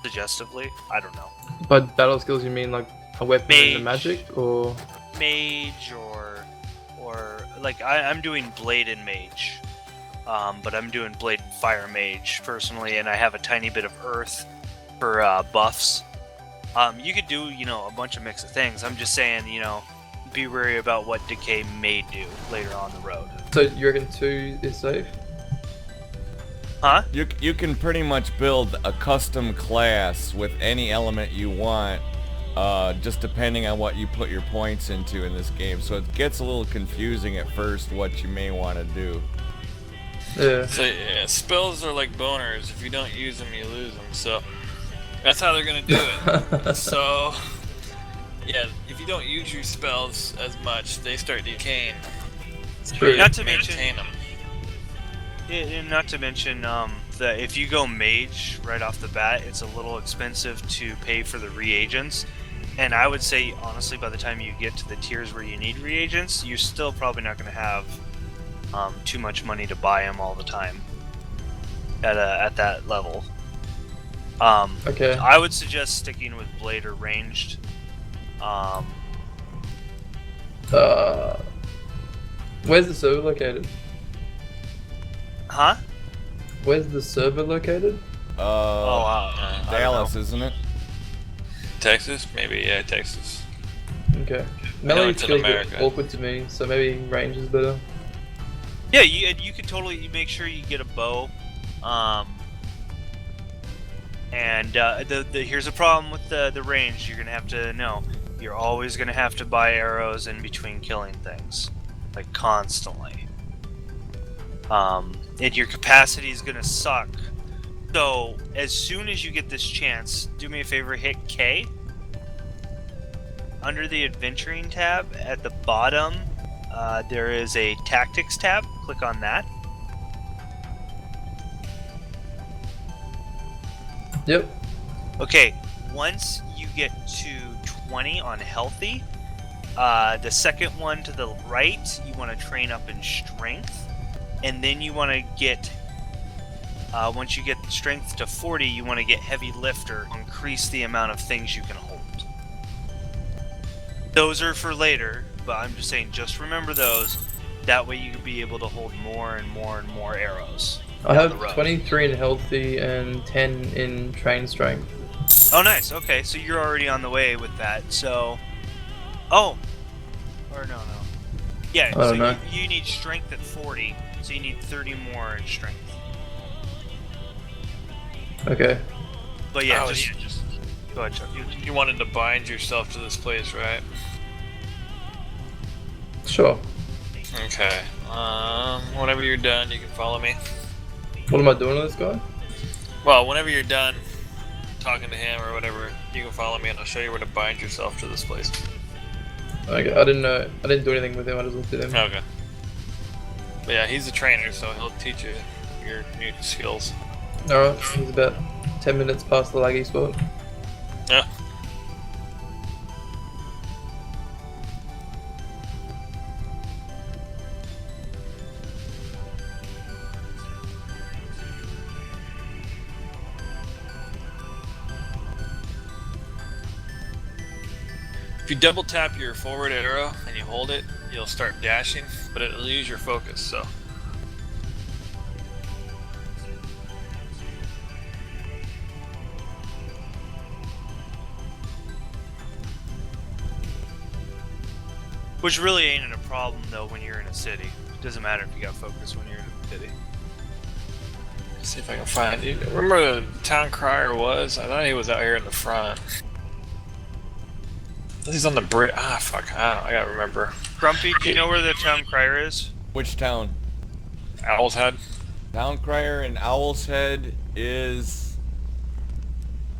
Speaker 5: Suggestively, I don't know.
Speaker 10: By battle skills, you mean like a weapon and a
Speaker 5: Mage.
Speaker 10: magic, or?
Speaker 5: Mage or like I'm doing Blade and Mage, but I'm doing Blade and Fire Mage personally, and I have a tiny bit of Earth for buffs. You could do a bunch of mix of things. I'm just saying be wary about what decay may do later on the road.
Speaker 10: So you reckon 2 is safe?
Speaker 5: Huh?
Speaker 2: You can pretty much build a custom class with any element you want, just depending on what you put your points into in this game. So it gets a little confusing at first what you may want to do.
Speaker 10: Yeah.
Speaker 8: So yeah, spells are like boners. If you don't use them, you lose them. So that's how they're gonna do it. So yeah, if you don't use your spells as much, they start decaying.
Speaker 10: True.
Speaker 5: Not to mention,
Speaker 8: maintain them.
Speaker 5: not to mention that if you go mage right off the bat, it's a little expensive to pay for the reagents. And I would say, honestly, by the time you get to the tiers where you need reagents, you're still probably not going to have too much money to buy them all the time at that level.
Speaker 10: Okay.
Speaker 5: I would suggest sticking with blade or ranged.
Speaker 10: Where's the server located?
Speaker 5: Huh?
Speaker 10: Where's the server located?
Speaker 2: Dallas, isn't it?
Speaker 8: Texas, maybe. Yeah, Texas.
Speaker 10: Okay.
Speaker 8: No,
Speaker 10: Melee
Speaker 8: it's in
Speaker 10: feels a bit
Speaker 8: America.
Speaker 10: awkward to me, so maybe range is better.
Speaker 5: Yeah, you could totally make sure you get a bow. Here's a problem with the range. You're gonna have to know. You're always gonna have to buy arrows in between killing things, like constantly. And your capacity is gonna suck. So as soon as you get this chance, do me a favor, hit K. Under the adventuring tab at the bottom, there is a tactics tab. Click on that.
Speaker 10: Yep.
Speaker 5: Okay, once you get to 20 on healthy, the second one to the right, you want to train up in strength, and then you want to get, once you get strength to 40, you want to get heavy lifter, increase the amount of things you can hold. Those are for later, but I'm just saying, just remember those. That way you can be able to hold more and more and more arrows.
Speaker 10: I
Speaker 5: down the
Speaker 10: have
Speaker 5: road.
Speaker 10: 23 in healthy and 10 in train strength.
Speaker 5: Oh, nice. Okay, so you're already on the way with that. So, oh, or no. Yeah.
Speaker 10: I
Speaker 5: So
Speaker 10: don't know.
Speaker 5: you need strength at 40, so you need 30 more in strength.
Speaker 10: Okay.
Speaker 5: But yeah,
Speaker 8: Oh,
Speaker 5: just go ahead, Chuck.
Speaker 8: You wanted to bind yourself to this place, right?
Speaker 10: Sure.
Speaker 8: Okay. Whenever you're done, you can follow me.
Speaker 10: What am I doing to this guy?
Speaker 8: Well, whenever you're done talking to him or whatever, you can follow me and I'll show you where to bind yourself to this place.
Speaker 10: Okay, I didn't know. I didn't do anything with him. I just looked at him.
Speaker 8: Okay. But yeah, he's a trainer, so he'll teach you your new skills.
Speaker 10: Alright, he's about 10 minutes past the laggy spot.
Speaker 8: Yeah. If you double tap your forward arrow and you hold it, you'll start dashing, but it'll lose your focus, so.
Speaker 5: Which really ain't a problem though when you're in a city. It doesn't matter if you got focus when you're in a city.
Speaker 8: See if I can find you. Remember where the town crier was? I thought he was out here in the front. He's on the bridge. Ah, fuck. I gotta remember.
Speaker 5: Grumpy, do you know where the town crier is?
Speaker 2: Which town?
Speaker 8: Owl's Head.
Speaker 2: Town Crier in Owl's Head is...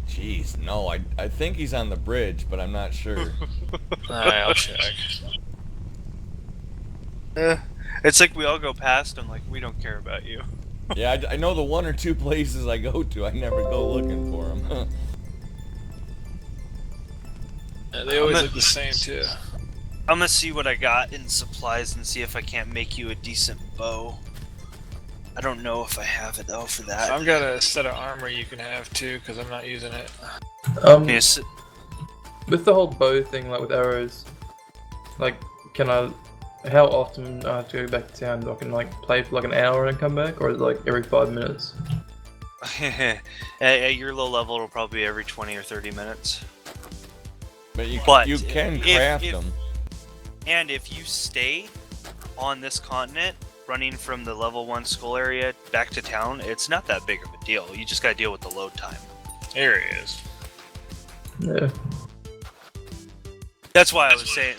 Speaker 2: Jeez, no, I think he's on the bridge, but I'm not sure.
Speaker 8: Alright, I'll check.
Speaker 5: It's like we all go past him like we don't care about you.
Speaker 2: Yeah, I know the one or two places I go to, I never go looking for him.
Speaker 8: Yeah, they always look the same too.
Speaker 5: I'm gonna see what I got in supplies and see if I can't make you a decent bow. I don't know if I have it though for that.
Speaker 8: I've got a set of armor you can have too, because I'm not using it.
Speaker 5: Yes.
Speaker 10: With the whole bow thing, like with arrows, like, how often do I have to go back to town? Do I can like play for like an hour and come back, or is it like every 5 minutes?
Speaker 5: At your low level, it'll probably be every 20 or 30 minutes.
Speaker 2: But you
Speaker 5: But
Speaker 2: can
Speaker 5: if-
Speaker 2: craft
Speaker 5: if-
Speaker 2: them.
Speaker 5: And if you stay on this continent, running from the level 1 school area back to town, it's not that big of a deal. You just gotta deal with the load time.
Speaker 8: Here he is.
Speaker 10: Yeah.
Speaker 5: That's why I was saying,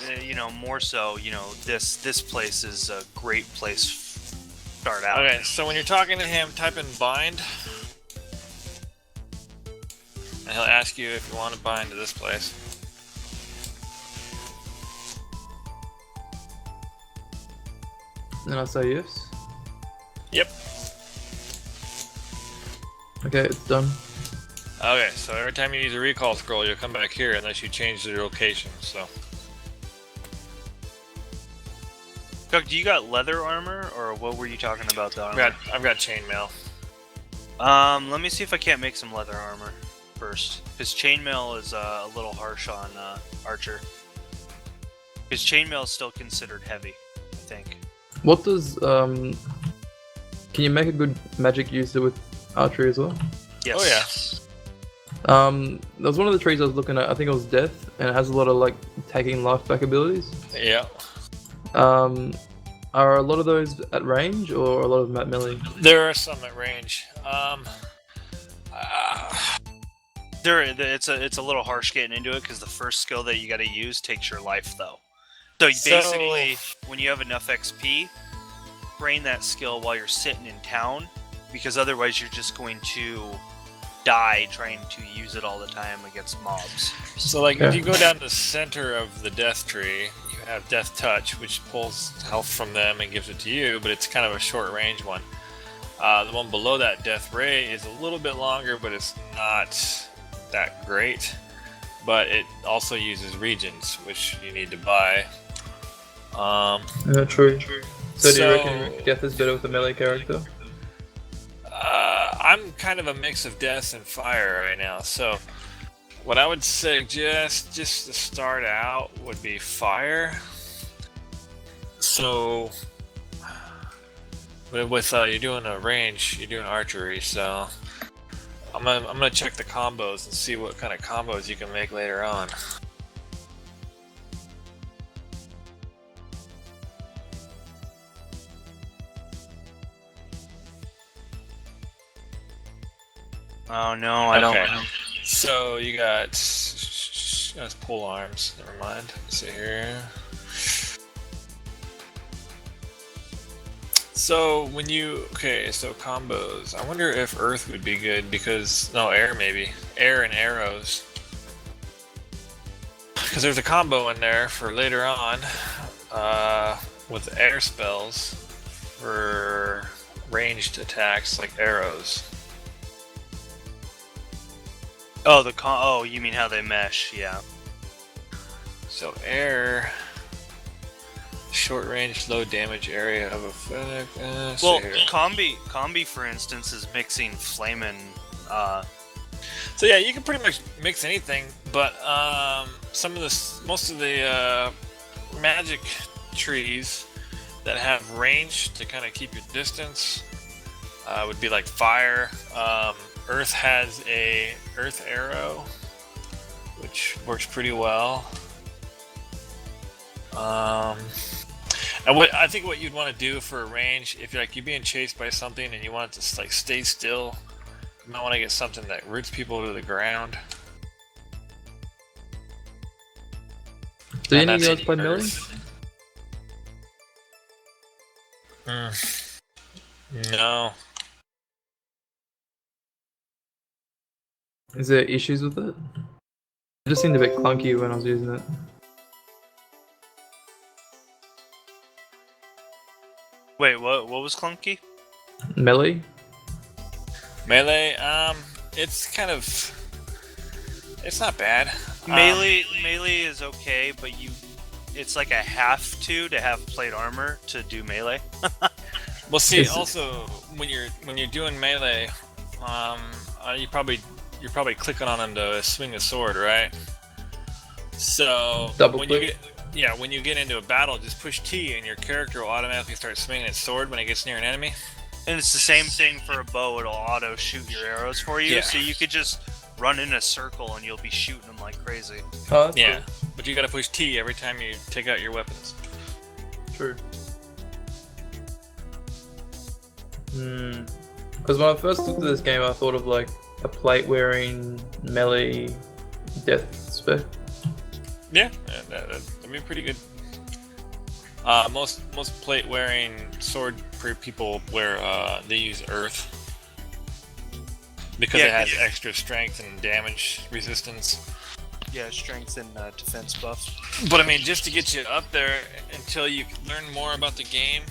Speaker 5: more so, this place is a great place to start out.
Speaker 8: Okay, so when you're talking to him, type in bind. And he'll ask you if you want to bind to this place.
Speaker 10: And I'll say yes.
Speaker 8: Yep.
Speaker 10: Okay, it's done.
Speaker 8: Okay, so every time you use a recall scroll, you'll come back here unless you change the location, so.
Speaker 5: Doug, do you got leather armor, or what were you talking about the armor?
Speaker 8: I've got chainmail.
Speaker 5: Let me see if I can't make some leather armor first. Because chainmail is a little harsh on Archer. Because chainmail is still considered heavy, I think.
Speaker 10: What does can you make a good magic user with archery as well?
Speaker 5: Yes.
Speaker 8: Oh yeah.
Speaker 10: There was one of the trees I was looking at. I think it was death, and it has a lot of like taking life back abilities.
Speaker 8: Yeah.
Speaker 10: Are a lot of those at range or a lot of them at melee?
Speaker 8: There are some at range.
Speaker 5: It's a little harsh getting into it because the first skill that you got to use takes your life though. So basically, when you have enough XP, train that skill while you're sitting in town, because otherwise you're just going to die trying to use it all the time against mobs.
Speaker 8: So like if you go down the center of the death tree, you have death touch, which pulls health from them and gives it to you, but it's kind of a short range one. The one below that, death ray, is a little bit longer, but it's not that great. But it also uses regions, which you need to buy.
Speaker 10: Yeah, true. So do you reckon death is better with a melee character?
Speaker 8: I'm kind of a mix of death and fire right now, so what I would suggest just to start out would be fire. So with you're doing a range, you're doing archery, so I'm gonna check the combos and see what kind of combos you can make later on.
Speaker 5: Oh no, I don't know.
Speaker 8: So you got let's pull arms. Never mind. Let's see here. So when you so combos. I wonder if Earth would be good because air maybe air and arrows. Because there's a combo in there for later on with air spells for ranged attacks like arrows.
Speaker 5: Oh, you mean how they mesh? Yeah.
Speaker 8: So air, short range, low damage area of effect.
Speaker 5: Well, combi for instance is mixing flame and.
Speaker 8: So yeah, you can pretty much mix anything, but most of the magic trees that have range to kind of keep your distance would be like fire. Earth has a earth arrow, which works pretty well. And I think what you'd want to do for a range, if you're being chased by something and you want it to stay still, you might want to get something that roots people to the ground.
Speaker 10: Do any of you guys play melee?
Speaker 8: No.
Speaker 10: Is there issues with it? It just seemed a bit clunky when I was using it.
Speaker 5: Wait, what was clunky?
Speaker 10: Melee?
Speaker 8: Melee, it's not bad.
Speaker 5: Melee is okay, but it's like a have to have plate armor to do melee.
Speaker 8: Well, see, also when you're doing melee, you're probably clicking on him to swing a sword, right? So when you get into a battle, just push T and your character will automatically start swinging its sword when it gets near an enemy.
Speaker 5: And it's the same thing for a bow; it'll auto shoot your arrows for you, so you could just run in a circle and you'll be shooting them like crazy.
Speaker 10: Oh, that's
Speaker 8: Yeah, but you gotta push T every time you take out your weapons.
Speaker 10: cool. True. Because when I first looked at this game, I thought of like a plate-wearing melee death spec.
Speaker 8: Yeah, that'd be pretty good. Most plate-wearing sword people wear they use earth because it has extra strength and damage resistance.
Speaker 5: Yeah, strength and defense buff.
Speaker 8: But I mean, just to get you up there until you learn more about the game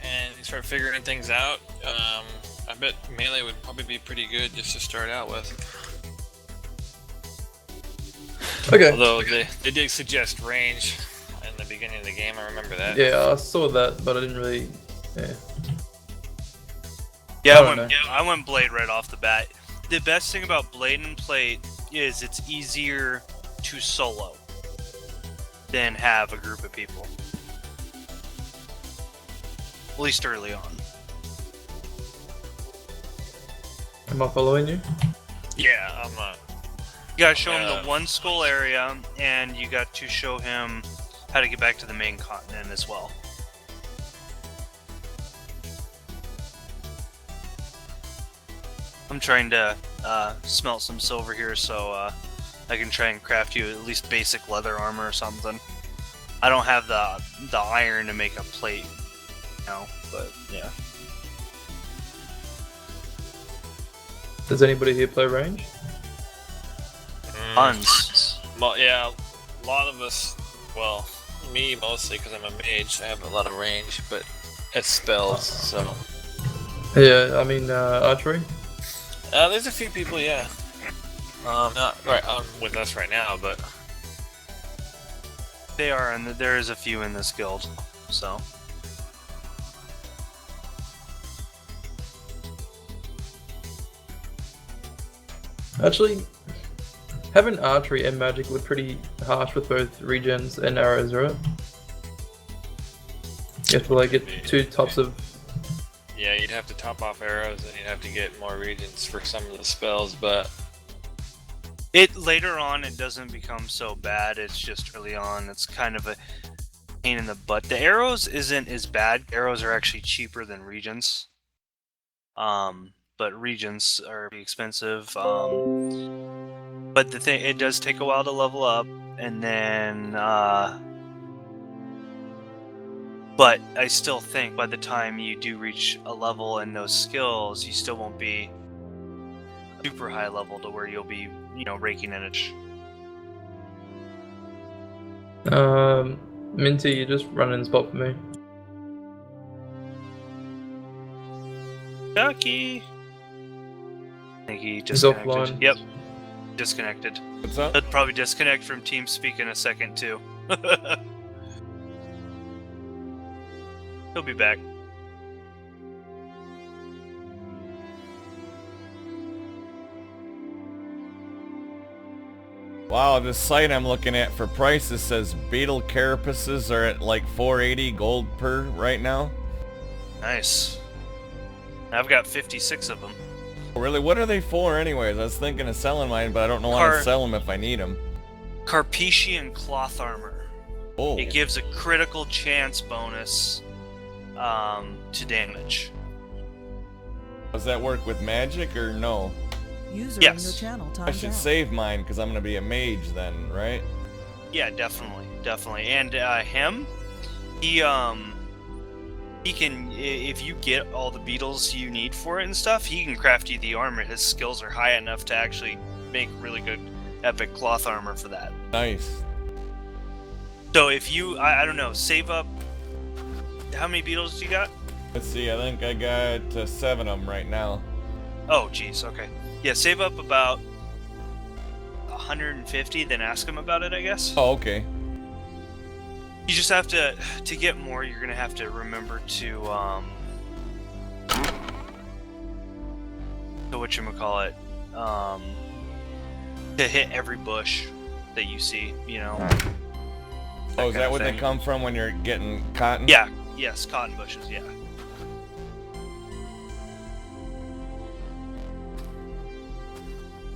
Speaker 8: and you start figuring things out, I bet melee would probably be pretty good just to start out with.
Speaker 10: Okay.
Speaker 8: Although they did suggest range in the beginning of the game, I remember that.
Speaker 10: Yeah, I saw that, but I didn't really. Yeah.
Speaker 5: Yeah, I went Blade right off the bat. The best thing about Blade and Plate is it's easier to solo than have a group of people. At least early on.
Speaker 10: Am I following you?
Speaker 8: Yeah, I'm not.
Speaker 5: You gotta show him the one skull area, and you got to show him how to get back to the main continent as well. I'm trying to smelt some silver here so I can try and craft you at least basic leather armor or something. I don't have the iron to make a plate, but yeah.
Speaker 10: Does anybody here play range?
Speaker 5: Tons.
Speaker 8: Well, yeah, a lot of us, well, me mostly because I'm a mage, I have a lot of range, but it's spells, so.
Speaker 10: Yeah, I mean archery.
Speaker 8: There's a few people, yeah. Not right with us right now, but
Speaker 5: They are, and there is a few in this guild, so.
Speaker 10: Actually, having archery and magic look pretty harsh with both regens and arrows, right? You have to like get two tops of.
Speaker 8: yeah, you'd have to top off arrows and you'd have to get more regions for some of the spells, but
Speaker 5: Later on, it doesn't become so bad. It's just early on. It's kind of a pain in the butt. The arrows isn't as bad. Arrows are actually cheaper than regions. But regions are expensive. But the thing, it does take a while to level up, and then. But I still think by the time you do reach a level and those skills, you still won't be super high level to where you'll be, raking in it.
Speaker 10: Minty, you just run in spot for me.
Speaker 5: Ducky. I think he
Speaker 10: He's
Speaker 5: disconnected.
Speaker 10: offline.
Speaker 5: Yep, disconnected.
Speaker 2: What's up?
Speaker 5: He'll probably disconnect from TeamSpeak in a second too. He'll be back.
Speaker 2: Wow, this site I'm looking at for prices says beetle carapaces are at like 480 gold per right now.
Speaker 5: Nice. I've got 56 of them.
Speaker 2: Really, what are they for anyways? I was thinking of selling mine, but I don't know how to sell them if I need them.
Speaker 5: Carpathian cloth armor.
Speaker 2: Oh.
Speaker 5: It gives a critical chance bonus to damage.
Speaker 2: Does that work with magic or no?
Speaker 6: User
Speaker 5: Yes.
Speaker 6: in your channel timed
Speaker 2: I should
Speaker 6: out.
Speaker 2: save mine because I'm going to be a mage then, right?
Speaker 5: Yeah, definitely. And him, he can, if you get all the beetles you need for it and stuff, he can craft you the armor. His skills are high enough to actually make really good epic cloth armor for that.
Speaker 2: Nice.
Speaker 5: So if you, I don't know, save up, how many beetles do you got?
Speaker 2: Let's see, I think I got 7 of them right now.
Speaker 5: Oh, geez, okay. Yeah, save up about 150, then ask him about it, I guess.
Speaker 2: Oh, okay.
Speaker 5: You just have to get more, you're gonna have to remember to, whatchamacallit, to hit every bush that you see,
Speaker 2: Oh, is that what they
Speaker 5: thing.
Speaker 2: come from when you're getting cotton?
Speaker 5: Yeah, yes, cotton bushes, yeah.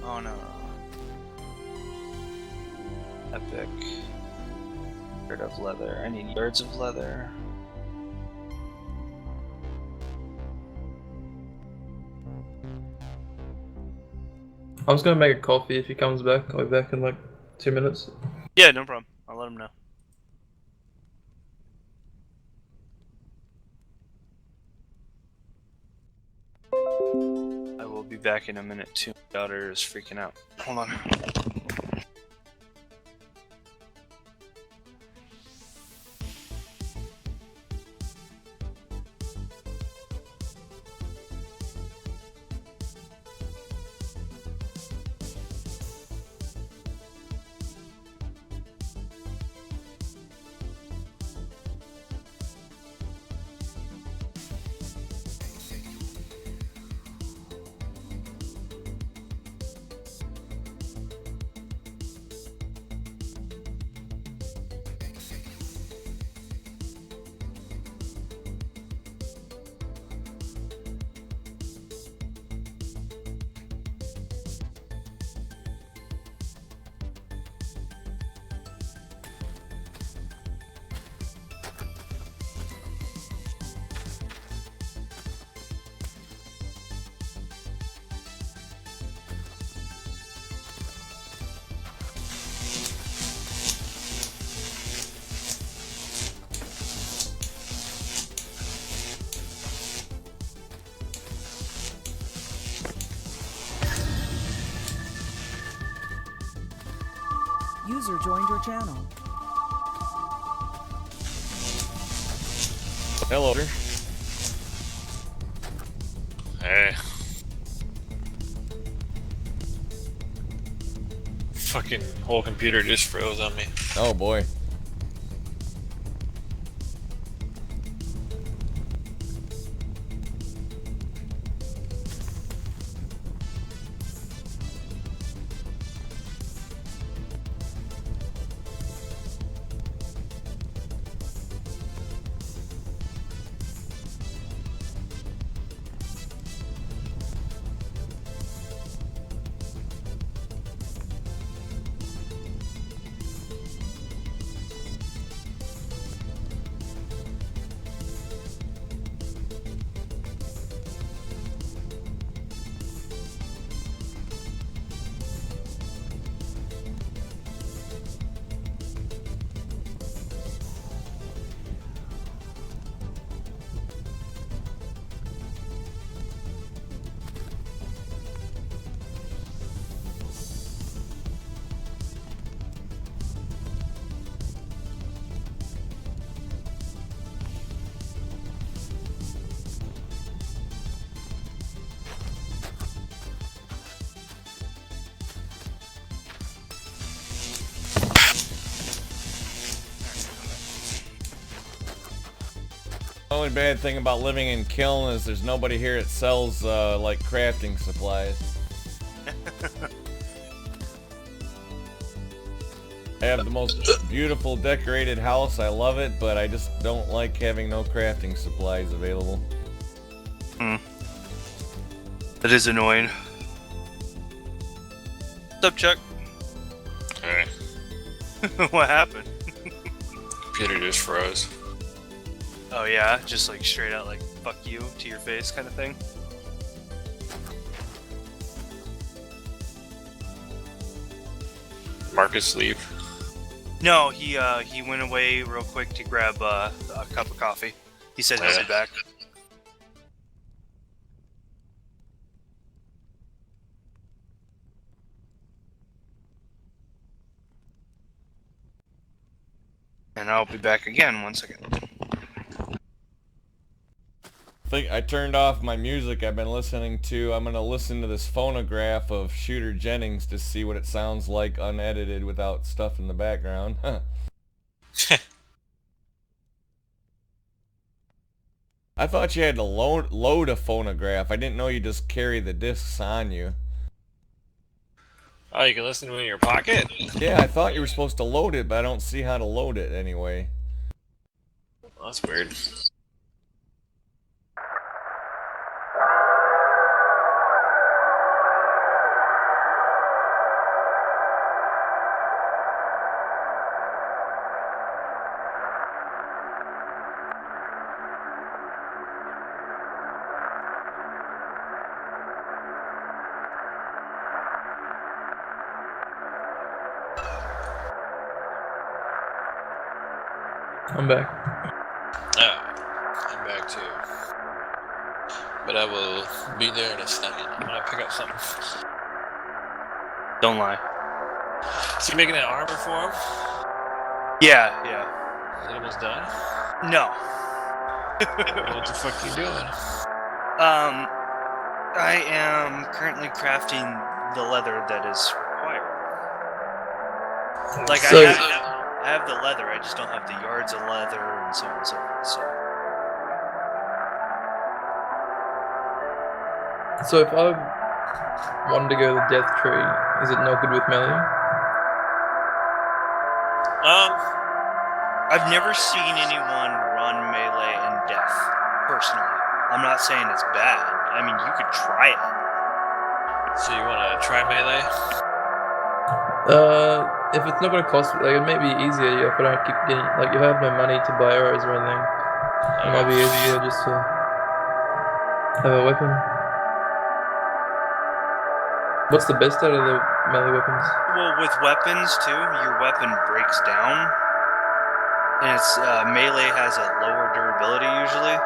Speaker 5: Oh no. Epic. Yard of leather. I need yards of leather.
Speaker 10: I was gonna make a coffee if he comes back. I'll be back in like 2 minutes.
Speaker 5: Yeah, no problem. I'll let him know. I will be back in a minute too. My daughter is freaking out. Hold on.
Speaker 6: User joined your channel.
Speaker 2: Hello. Sir.
Speaker 4: Hey. Fucking whole computer just froze on me.
Speaker 2: Oh boy. The only bad thing about living in Kiln is there's nobody here that sells like crafting supplies. I have the most beautiful decorated house, I love it, but I just don't like having no crafting supplies available.
Speaker 5: Hmm. That is annoying. What's up, Chuck?
Speaker 4: Hey.
Speaker 5: What happened?
Speaker 4: Computer just froze.
Speaker 5: Oh yeah, just like straight out like fuck you to your face kind of thing.
Speaker 4: Marcus leave.
Speaker 5: No, he went away real quick to grab a cup of coffee. He said he'll be back. And I'll be back again 1 second.
Speaker 2: I think I turned off my music I've been listening to. I'm gonna listen to this phonograph of Shooter Jennings to see what it sounds like unedited without stuff in the background. I thought you had to load a phonograph. I didn't know you just carry the discs on you.
Speaker 4: Oh, you can listen to it in your pocket?
Speaker 2: Yeah, I thought you were supposed to load it, but I don't see how to load it anyway.
Speaker 4: Well, that's weird.
Speaker 10: I'm back.
Speaker 8: I'm back too. But I will be there in a second. I'm gonna pick up something.
Speaker 5: Don't lie.
Speaker 8: So you making an armor for him?
Speaker 5: Yeah.
Speaker 8: Is it almost done?
Speaker 5: No.
Speaker 8: What the fuck are you doing?
Speaker 5: I am currently crafting the leather that is required. Like,
Speaker 10: So-
Speaker 5: I have the leather, I just don't have the yards of leather and so on and so forth.
Speaker 10: So if I wanted to go the death tree, is it not good with melee?
Speaker 5: I've never seen anyone run melee in death, personally. I'm not saying it's bad. I mean, you could try it.
Speaker 8: So you want to try melee?
Speaker 10: If it's not gonna cost, like, it may be easier if I don't keep getting, like, if I have no money to buy arrows or anything, it might be easier just to have a weapon. What's the best out of the melee weapons?
Speaker 5: Well, with weapons too, your weapon breaks down, and it's melee has a lower durability usually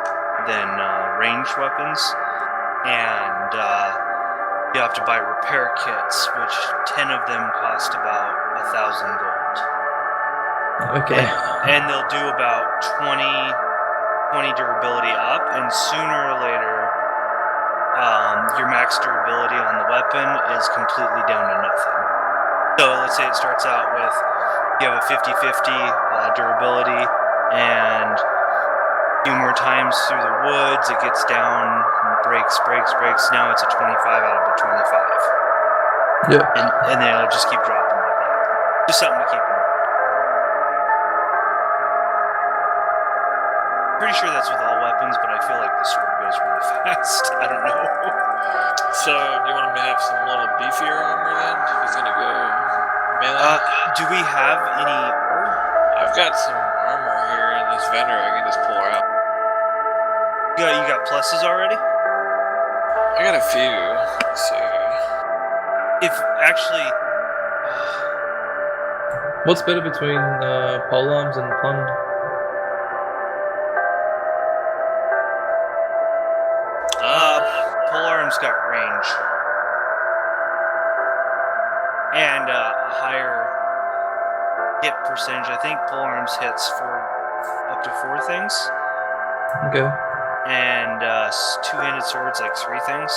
Speaker 5: than ranged weapons, and you have to buy repair kits, which 10 of them cost about 1,000 gold.
Speaker 10: Okay.
Speaker 5: And they'll do about 20 durability up, and sooner or later, your max durability on the weapon is completely down to nothing. So let's say it starts out with, you have a 50-50 durability, and a few more times through the woods, it gets down, breaks. Now it's a 25 out of a 25.
Speaker 10: Yeah.
Speaker 5: And then it'll just keep dropping like that. Just something to keep in mind. Pretty sure that's with all weapons, but I feel like the sword goes really fast. I don't know.
Speaker 8: So do you want him to have some little beefier armor then? If he's gonna go melee?
Speaker 5: Do we have any ore?
Speaker 8: I've got some armor here in this vendor I can just pull out.
Speaker 5: You got pluses already?
Speaker 8: I got a few. Let's see.
Speaker 5: If actually,
Speaker 10: What's better between polearms and plund?
Speaker 5: polearm's got range. And a higher hit percentage. I think polearms hits for up to 4 things.
Speaker 10: Okay.
Speaker 5: And two-handed swords like 3 things.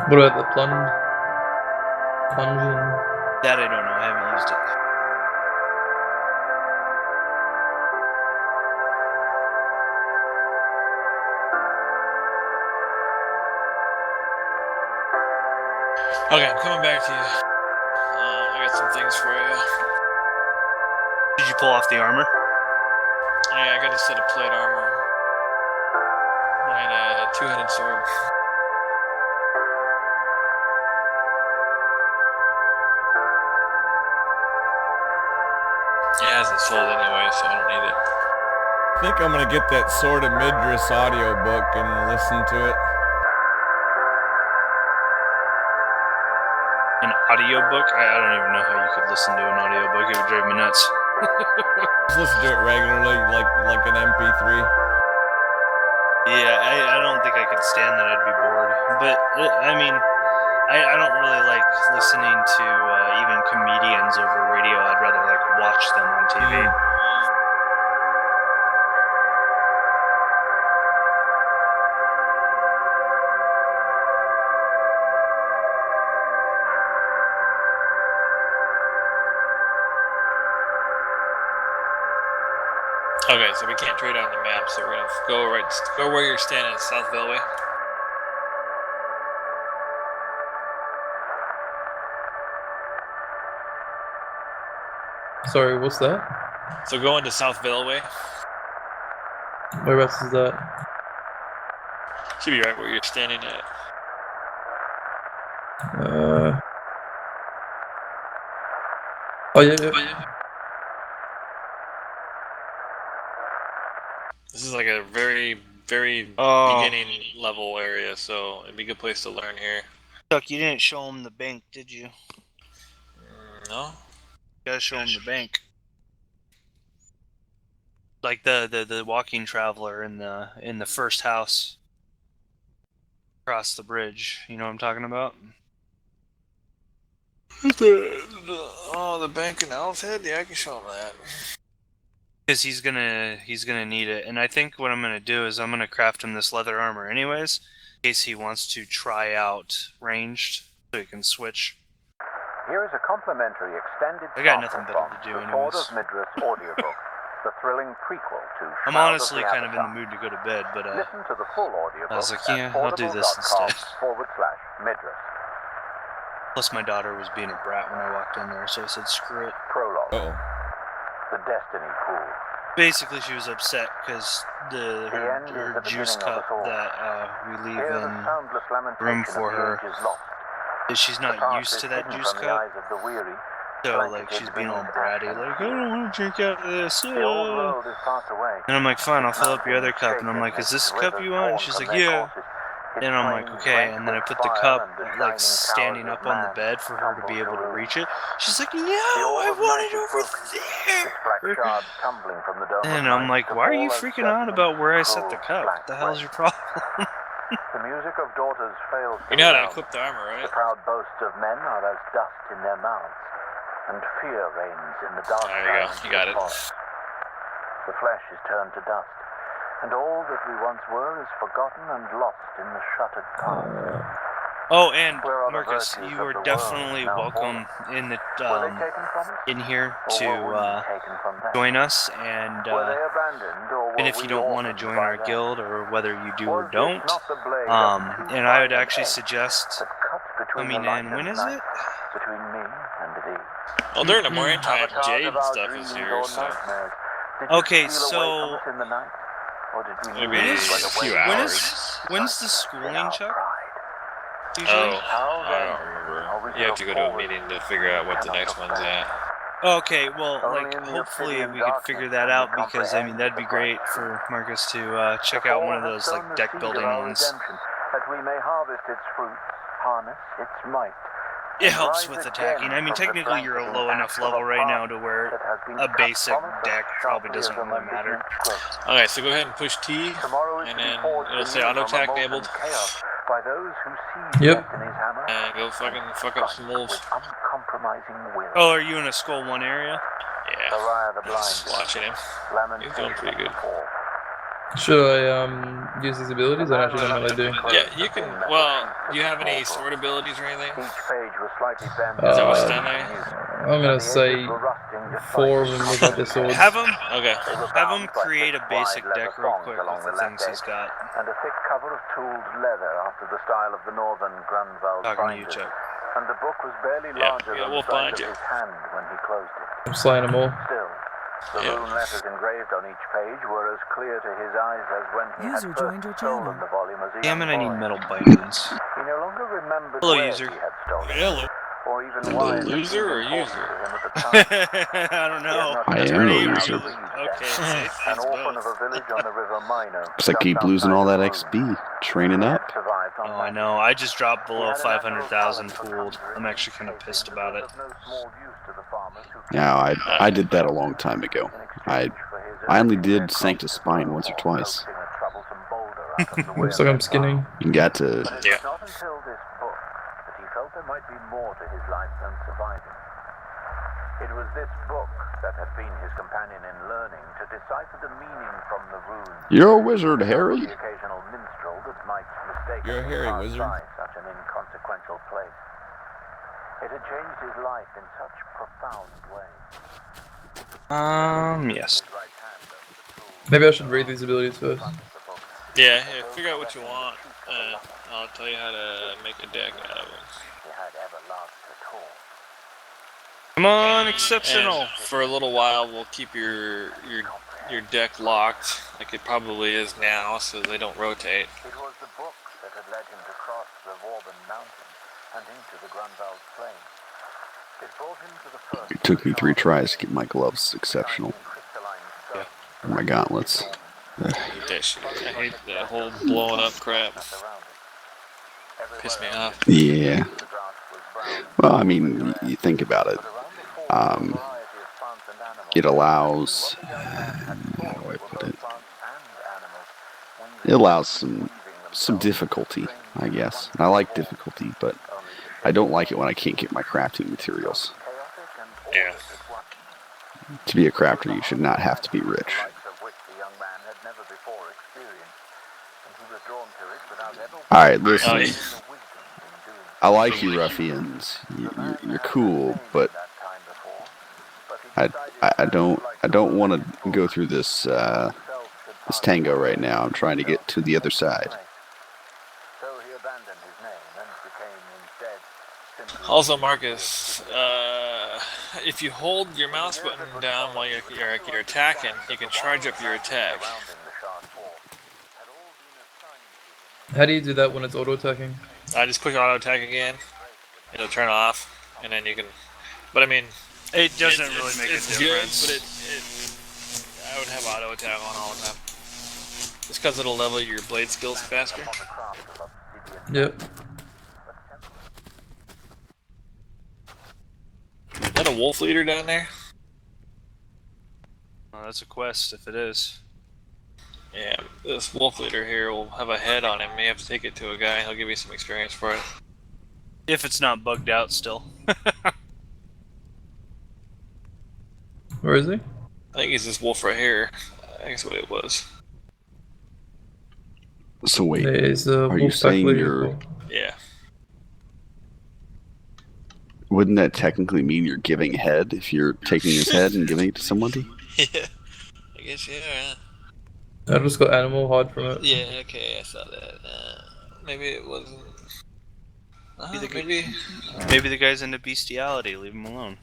Speaker 10: What about the plunge? Plunging.
Speaker 5: That I don't know. I haven't used it.
Speaker 8: Okay, I'm coming back to you. I got some things for you.
Speaker 5: Did you pull off the armor?
Speaker 8: Yeah, I got a set of plate armor. And a two-handed sword. It hasn't sold anyway, so I don't need it.
Speaker 2: I think I'm gonna get that Sword of Midris audiobook and listen to it.
Speaker 5: An audiobook? I don't even know how you could listen to an audiobook. It would drive me nuts.
Speaker 2: Just listen to it regularly, like an MP3.
Speaker 5: Yeah, I don't think I could stand that. I'd be bored. But, I mean, I don't really like listening to even comedians over radio. I'd rather, like, watch them on TV.
Speaker 8: Okay, so we can't trade on the map, so we're gonna go where you're standing, South Velway.
Speaker 10: Sorry, what's that?
Speaker 8: So go into South Velway.
Speaker 10: Whereabouts is that?
Speaker 8: Should be right where you're standing at.
Speaker 10: Oh yeah.
Speaker 8: This is like a very beginning level area, so it'd be a good place to learn here.
Speaker 5: Chuck, you didn't show him the bank, did you?
Speaker 8: No?
Speaker 5: You gotta show him the bank. Like the walking traveler in the first house across the bridge. You know what I'm talking about?
Speaker 8: The bank in Owl's Head? Yeah, I can show him that.
Speaker 5: Because he's gonna need it, and I think what I'm gonna do is I'm gonna craft him this leather armor anyways, in case he wants to try out ranged, so he can switch.
Speaker 11: Here is a complimentary extended
Speaker 5: I got nothing
Speaker 11: sample
Speaker 5: better to
Speaker 11: from
Speaker 5: do
Speaker 11: the Sword
Speaker 5: anyways.
Speaker 11: of Midras audiobook, the thrilling prequel to
Speaker 5: I'm
Speaker 11: Shroud
Speaker 5: honestly
Speaker 11: of the
Speaker 5: kind of in the
Speaker 11: Avatar.
Speaker 5: mood to go to bed, but
Speaker 11: Listen to the full audiobook
Speaker 5: I was like,
Speaker 11: at
Speaker 5: yeah, I'll do this instead.
Speaker 11: audible.com/Midras.
Speaker 5: Plus my daughter was being a brat when I walked in there, so I said screw it.
Speaker 11: Prologue.
Speaker 2: Oh.
Speaker 11: The Destiny Pool.
Speaker 5: Basically, she was upset because her juice cup that we leave
Speaker 11: Hear the
Speaker 5: in
Speaker 11: soundless lamentation
Speaker 5: room
Speaker 11: of
Speaker 5: for
Speaker 11: the
Speaker 5: her,
Speaker 11: ages lost.
Speaker 5: is she's
Speaker 11: The
Speaker 5: not
Speaker 11: past
Speaker 5: used
Speaker 11: is
Speaker 5: to that
Speaker 11: hidden
Speaker 5: juice
Speaker 11: from the
Speaker 5: cup.
Speaker 11: eyes of the weary,
Speaker 5: So, like,
Speaker 11: blanketed
Speaker 5: she's being all
Speaker 11: beneath
Speaker 5: bratty,
Speaker 11: ash and
Speaker 5: like, I
Speaker 11: sleep.
Speaker 5: don't want to drink out of this.
Speaker 11: The old world is passed away.
Speaker 5: And I'm like, fine, I'll
Speaker 11: Its
Speaker 5: fill up your other
Speaker 11: mountains
Speaker 5: cup. And I'm like,
Speaker 11: shaken,
Speaker 5: is this
Speaker 11: its
Speaker 5: the cup
Speaker 11: rivers
Speaker 5: you want? And
Speaker 11: torn
Speaker 5: she's
Speaker 11: from
Speaker 5: like,
Speaker 11: their
Speaker 5: yeah.
Speaker 11: courses, its
Speaker 5: And I'm like,
Speaker 11: plains
Speaker 5: okay.
Speaker 11: rent
Speaker 5: And then I
Speaker 11: with
Speaker 5: put the
Speaker 11: fire,
Speaker 5: cup,
Speaker 11: and the
Speaker 5: like,
Speaker 11: shining
Speaker 5: standing
Speaker 11: towers
Speaker 5: up
Speaker 11: of
Speaker 5: on the
Speaker 11: man
Speaker 5: bed for her to be able to
Speaker 11: tumble
Speaker 5: reach it. She's like, no,
Speaker 11: The orb
Speaker 5: I
Speaker 11: of
Speaker 5: want
Speaker 11: night
Speaker 5: it
Speaker 11: is
Speaker 5: over
Speaker 11: broken,
Speaker 5: there.
Speaker 11: its black shards tumbling from the dome
Speaker 5: And
Speaker 11: of
Speaker 5: I'm
Speaker 11: night
Speaker 5: like,
Speaker 11: to
Speaker 5: why are
Speaker 11: fall
Speaker 5: you
Speaker 11: as
Speaker 5: freaking out
Speaker 11: judgment's
Speaker 5: about where I set
Speaker 11: cruel
Speaker 5: the cup?
Speaker 11: black
Speaker 5: What the hell's
Speaker 11: rain.
Speaker 5: your problem?
Speaker 11: The music of daughters fails to
Speaker 8: You know how to
Speaker 11: resound.
Speaker 8: equip the armor, right?
Speaker 11: The proud boasts of men are as dust in their mouths, and fear reigns in the dark
Speaker 8: There you go.
Speaker 11: silence
Speaker 8: You got
Speaker 11: of
Speaker 8: it.
Speaker 11: forest. The flesh is turned to dust, and all that we once were is forgotten and lost in the shuttered past.
Speaker 5: Oh, and
Speaker 11: Where are the
Speaker 5: Marcus,
Speaker 11: virtues
Speaker 5: you
Speaker 11: of
Speaker 5: are
Speaker 11: the world
Speaker 5: definitely
Speaker 11: now
Speaker 5: welcome
Speaker 11: fallen?
Speaker 5: in the
Speaker 11: Were they taken from us?
Speaker 5: in here
Speaker 11: Or
Speaker 5: to
Speaker 11: were we taken from them?
Speaker 5: join us, and
Speaker 11: Were they abandoned, or were
Speaker 5: and if you
Speaker 11: we
Speaker 5: don't want to
Speaker 11: orphaned
Speaker 5: join
Speaker 11: by
Speaker 5: our
Speaker 11: them?
Speaker 5: guild, or whether you do or
Speaker 11: Was this
Speaker 5: don't,
Speaker 11: not the blade of too
Speaker 5: and I would
Speaker 11: fine an
Speaker 5: actually
Speaker 11: edge
Speaker 5: suggest
Speaker 11: that cuts between
Speaker 5: coming
Speaker 11: the light
Speaker 5: in.
Speaker 11: and
Speaker 5: When is
Speaker 11: night,
Speaker 5: it?
Speaker 11: between me and thee?
Speaker 8: Well, during the morning time,
Speaker 11: Avatars
Speaker 8: Jade
Speaker 11: of
Speaker 8: and
Speaker 11: our
Speaker 8: stuff is
Speaker 11: dreams
Speaker 8: here,
Speaker 11: or
Speaker 8: so
Speaker 11: nightmares. Did you
Speaker 5: Okay,
Speaker 11: steal away from
Speaker 5: so
Speaker 11: us in the night? Or did we
Speaker 8: maybe
Speaker 11: lose
Speaker 8: a
Speaker 11: like
Speaker 8: few
Speaker 11: wave of
Speaker 8: hours.
Speaker 5: When's the
Speaker 11: in
Speaker 5: schooling,
Speaker 11: our
Speaker 5: Chuck?
Speaker 11: pride?
Speaker 5: Usually.
Speaker 8: Oh,
Speaker 11: How
Speaker 8: I
Speaker 11: then
Speaker 8: don't remember.
Speaker 11: are we
Speaker 8: You have to go to a
Speaker 11: forward
Speaker 8: meeting to figure out what the
Speaker 11: cannot
Speaker 8: next
Speaker 11: look
Speaker 8: one's
Speaker 11: back?
Speaker 8: at.
Speaker 5: Okay, well,
Speaker 11: Only
Speaker 5: like,
Speaker 11: in the
Speaker 5: hopefully
Speaker 11: obsidian
Speaker 5: we could figure
Speaker 11: darkness
Speaker 5: that
Speaker 11: can we
Speaker 5: out, because, I mean,
Speaker 11: comprehend
Speaker 5: that'd be
Speaker 11: the
Speaker 5: great
Speaker 11: bright
Speaker 5: for
Speaker 11: truth.
Speaker 5: Marcus to check
Speaker 11: The
Speaker 5: out
Speaker 11: fall
Speaker 5: one of
Speaker 11: has
Speaker 5: those,
Speaker 11: sown
Speaker 5: like,
Speaker 11: the
Speaker 5: deck
Speaker 11: seed
Speaker 5: building
Speaker 11: of our
Speaker 5: ones.
Speaker 11: redemption, that we may harvest its fruits, harness its might.
Speaker 5: It
Speaker 11: and
Speaker 5: helps
Speaker 11: rise
Speaker 5: with
Speaker 11: again
Speaker 5: attacking. I mean,
Speaker 11: from the
Speaker 5: technically you're a
Speaker 11: blanketing
Speaker 5: low enough
Speaker 11: ash of
Speaker 5: level
Speaker 11: a
Speaker 5: right now
Speaker 11: past
Speaker 5: to where
Speaker 11: that has been
Speaker 5: a
Speaker 11: cut
Speaker 5: basic
Speaker 11: from us as
Speaker 5: deck probably
Speaker 11: sharply as
Speaker 5: doesn't
Speaker 11: a
Speaker 5: really matter.
Speaker 11: malignant growth.
Speaker 8: Okay, so go ahead and push T,
Speaker 11: Tomorrow is
Speaker 8: and
Speaker 11: to be
Speaker 8: then
Speaker 11: forged
Speaker 8: it'll say
Speaker 11: anew
Speaker 8: auto
Speaker 11: from a
Speaker 8: attack
Speaker 11: molten
Speaker 8: enabled,
Speaker 11: chaos by those who seize
Speaker 10: Yep.
Speaker 11: destiny's hammer
Speaker 8: and go fucking fuck up some wolves.
Speaker 11: with uncompromising will.
Speaker 5: Oh, are you in a Skull 1 area?
Speaker 8: Yeah,
Speaker 11: Uriah the
Speaker 8: just
Speaker 11: blind,
Speaker 8: watching him. He's doing pretty good.
Speaker 10: Should I use his abilities? I actually don't really do.
Speaker 8: Yeah, you can. Well, do you have any sword abilities or anything?
Speaker 11: Each page was slightly bent
Speaker 8: Is that what
Speaker 10: Uh,
Speaker 8: stun is?
Speaker 10: I'm gonna say 4 of them look like they're swords.
Speaker 5: Have him
Speaker 8: Okay.
Speaker 5: create a basic deck real quick with the things he's got.
Speaker 11: and a thick cover of tooled leather after the style of the northern Grunwald
Speaker 5: Talking to you,
Speaker 11: binders.
Speaker 5: Chuck.
Speaker 11: And the book was barely
Speaker 8: Yeah,
Speaker 11: larger
Speaker 8: yeah,
Speaker 11: than
Speaker 8: we'll
Speaker 11: the size
Speaker 8: find
Speaker 11: of
Speaker 8: you.
Speaker 11: his hand when he closed it.
Speaker 10: I'm slaying them all.
Speaker 11: Still, the
Speaker 8: Yeah.
Speaker 11: rune letters engraved on each page were as clear to his eyes as when he
Speaker 6: User
Speaker 11: had
Speaker 6: joined your
Speaker 11: first stolen
Speaker 6: channel.
Speaker 11: the volume as a
Speaker 5: Damn
Speaker 11: young
Speaker 5: it, I need
Speaker 11: boy.
Speaker 5: metal bindings.
Speaker 11: He no longer remembered
Speaker 5: Hello,
Speaker 11: where
Speaker 5: user.
Speaker 11: he had stolen it,
Speaker 8: Hello.
Speaker 11: or even
Speaker 8: Hello,
Speaker 11: why it had
Speaker 8: loser
Speaker 11: been
Speaker 8: or
Speaker 11: important
Speaker 8: user?
Speaker 11: to him at the time.
Speaker 5: I don't know.
Speaker 3: I
Speaker 11: That's
Speaker 3: am a
Speaker 11: pretty
Speaker 3: loser.
Speaker 11: rude.
Speaker 5: Okay, it's
Speaker 11: An
Speaker 5: it's
Speaker 11: orphan of a
Speaker 5: both.
Speaker 11: village on the River Minor.
Speaker 3: Looks like keep losing all that XP. Training up.
Speaker 5: Oh, I know. I just dropped below 500,000 pooled. I'm actually kind of pissed about it.
Speaker 3: Yeah, I did that a long time ago. I only did Sanctus Spine once or twice.
Speaker 10: Looks like I'm skinning.
Speaker 3: You got to.
Speaker 11: But it
Speaker 8: Yeah.
Speaker 11: was not until this book that he felt there might be more to his life than surviving. It was this book that had been his companion in learning to decipher the meaning from the runes.
Speaker 3: You're a wizard, Harry.
Speaker 11: The occasional minstrel that might mistake
Speaker 2: You're a hairy wizard.
Speaker 11: such an inconsequential place. It had changed his life in such profound ways.
Speaker 5: Yes.
Speaker 11: His right hand over the tool,
Speaker 10: Maybe I should read these abilities first.
Speaker 11: the book.
Speaker 8: Yeah, figure out what you want. I'll tell you how to make a deck out of it.
Speaker 11: He had ever lost at all.
Speaker 5: Come on, exceptional.
Speaker 8: And for a little while, we'll keep your deck locked, like it probably is now, so they don't rotate.
Speaker 11: It was the book that had led him to cross the Vorben Mountain and into the Grunwald Plain. It brought him to the first.
Speaker 3: It took me 3 tries to get my gloves exceptional.
Speaker 11: Crystalline stone
Speaker 3: Or my gauntlets.
Speaker 8: I hate that shit. I hate that whole blowing up crap.
Speaker 11: around it.
Speaker 8: Piss me off.
Speaker 3: Yeah.
Speaker 11: The grass was brown,
Speaker 3: Well, I mean, you think about it.
Speaker 11: but around the fort was a variety of plants and animals.
Speaker 3: It allows.
Speaker 12: it allows some difficulty, I guess. I like difficulty, but I don't like it when I can't get my crafting materials.
Speaker 8: Yeah.
Speaker 12: To be a crafter, you should not have to be rich. Alright, listen. I like you ruffians. You're cool, but I don't want to go through this this tango right now. I'm trying to get to the other side.
Speaker 8: Also, Marcus, if you hold your mouse button down while you're attacking, you can charge up your attack.
Speaker 10: How do you do that when it's auto-attacking?
Speaker 8: I just click auto attack again. It'll turn off, and then you can. But I mean,
Speaker 5: it doesn't really make a difference.
Speaker 8: Good, but I would have auto attack on all the time. Just because it'll level your blade skills faster.
Speaker 10: Yep.
Speaker 8: Is that a wolf leader down there?
Speaker 5: Oh, that's a quest if it is.
Speaker 8: Yeah, this wolf leader here will have a head on him. You have to take it to a guy, and he'll give you some experience for it.
Speaker 5: If it's not bugged out still.
Speaker 10: Where is he?
Speaker 8: I think he's this wolf right here. I think that's what it was.
Speaker 12: So wait,
Speaker 10: There's
Speaker 12: are you saying you're...
Speaker 8: Yeah.
Speaker 12: Wouldn't that technically mean you're giving head if you're taking his head and giving it to somebody?
Speaker 8: Yeah. I guess, yeah.
Speaker 10: I just got animal hide from it.
Speaker 8: Yeah, okay, I saw that. Maybe it wasn't...
Speaker 5: Maybe the guy's into bestiality. Leave him alone.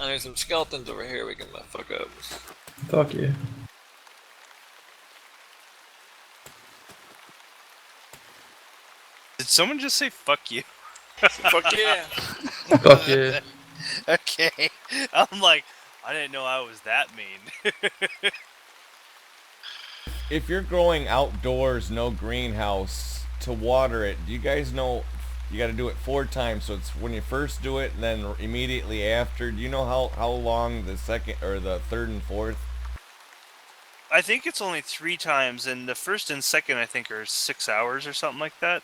Speaker 8: There's some skeletons over here we can fuck up.
Speaker 10: Fuck yeah.
Speaker 5: Did someone just say fuck you?
Speaker 8: Fuck yeah.
Speaker 10: Fuck yeah.
Speaker 5: Okay. I'm like, I didn't know I was that mean.
Speaker 2: If you're growing outdoors, no greenhouse, to water it, do you guys know you got to do it 4 times? So it's when you first do it and then immediately after. Do you know how long the second or the third and fourth?
Speaker 5: I think it's only 3 times, and the first and second I think are 6 hours or something like that.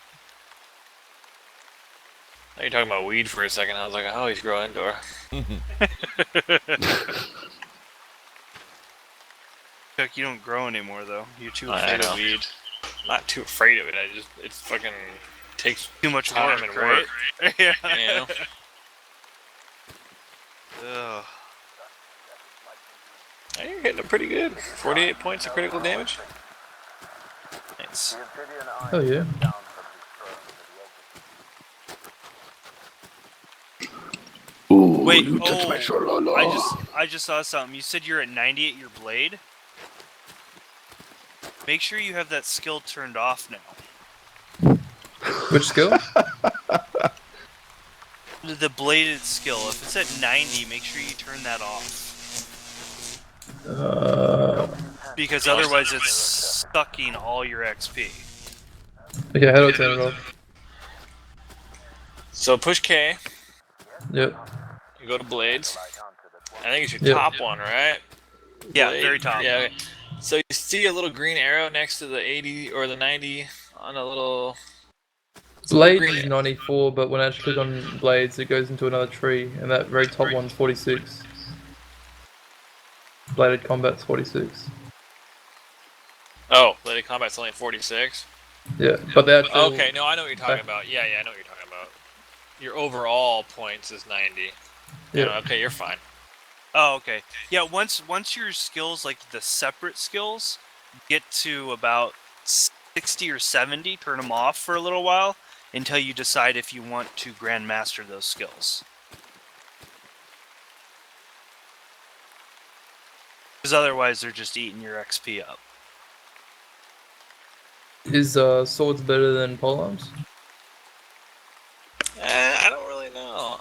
Speaker 8: Now you're talking about weed for a second. I was like, oh, he's growing indoor.
Speaker 5: Chuck, you don't grow anymore though. You're too
Speaker 8: I
Speaker 5: afraid
Speaker 8: know.
Speaker 5: of weed.
Speaker 8: I'm not too afraid of it. It's fucking takes
Speaker 5: Too much
Speaker 8: time
Speaker 5: work,
Speaker 8: and
Speaker 5: right?
Speaker 8: work.
Speaker 5: Yeah.
Speaker 8: You know?
Speaker 5: Ugh.
Speaker 8: Hey, you're hitting it pretty good. 48 points of critical damage. Nice.
Speaker 10: Hell yeah.
Speaker 12: Ooh,
Speaker 5: Wait,
Speaker 12: you touched my shoulder.
Speaker 5: I just saw something. You said you're at 90 at your blade? Make sure you have that skill turned off now.
Speaker 10: Which skill?
Speaker 5: The bladed skill. If it's at 90, make sure you turn that off. Because otherwise it's sucking all your XP.
Speaker 10: Okay, how do I turn it off?
Speaker 8: So push K.
Speaker 10: Yep.
Speaker 8: You go to blades. I think it's your
Speaker 10: Yep.
Speaker 8: top one, right?
Speaker 5: Yeah,
Speaker 8: Blade.
Speaker 5: very top.
Speaker 8: Yeah. Okay. So you see a little green arrow next to the 80 or the 90 on a little.
Speaker 10: Blades is 94, but when I actually click on blades, it goes into another tree, and that very top one's 46. Bladed combat's 46.
Speaker 8: Oh, bladed combat's only 46.
Speaker 10: Yeah, but the actual...
Speaker 8: Okay, no, I know what you're talking about. Yeah, I know what you're talking about. Your overall points is 90.
Speaker 10: Yeah.
Speaker 8: No, okay, you're fine.
Speaker 5: Oh, okay. Yeah, once your skills, like the separate skills, get to about 60 or 70, turn them off for a little while until you decide if you want to grandmaster those skills. Because otherwise they're just eating your XP up.
Speaker 10: Is swords better than polearms?
Speaker 8: I don't really know.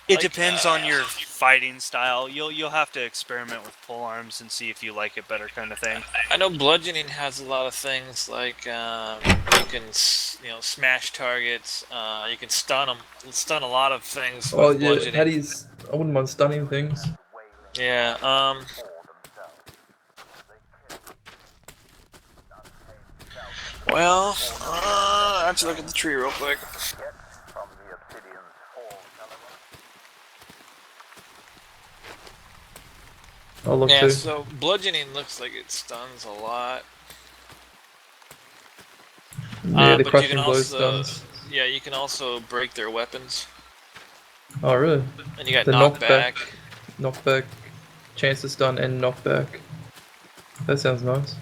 Speaker 5: It depends on your fighting style. You'll have to experiment with polearms and see if you like it better, kind of thing.
Speaker 8: I know bludgeoning has a lot of things like you can smash targets. You can stun them. Stun a lot of things.
Speaker 10: Oh
Speaker 8: with
Speaker 10: yeah,
Speaker 8: bludgeoning.
Speaker 10: I wouldn't mind stunning things.
Speaker 8: Yeah, well, I have to look at the tree real quick.
Speaker 10: I'll look
Speaker 8: Yeah,
Speaker 10: too.
Speaker 8: so bludgeoning looks like it stuns a lot.
Speaker 10: Yeah, the
Speaker 8: But you can
Speaker 10: crushing blow
Speaker 8: also,
Speaker 10: stuns.
Speaker 8: yeah, you can also break their weapons.
Speaker 10: Oh, really?
Speaker 8: And you got
Speaker 10: The
Speaker 8: knockback.
Speaker 10: knockback, chance to stun and knockback. That sounds nice.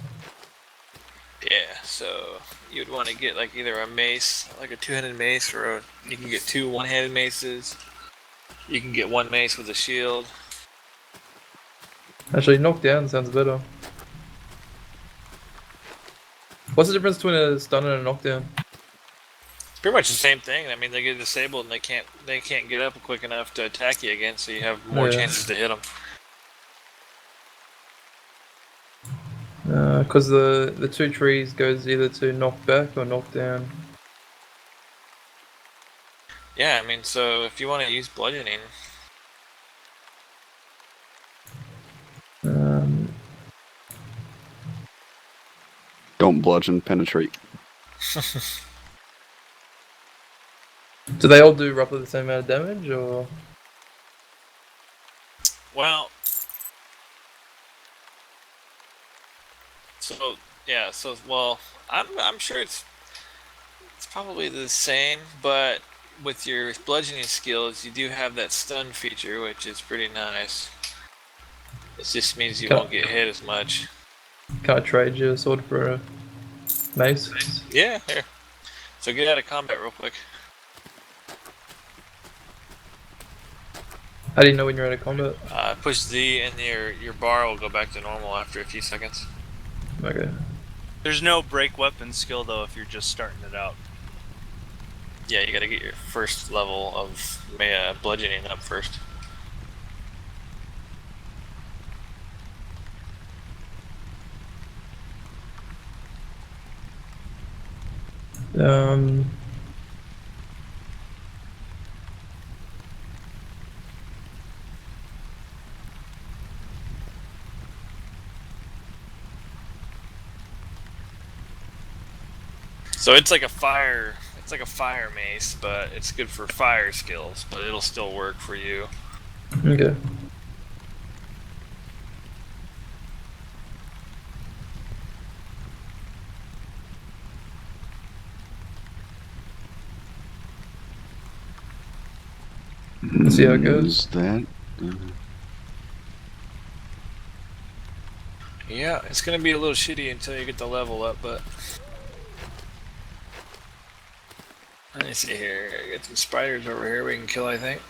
Speaker 8: Yeah, so you'd want to get like either a mace, like a two-handed mace, or you can get two one-handed maces. You can get one mace with a shield.
Speaker 10: Actually, knockdown sounds better. What's the difference between a stun and a knockdown?
Speaker 8: It's pretty much the same thing. I mean, they get disabled and they can't get up quick enough to attack you again, so you have more chances to hit them.
Speaker 10: Because the two trees goes either to knockback or knockdown.
Speaker 8: Yeah, I mean, so if you want to use bludgeoning,
Speaker 12: Don't bludgeon, penetrate.
Speaker 10: Do they all do roughly the same amount of damage, or?
Speaker 8: well, so yeah, so well, I'm sure it's probably the same, but with your bludgeoning skills, you do have that stun feature, which is pretty nice. It just means you won't get hit as much.
Speaker 10: Can I trade you a sword for a mace?
Speaker 8: Yeah, here. So get out of combat real quick.
Speaker 10: How do you know when you're out of combat?
Speaker 8: Push Z and your bar will go back to normal after a few seconds.
Speaker 10: Okay.
Speaker 5: There's no break weapon skill though if you're just starting it out.
Speaker 8: Yeah, you gotta get your first level of bludgeoning up first. So it's like a fire mace, but it's good for fire skills, but it'll still work for you.
Speaker 10: Okay. Let's see how it goes.
Speaker 8: Yeah, it's gonna be a little shitty until you get the level up, but let me see here. I got some spiders over here we can kill, I think.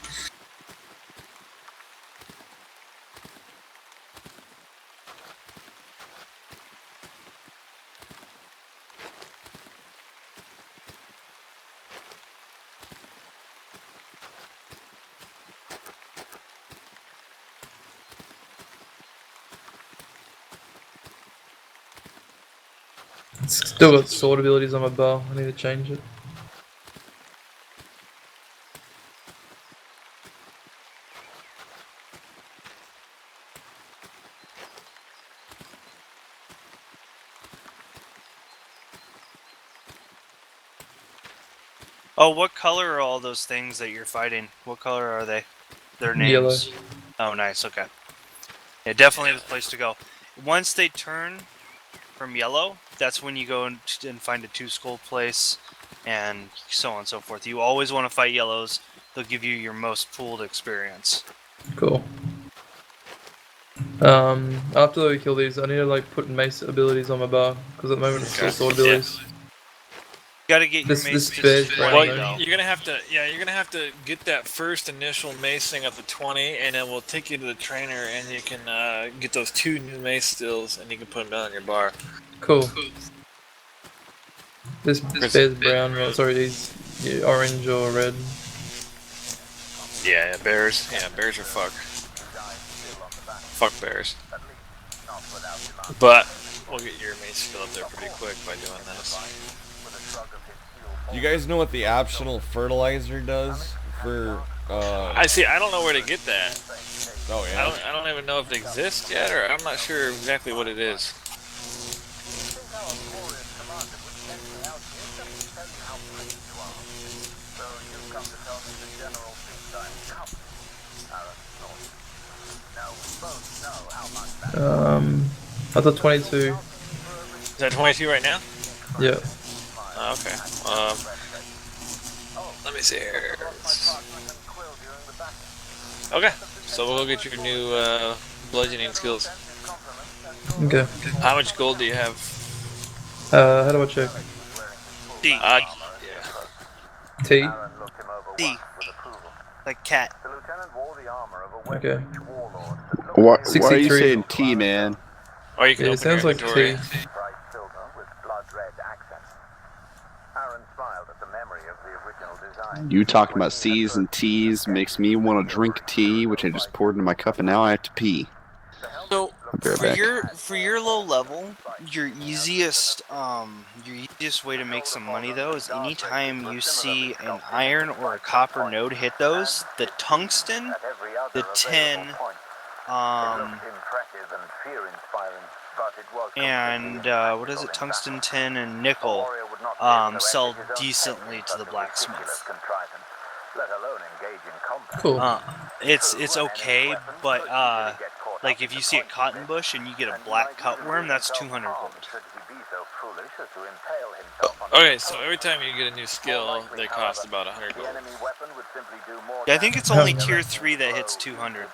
Speaker 10: Still got sword abilities on my bow. I need to change it.
Speaker 5: Oh, what color are all those things that you're fighting? What color are they? Their names?
Speaker 10: Yellow.
Speaker 5: Oh, nice. Okay. Yeah, definitely the place to go. Once they turn from yellow, that's when you go and find a two-skull place, and so on and so forth. You always want to fight yellows. They'll give you your most pooled experience.
Speaker 10: Cool. After we kill these, I need to like put mace abilities on my bar because at the moment it's still sword abilities.
Speaker 5: You gotta get your mace.
Speaker 10: This bear's brown.
Speaker 8: Well,
Speaker 10: though.
Speaker 8: you're gonna have to get that first initial macing up to 20, and then we'll take you to the trainer, and you can get those 2 new mace stills, and you can put them down on your bar.
Speaker 10: Cool. This bear's brown, right? Sorry, he's orange or red.
Speaker 8: Yeah, bears. Yeah, bears are fuck. Fuck bears. But we'll get your mace skill up there pretty quick by doing this.
Speaker 2: You guys know what the optional fertilizer does for?
Speaker 8: I see. I don't know where to get that.
Speaker 2: Oh yeah.
Speaker 8: I don't even know if it exists yet, or I'm not sure exactly what it is.
Speaker 10: That's a 22.
Speaker 8: Is that 22 right now?
Speaker 10: Yeah.
Speaker 8: Okay. Let me see here. Okay, so we'll go get your new bludgeoning skills.
Speaker 10: Okay.
Speaker 8: How much gold do you have?
Speaker 10: How do I check?
Speaker 5: D.
Speaker 8: Yeah.
Speaker 10: T?
Speaker 5: D. Like cat.
Speaker 10: Okay.
Speaker 12: Why are you
Speaker 10: 63.
Speaker 12: saying T, man?
Speaker 8: Or you can
Speaker 10: Yeah, it
Speaker 8: open your
Speaker 10: sounds like
Speaker 8: inventory.
Speaker 10: T.
Speaker 12: You talking about C's and T's makes me want to drink tea, which I just poured into my cup, and now I have to pee.
Speaker 5: So
Speaker 12: I'll be right back.
Speaker 5: for your low level, your easiest way to make some money though is anytime you see an iron or a copper node hit those, the tungsten, the tin, and what is it? Tungsten, tin, and nickel sell decently to the blacksmith.
Speaker 10: Cool.
Speaker 5: It's okay, but like if you see a cotton bush and you get a black cutworm, that's 200 gold.
Speaker 8: Okay, so every time you get a new skill, they cost about 100 gold.
Speaker 5: Yeah, I think it's only tier 3 that hits 200.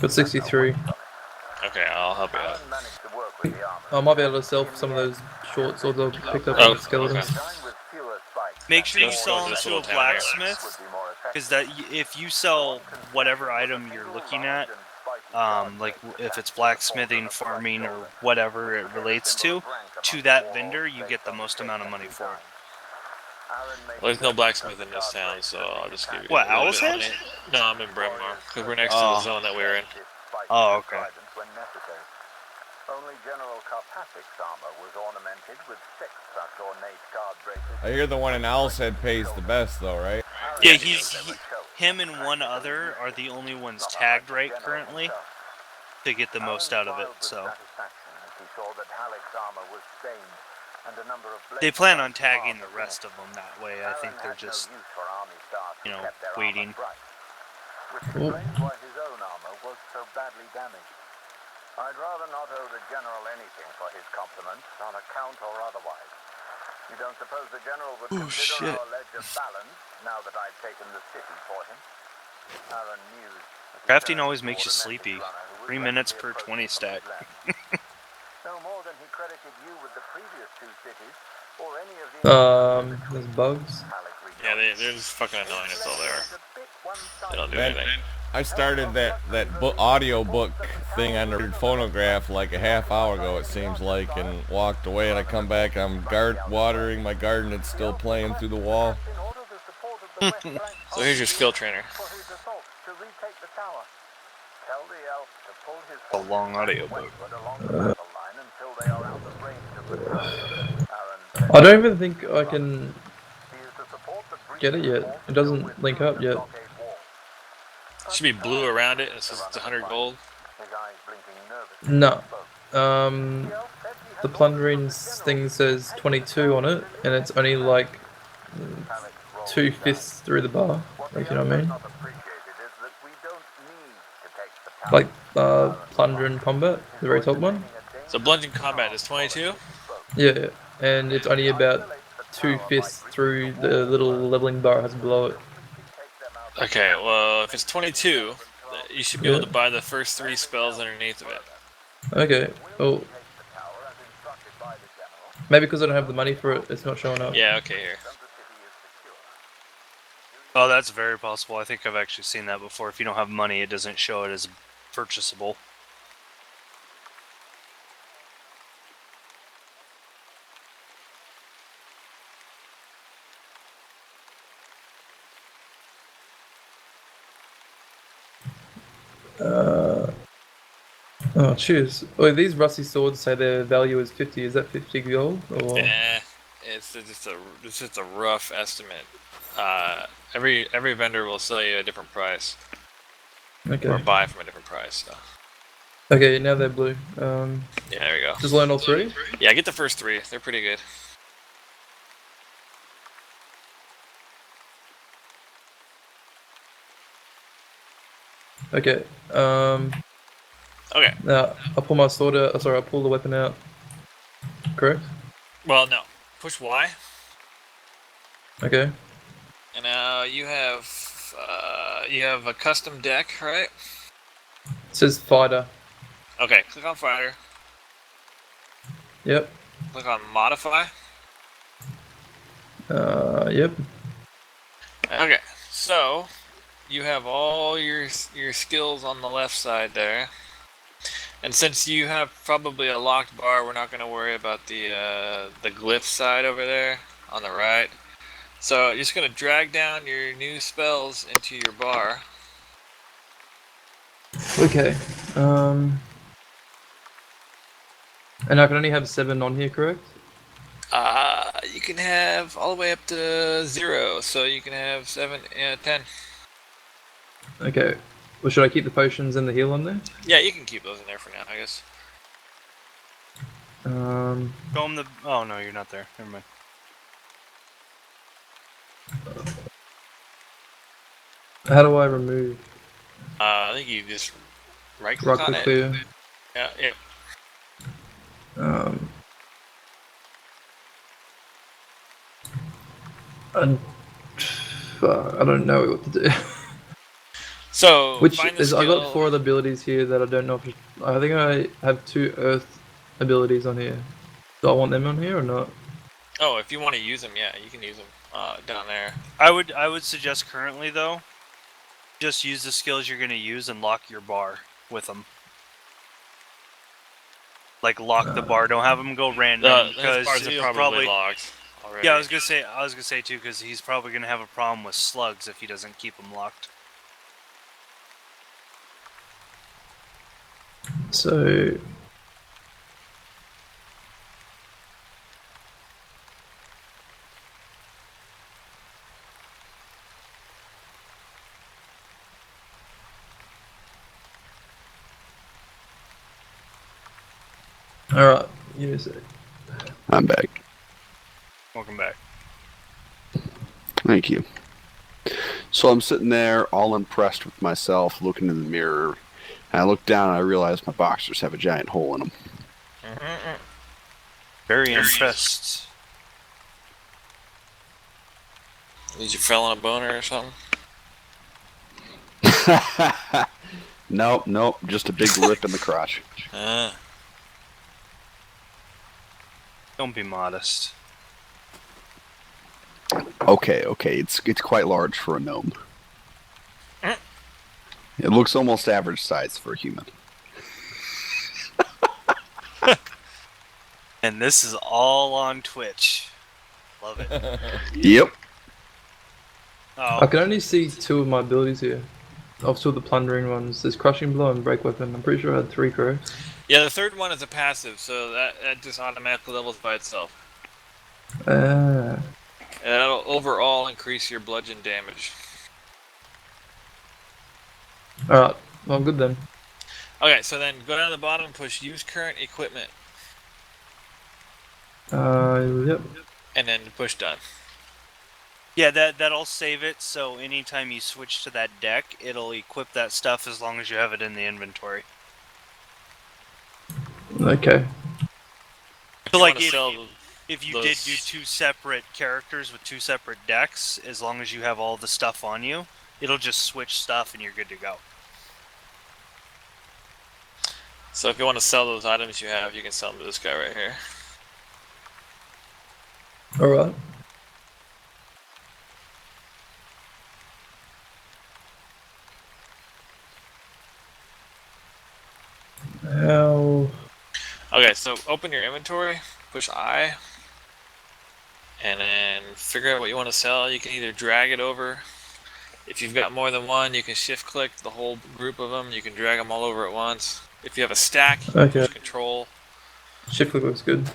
Speaker 10: But 63.
Speaker 8: Okay, I'll help you out.
Speaker 10: I might be able to sell some of those short swords I picked up
Speaker 8: Oh,
Speaker 10: on the skeletons.
Speaker 8: okay.
Speaker 5: Make sure you
Speaker 8: Let's go
Speaker 5: sell
Speaker 8: to
Speaker 5: them
Speaker 8: this
Speaker 5: to
Speaker 8: little
Speaker 5: a
Speaker 8: town here.
Speaker 5: blacksmith, because that if you sell whatever item you're looking at, like if it's blacksmithing, farming, or whatever it relates to that vendor, you get the most amount of money for it.
Speaker 8: Well, there's no blacksmith in this town, so I'll just give you
Speaker 5: What,
Speaker 8: a little
Speaker 5: Owl's
Speaker 8: bit of
Speaker 5: Head?
Speaker 8: money. No, I'm in Bremar, because we're next to the zone that we were in.
Speaker 5: Oh, okay.
Speaker 2: I hear the one in Owl's Head pays the best, though, right?
Speaker 5: Yeah, him and one other are the only ones tagged right currently to get the most out of it, so. They plan on tagging the rest of them that way. I think they're just, waiting.
Speaker 10: Cool.
Speaker 11: I'd rather not owe the general anything for his compliments, on account or otherwise. You don't suppose the general would consider our ledge of balance now that I've taken the city for him? Aaron mused.
Speaker 5: Crafting always makes you sleepy. 3 minutes per 20 stack.
Speaker 11: No more than he credited you with the previous 2 cities, or any of the
Speaker 10: There's bugs.
Speaker 8: Yeah, they're just fucking annoying as all they are. They don't do anything.
Speaker 2: I started that audio book thing on the phonograph like a half hour ago, it seems like, and walked away, and I come back, I'm watering my garden, it's still playing through the wall.
Speaker 8: So here's your skill trainer.
Speaker 5: A long audio book.
Speaker 10: I don't even think I can get it yet. It doesn't link up yet.
Speaker 8: It should be blue around it, and it says it's 100 gold.
Speaker 10: No. The plundering thing says 22 on it, and it's only like 2/5 through the bar. Like, you know what I mean? Like plunder and combat, the very top one.
Speaker 8: So bludgeon combat is 22?
Speaker 10: Yeah, and it's only about 2/5 through the little leveling bar it has below it.
Speaker 8: Okay, well, if it's 22, you should be able to buy the first 3 spells underneath of it.
Speaker 10: Okay, well, maybe because I don't have the money for it, it's not showing up.
Speaker 8: Yeah, okay, here.
Speaker 5: Oh, that's very possible. I think I've actually seen that before. If you don't have money, it doesn't show it as purchasable.
Speaker 10: Oh, cheers. Oh, these rusty swords say their value is 50. Is that 50 gold? Or...
Speaker 8: It's just a rough estimate. Every vendor will sell you a different price.
Speaker 10: Okay.
Speaker 4: or buy from a different price. So.
Speaker 10: Okay, now they're blue.
Speaker 4: Yeah, there we go.
Speaker 10: Just learn all 3?
Speaker 4: Yeah, get the first 3. They're pretty good.
Speaker 10: Okay.
Speaker 4: Okay.
Speaker 10: Now I'll pull my sword out. Sorry, I'll pull the weapon out. Correct.
Speaker 4: Well, no. Push Y.
Speaker 10: Okay.
Speaker 4: And now you have a custom deck, right?
Speaker 10: It says fighter.
Speaker 4: Okay, click on fighter.
Speaker 10: Yep.
Speaker 4: Click on modify.
Speaker 10: Yep.
Speaker 4: Okay, so you have all your skills on the left side there. And since you have probably a locked bar, we're not going to worry about the glyph side over there on the right. So you're just going to drag down your new spells into your bar.
Speaker 10: Okay. And I can only have 7 on here, correct?
Speaker 4: You can have all the way up to 0, so you can have 7, 10.
Speaker 10: Okay. Well, should I keep the potions and the heal on there?
Speaker 4: Yeah, you can keep those in there for now, I guess.
Speaker 5: Go on the. Oh no, you're not there. Never mind.
Speaker 10: How do I remove?
Speaker 4: I think you just right-click on it.
Speaker 10: Clear.
Speaker 4: Yeah, yeah.
Speaker 10: I don't know what to do.
Speaker 4: So,
Speaker 10: Which
Speaker 4: find the
Speaker 10: is, I
Speaker 4: skill.
Speaker 10: got 4 other abilities here that I don't know if I think I have 2 earth abilities on here. Do I want them on here or not?
Speaker 4: Oh, if you want to use them, yeah, you can use them down there.
Speaker 5: I would suggest currently though, just use the skills you're gonna use and lock your bar with them. Like lock the bar. Don't have them go random because
Speaker 4: bars are
Speaker 5: he'll
Speaker 4: probably locked already.
Speaker 5: Yeah, I was gonna say too because he's probably gonna have a problem with slugs if he doesn't keep them locked.
Speaker 10: So alright, give me a sec.
Speaker 12: I'm back.
Speaker 5: Welcome back.
Speaker 12: Thank you. So I'm sitting there all impressed with myself, looking in the mirror. And I look down and I realize my boxers have a giant hole in them.
Speaker 5: Very impressed.
Speaker 4: Did you fell on a boner or something?
Speaker 12: Nope, just a big rip in the crotch.
Speaker 5: Don't be modest.
Speaker 12: Okay, it's quite large for a gnome. It looks almost average size for a human.
Speaker 5: And this is all on Twitch. Love it.
Speaker 12: Yep.
Speaker 10: I can only see 2 of my abilities here. Of 2 of the plundering ones. There's crushing blow and break weapon. I'm pretty sure I had 3, correct?
Speaker 4: Yeah, the third one is a passive, so that just automatically levels by itself.
Speaker 10: Ah.
Speaker 4: And that'll overall increase your bludgeon damage.
Speaker 10: Alright, well, I'm good then.
Speaker 4: Okay, so then go down to the bottom and push use current equipment.
Speaker 10: Yep.
Speaker 4: And then push done.
Speaker 5: Yeah, that'll save it, so anytime you switch to that deck, it'll equip that stuff as long as you have it in the inventory.
Speaker 10: Okay.
Speaker 5: So like if you did do 2 separate characters with 2 separate decks, as long as you have all the stuff on you, it'll just switch stuff and you're good to go.
Speaker 4: So if you want to sell those items you have, you can sell them to this guy right here.
Speaker 10: Alright. How?
Speaker 4: Okay, so open your inventory, push I, and then figure out what you want to sell. You can either drag it over. If you've got more than one, you can shift click the whole group of them. You can drag them all over at once. If you have a stack, you can push control.
Speaker 10: Shift click looks good.